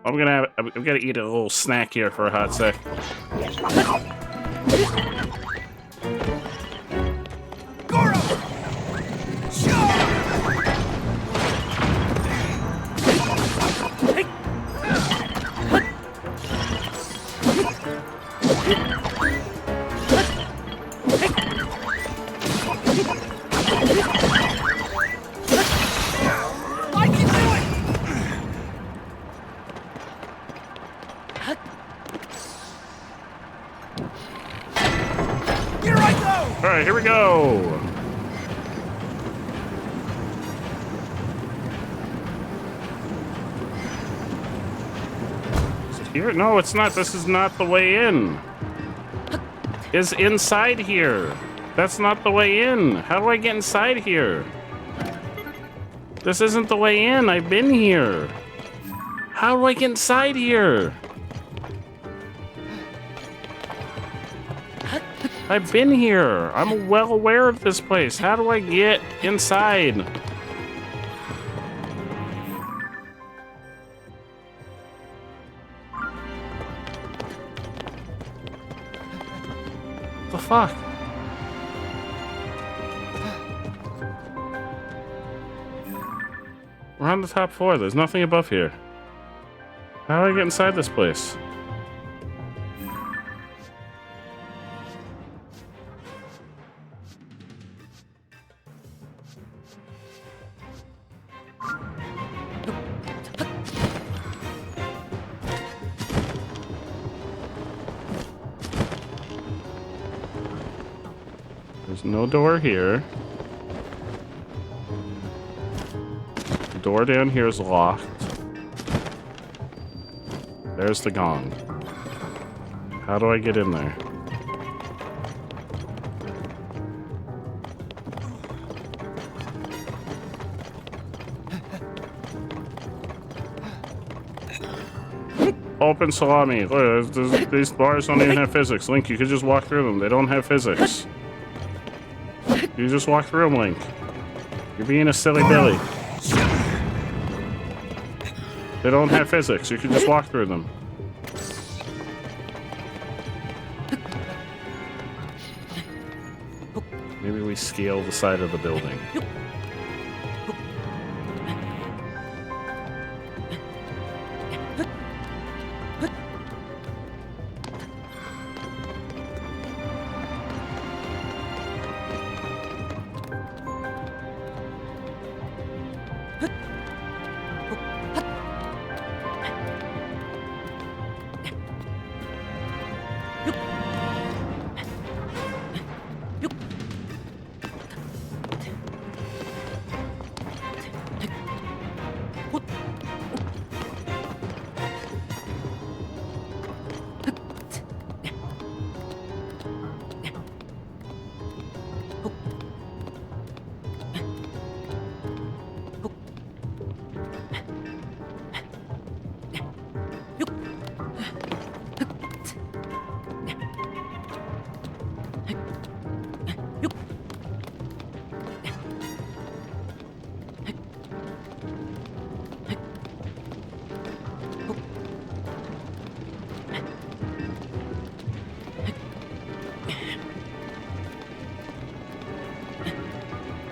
I'm gonna eat a little snack here for a hot sec. Alright, here we go! Is it here? No, it's not. This is not the way in. It's inside here. That's not the way in. How do I get inside here? This isn't the way in. I've been here. How do I get inside here? I've been here. I'm well aware of this place. How do I get inside? The fuck? We're on the top floor. There's nothing above here. How do I get inside this place? There's no door here. door down here is locked. There's the gong. How do I get in there? Open salami. Look, these bars don't even have physics. Link, you could just walk through them. They don't have physics. You just walk through them, Link. You're being a silly Billy. They don't have physics. You can just walk through them. Maybe we scale the side of the building.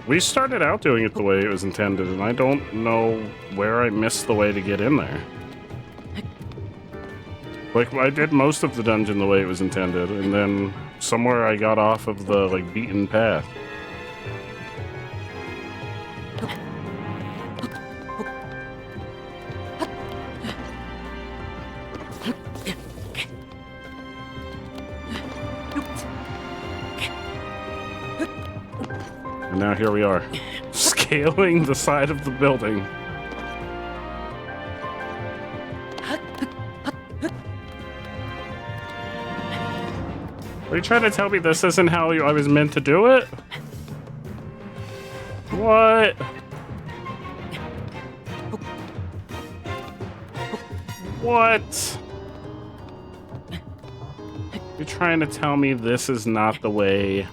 We started out doing it the way it was intended, and I don't know where I missed the way to get in there. Like, I did most of the dungeon the way it was intended, and then somewhere I got off of the, like, beaten path. And now here we are, scaling the side of the building. Are you trying to tell me this isn't how I was meant to do it? What? What? You're trying to tell me this is not the way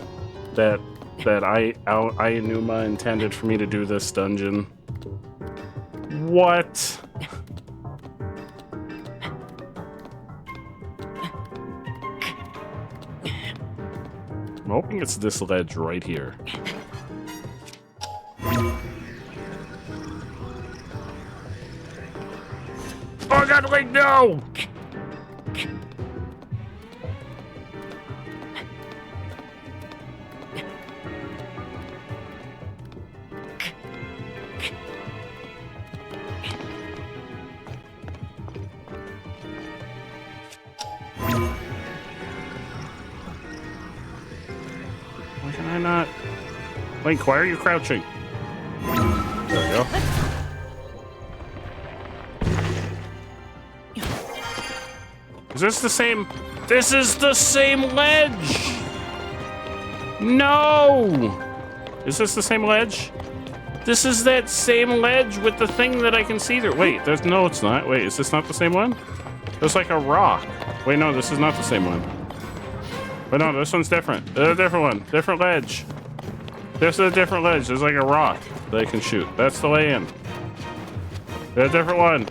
that Aonuma intended for me to do this dungeon? What? I'm hoping it's this ledge right here. Oh god, wait, no! Why can I not? Link, why are you crouching? There we go. Is this the same? This is the same ledge! No! Is this the same ledge? This is that same ledge with the thing that I can see through. Wait, there's no, it's not. Wait, is this not the same one? There's like a rock. Wait, no, this is not the same one. But no, this one's different. There's a different one. Different ledge. This is a different ledge. There's like a rock that I can shoot. That's the way in. There's a different one.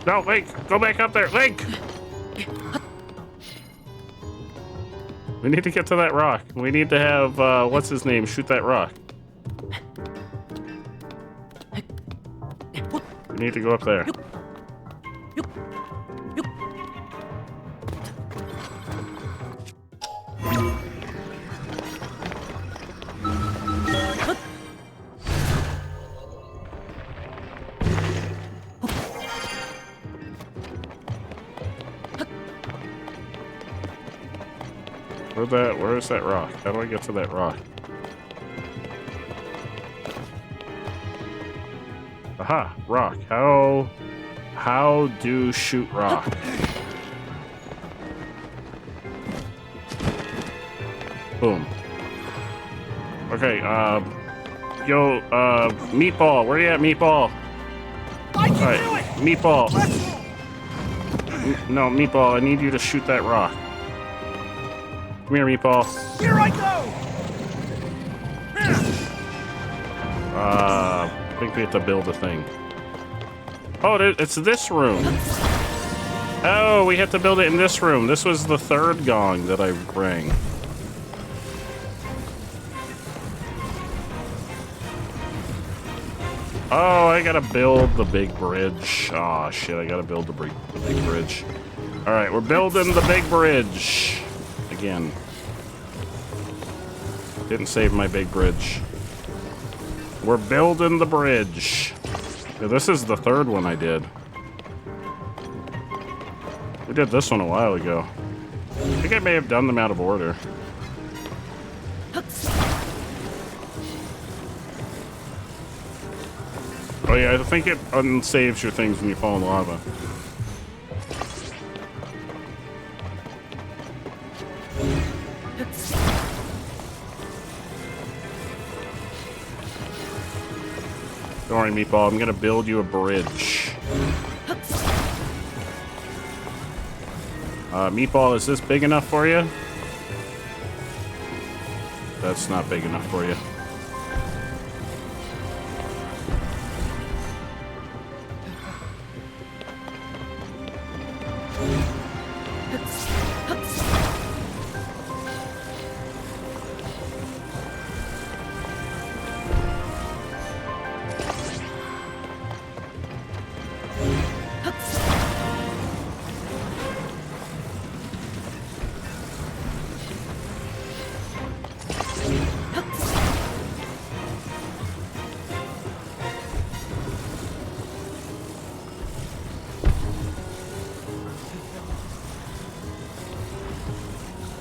No, Link, go back up there. Link! We need to get to that rock. We need to have, what's his name, shoot that rock. We need to go up there. Where is that rock? How do I get to that rock? Aha, rock. How do shoot rock? Boom. Okay, yo, Meatball, where you at, Meatball? I can Alright, do it! Meatball. Let's roll! No, Meatball, I need you to shoot that rock. Come here, Meatball. Here I go! I think we have to build a thing. Oh, it's this room. Oh, we have to build it in this room. This was the third gong that I rang. Oh, I gotta build the big bridge. Oh shit, I gotta build the big bridge. Alright, we're building the big bridge. Again. Didn't save my big bridge. We're building the bridge. Yeah, this is the third one I did. We did this one a while ago. I think I may have done them out of order. Oh yeah, I think it unsaves your things when you fall in lava. Don't worry, Meatball, I'm gonna build you a bridge. Meatball, is this big enough for you? That's not big enough for you.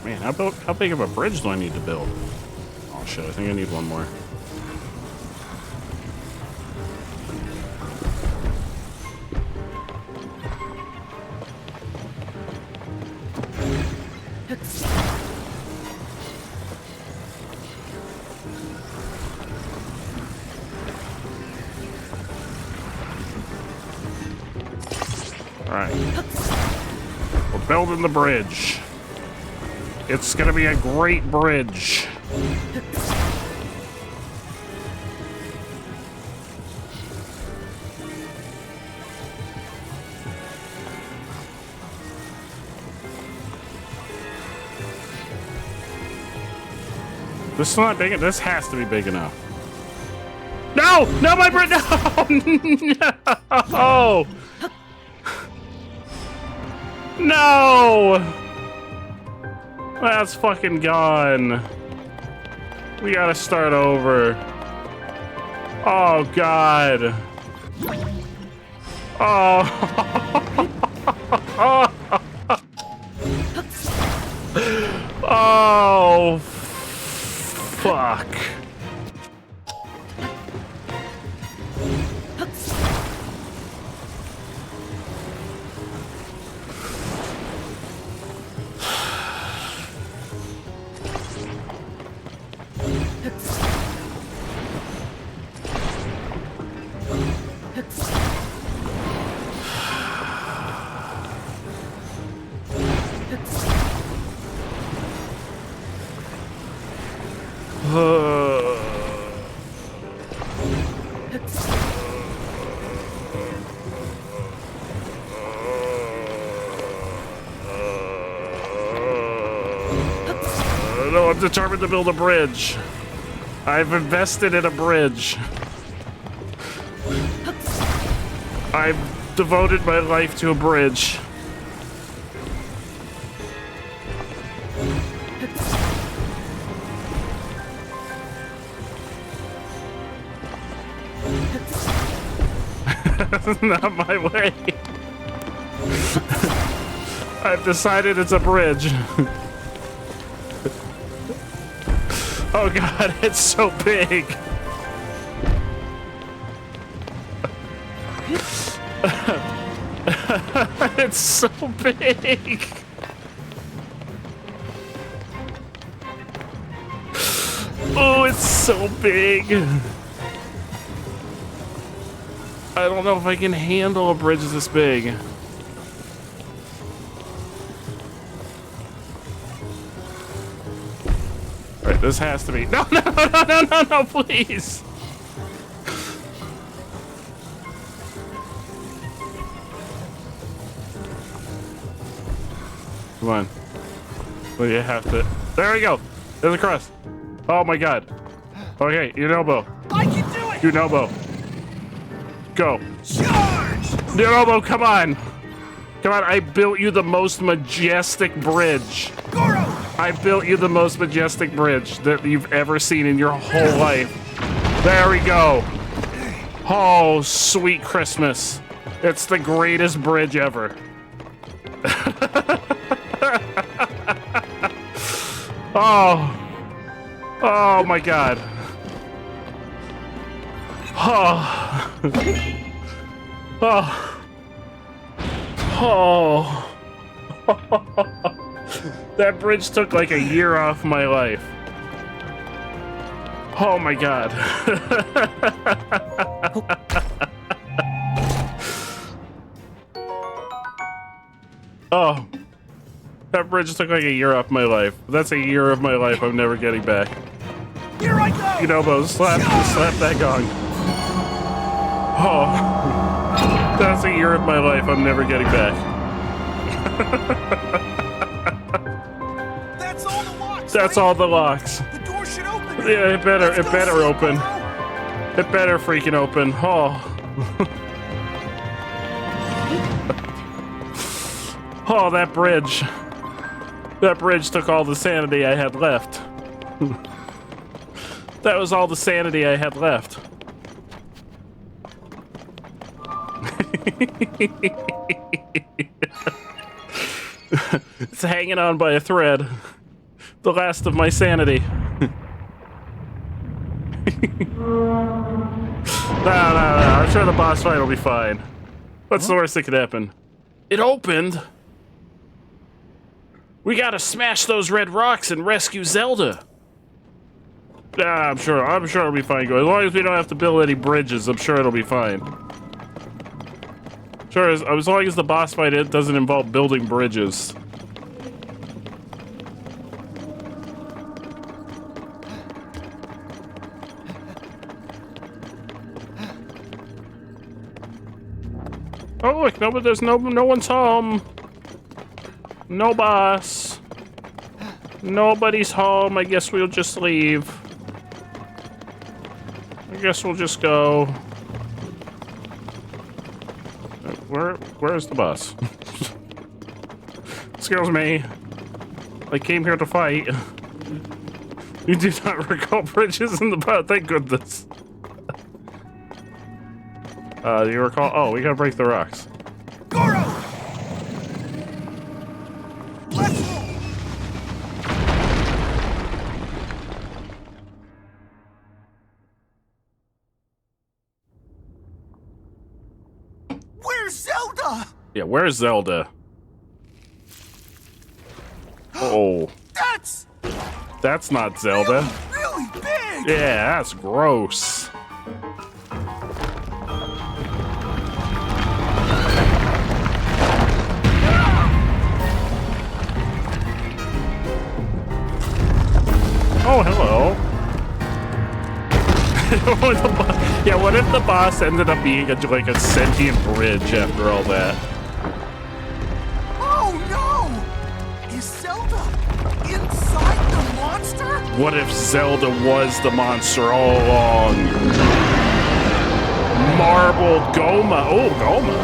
Man, how big of a bridge do I need to build? Oh shit, I think I need one more. Alright. We're building the bridge. It's gonna be a great bridge. This is not big enough. This has to be big enough. No! No, my bridge! No! No! That's fucking gone. We gotta start over. Oh, God. Oh. Oh. Fuck. No, I'm determined to build a bridge. I've invested in a bridge. I've devoted my life to a bridge. Not my way. I've decided it's a bridge. Oh God, it's so big. It's so big. Oh, it's so big. I don't know if I can handle a bridge this big. Alright, this has to be. No, please. Come on. Well, you have to. There we go. There's a cross. Oh my god. Okay, Unobo. I can do it! Unobo. Go. Charge! Unobo, come on. Come on, I built you the most majestic bridge. Goro! I built you the most majestic bridge that you've ever seen in your whole life. There we go. Oh, sweet Christmas. It's the greatest bridge ever. Oh my god. Oh. That bridge took like a year off my life. Oh my god. Oh. That bridge took like a year off my life. That's a year of my life I'm never getting back. Here I go! Unobo, slap that gong. Oh. That's a year of my life I'm never getting back. That's all the locks! That's all the locks. The door should open! Yeah, it better open. It better freaking open. Oh. Oh, that bridge. That bridge took all the sanity I had left. That was all the sanity I had left. It's hanging on by a thread. The last of my sanity. No. I'm sure the boss fight will be fine. What's the worst that could happen? It opened. We gotta smash those red rocks and rescue Zelda. I'm sure it'll be fine. As long as we don't have to build any bridges, I'm sure it'll be fine. Sure, as long as the boss fight doesn't involve building bridges. Oh look, there's no one's home. No boss. Nobody's home. I guess we'll just leave. I guess we'll just go. Where's the boss? Excuse me. I came here to fight. You do not recall bridges in the boat. Thank goodness. Do you recall? Oh, we gotta break the rocks. Goro! Let's go! Where's Zelda? Yeah, where's Zelda? Oh. That's not Zelda. Really big! Yeah, that's gross. Oh, hello. Yeah, what if the boss ended up being like a sentient bridge after all that? Oh no! Is Zelda inside the monster? What if Zelda was the monster all along? Marbled Goma. Oh, Goma.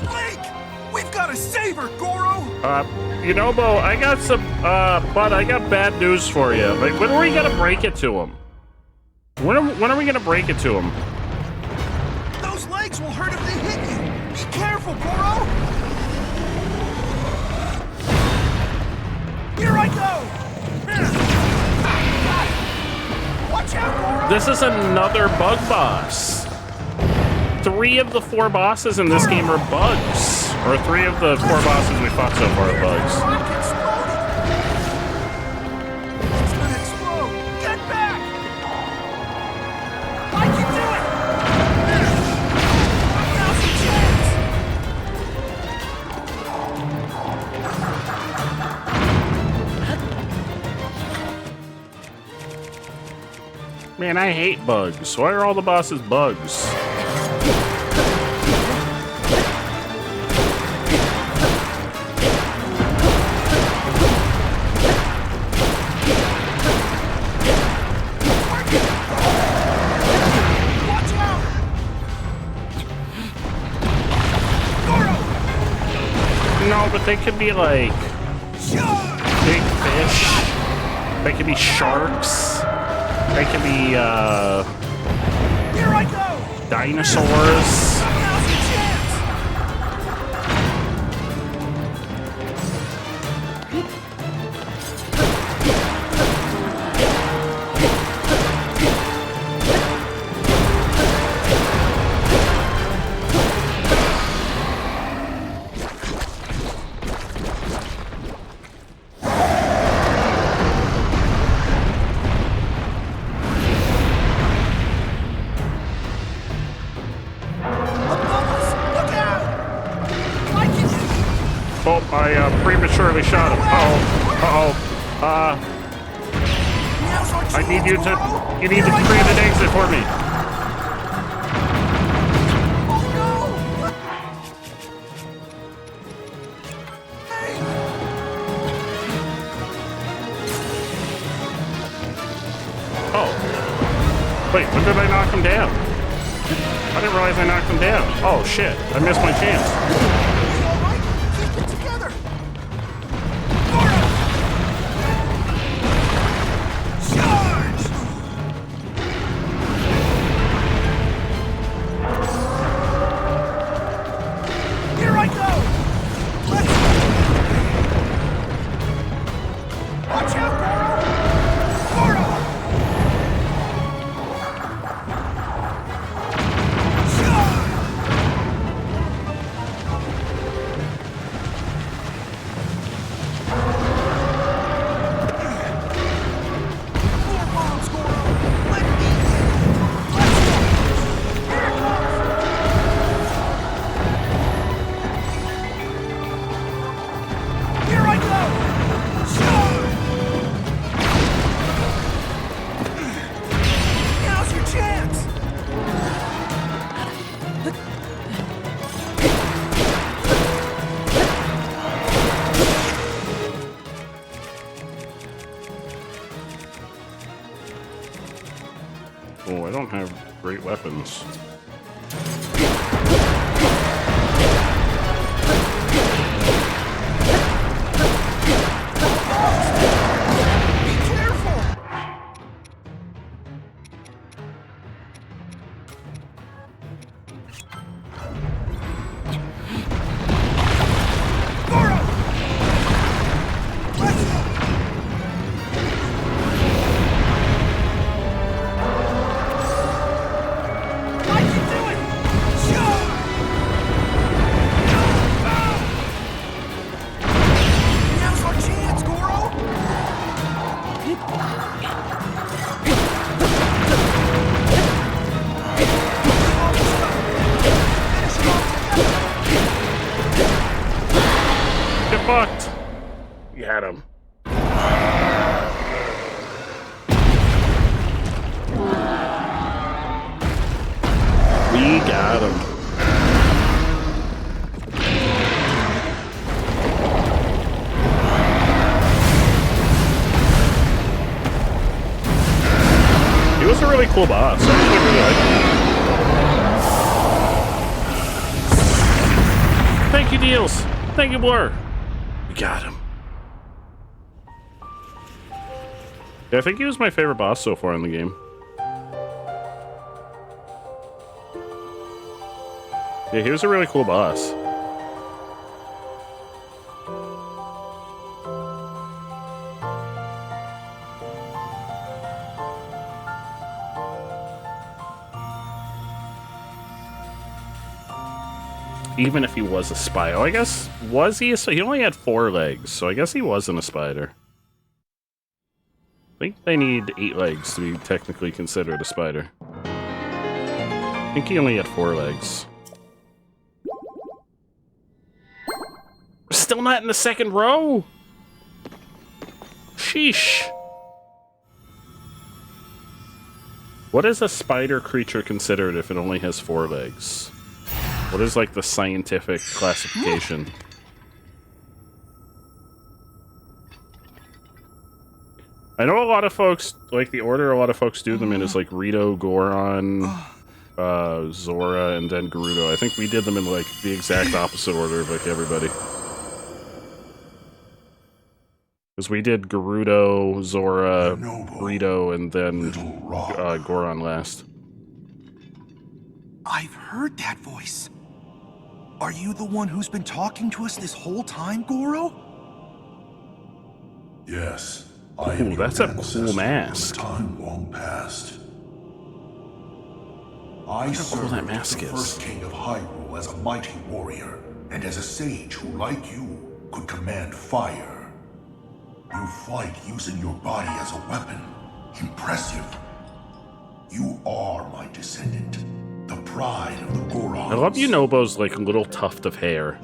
Blake! We've got to save her, Goro! Unobo, I got some, but I got bad news for you. Like, when are we gonna break it to him? When are we gonna break it to him? Those legs will hurt if they hit you! Be careful, Goro! Here I go! Watch out, Goro! This is another bug boss. 3 of the 4 bosses in this game are bugs. Or 3 of the 4 bosses we fought so far are bugs. It's gonna explode! Get back! I can do it! Now's the chance! Man, I hate bugs. Why are all the bosses bugs? No, but they could be like big fish. They could be sharks. They could be Here I go! dinosaurs. Now's the chance! Oh, I prematurely shot him. I need you to create an exit for me. Oh. Wait, when did I knock him down? I didn't realize I knocked him down. Oh shit, I missed my chance. Here I go! Let's... Watch out, Goro! Here I go! Now's your chance! Oh, I don't have great weapons. Now's our chance, Goro! Get fucked! You had him. We got him. He was a really cool boss. I actually really liked him. Thank you, Deals. Thank you, Blur. We got him. Yeah, I think he was my favorite boss so far in the game. Yeah, he was a really cool boss. even if he was a spider. I guess, was he he only had 4 legs, so I guess he wasn't a spider. I think they need 8 legs to be technically considered a spider. I think he only had 4 legs. We're still not in the second row! Sheesh. What is a spider creature considered if it only has 4 legs? What is, like, the scientific classification? I know a lot of folks, like, the order a lot of folks do them in is, like, Rito, Goron, Zora, and then Gerudo. I think we did them in, like, the exact opposite order of, like, everybody. Because we did Gerudo, Zora, Rito, and then Goron last. I've heard that voice. Are you the one who's been talking to us this whole time, Goro? Yes. Ooh, that's a cool mask. Time long past. I served the first king of Hyrule as a mighty warrior, and as a sage who, like you, could command fire. You fight using your body as a weapon. Impressive. You are my descendant, the pride of the Gorons. I love Yunobo's, like, little tuft of hair.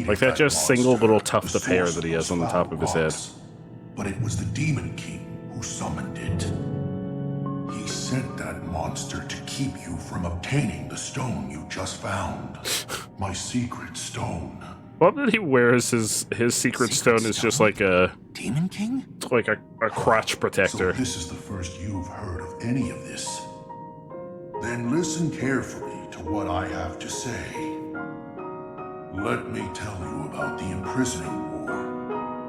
Like, that just single little tuft of hair that he has on the top of his head. But it was the Demon King who summoned it. He sent that monster to keep you from obtaining the stone you just found. My secret stone. What that he wears his secret stone is just like a Demon King? It's like a crotch protector. So this is the first you've heard of any of this. Then listen carefully to what I have to say. Let me tell you about the imprisoning war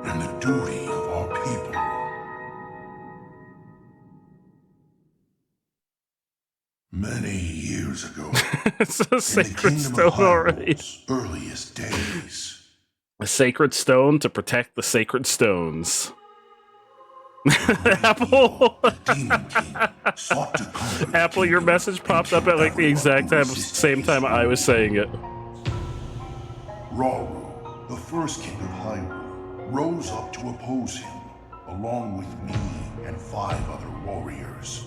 and the duty of our people. Many years ago, it's a sacred stone already. Earliest days. A sacred stone to protect the sacred stones. Apple. Apple, your message popped up at like the exact same time I was saying it. Rauru, the first king of Hyrule, rose up to oppose him, along with me and 5 other warriors.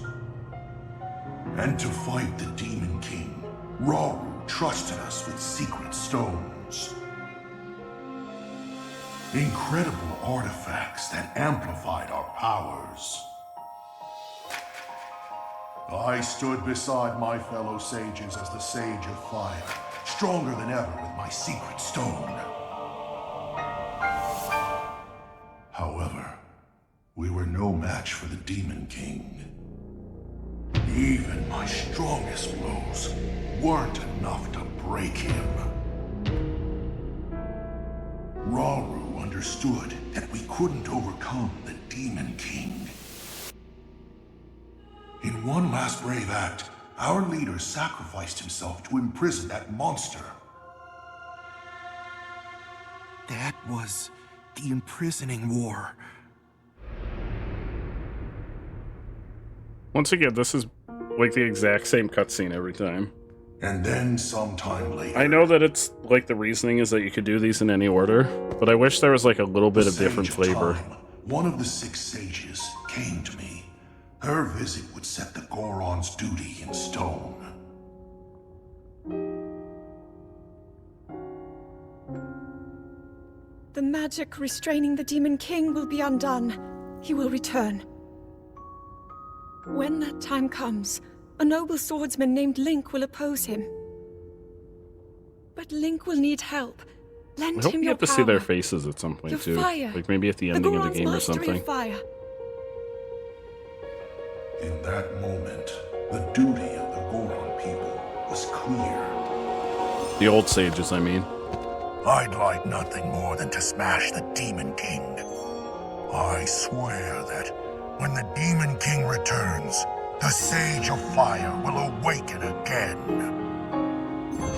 And to fight the Demon King, Rauru trusted us with secret stones. Incredible artifacts that amplified our powers. I stood beside my fellow sages as the Sage of Fire, stronger than ever with my secret stone. However, we were no match for the Demon King. Even my strongest blows weren't enough to break him. Rauru understood that we couldn't overcome the Demon King. In one last brave act, our leader sacrificed himself to imprison that monster. That was the imprisoning war. Once again, this is like the exact same cutscene every time. And then sometime later... I know that it's like the reasoning is that you could do these in any order, but I wish there was like a little bit of different flavor. One of the 6 sages came to me. Her visit would set the Goron's duty in stone. The magic restraining the Demon King will be undone. He will return. When that time comes, a noble swordsman named Link will oppose him. But Link will need help. Lend I hope him we your get to power. see their faces at some point Your too. fire. Like maybe at the ending of the game or something. Fire. In that moment, the duty of the Goron people was clear. The old sages, I mean. I'd like nothing more than to smash the Demon King. I swear that when the Demon King returns, the Sage of Fire will awaken again.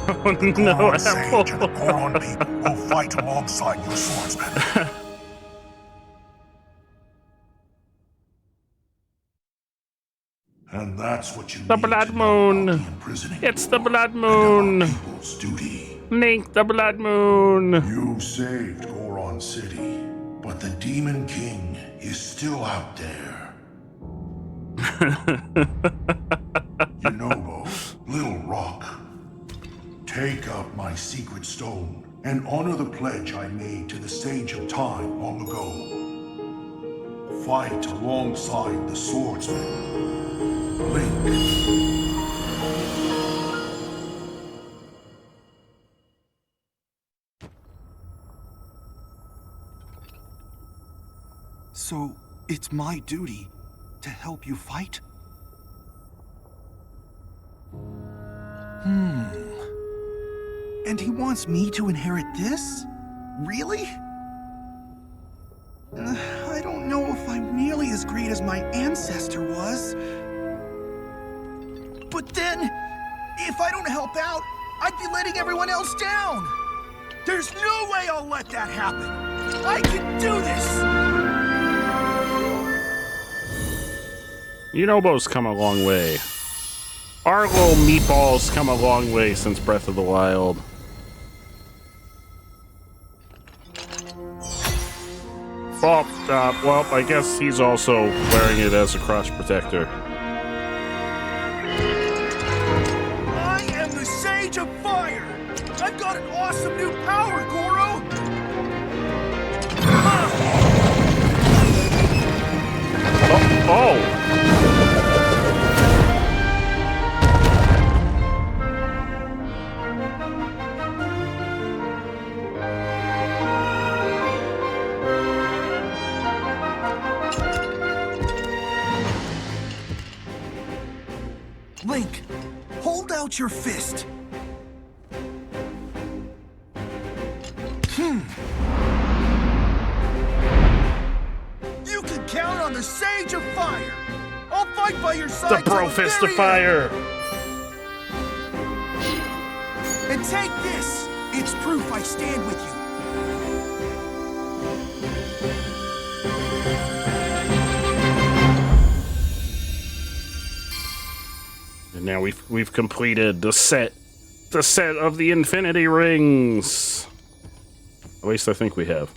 Oh the no, Goron Sage and the Goron people will fight alongside your swordsmen. And that's what you The need blood to know about moon. the imprisoning It's the blood and our moon. people's duty. Link, the blood moon. You saved Goron City, but the Demon King is still out there. Yunobo, Little Rock, take up my secret stone and honor the pledge I made to the Sage of Time long ago. Fight alongside the swordsman, Link. So, it's my duty to help you fight? And he wants me to inherit this? Really? I don't know if I'm nearly as great as my ancestor was. But then, if I don't help out, I'd be letting everyone else down. There's no way I'll let that happen. I can do this! Yunobo's come a long way. Our little meatballs come a long way since Breath of the Wild. Well, I guess he's also wearing it as a cross protector. I am the Sage of Fire! I've got an awesome new power, Goro! Oh! Link, hold out your fist. You can count on the Sage of Fire. I'll fight by your side. The Bro Fist of Fire. And take this. It's proof I stand with you. And now we've completed the set of the Infinity Rings. At least I think we have.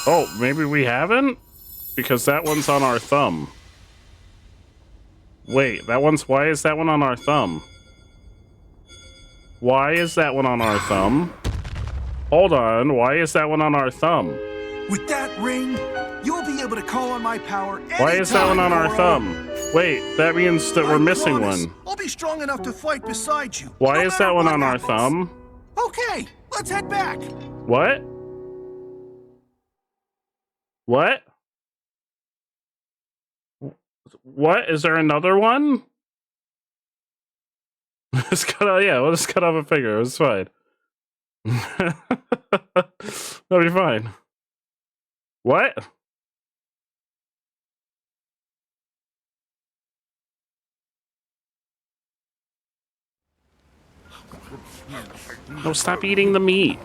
Oh, maybe we haven't? Because that one's on our thumb. Wait, why is that one on our thumb? Why is that one on our thumb? Hold on, why is that one on our thumb? With that ring, you'll be able to call on my power anytime, Why is that one on our Goro. thumb? Wait, that means that we're missing promise, one. I'll be strong enough to fight beside you. Why no is matter that one what on our happens. thumb? Okay, let's head back. What? What? What? Is there another one? Let's cut off, yeah, we'll just cut off a finger. It's fine. That'll be fine. What? No, stop eating the meat.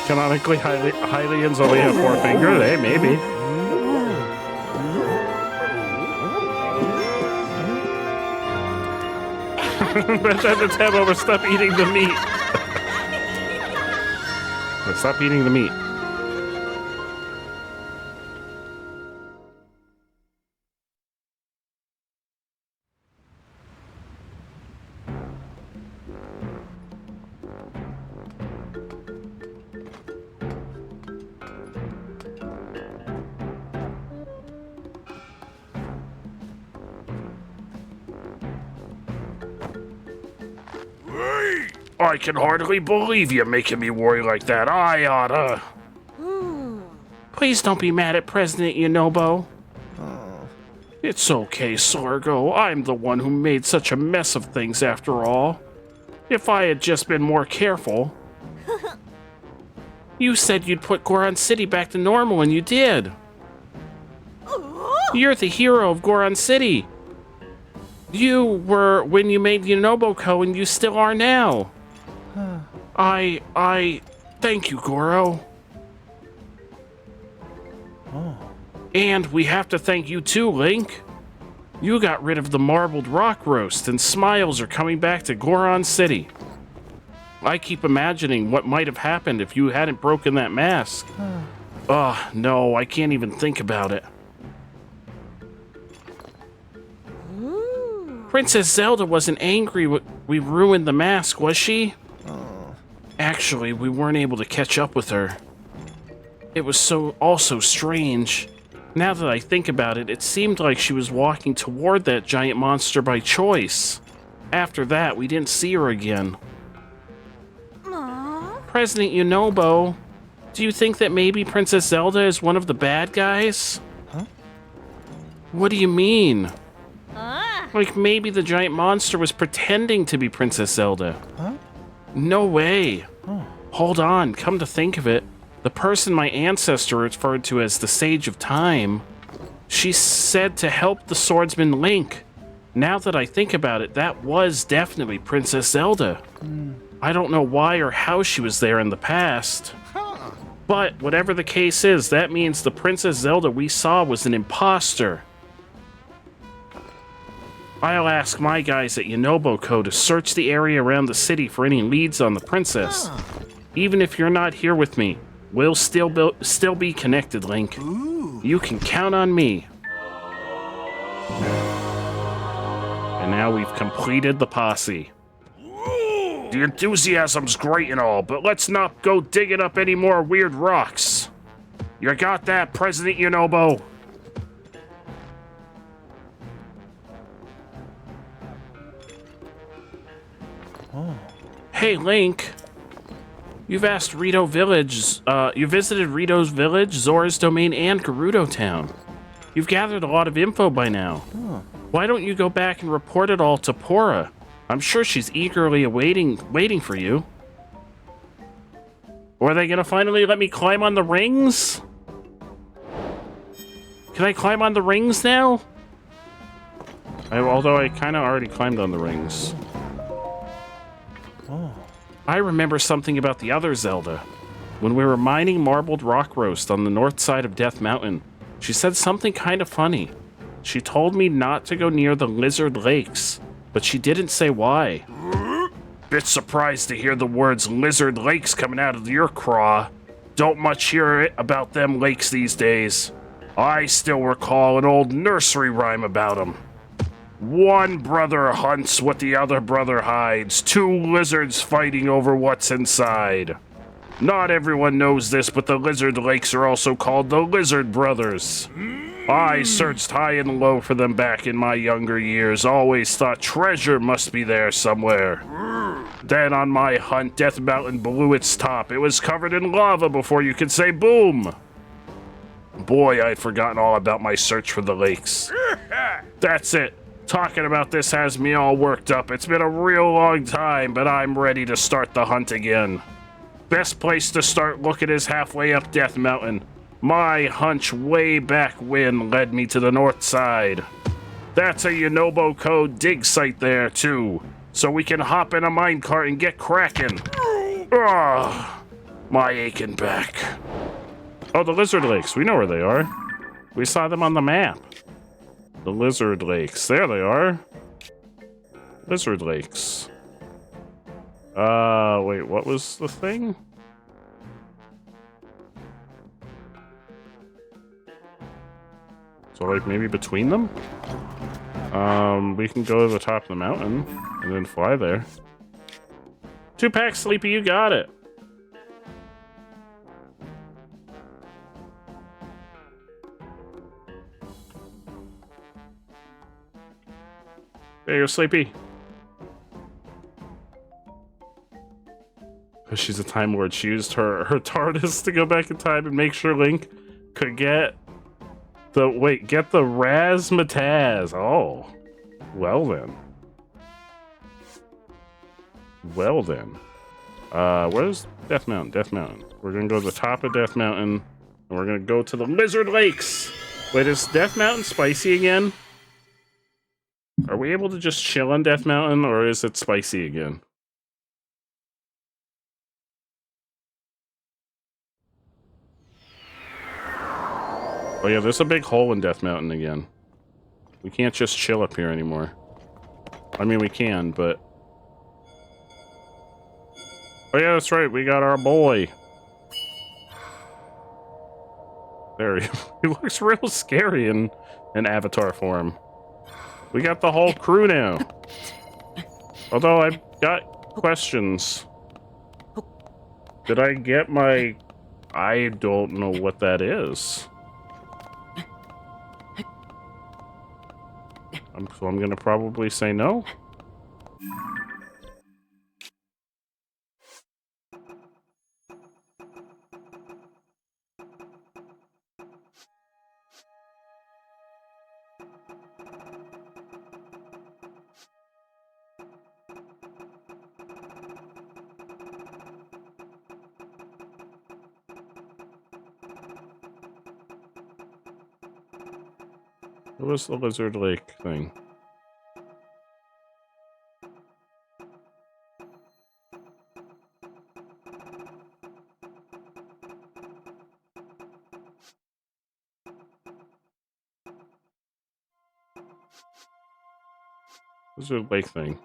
Canonically, Hylians only have 4 fingers. Hey, maybe. The tab over. Stop eating the meat. Stop eating the meat. I can hardly believe you're making me worry like that. I oughta. Please don't be mad at President Yunobo. It's okay, Sorgo. I'm the one who made such a mess of things after all. If I had just been more careful. You said you'd put Goron City back to normal, and you did. You're the hero of Goron City. You were when you made Yonoboko, and you still are now. I thank you, Goro. And we have to thank you too, Link. You got rid of the marbled rock roast, and smiles are coming back to Goron City. I keep imagining what might have happened if you hadn't broken that mask. No, I can't even think about it. Princess Zelda wasn't angry we ruined the mask, was she? Actually, we weren't able to catch up with her. It was also strange. Now that I think about it, it seemed like she was walking toward that giant monster by choice. After that, we didn't see her again. President Yunobo, do you think that maybe Princess Zelda is one of the bad guys? What do you mean? Like maybe the giant monster was pretending to be Princess Zelda. No way. Hold on, come to think of it. The person my ancestor referred to as the Sage of Time, she said to help the swordsman Link. Now that I think about it, that was definitely Princess Zelda. I don't know why or how she was there in the past. But whatever the case is, that means the Princess Zelda we saw was an imposter. I'll ask my guys at Yonoboko to search the area around the city for any leads on the princess. Even if you're not here with me, we'll still be connected, Link. You can count on me. And now we've completed the posse. The enthusiasm's great and all, but let's not go digging up any more weird rocks. You got that, President Yunobo? Hey, Link. You've asked Rito Village, you visited Rito's Village, Zora's Domain, and Gerudo Town. You've gathered a lot of info by now. Why don't you go back and report it all to Pora? I'm sure she's eagerly waiting for you. Or are they gonna finally let me climb on the rings? Can I climb on the rings now? Although I kind of already climbed on the rings. I remember something about the other Zelda. When we were mining marbled rock roast on the north side of Death Mountain, she said something kind of funny. She told me not to go near the Lizard Lakes, but she didn't say why. Bit surprised to hear the words Lizard Lakes coming out of your craw. Don't much hear it about them lakes these days. I still recall an old nursery rhyme about them. One brother hunts what the other brother hides. Two lizards fighting over what's inside. Not everyone knows this, but the Lizard Lakes are also called the Lizard Brothers. I searched high and low for them back in my younger years. Always thought treasure must be there somewhere. Then on my hunt, Death Mountain blew its top. It was covered in lava before you could say boom. Boy, I'd forgotten all about my search for the lakes. That's it. Talking about this has me all worked up. It's been a real long time, but I'm ready to start the hunt again. Best place to start looking is halfway up Death Mountain. My hunch way back when led me to the north side. That's a Yonoboko dig site there, too. So we can hop in a minecart and get cracking. Ah, my aching back. Oh, the Lizard Lakes. We know where they are. We saw them on the map. The Lizard Lakes. There they are. Lizard Lakes. Wait, what was the thing? So, like, maybe between them? We can go to the top of the mountain and then fly there. 2-pack Sleepy, you got it. There you go, Sleepy. She's a Time Lord. She used her TARDIS to go back in time and make sure Link could get Get the razzmatazz. Oh. Well then. Well then. Where's Death Mountain? Death Mountain. We're gonna go to the top of Death Mountain, and we're gonna go to the Lizard Lakes. Wait, is Death Mountain spicy again? Are we able to just chill on Death Mountain, or is it spicy again? Oh yeah, there's a big hole in Death Mountain again. We can't just chill up here anymore. I mean, we can, but... Oh yeah, that's right, we got our boy. There he looks real scary in avatar form. We got the whole crew now. Although I've got questions. Did I get my... I don't know what that is. So I'm gonna probably say no. What was the Lizard Lake thing? Lizard Lake thing.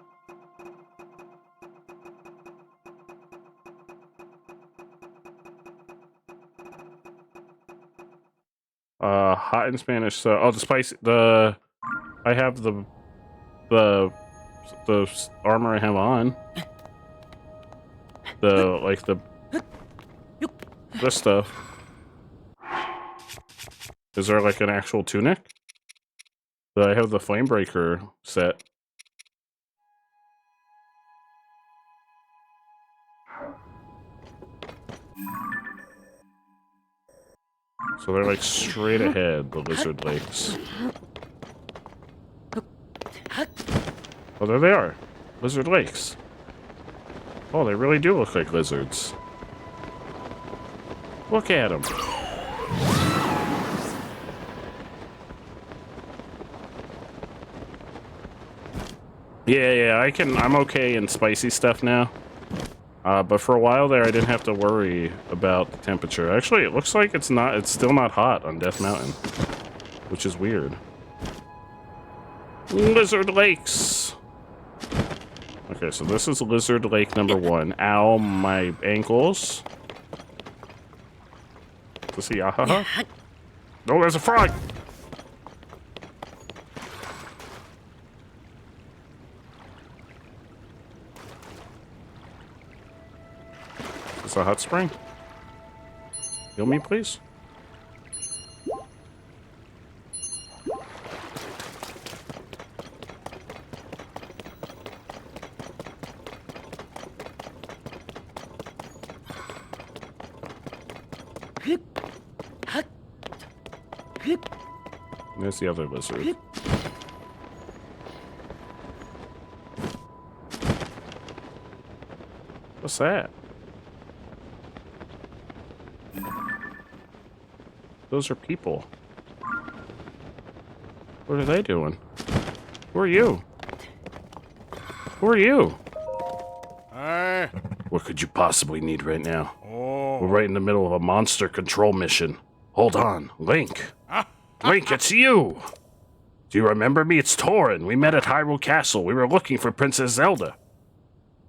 Hot in Spanish. So, oh, the spice. I have the armor I have on. This stuff. Is there like an actual tunic? I have the Flamebreaker set. So they're like straight ahead, the Lizard Lakes. Oh, there they are. Lizard Lakes. Oh, they really do look like lizards. Look at them. Yeah, I'm okay in spicy stuff now. But for a while there, I didn't have to worry about the temperature. Actually, it looks like it's still not hot on Death Mountain, which is weird. Lizard Lakes. Okay, so this is Lizard Lake number 1. Ow, my ankles. To see, ahaha. No, there's a frog. Is a hot spring? Heal me, please. There's the other lizard. What's that? Those are people. What are they doing? Who are you? Who are you? Hi. What could you possibly need right now? We're right in the middle of a monster control mission. Hold on, Link. Link, it's you! Do you remember me? It's Torin. We met at Hyrule Castle. We were looking for Princess Zelda.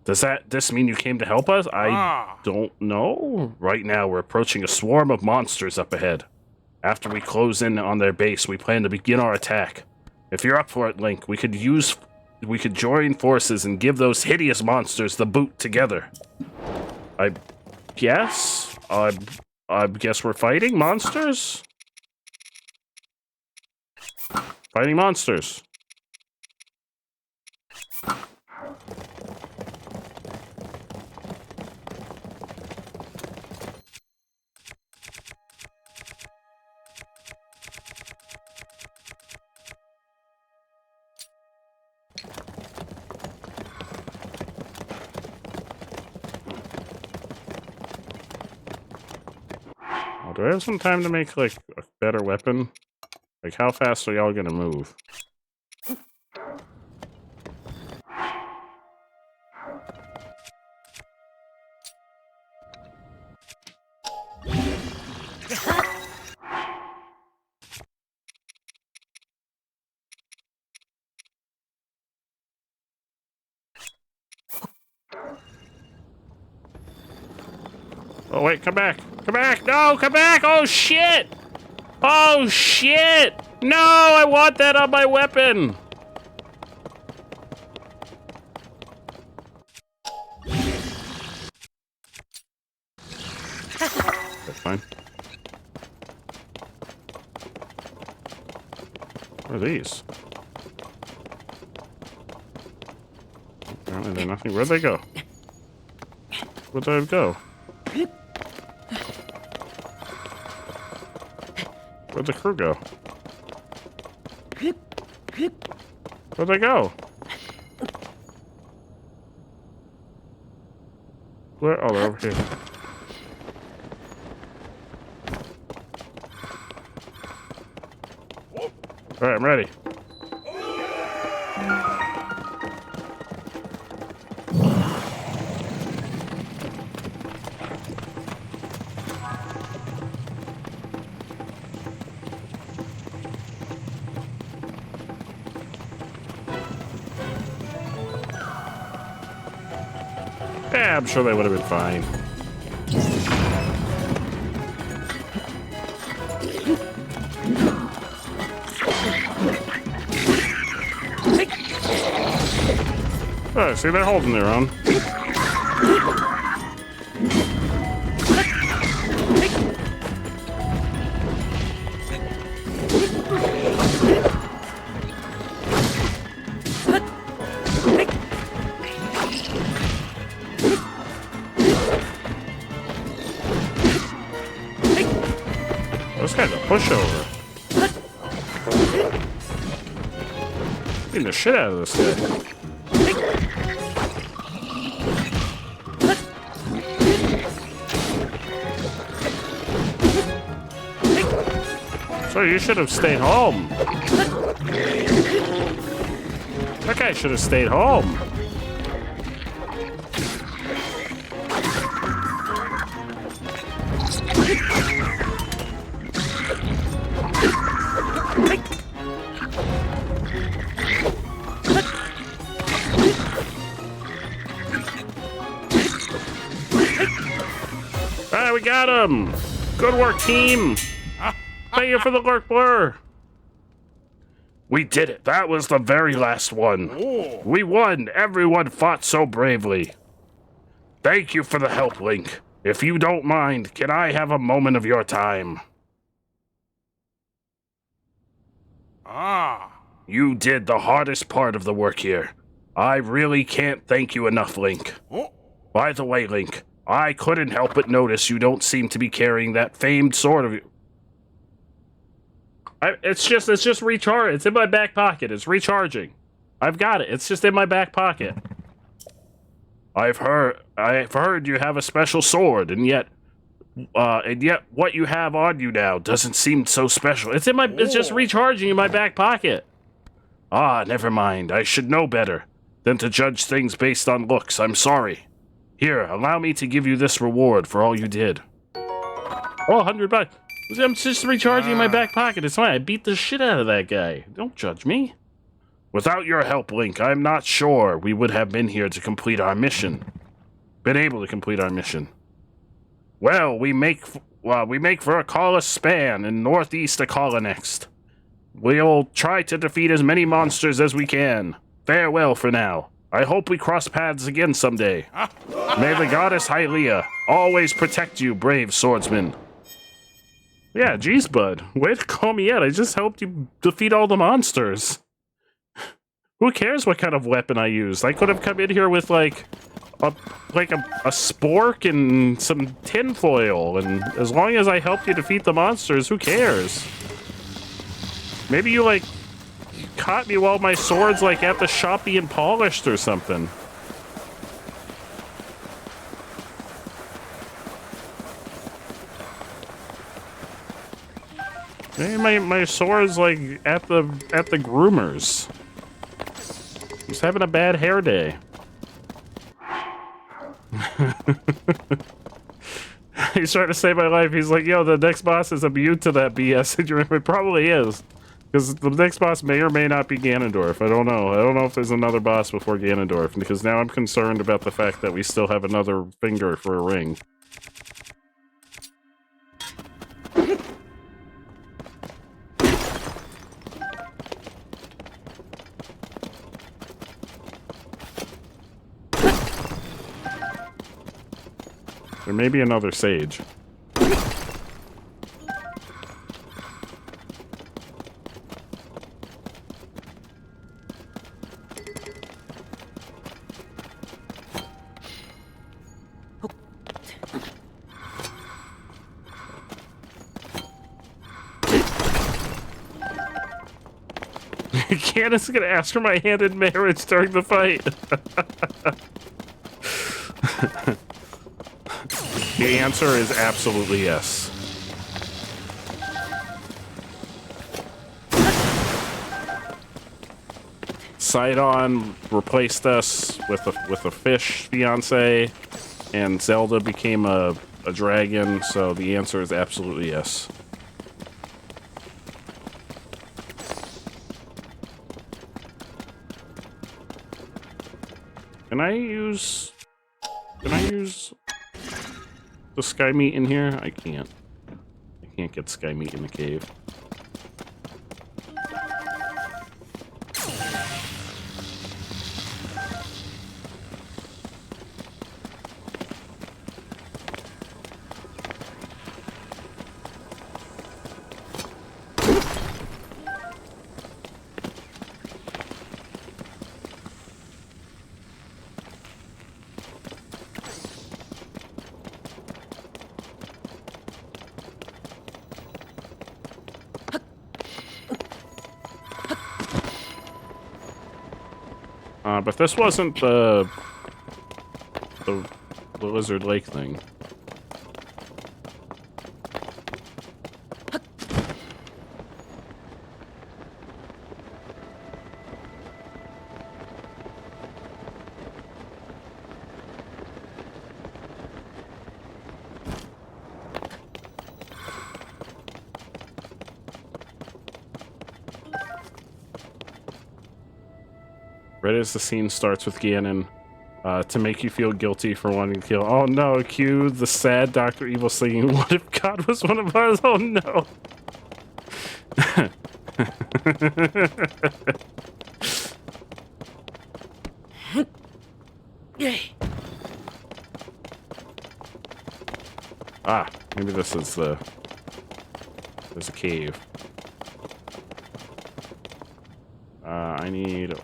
Does this mean you came to help us? I don't know. Right now, we're approaching a swarm of monsters up ahead. After we close in on their base, we plan to begin our attack. If you're up for it, Link, we could join forces and give those hideous monsters the boot together. I guess we're fighting monsters? Fighting monsters. do I have some time to make, like, a better weapon? Like, how fast are y'all gonna move? Oh, wait, come back. Come back. No, come back. Oh, shit. Oh, shit. No, I want that on my weapon. That's fine. What are these? Apparently they're nothing. Where'd they go? Where'd they go? Where'd the crew go? Where'd they go? Where? Oh, they're over here. Alright, I'm ready. Yeah, I'm sure they would have been fine. Oh, see, they're holding their own. This guy's a pushover. Beating the shit out of this guy. So you should have stayed home. That guy should have stayed home. Alright, we got him. Good work, team. Thank you for the lurk blur. We did it. That was the very last one. We won. Everyone fought so bravely. Thank you for the help, Link. If you don't mind, can I have a moment of your time? You did the hardest part of the work here. I really can't thank you enough, Link. By the way, Link, I couldn't help but notice you don't seem to be carrying that famed sword of yours. It's just recharged. It's in my back pocket. It's recharging. I've got it. It's just in my back pocket. I've heard you have a special sword, and yet what you have on you now doesn't seem so special. It's just recharging in my back pocket. Ah, never mind. I should know better than to judge things based on looks. I'm sorry. Here, allow me to give you this reward for all you did. Oh, $100. I'm just recharging in my back pocket. It's fine. I beat the shit out of that guy. Don't judge me. Without your help, Link, I'm not sure we would have been here to complete our mission. Been able to complete our mission. Well, we make for Akala Span in northeast Akala next. We'll try to defeat as many monsters as we can. Farewell for now. I hope we cross paths again someday. May the goddess Hylia always protect you, brave swordsman. Yeah, geez, bud. Way to call me out. I just helped you defeat all the monsters. Who cares what kind of weapon I used? I could have come in here with, like a spork and some tinfoil, and as long as I helped you defeat the monsters, who cares? Maybe you, like, caught me while my sword's, like, at the shop being polished or something. Hey, my Sora's like at the groomers. He's having a bad hair day. He's trying to save my life. He's like, yo, the next boss is immune to that BS. It probably is. Because the next boss may or may not be Ganondorf. I don't know. I don't know if there's another boss before Ganondorf. Because now I'm concerned about the fact that we still have another finger for a ring. There may be another sage. Candace is gonna ask for my hand in marriage during the fight. The answer is absolutely yes. Sidon replaced us with a fish fiance, and Zelda became a dragon, so the answer is absolutely yes. Can I use the sky meat in here? I can't. I can't get sky meat in the cave. But this wasn't the Lizard Lake thing. Right as the scene starts with Ganon, to make you feel guilty for wanting to kill. Oh no, cue the sad Dr. Evil singing, what if God was one of us? Oh no. Ah, maybe this is there's a cave.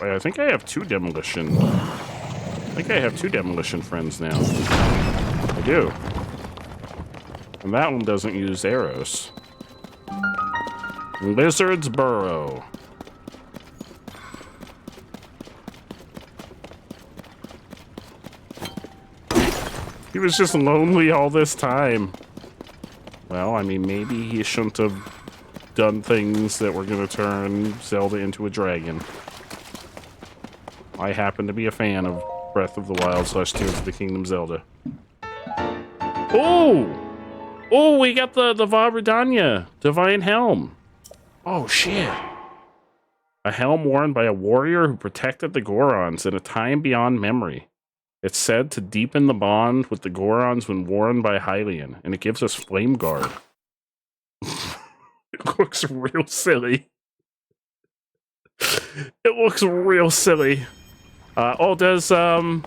I think I have two demolition. I think I have two demolition friends now. I do. And that one doesn't use arrows. Lizard's Burrow. He was just lonely all this time. Well, I mean, maybe he shouldn't have done things that were going to turn Zelda into a dragon. I happen to be a fan of Breath of the Wild / Tears of the Kingdom Zelda. Oh! Oh, we got the Vabredanya Divine Helm. Oh, shit. A helm worn by a warrior who protected the Gorons in a time beyond memory. It's said to deepen the bond with the Gorons when worn by Hylian, and it gives us Flame Guard. It looks real silly. It looks real silly. Oh, does, oh,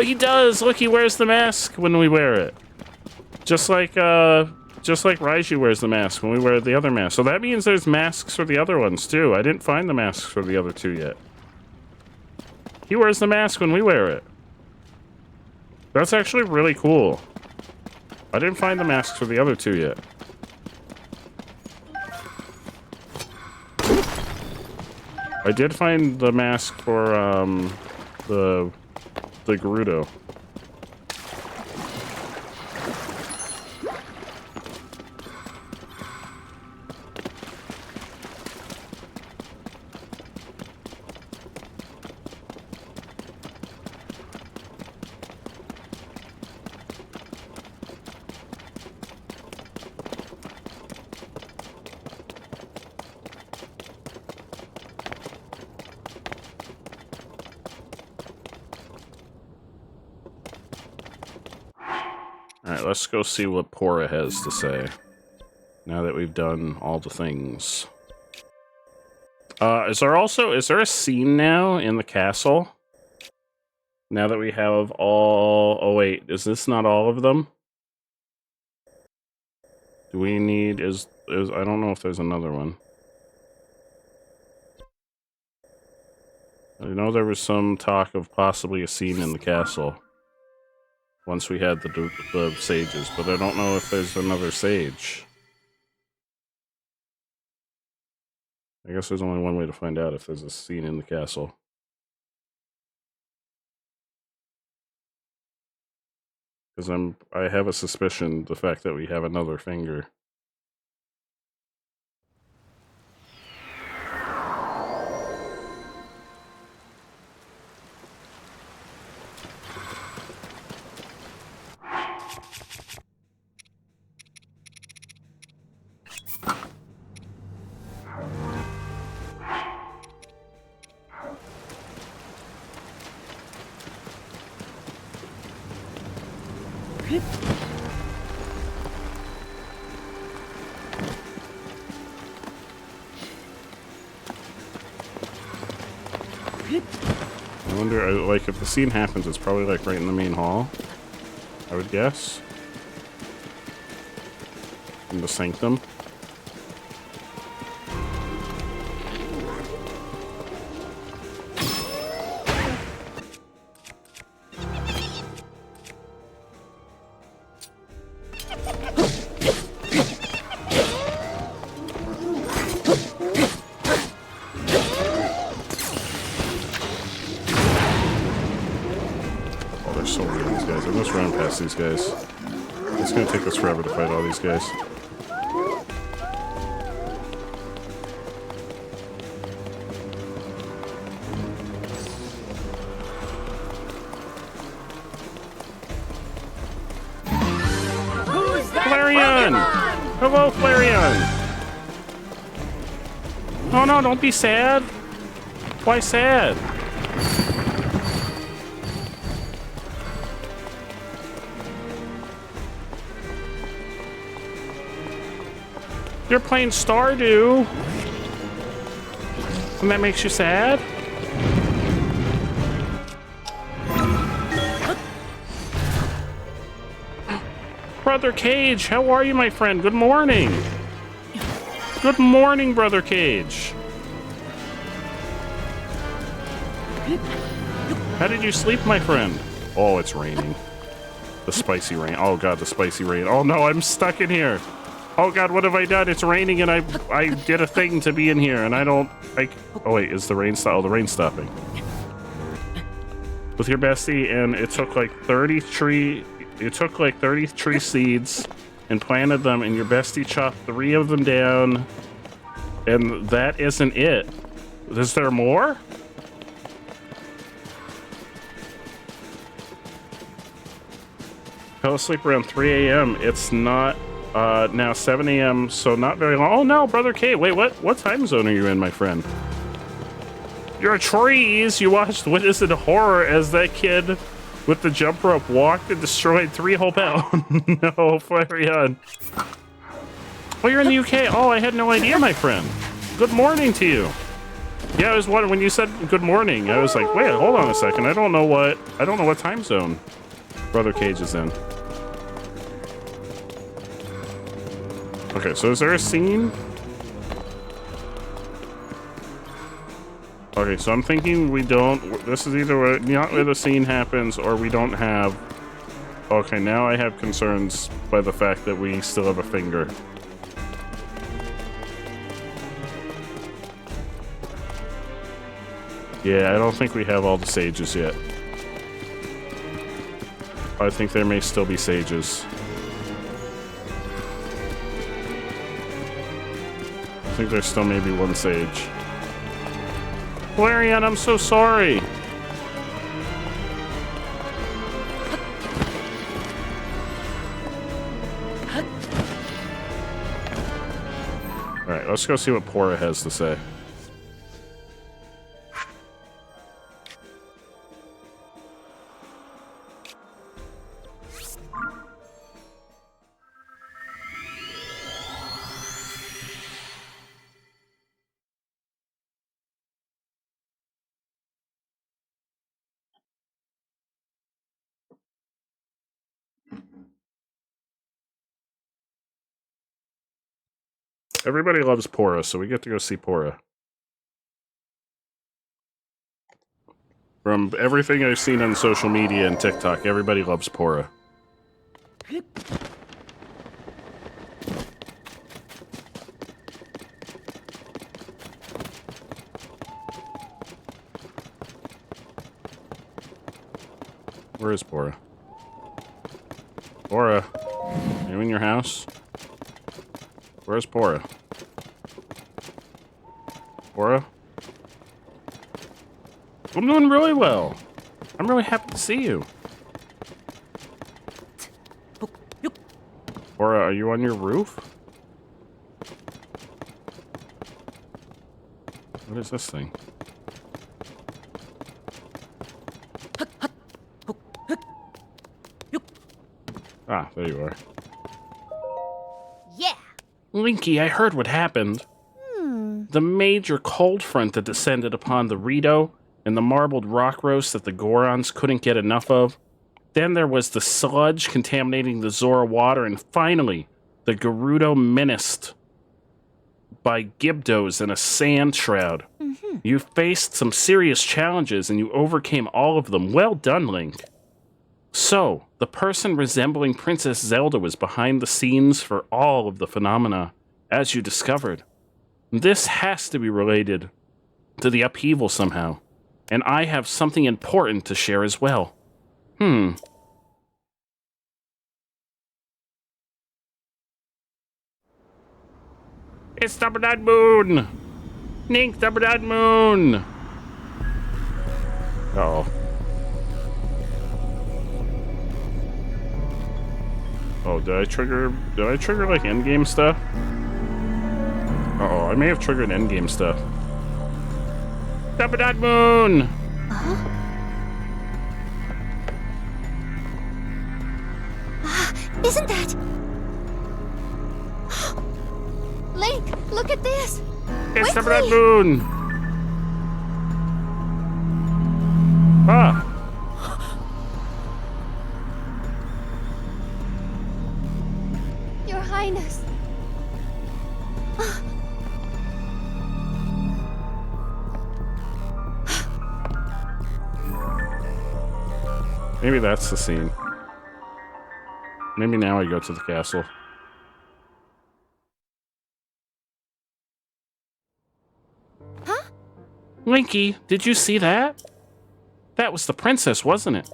he does! Look, he wears the mask when we wear it. Just like Raiju wears the mask when we wear the other mask. So that means there's masks for the other ones, too. I didn't find the masks for the other two yet. He wears the mask when we wear it. That's actually really cool. I didn't find the masks for the other two yet. I did find the mask for, the Gerudo. Alright, let's go see what Pora has to say. Now that we've done all the things. Is there a scene now in the castle? Now that we have all... Oh wait, is this not all of them? Do we need... I don't know if there's another one. I know there was some talk of possibly a scene in the castle. Once we had the sages, but I don't know if there's another sage. I guess there's only one way to find out if there's a scene in the castle. Because I have a suspicion the fact that we have another finger. I wonder, like, if the scene happens, it's probably, like, right in the main hall, I would guess. In the sanctum. These guys. It's gonna take us forever to fight all these guys. Flareon! Hello, Flareon! Oh no, don't be sad! Why sad? You're playing Stardew, and that makes you sad? Brother Cage, how are you, my friend? Good morning. Good morning, Brother Cage. How did you sleep, my friend? Oh, it's raining. The spicy rain. Oh god, the spicy rain. Oh no, I'm stuck in here. Oh god, what have I done? It's raining and I did a thing to be in here and I don't... Oh wait, is the rain stop? Oh, the rain's stopping. With your bestie, and it took like 30 tree seeds and planted them, and your bestie chopped 3 of them down, and that isn't it. Is there more? Fell asleep around 3 a.m. It's not... now 7 a.m., so not very long. Oh no, Brother K, wait, what time zone are you in, my friend? You're trees! You watched Witness in Horror as that kid with the jump rope walked and destroyed 3 whole pounds. No, Flareon. Oh, you're in the UK. Oh, I had no idea, my friend. Good morning to you. Yeah, I was wondering when you said good morning, I was like, wait, hold on a second. I don't know what time zone Brother Cage is in. Okay, so is there a scene? Okay, so I'm thinking we don't... This is either not where the scene happens, or we don't have... Okay, now I have concerns by the fact that we still have a finger. Yeah, I don't think we have all the sages yet. I think there may still be sages. I think there's still maybe 1 sage. Flareon, I'm so sorry. Alright, let's go see what Pora has to say. Everybody loves Pora, so we get to go see Pora. From everything I've seen on social media and TikTok, everybody loves Pora. Where is Pora? Pora, are you in your house? Where's Pora? Pora? I'm doing really well. I'm really happy to see you. Pora, are you on your roof? What is this thing? Ah, there you are. Yeah. Linky, I heard what happened. The major cold front that descended upon the Rito and the marbled rock roast that the Gorons couldn't get enough of. Then there was the sludge contaminating the Zora water, and finally, the Gerudo menaced by Gibdos in a sand shroud. You faced some serious challenges, and you overcame all of them. Well done, Link. So, the person resembling Princess Zelda was behind the scenes for all of the phenomena, as you discovered. This has to be related to the upheaval somehow, and I have something important to share as well. It's the Blood Moon! Nink the Blood Moon! Uh-oh. Oh, did I trigger like endgame stuff? Uh-oh, I may have triggered endgame stuff. The Blood Moon! Isn't that... Link, look at this! It's the Blood Moon! Ah! Your Highness. Maybe that's the scene. Maybe now I go to the castle. Huh? Linky, did you see that? That was the princess, wasn't it?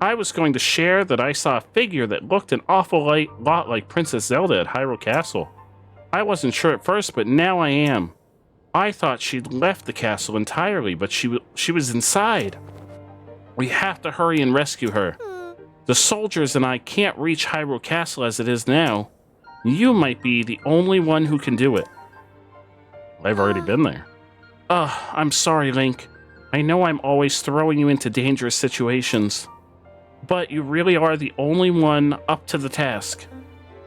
I was going to share that I saw a figure that looked an awful lot like Princess Zelda at Hyrule Castle. I wasn't sure at first, but now I am. I thought she'd left the castle entirely, but she was inside. We have to hurry and rescue her. The soldiers and I can't reach Hyrule Castle as it is now. You might be the only one who can do it. I've already been there. I'm sorry, Link. I know I'm always throwing you into dangerous situations. But you really are the only one up to the task.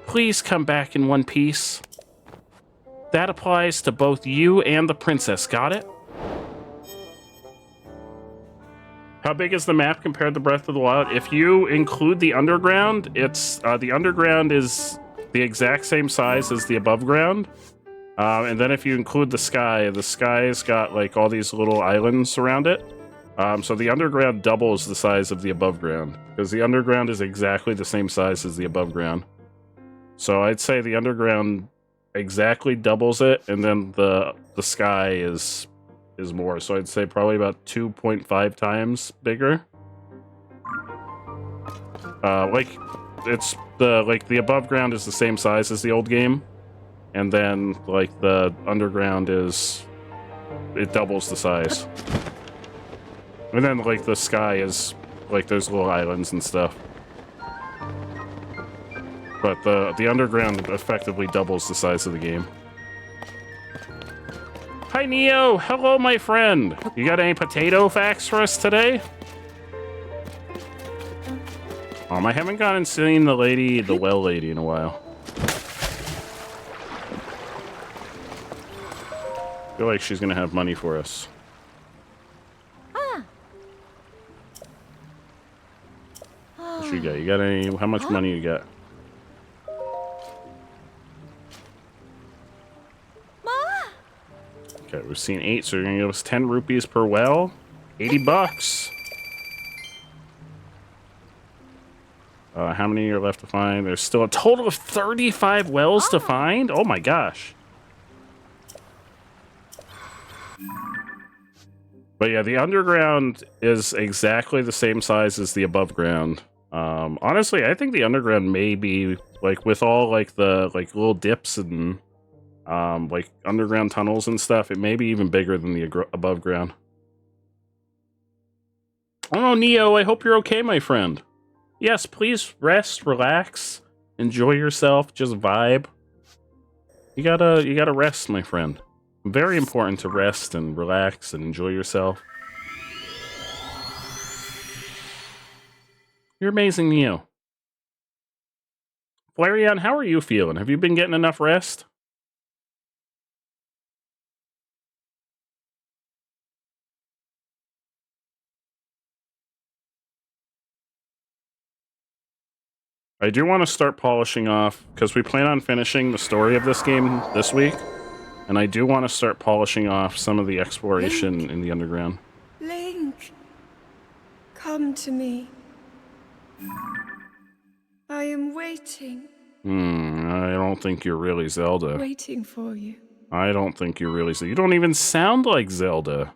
Please come back in one piece. That applies to both you and the princess, got it? How big is the map compared to Breath of the Wild? If you include the underground, it's the underground is the exact same size as the above ground. And then if you include the sky's got like all these little islands around it. So the underground doubles the size of the above ground, because the underground is exactly the same size as the above ground. So I'd say the underground exactly doubles it, and then the sky is more. So I'd say probably about 2.5 times bigger. The above ground is the same size as the old game, and then like the underground it doubles the size. And then, like, the sky is, like, there's little islands and stuff. But the underground effectively doubles the size of the game. Hi, Neo! Hello, my friend! You got any potato facts for us today? I haven't gone and seen the well lady in a while. I feel like she's gonna have money for us. What you got? You got any? How much money you got? Okay, we've seen 8, so you're gonna give us 10 rupees per well. 80 bucks. How many are left to find? There's still a total of 35 wells to find? Oh my gosh. But yeah, the underground is exactly the same size as the above ground. Honestly, I think the underground may be, like, with all, like, the, like, little dips and, like, underground tunnels and stuff, it may be even bigger than the above ground. Oh, Neo, I hope you're okay, my friend. Yes, please rest, relax, enjoy yourself, just vibe. You gotta rest, my friend. Very important to rest and relax and enjoy yourself. You're amazing, Neo. Flareon, how are you feeling? Have you been getting enough rest? I do want to start polishing off, because we plan on finishing the story of this game this week, and I do want to start polishing off some of the exploration in the underground. Link, come to me. I am waiting. I don't think you're really Zelda. Waiting for you. I don't think you're really Zelda. You don't even sound like Zelda.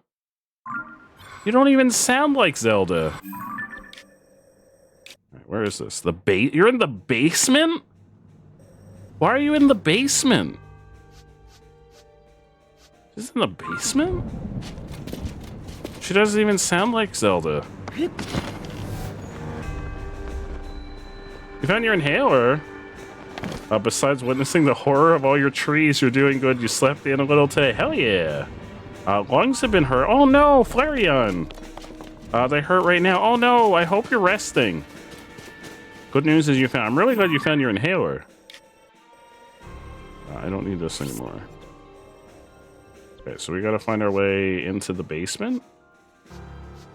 You don't even sound like Zelda. Where is this? You're in the basement? Why are you in the basement? She's in the basement? She doesn't even sound like Zelda. You found your inhaler? Besides witnessing the horror of all your trees, you're doing good. You slept in a little today. Hell yeah. Lungs have been hurt. Oh no, Flareon. They hurt right now. Oh no, I hope you're resting. Good news is I'm really glad you found your inhaler. I don't need this anymore. Okay, so we gotta find our way into the basement.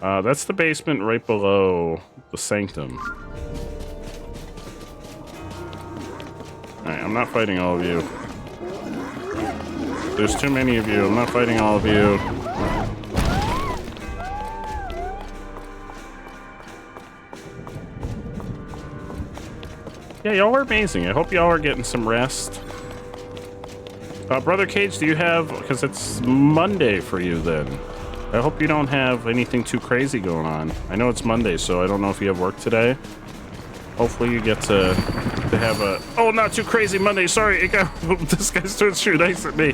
That's the basement right below the sanctum. Alright, I'm not fighting all of you. There's too many of you. I'm not fighting all of you. Yeah, y'all are amazing. I hope y'all are getting some rest. Brother Cage, do you have... Because it's Monday for you then. I hope you don't have anything too crazy going on. I know it's Monday, so I don't know if you have work today. Hopefully you get to have a... Oh, not too crazy Monday. Sorry, it got... This guy's too nice at me.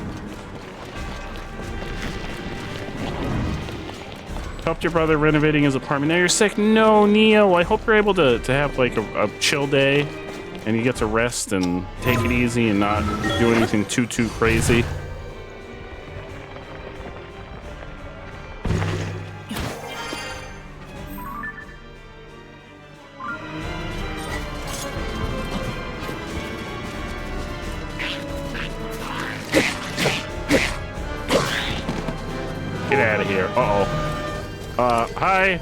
Helped your brother renovating his apartment. Now you're sick. No, Neo. I hope you're able to have, like, a chill day. And you get to rest and take it easy and not do anything too crazy. Get out of here. Uh-oh. Hi.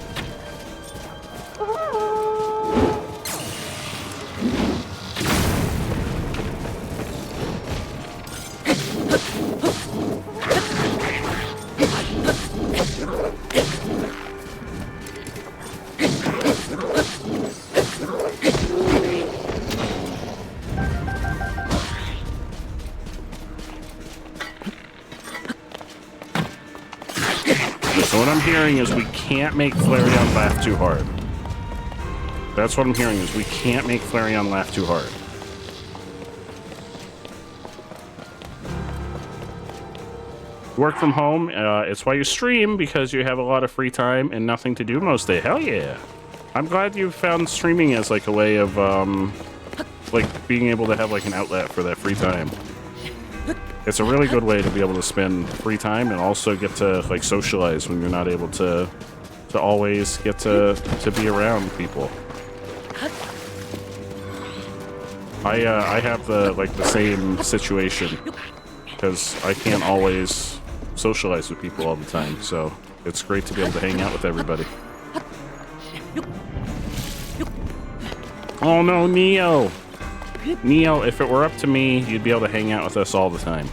So what I'm hearing is we can't make Flareon laugh too hard. That's what I'm hearing is we can't make Flareon laugh too hard. Work from home, it's why you stream, because you have a lot of free time and nothing to do most day. Hell yeah. I'm glad you found streaming as like a way of like being able to have like an outlet for that free time. It's a really good way to be able to spend free time and also get to like socialize when you're not able to always get to be around people. I have the same situation because I can't always socialize with people all the time, so it's great to be able to hang out with everybody. Oh no, Neo! Neo, if it were up to me, you'd be able to hang out with us all the time.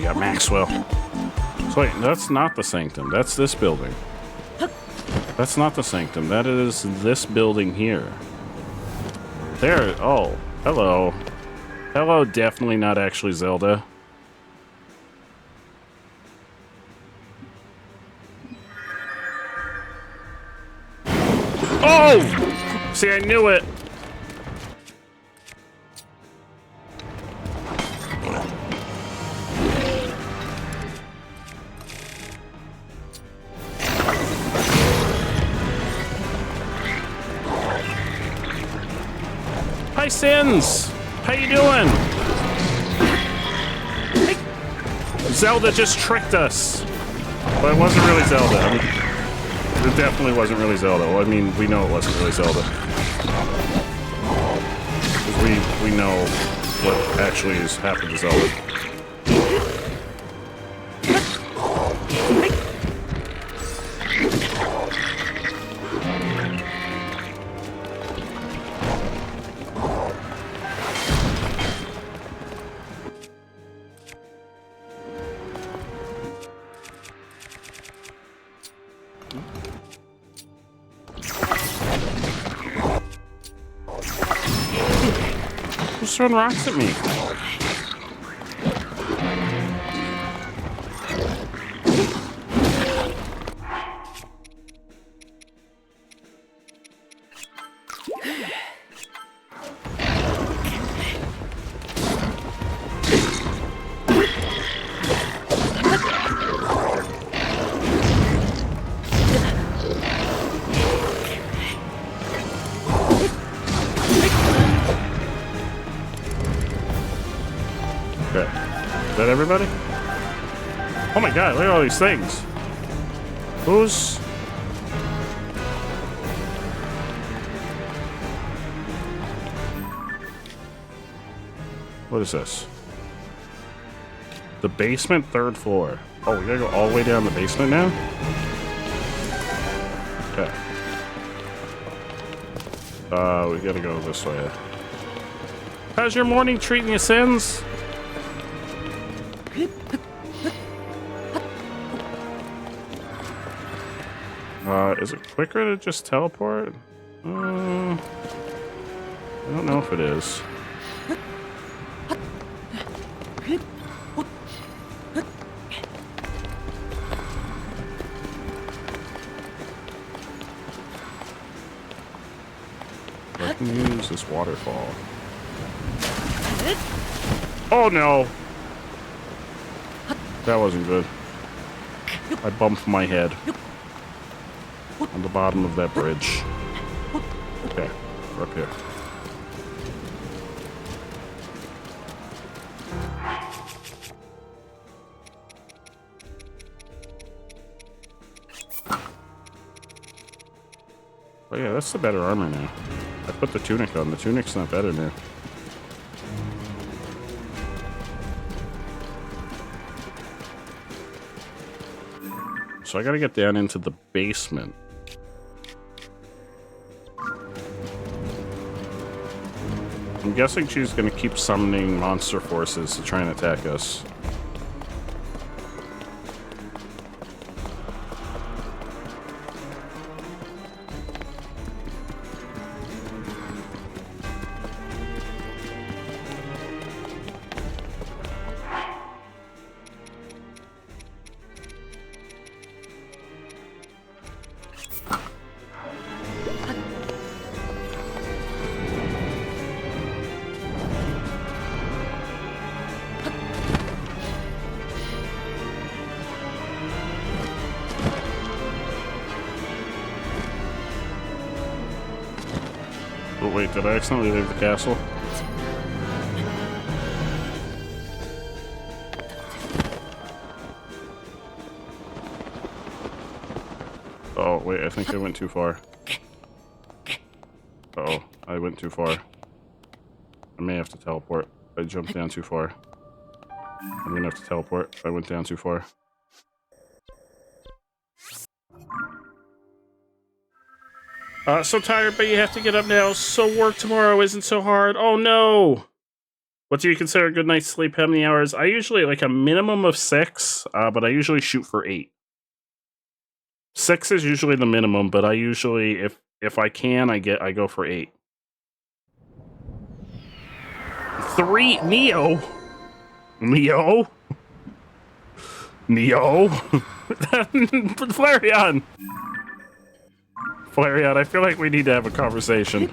got Maxwell. So wait, that's not the Sanctum. That's this building. That's not the Sanctum. That is this building here. There. Oh, hello. Hello, definitely not actually Zelda. Oh! See, I knew it. Hi, Sins! How you doing? Zelda just tricked us. But it wasn't really Zelda. I mean, it definitely wasn't really Zelda. Well, I mean, we know it wasn't really Zelda. Because we know what actually has happened to Zelda. Who's throwing rocks at me? Is that everybody? Oh my god, look at all these things. Who's... What is this? The basement, 3rd floor. Oh, we gotta go all the way down the basement now? Okay. We gotta go this way. How's your morning treating you, Sins? Is it quicker to just teleport? I don't know if it is. I can use this waterfall. Oh no! That wasn't good. I bumped my head on the bottom of that bridge. Okay, we're up here. Oh yeah, that's the better armor now. I put the tunic on. The tunic's not better now. So I gotta get down into the basement. I'm guessing she's gonna keep summoning monster forces to try and attack us. Oh wait, did I accidentally leave the castle? Oh wait, I think I went too far. Uh-oh, I went too far. I may have to teleport. I jumped down too far. I'm gonna have to teleport. I went down too far. So tired, but you have to get up now. So work tomorrow isn't so hard. Oh no! What do you consider a good night's sleep? How many hours? I usually like a minimum of 6, but I usually shoot for 8. 6 is usually the minimum, but I usually, if I can, I go for 8. 3 Neo. Flareon. Flareon, I feel like we need to have a conversation.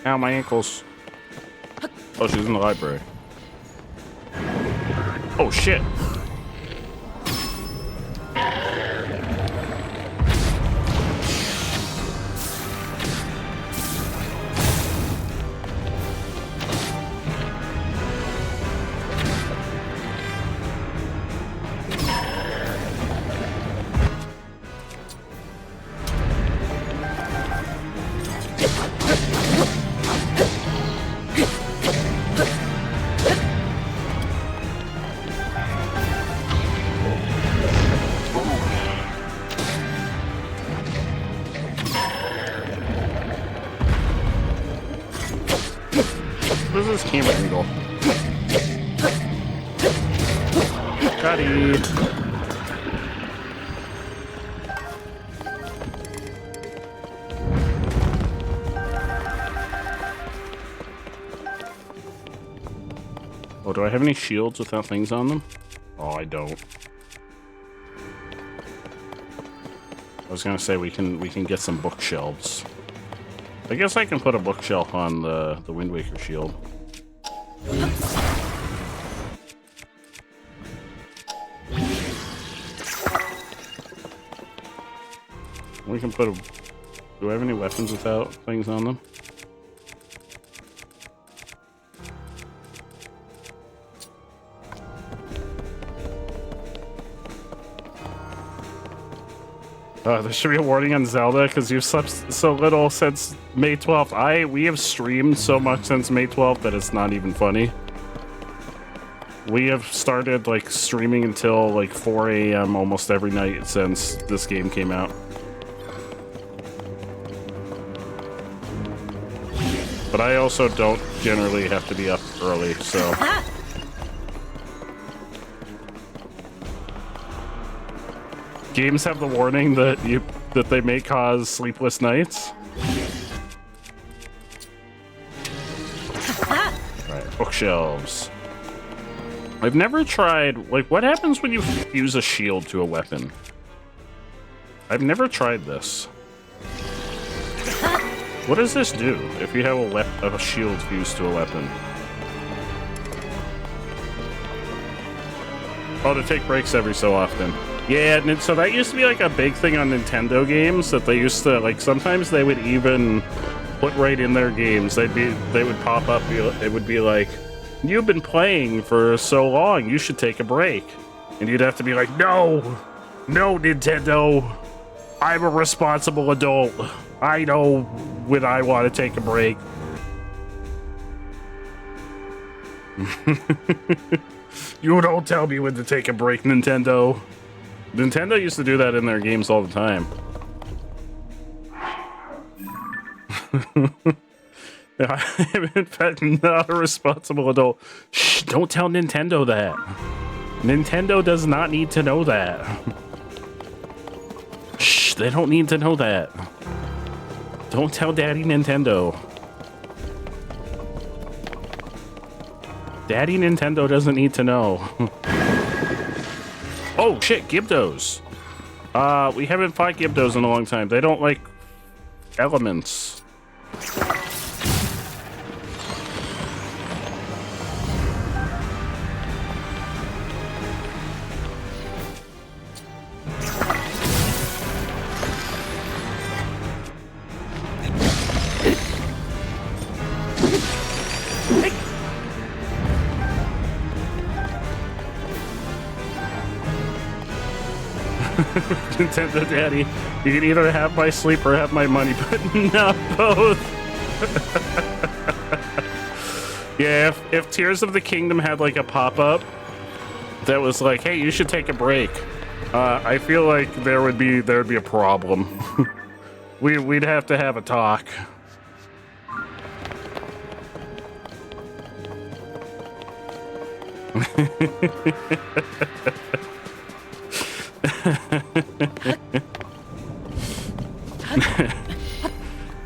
Ow, my ankles. Oh, she's in the library. Oh, shit. What is this camera angle? Cuddy. Oh, do I have any shields without things on them? Oh, I don't. I was gonna say we can get some bookshelves. I guess I can put a bookshelf on the Wind Waker shield. We can put a... Do I have any weapons without things on them? There should be a warning on Zelda because you've slept so little since May 12th. We have streamed so much since May 12th that it's not even funny. We have started like streaming until like 4 a.m. almost every night since this game came out. But I also don't generally have to be up early, so... Games have the warning that they may cause sleepless nights. Alright, bookshelves. I've never tried, like, what happens when you fuse a shield to a weapon? I've never tried this. What does this do if you have a shield fused to a weapon? Oh, to take breaks every so often. Yeah, so that used to be like a big thing on Nintendo games that they used to, like, sometimes they would even put right in their games. They would pop up, it would be like, you've been playing for so long, you should take a break. And you'd have to be like, no, Nintendo, I'm a responsible adult. I know when I want to take a break. You don't tell me when to take a break, Nintendo. Nintendo used to do that in their games all the time. I'm in fact not a responsible adult. Shh, don't tell Nintendo that. Nintendo does not need to know that. Shh, they don't need to know that. Don't tell Daddy Nintendo. Daddy Nintendo doesn't need to know. Oh shit, Gibdos. We haven't fought Gibdos in a long time. They don't like elements. Nintendo Daddy, you can either have my sleep or have my money, but not both. Yeah, if Tears of the Kingdom had like a pop-up that was like, hey, you should take a break, I feel like there would be a problem. We'd have to have a talk.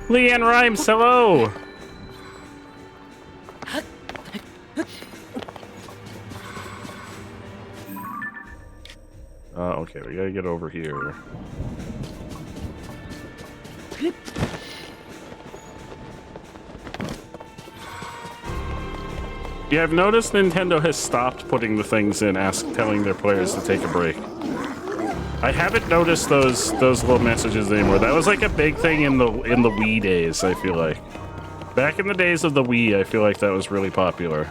Leanne Rhymes, hello! Okay, we gotta get over here. Yeah, I've noticed Nintendo has stopped putting the things in, telling their players to take a break. I haven't noticed those little messages anymore. That was like a big thing in the Wii days, I feel like. Back in the days of the Wii, I feel like that was really popular.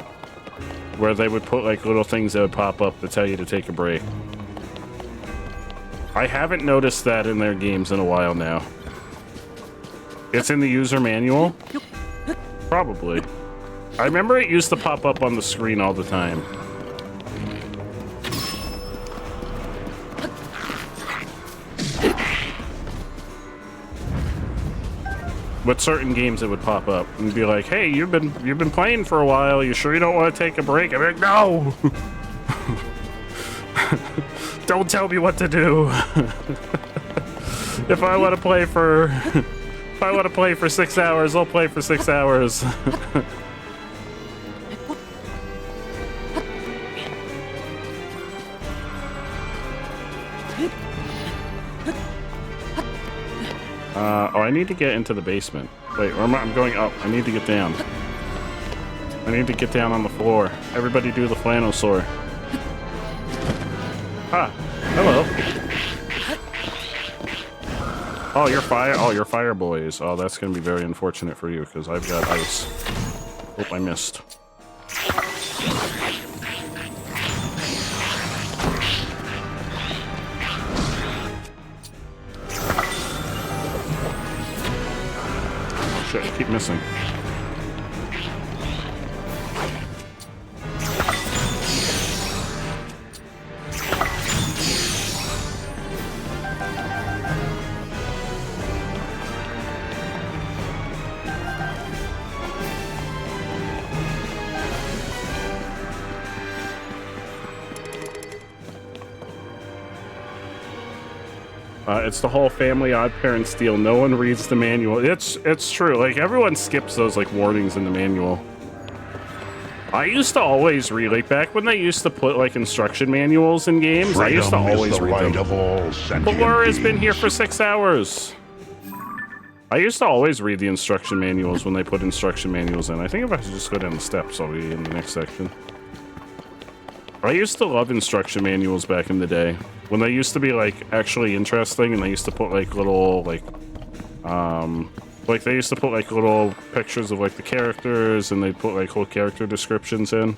Where they would put like little things that would pop up to tell you to take a break. I haven't noticed that in their games in a while now. It's in the user manual? Probably. I remember it used to pop up on the screen all the time. With certain games, it would pop up and be like, "Hey, you've been playing for a while. You sure you don't want to take a break?" I'm like, "No, don't tell me what to do. If I want to play for 6 hours, I'll play for 6 hours." Oh, I need to get into the basement. Wait, I'm going up. I need to get down. I need to get down on the floor. Everybody do the flanosaur. Ah, hello. Oh, you're fire. Oh, you're fire boys. Oh, that's gonna be very unfortunate for you because I've got ice. Oh, I missed. Shit, I keep missing. It's the whole Family Odd Parents deal. No one reads the manual. It's true. Like, everyone skips those, like, warnings in the manual. I used to always read, like, back when they used to put, like, instruction manuals in games, I used to always read them. But Laura's been here for 6 hours. I used to always read the instruction manuals when they put instruction manuals in. I think if I just go down the steps, I'll be in the next section. I used to love instruction manuals back in the day. When they used to be, like, actually interesting, and they used to put, like, little, like, they used to put, like, little pictures of, like, the characters, and they'd put, like, whole character descriptions in.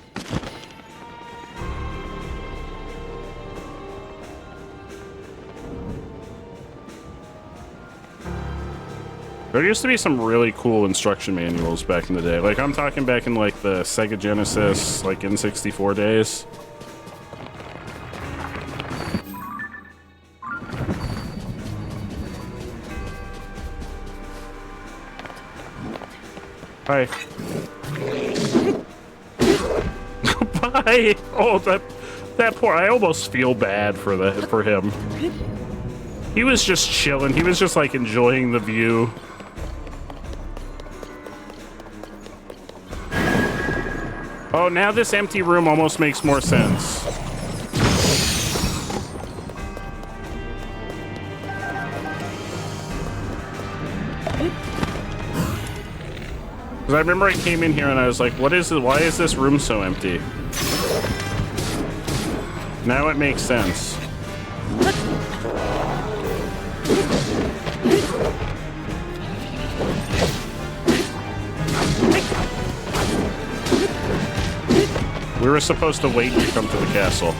There used to be some really cool instruction manuals back in the day. Like, I'm talking back in, like, the Sega Genesis, like, N64 days. Hi. Bye. Oh, that poor. I almost feel bad for him. He was just chilling. He was just like enjoying the view. Oh, now this empty room almost makes more sense. I remember I came in here and I was like, what is it? Why is this room so empty? Now it makes sense. We were supposed to wait to come to the castle.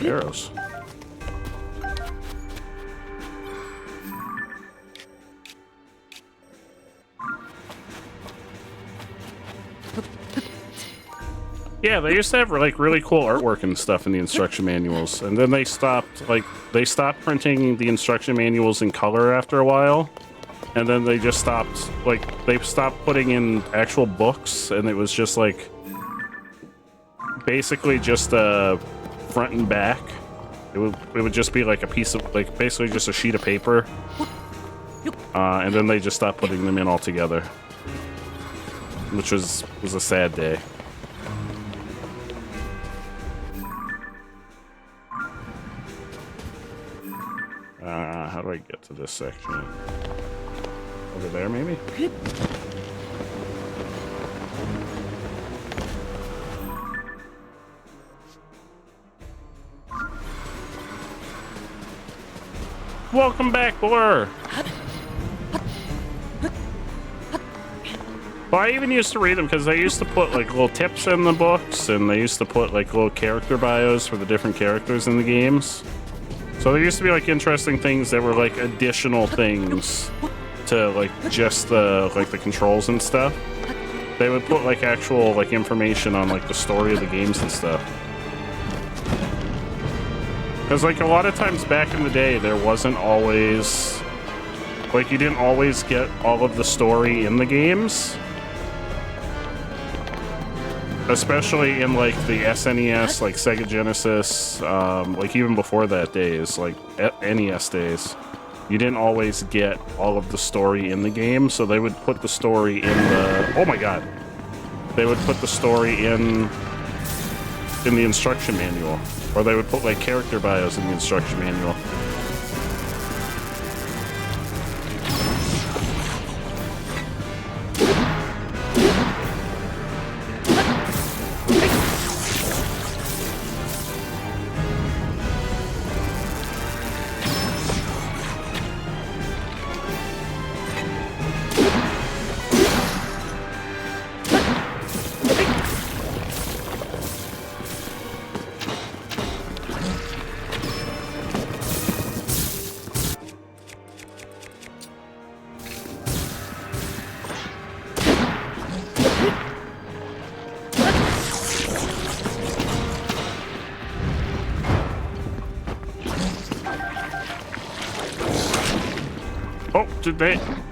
Ooh, arrows. Yeah, they used to have like really cool artwork and stuff in the instruction manuals, and then they stopped printing the instruction manuals in color after a while, and then they just stopped putting in actual books, and it was just like basically just front and back. It would just be like a piece of basically just a sheet of paper, and then they just stopped putting them in altogether, which was a sad day. How do I get to this section? Over there, maybe? Welcome back, Blur! Well, I even used to read them because they used to put like little tips in the books, and they used to put like little character bios for the different characters in the games. So there used to be like interesting things that were like additional things to like just the controls and stuff. They would put like actual like information on like the story of the games and stuff. Because like a lot of times back in the day, there wasn't always like you didn't always get all of the story in the games. Especially in like the SNES, like Sega Genesis, like even before that days, like NES days, you didn't always get all of the story in the game, so they would put the story in the... Oh my god! They would put the story in the instruction manual, or they would put like character bios in the instruction manual.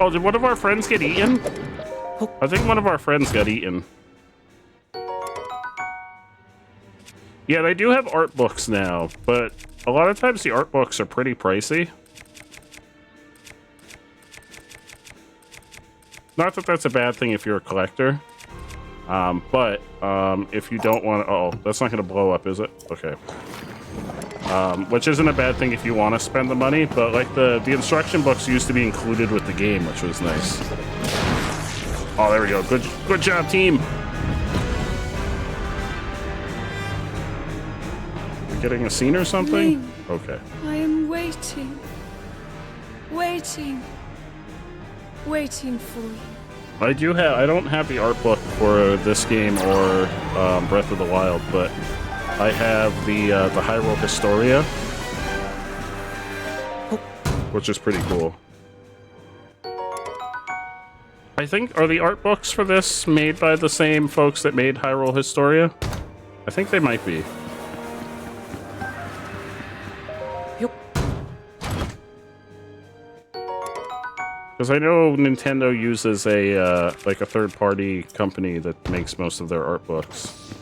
Did one of our friends get eaten? I think one of our friends got eaten. Yeah, they do have art books now, but a lot of times the art books are pretty pricey. Not that that's a bad thing if you're a collector. But if you don't want to... Oh, that's not going to blow up, is it? Okay. Which isn't a bad thing if you want to spend the money, but like the instruction books used to be included with the game, which was nice. Oh, there we go. Good job, team. We're getting a scene or something? Link, okay. I am waiting. Waiting for you. I don't have the art book for this game or Breath of the Wild, but I have the Hyrule Historia, which is pretty cool. I think, are the art books for this made by the same folks that made Hyrule Historia? I think they might be. Because I know Nintendo uses a like a third-party company that makes most of their art books.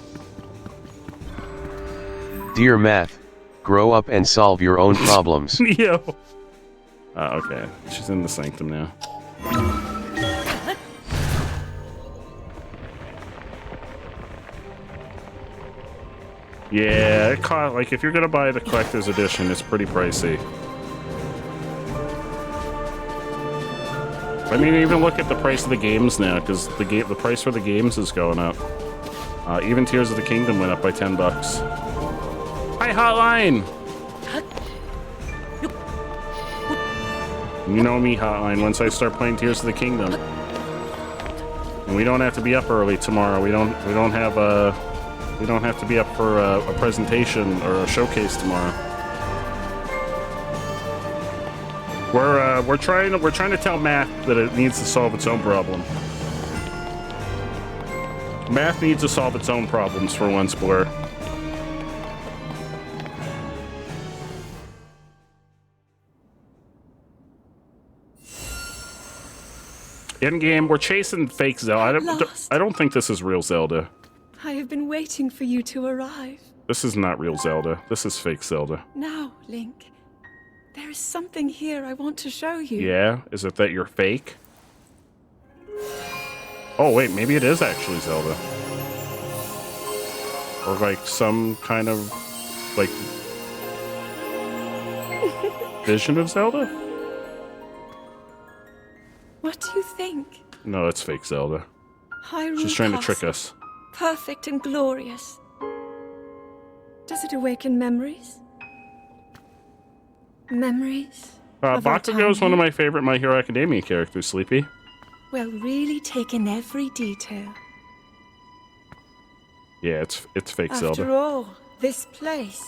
Dear Math, grow up and solve your own problems. Yo. Okay, she's in the sanctum now. Yeah, it cost, like if you're gonna buy the collector's edition, it's pretty pricey. I mean, even look at the price of the games now, because the price for the games is going up. Even Tears of the Kingdom went up by $10. Hi, Hotline! You know me, Hotline, once I start playing Tears of the Kingdom. And we don't have to be up early tomorrow. We don't have We don't have to be up for a presentation or a showcase tomorrow. We're trying to tell math that it needs to solve its own problem. Math needs to solve its own problems for once, Blur. In game, we're chasing fake Zelda. I don't think this is real Zelda. I have been waiting for you to arrive. This is not real Zelda. This is fake Zelda. Now, Link, there is something here I want to show you. Yeah? Is it that you're fake? Oh, wait, maybe it is actually Zelda. Or like some kind of, like, vision of Zelda? What do you think? No, it's fake Zelda. Hyrule She's trying to Castle, trick us. perfect and glorious. Does it awaken memories? Memories? of our Bakugo is time one of here? my favorite My Hero Academia characters, Sleepy. Well, really take in every detail. Yeah, it's fake After Zelda. all, this place.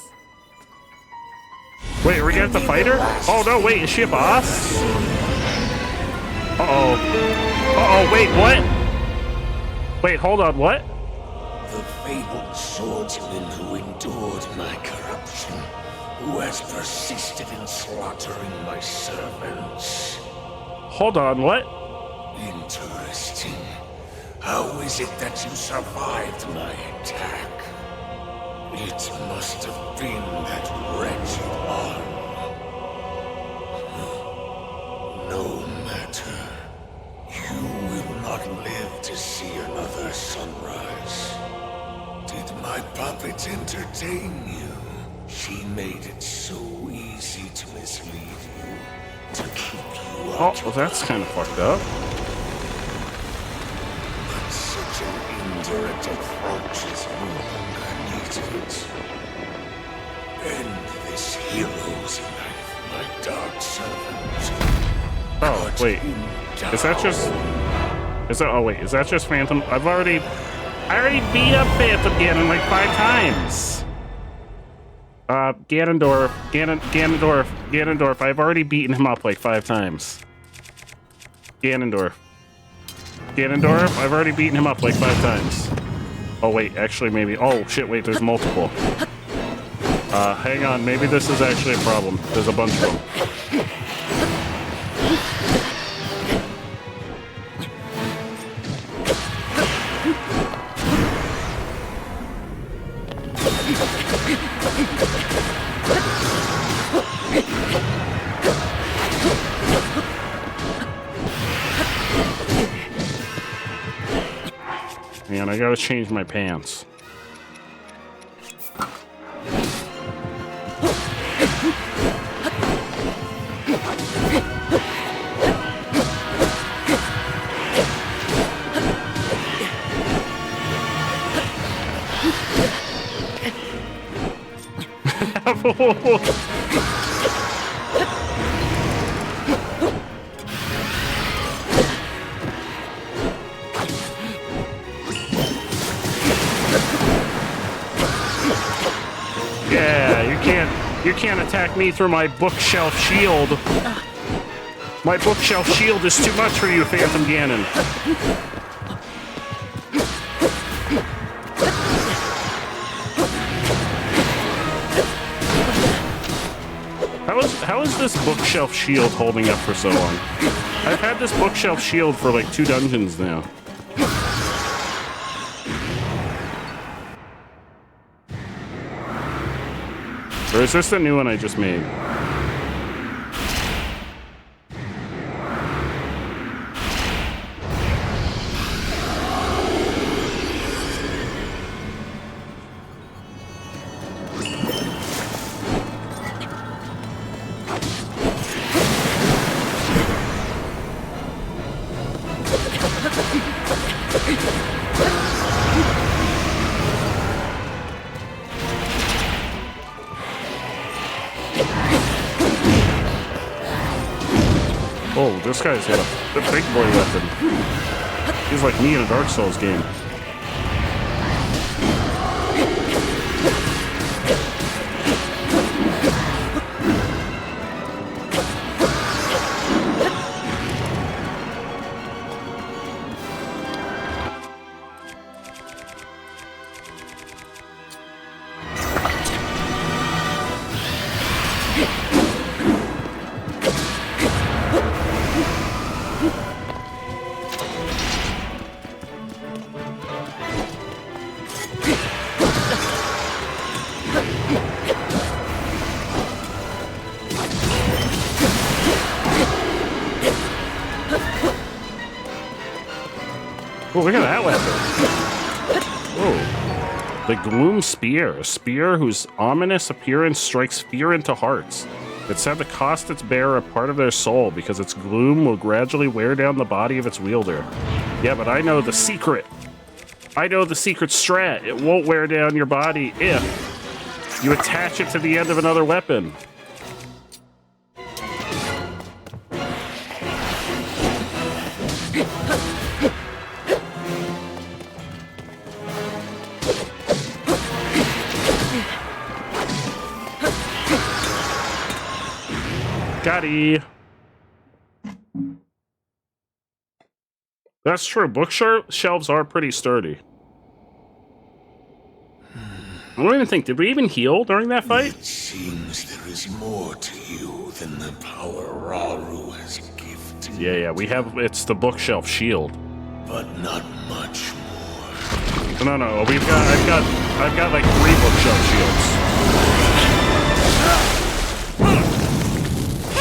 Wait, are we gonna have to fight her? Oh no, wait, is she a boss? Uh-oh. Uh-oh, wait, what? Wait, hold on, what? The fabled swordsman who endured my corruption, who has persisted in slaughtering my servants. Hold on, what? Interesting. How is it that you survived my attack? It must have been that wretched arm. No matter. You will not live to see another sunrise. Did my puppet entertain you? She made it so easy to mislead you, to keep you Oh, well, that's kind of fucked up. But such an indirect approach is no longer needed. End this hero's life, my dark servant. Oh, wait. Is that just... oh, wait, is that just Phantom? I already beat up Phantom Ganon like 5 times. Ganondorf. I've already beaten him up like 5 times. Ganondorf, I've already beaten him up like 5 times. Oh, wait, actually, maybe... Oh, shit, wait, there's multiple. Hang on, maybe this is actually a problem. There's a bunch of them. Man, I gotta change my pants. Yeah, you can't attack me through my bookshelf shield. My bookshelf shield is too much for you, Phantom Ganon. How is this bookshelf shield holding up for so long? I've had this bookshelf shield for like 2 dungeons now. Or is this the new one I just made? Oh, this guy's got a big boy weapon. He's like me in a Dark Souls game. Oh, look at that weapon. Oh. The Gloom Spear. A spear whose ominous appearance strikes fear into hearts. It's said to cost its bearer a part of their soul because its gloom will gradually wear down the body of its wielder. Yeah, but I know the secret. I know the secret strat. It won't wear down your body if you attach it to the end of another weapon. Got-y. That's true. Bookshelves are pretty sturdy. I don't even think, did we even heal during that fight? It seems there is more to you than the power Raru has gifted. Yeah, we have, it's the bookshelf shield. But not much more. No, I've got like 3 bookshelf shields.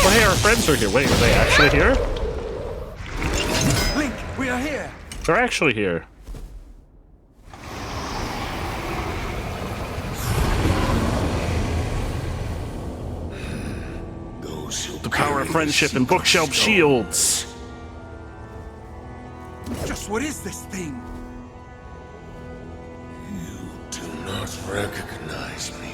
Oh, hey, our friends are here. Wait, are they actually here? Link, we are here. They're actually here. The power of friendship and bookshelf shields. Just what is this thing? You do not recognize me.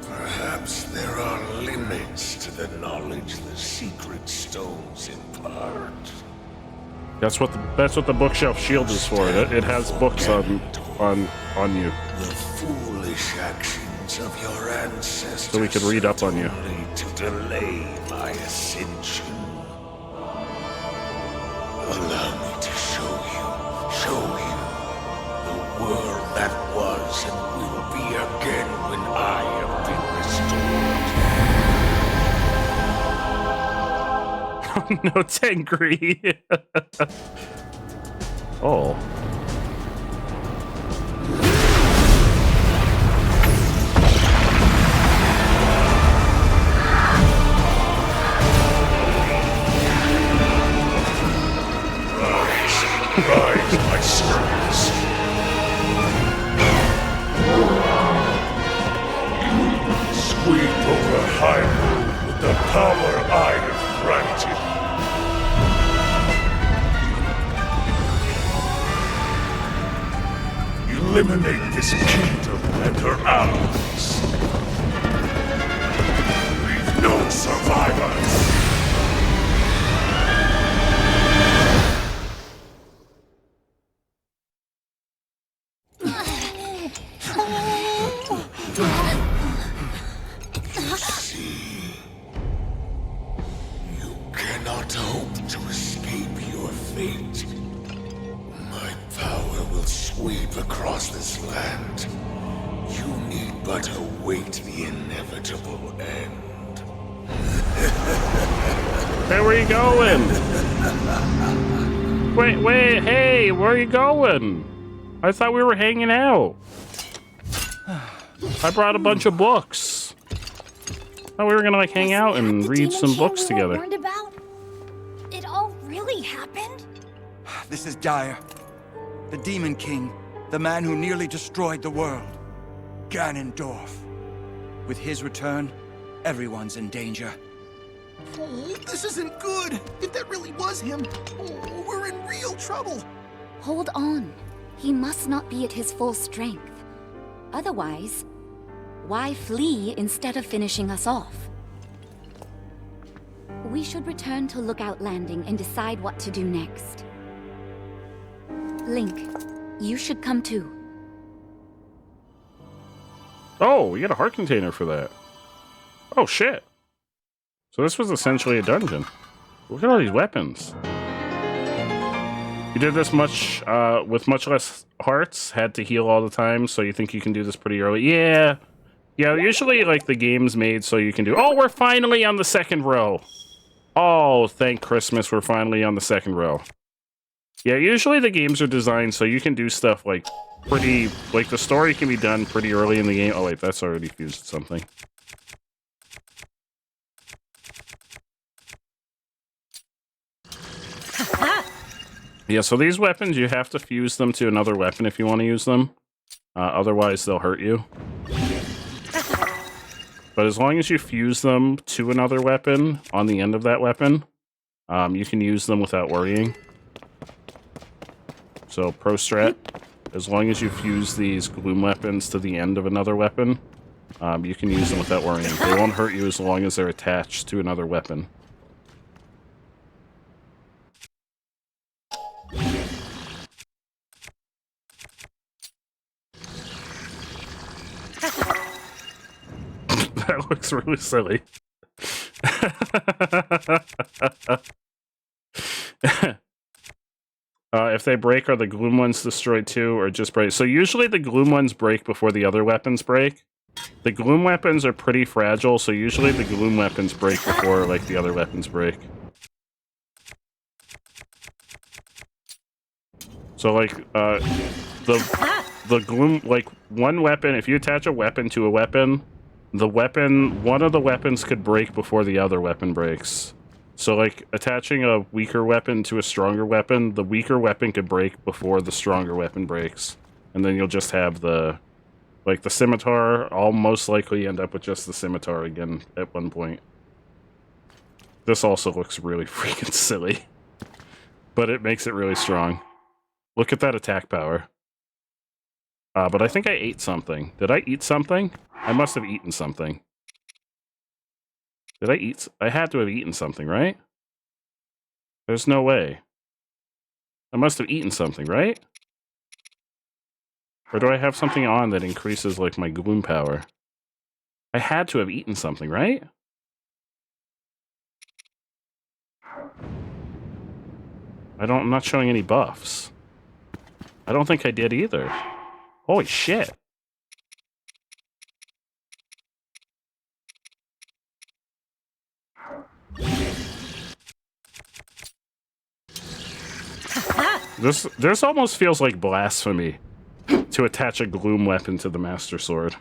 Perhaps there are limits to the knowledge the secret stones impart. That's what the bookshelf shield is for. It has books on you. The foolish actions of your ancestors. So we could read up on you. Only to delay my ascension. Allow me to show you the world that was and will be again when I have been restored. No, Tengri. Oh. Rise, my servants. Sweep over Hyrule with the power I have granted. Eliminate this kingdom and her allies. Leave no survivors. Cannot hope to escape your fate. My power will sweep across this land. You need but await the inevitable end. Hey, where you going? Wait, hey, where are you going? I thought we were hanging out. I brought a bunch of books. I thought we were gonna like hang out and read some books together. Warned about? It all really happened? This is dire. The Demon King, the man who nearly destroyed the world. Ganondorf. With his return, everyone's in danger. Oh, this isn't good. If that really was him, oh, we're in real trouble. Hold on. He must not be at his full strength. Otherwise, why flee instead of finishing us off? We should return to Lookout Landing and decide what to do next. Link, you should come too. Oh, we got a heart container for that. Oh, shit. So this was essentially a dungeon. Look at all these weapons. You did this much, with much less hearts, had to heal all the time, so you think you can do this pretty early? Yeah. Yeah, usually, like, the game's made so you can do... Oh, we're finally on the second row! Oh, thank Christmas, we're finally on the second row. Yeah, usually the games are designed so you can do stuff, like, pretty... Like, the story can be done pretty early in the game. Oh, wait, that's already fused something. Yeah, so these weapons, you have to fuse them to another weapon if you want to use them. Otherwise, they'll hurt you. But as long as you fuse them to another weapon on the end of that weapon, you can use them without worrying. So, pro strat, as long as you fuse these gloom weapons to the end of another weapon, you can use them without worrying. They won't hurt you as long as they're attached to another weapon. That looks really silly. If they break, are the gloom ones destroyed too, or just break? So usually the gloom ones break before the other weapons break. The gloom weapons are pretty fragile, so usually the gloom weapons break before, like, the other weapons break. So, like, the gloom, like, one weapon, if you attach a weapon to a weapon, one of the weapons could break before the other weapon breaks. So, like, attaching a weaker weapon to a stronger weapon, the weaker weapon could break before the stronger weapon breaks. And then you'll just have the, like, the scimitar, I'll most likely end up with just the scimitar again at one point. This also looks really freaking silly. But it makes it really strong. Look at that attack power. But I think I ate something. Did I eat something? I must have eaten something. Did I eat? I had to have eaten something, right? There's no way. I must have eaten something, right? Or do I have something on that increases, like, my gloom power? I had to have eaten something, right? I'm not showing any buffs. I don't think I did either. Holy shit. This almost feels like blasphemy to attach a gloom weapon to the Master Sword.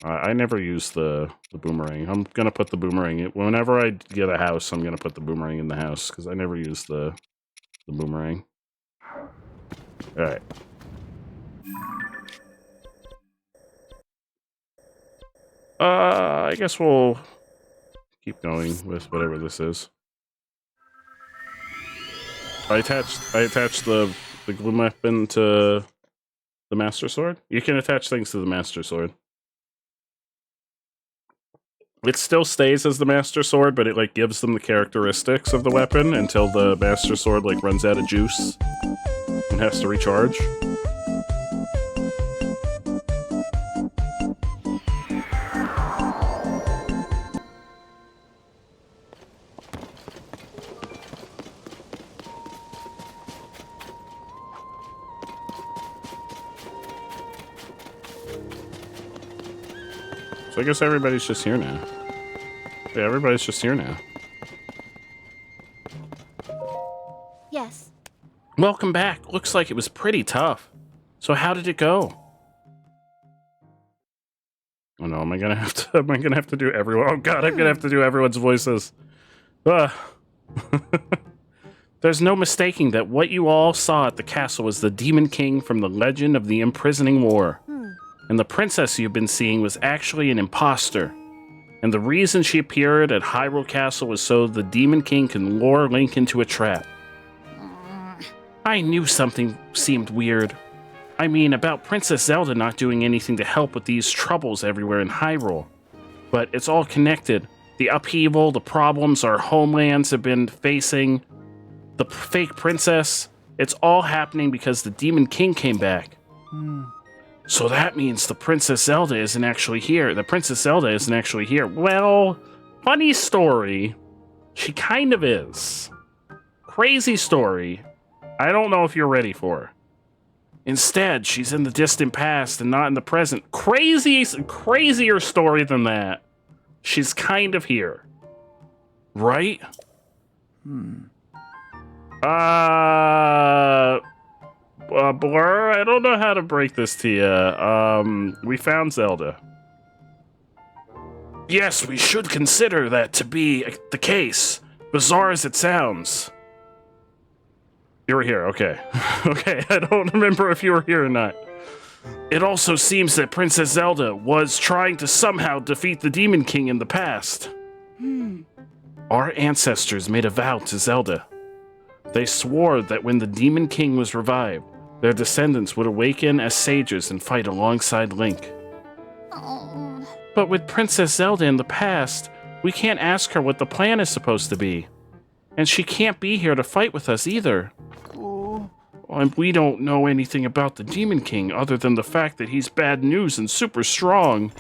I never use the boomerang. I'm gonna put the boomerang in. Whenever I get a house, I'm gonna put the boomerang in the house, because I never use the boomerang. Alright. I guess we'll keep going with whatever this is. I attached the gloom weapon to the Master Sword. You can attach things to the Master Sword. It still stays as the Master Sword, but it, like, gives them the characteristics of the weapon until the Master Sword, like, runs out of juice and has to recharge. So I guess everybody's just here now. Yeah, everybody's just here now. Yes. Welcome back. Looks like it was pretty tough. So how did it go? Oh no, am I gonna have to do everyone? Oh god, I'm gonna have to do everyone's voices. There's no mistaking that what you all saw at the castle was the Demon King from the Legend of the Imprisoning War. And the princess you've been seeing was actually an imposter. And the reason she appeared at Hyrule Castle was so the Demon King can lure Link into a trap. I knew something seemed weird. I mean, about Princess Zelda not doing anything to help with these troubles everywhere in Hyrule. But it's all connected. The upheaval, the problems our homelands have been facing, the fake princess, it's all happening because the Demon King came back. So that means the Princess Zelda isn't actually here. The Princess Zelda isn't actually here. Well, funny story. She kind of is. Crazy story. I don't know if you're ready for her. Instead, she's in the distant past and not in the present. Crazier story than that. She's kind of here. Right? Blur, I don't know how to break this to you. We found Zelda. Yes, we should consider that to be the case, bizarre as it sounds. You were here, okay. Okay, I don't remember if you were here or not. It also seems that Princess Zelda was trying to somehow defeat the Demon King in the past. Our ancestors made a vow to Zelda. They swore that when the Demon King was revived, their descendants would awaken as sages and fight alongside Link. Oh. But with Princess Zelda in the past, we can't ask her what the plan is supposed to be. And she can't be here to fight with us either. And we don't know anything about the Demon King other than the fact that he's bad news and super strong.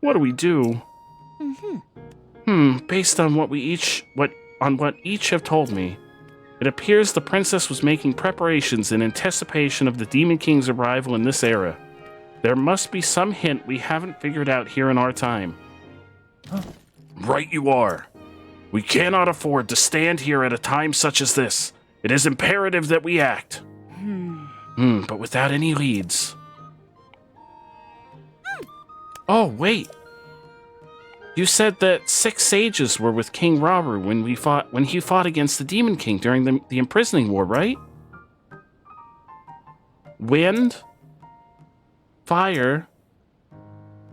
What do we do? Based on what each have told me, it appears the princess was making preparations in anticipation of the Demon King's arrival in this era. There must be some hint we haven't figured out here in our time. Right you are. We cannot afford to stand here at a time such as this. It is imperative that we act. But without any leads. Oh, wait. You said that 6 sages were with King Rauru when he fought against the Demon King during the imprisoning war, right? Wind, fire,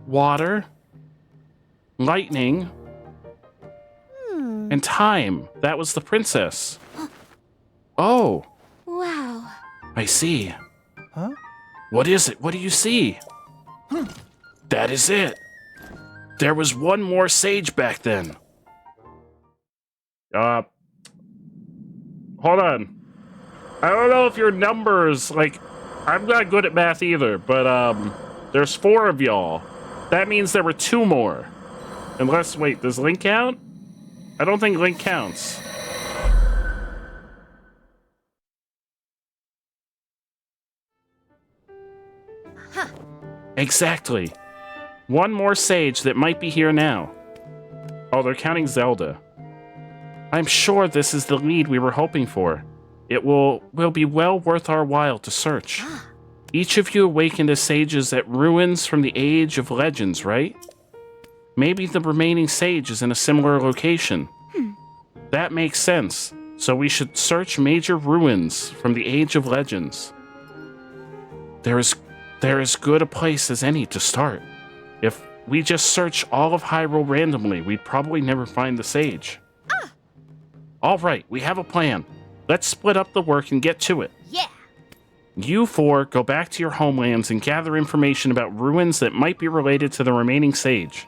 water, lightning, and time. That was the princess. Oh. Wow. I see. Huh? What is it? What do you see? That is it. There was one more sage back then. Hold on. I don't know if your numbers, like, I'm not good at math either, but, there's 4 of y'all. That means there were 2 more. Unless, wait, does Link count? I don't think Link counts. Exactly. 1 more sage that might be here now. Oh, they're counting Zelda. I'm sure this is the lead we were hoping for. It will be well worth our while to search. Each of you awakened as sages at ruins from the Age of Legends, right? Maybe the remaining sage is in a similar location. That makes sense. So we should search major ruins from the Age of Legends. There is good a place as any to start. If we just search all of Hyrule randomly, we'd probably never find the sage. All right, we have a plan. Let's split up the work and get to it. Yeah. You 4 go back to your homelands and gather information about ruins that might be related to the remaining sage.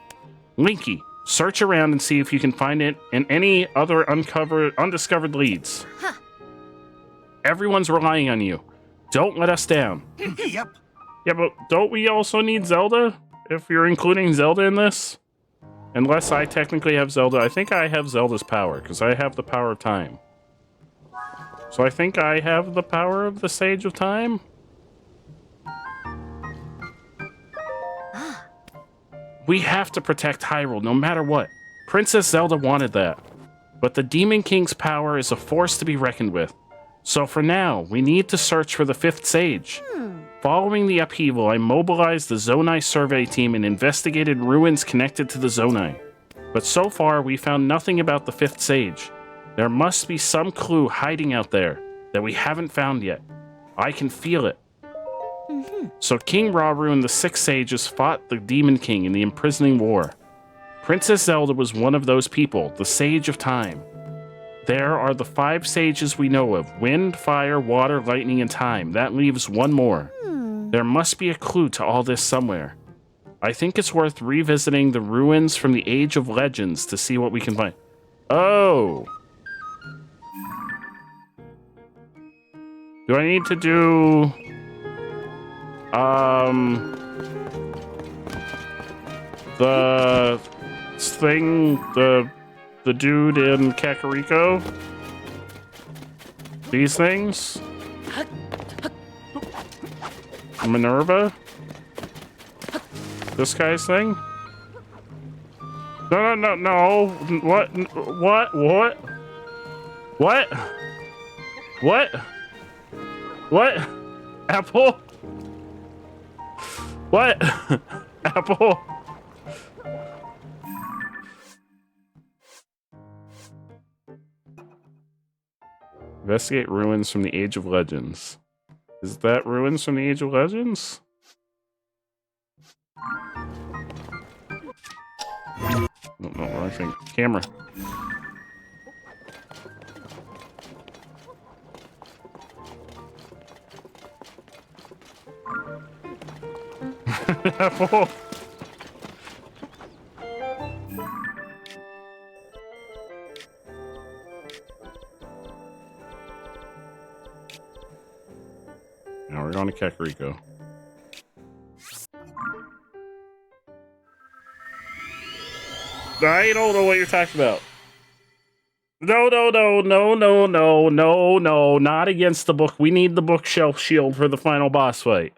Linky, search around and see if you can find it in any other undiscovered leads. Everyone's relying on you. Don't let us down. Yep. Yeah, but don't we also need Zelda? If you're including Zelda in this? Unless I technically have Zelda. I think I have Zelda's power, because I have the power of time. So I think I have the power of the Sage of Time? We have to protect Hyrule, no matter what. Princess Zelda wanted that. But the Demon King's power is a force to be reckoned with. So for now, we need to search for the 5th Sage. Following the upheaval, I mobilized the Zonai survey team and investigated ruins connected to the Zonai. But so far, we found nothing about the 5th Sage. There must be some clue hiding out there that we haven't found yet. I can feel it. So King Rauru and the 6 sages fought the Demon King in the imprisoning war. Princess Zelda was one of those people, the Sage of Time. There are the 5 sages we know of: wind, fire, water, lightning, and time. That leaves 1 more. There must be a clue to all this somewhere. I think it's worth revisiting the ruins from the Age of Legends to see what we can find. Oh! Do I need to do... the thing, the dude in Kakariko? These things? Minerva? This guy's thing? No. What? What? Apple? What? Apple? Investigate ruins from the Age of Legends. Is that ruins from the Age of Legends? No, wrong thing. Camera. Apple. Now we're going to Kakariko. I don't know what you're talking about. No, not against the book. We need the bookshelf shield for the final boss fight.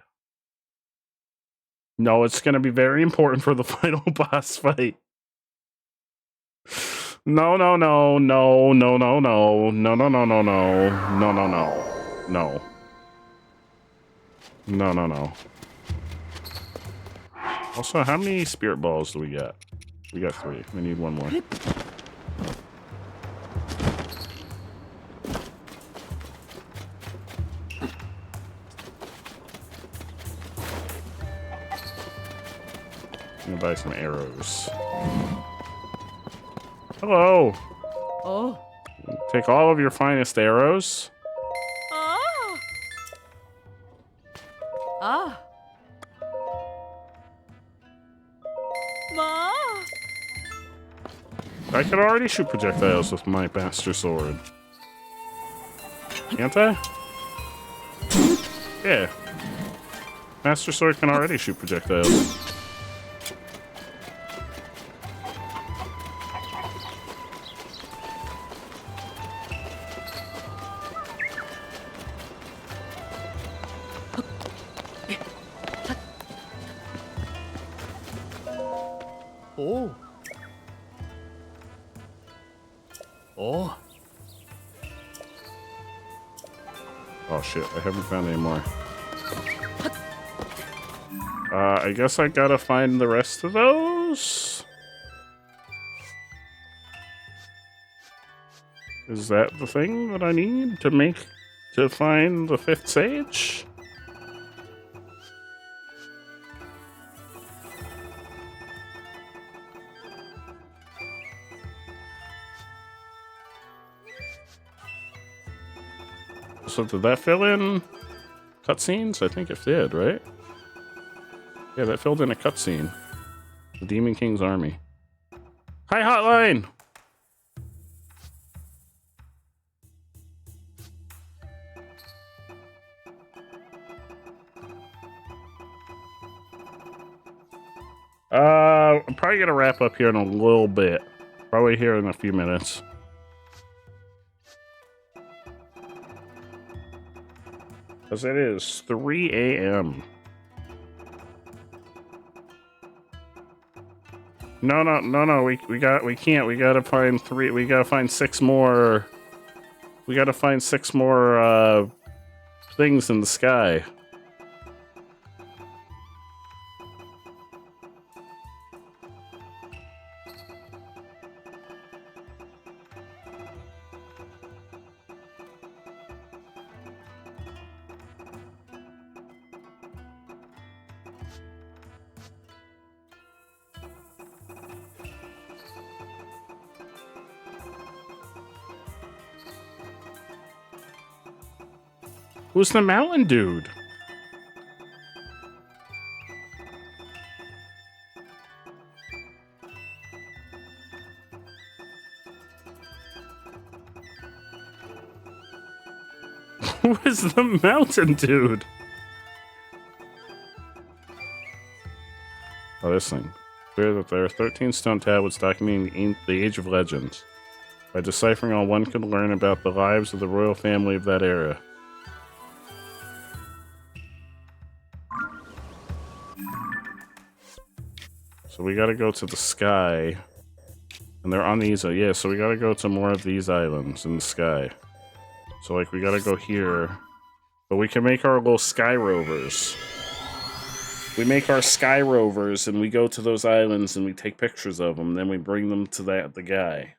No, it's going to be very important for the final boss fight. No. Also, how many spirit balls do we got? We got 3. We need 1 more. I'm gonna buy some arrows. Hello. Oh. Take all of your finest arrows. Ah. Ah. Ma. I can already shoot projectiles with my Master Sword. Can't I? Yeah. Master Sword can already shoot projectiles. Oh. Oh. Oh shit, I haven't found any more. I guess I gotta find the rest of those? Is that the thing that I need to find the 5th sage? So did that fill in cutscenes? I think it did, right? Yeah, that filled in a cutscene. The Demon King's army. Hi, hotline! I'm probably gonna wrap up here in a little bit. Probably here in a few minutes. Because it is 3 a.m. No, we can't. We gotta find 3. We gotta find 6 more. We gotta find 6 more things in the sky. Who's the mountain dude? Who is the mountain dude? Oh, this thing. Clear that there are 13 stone tablets documenting the Age of Legends. By deciphering all, one can learn about the lives of the royal family of that era. So we gotta go to the sky. And they're on these, yeah, so we gotta go to more of these islands in the sky. So, like, we gotta go here. But we can make our little sky rovers. We make our sky rovers, and we go to those islands, and we take pictures of them. Then we bring them to the guy.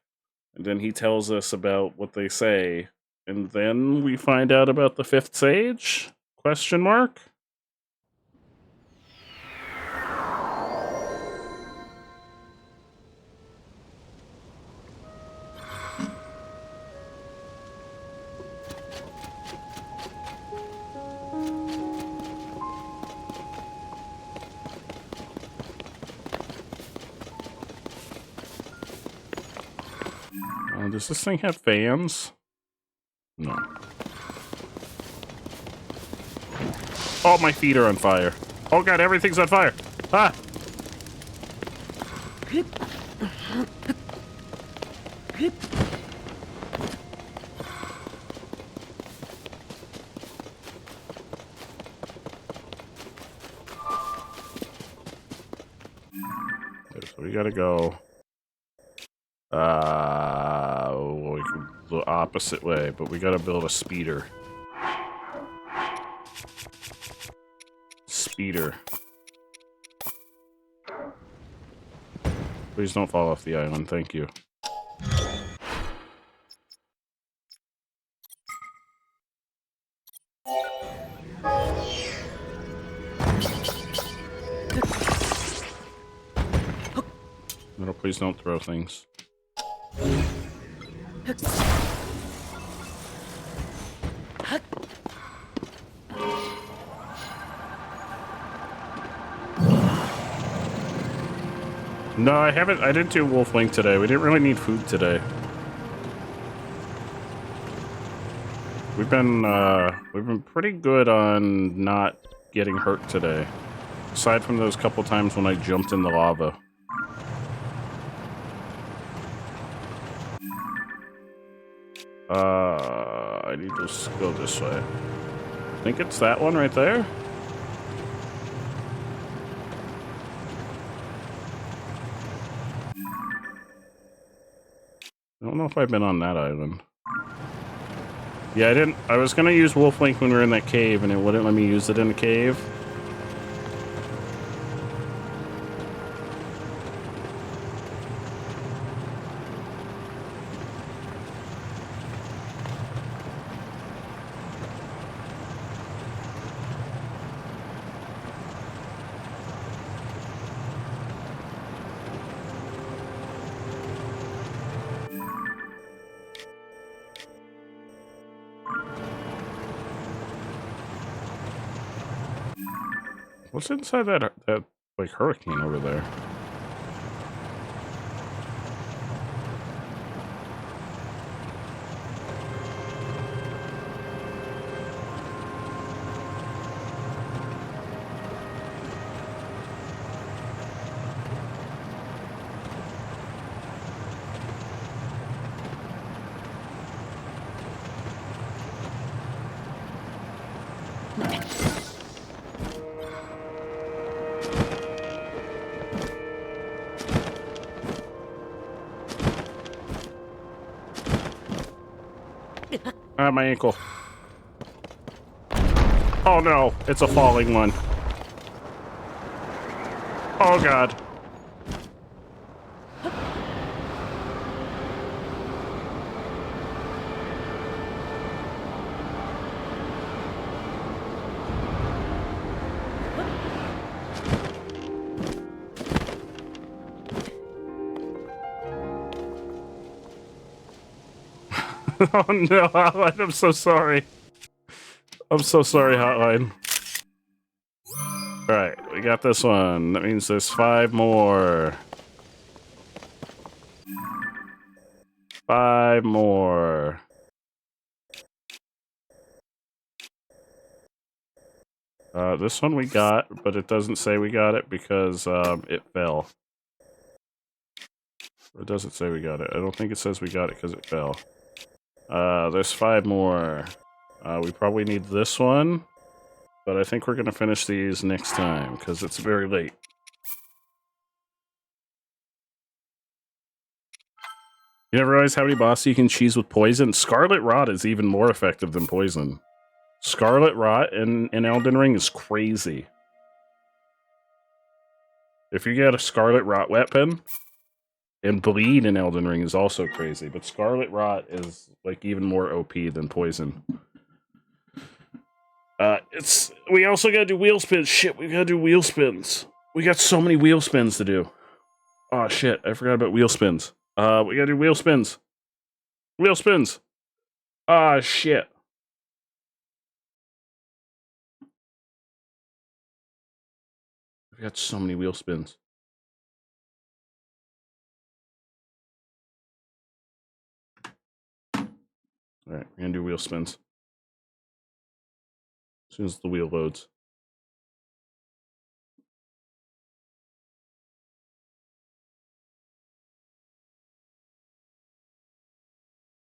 And then he tells us about what they say. And then we find out about the fifth sage? Question mark? Does this thing have fans? No. Oh, my feet are on fire. Oh god, everything's on fire. Ah! Okay, so we gotta go. We can go the opposite way, but we gotta build a speeder. Speeder. Please don't fall off the island, thank you. No, please don't throw things. No, I haven't. I didn't do Wolf Link today. We didn't really need food today. We've been pretty good on not getting hurt today. Aside from those couple times when I jumped in the lava. I need to go this way. I think it's that one right there. I don't know if I've been on that island. Yeah, I didn't. I was gonna use Wolf Link when we were in that cave, and it wouldn't let me use it in the cave. What's inside that like hurricane over there? Ah, my ankle. Oh no, it's a falling one. Oh god. Oh no, Hotline, I'm so sorry. I'm so sorry, Hotline. Alright, we got this one. That means there's 5 more. 5 more. This one we got, but it doesn't say we got it because it fell. It doesn't say we got it. I don't think it says we got it because it fell. There's 5 more. We probably need this one, but I think we're going to finish these next time because it's very late. You never realize how many bosses you can cheese with poison? Scarlet Rot is even more effective than poison. Scarlet Rot in Elden Ring is crazy. If you get a Scarlet Rot weapon, And bleed in Elden Ring is also crazy, but Scarlet Rot is like even more OP than poison. We also gotta do wheel spins. Shit, we gotta do wheel spins. We got so many wheel spins to do. Oh shit, I forgot about wheel spins. We gotta do wheel spins. Wheel spins. Ah shit. We got so many wheel spins. Alright, we're gonna do wheel spins. As soon as the wheel loads.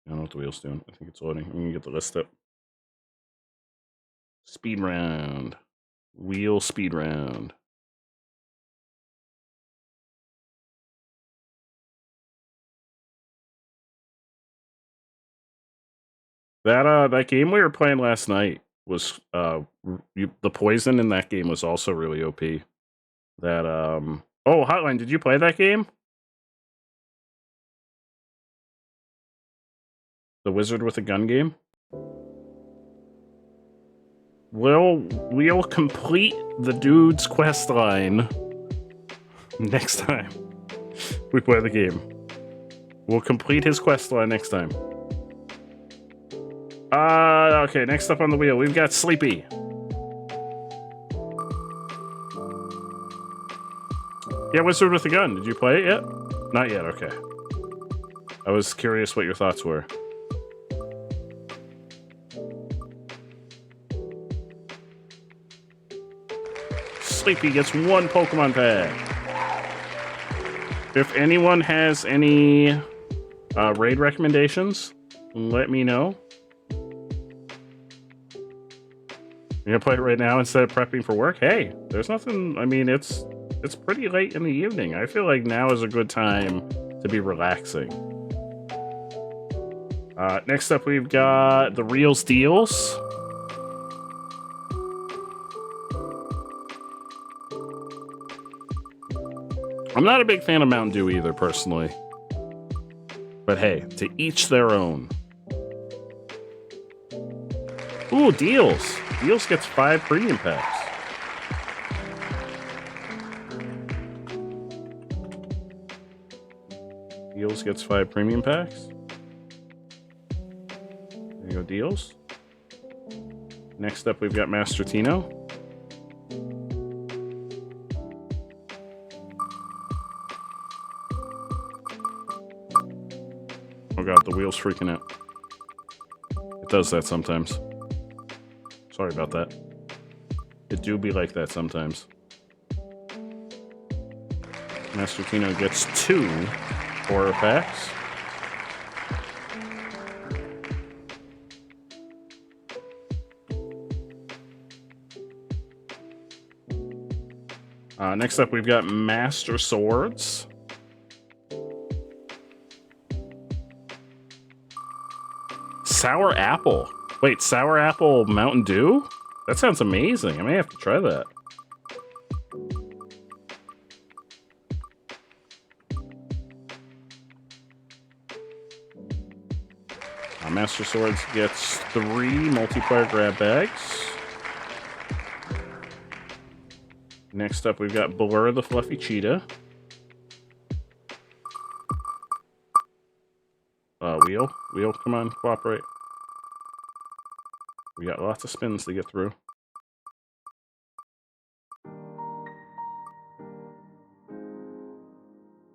I don't know what the wheel's doing. I think it's loading. I'm gonna get the list up. Speed round. Wheel speed round. That game we were playing last night was the poison in that game was also really OP. That oh, Hotline, did you play that game? The Wizard with a Gun game? We'll complete the dude's quest line next time we play the game. We'll complete his quest line next time. Okay, next up on the wheel, we've got Sleepy. Yeah, Wizard with a Gun. Did you play it yet? Not yet, okay. I was curious what your thoughts were. Sleepy gets 1 Pokemon tag. If anyone has any raid recommendations, let me know. You're gonna play it right now instead of prepping for work? Hey, there's nothing. I mean, it's pretty late in the evening. I feel like now is a good time to be relaxing. Next up, we've got the Reels Deals. I'm not a big fan of Mountain Dew either, personally. But hey, to each their own. Ooh, Deals. Deals gets 5 premium packs. Deals gets 5 premium packs. There you go, Deals. Next up, we've got Master Tino. Oh god, the wheel's freaking out. It does that sometimes. Sorry about that. It do be like that sometimes. Master Tino gets 2 horror packs. Next up, we've got Master Swords. Sour Apple. Wait, Sour Apple Mountain Dew? That sounds amazing. I may have to try that. Master Swords gets 3 multiplayer grab bags. Next up, we've got Blur the Fluffy Cheetah. Wheel, come on, cooperate. We got lots of spins to get through.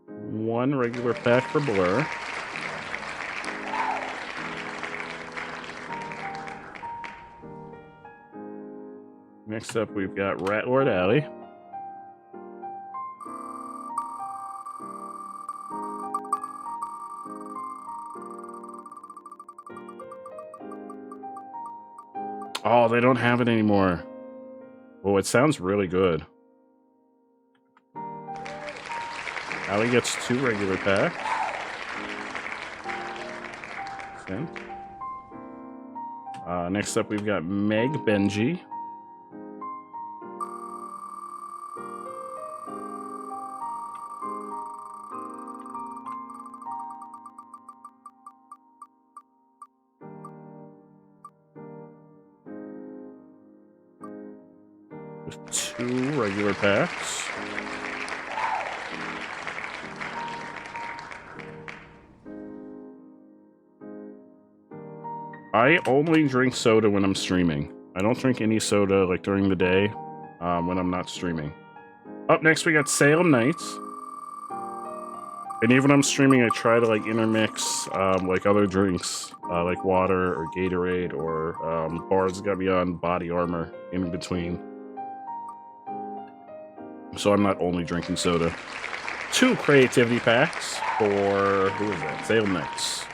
One regular pack for Blur. Next up, we've got Rat Lord Alley. Oh, they don't have it anymore. Oh, it sounds really good. Allie gets 2 regular packs. Next up, we've got Meg Benji. With 2 regular packs. I only drink soda when I'm streaming. I don't drink any soda like during the day when I'm not streaming. Up next, we got Salem Nights. And even when I'm streaming, I try to like intermix like other drinks, like water or Gatorade or Bard's Got Beyond Body Armor in between. So I'm not only drinking soda. 2 creativity packs for, who is that? Salem Nights.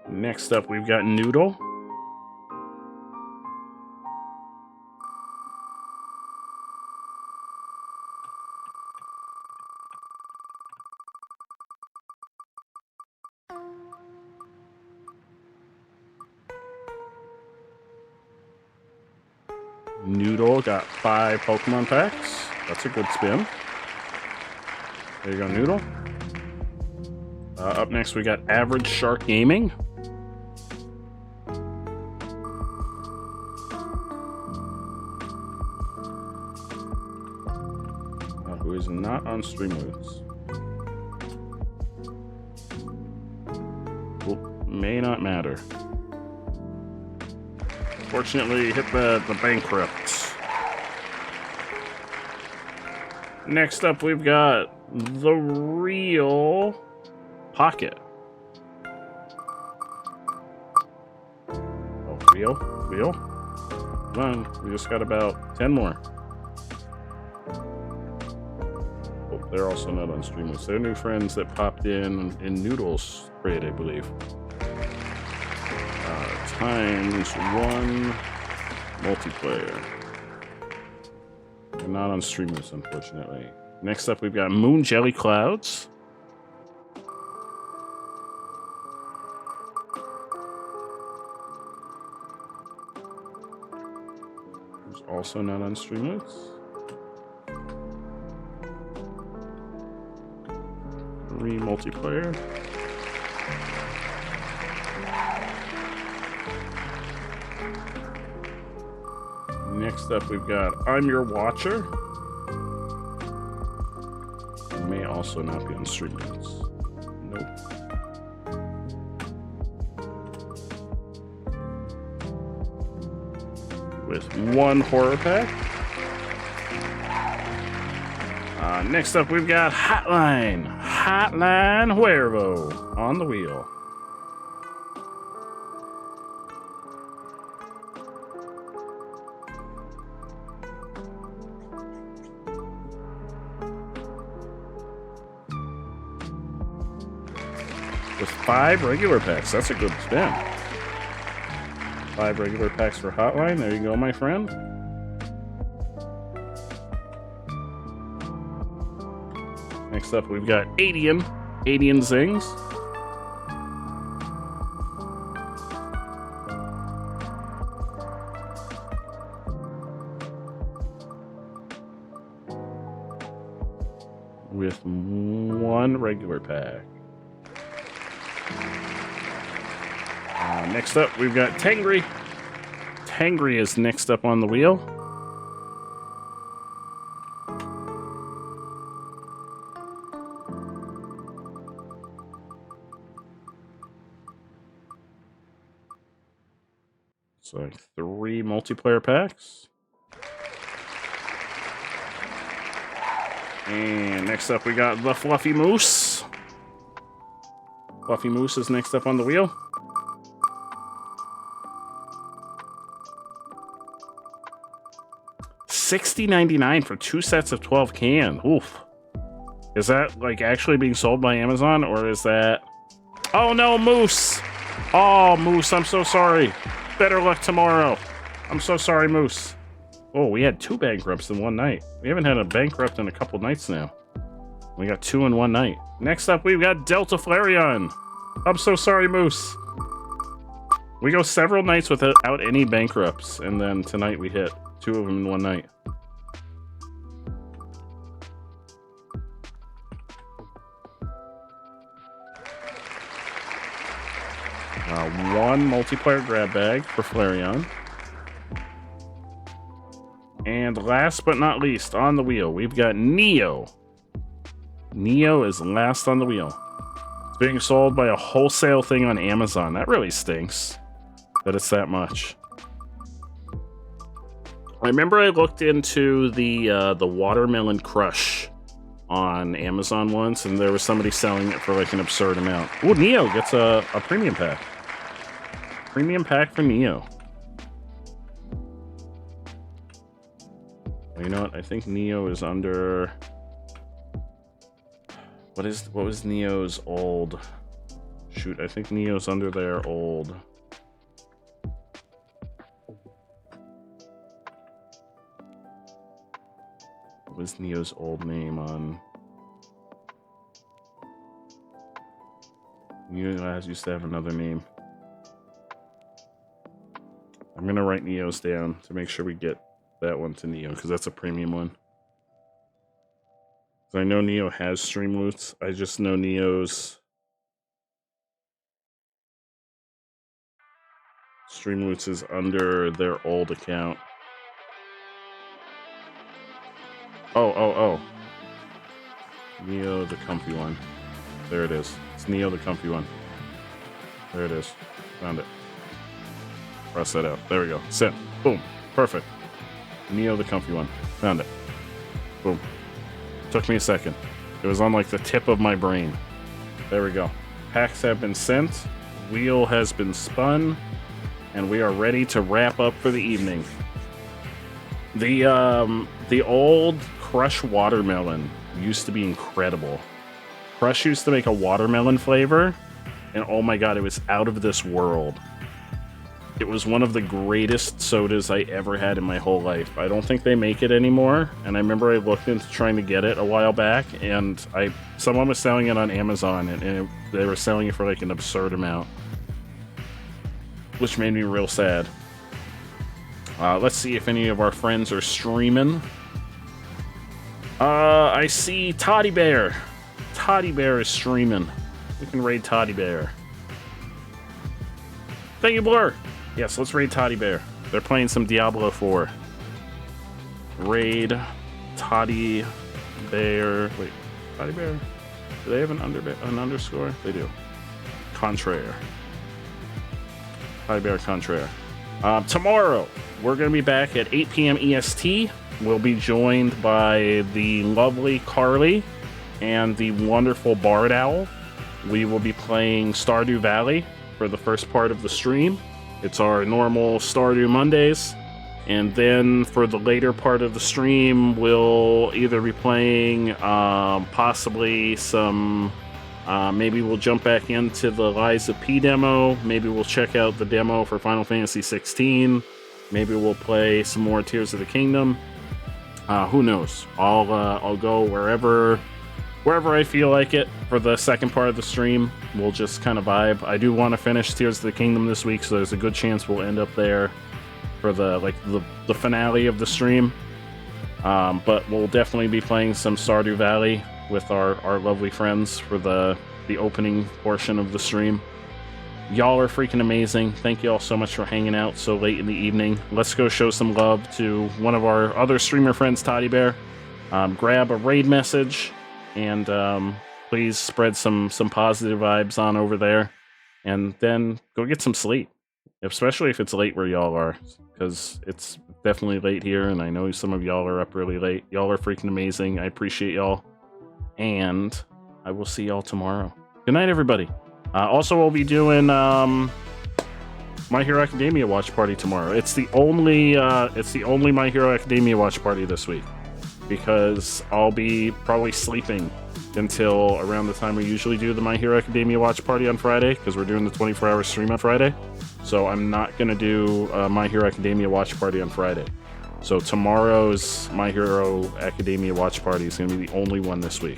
Next up, we've got Noodle. Noodle got 5 Pokemon packs. That's a good spin. There you go, Noodle. Up next, we got Average Shark Gaming. Who is not on Streamloots. May not matter. Fortunately, hit the bankrupt. Next up, we've got the Real Pocket. Oh, Real? Come on, we just got about 10 more. Oh, they're also not on Streamloots. They're new friends that popped in Noodles Parade, I believe. Times 1 multiplayer. They're not on Streamloots, unfortunately. Next up, we've got Moon Jelly Clouds. Who's also not on Streamloots. 3 multiplayer. Next up, we've got I'm Your Watcher. May also not be on Streamloots. Nope. With 1 horror pack. Next up, we've got Hotline Huervo on the wheel. With 5 regular packs. That's a good spin. 5 regular packs for Hotline. There you go, my friend. Next up, we've got Adian Zings. With 1 regular pack. Next up, we've got Tangri. Tangri is next up on the wheel. So 3 multiplayer packs. And next up, we got the Fluffy Moose. Fluffy Moose is next up on the wheel. $60.99 for 2 sets of 12 can. Oof. Is that like actually being sold by Amazon, or is that... Oh no, Moose! Oh, Moose, I'm so sorry. Better luck tomorrow. I'm so sorry, Moose. Oh, we had 2 bankrupts in one night. We haven't had a bankrupt in a couple nights now. We got 2 in one night. Next up, we've got Delta Flareon. I'm so sorry, Moose. We go several nights without any bankrupts, and then tonight we hit 2 of them in one night. One multiplayer grab bag for Flareon. And last but not least, on the wheel, we've got Neo. Neo is last on the wheel. It's being sold by a wholesale thing on Amazon. That really stinks that it's that much. I remember I looked into the Watermelon Crush on Amazon once, and there was somebody selling it for like an absurd amount. Oh, Neo gets a premium pack. Premium pack for Neo. You know what? I think Neo is under... What was Neo's old... Shoot, I think Neo's under their old... What was Neo's old name on... Neo used to have another name. I'm gonna write Neo's down to make sure we get that one to Neo, because that's a premium one. So I know Neo has stream loots. I just know Neo's stream loots is under their old account. Oh. Neo the comfy one. There it is. It's Neo the comfy one. There it is. Found it. Press that out. There we go. Sent. Boom. Perfect. Neo the comfy one. Found it. Boom. Took me a second. It was on like the tip of my brain. There we go. Packs have been sent. Wheel has been spun. And we are ready to wrap up for the evening. The old Crush watermelon used to be incredible. Crush used to make a watermelon flavor, and oh my god, it was out of this world. It was one of the greatest sodas I ever had in my whole life. I don't think they make it anymore, and I remember I looked into trying to get it a while back, and someone was selling it on Amazon, and they were selling it for like an absurd amount, which made me real sad. Let's see if any of our friends are streaming. I see Toddy Bear. Toddy Bear is streaming. We can raid Toddy Bear. Thank you, Blur. Yes, let's raid Toddy Bear. They're playing some Diablo 4. Raid Toddy Bear. Wait, Toddy Bear? Do they have an underscore? They do. Contraire. Toddy Bear Contraire. Tomorrow, we're going to be back at 8 p.m. EST. We'll be joined by the lovely Carly and the wonderful Bard Owl. We will be playing Stardew Valley for the first part of the stream. It's our normal Stardew Mondays. And then for the later part of the stream, we'll either be playing possibly some... maybe we'll jump back into the Lies of P demo. Maybe we'll check out the demo for Final Fantasy 16. Maybe we'll play some more Tears of the Kingdom. Who knows? I'll go wherever I feel like it for the second part of the stream. We'll just kind of vibe. I do want to finish Tears of the Kingdom this week, so there's a good chance we'll end up there for the finale of the stream. But we'll definitely be playing some Stardew Valley with our lovely friends for the opening portion of the stream. Y'all are freaking amazing. Thank you all so much for hanging out so late in the evening. Let's go show some love to one of our other streamer friends, Toddy Bear. Grab a raid message and please spread some positive vibes on over there, and then go get some sleep, especially if it's late where y'all are, because it's definitely late here, and I know some of y'all are up really late. Y'all are freaking amazing. I appreciate y'all, and I will see y'all tomorrow. Good night, everybody. Also, we'll be doing My Hero Academia watch party tomorrow. It's the only My Hero Academia watch party this week, because I'll be probably sleeping until around the time we usually do the My Hero Academia watch party on Friday, because we're doing the 24-hour stream on Friday. So I'm not going to do My Hero Academia watch party on Friday. So tomorrow's My Hero Academia watch party is going to be the only one this week.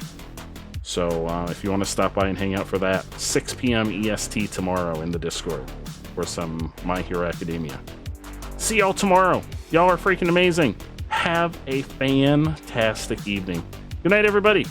So if you want to stop by and hang out for that, 6 p.m. EST tomorrow in the Discord for some My Hero Academia. See y'all tomorrow. Y'all are freaking amazing. Have a fantastic evening. Good night, everybody.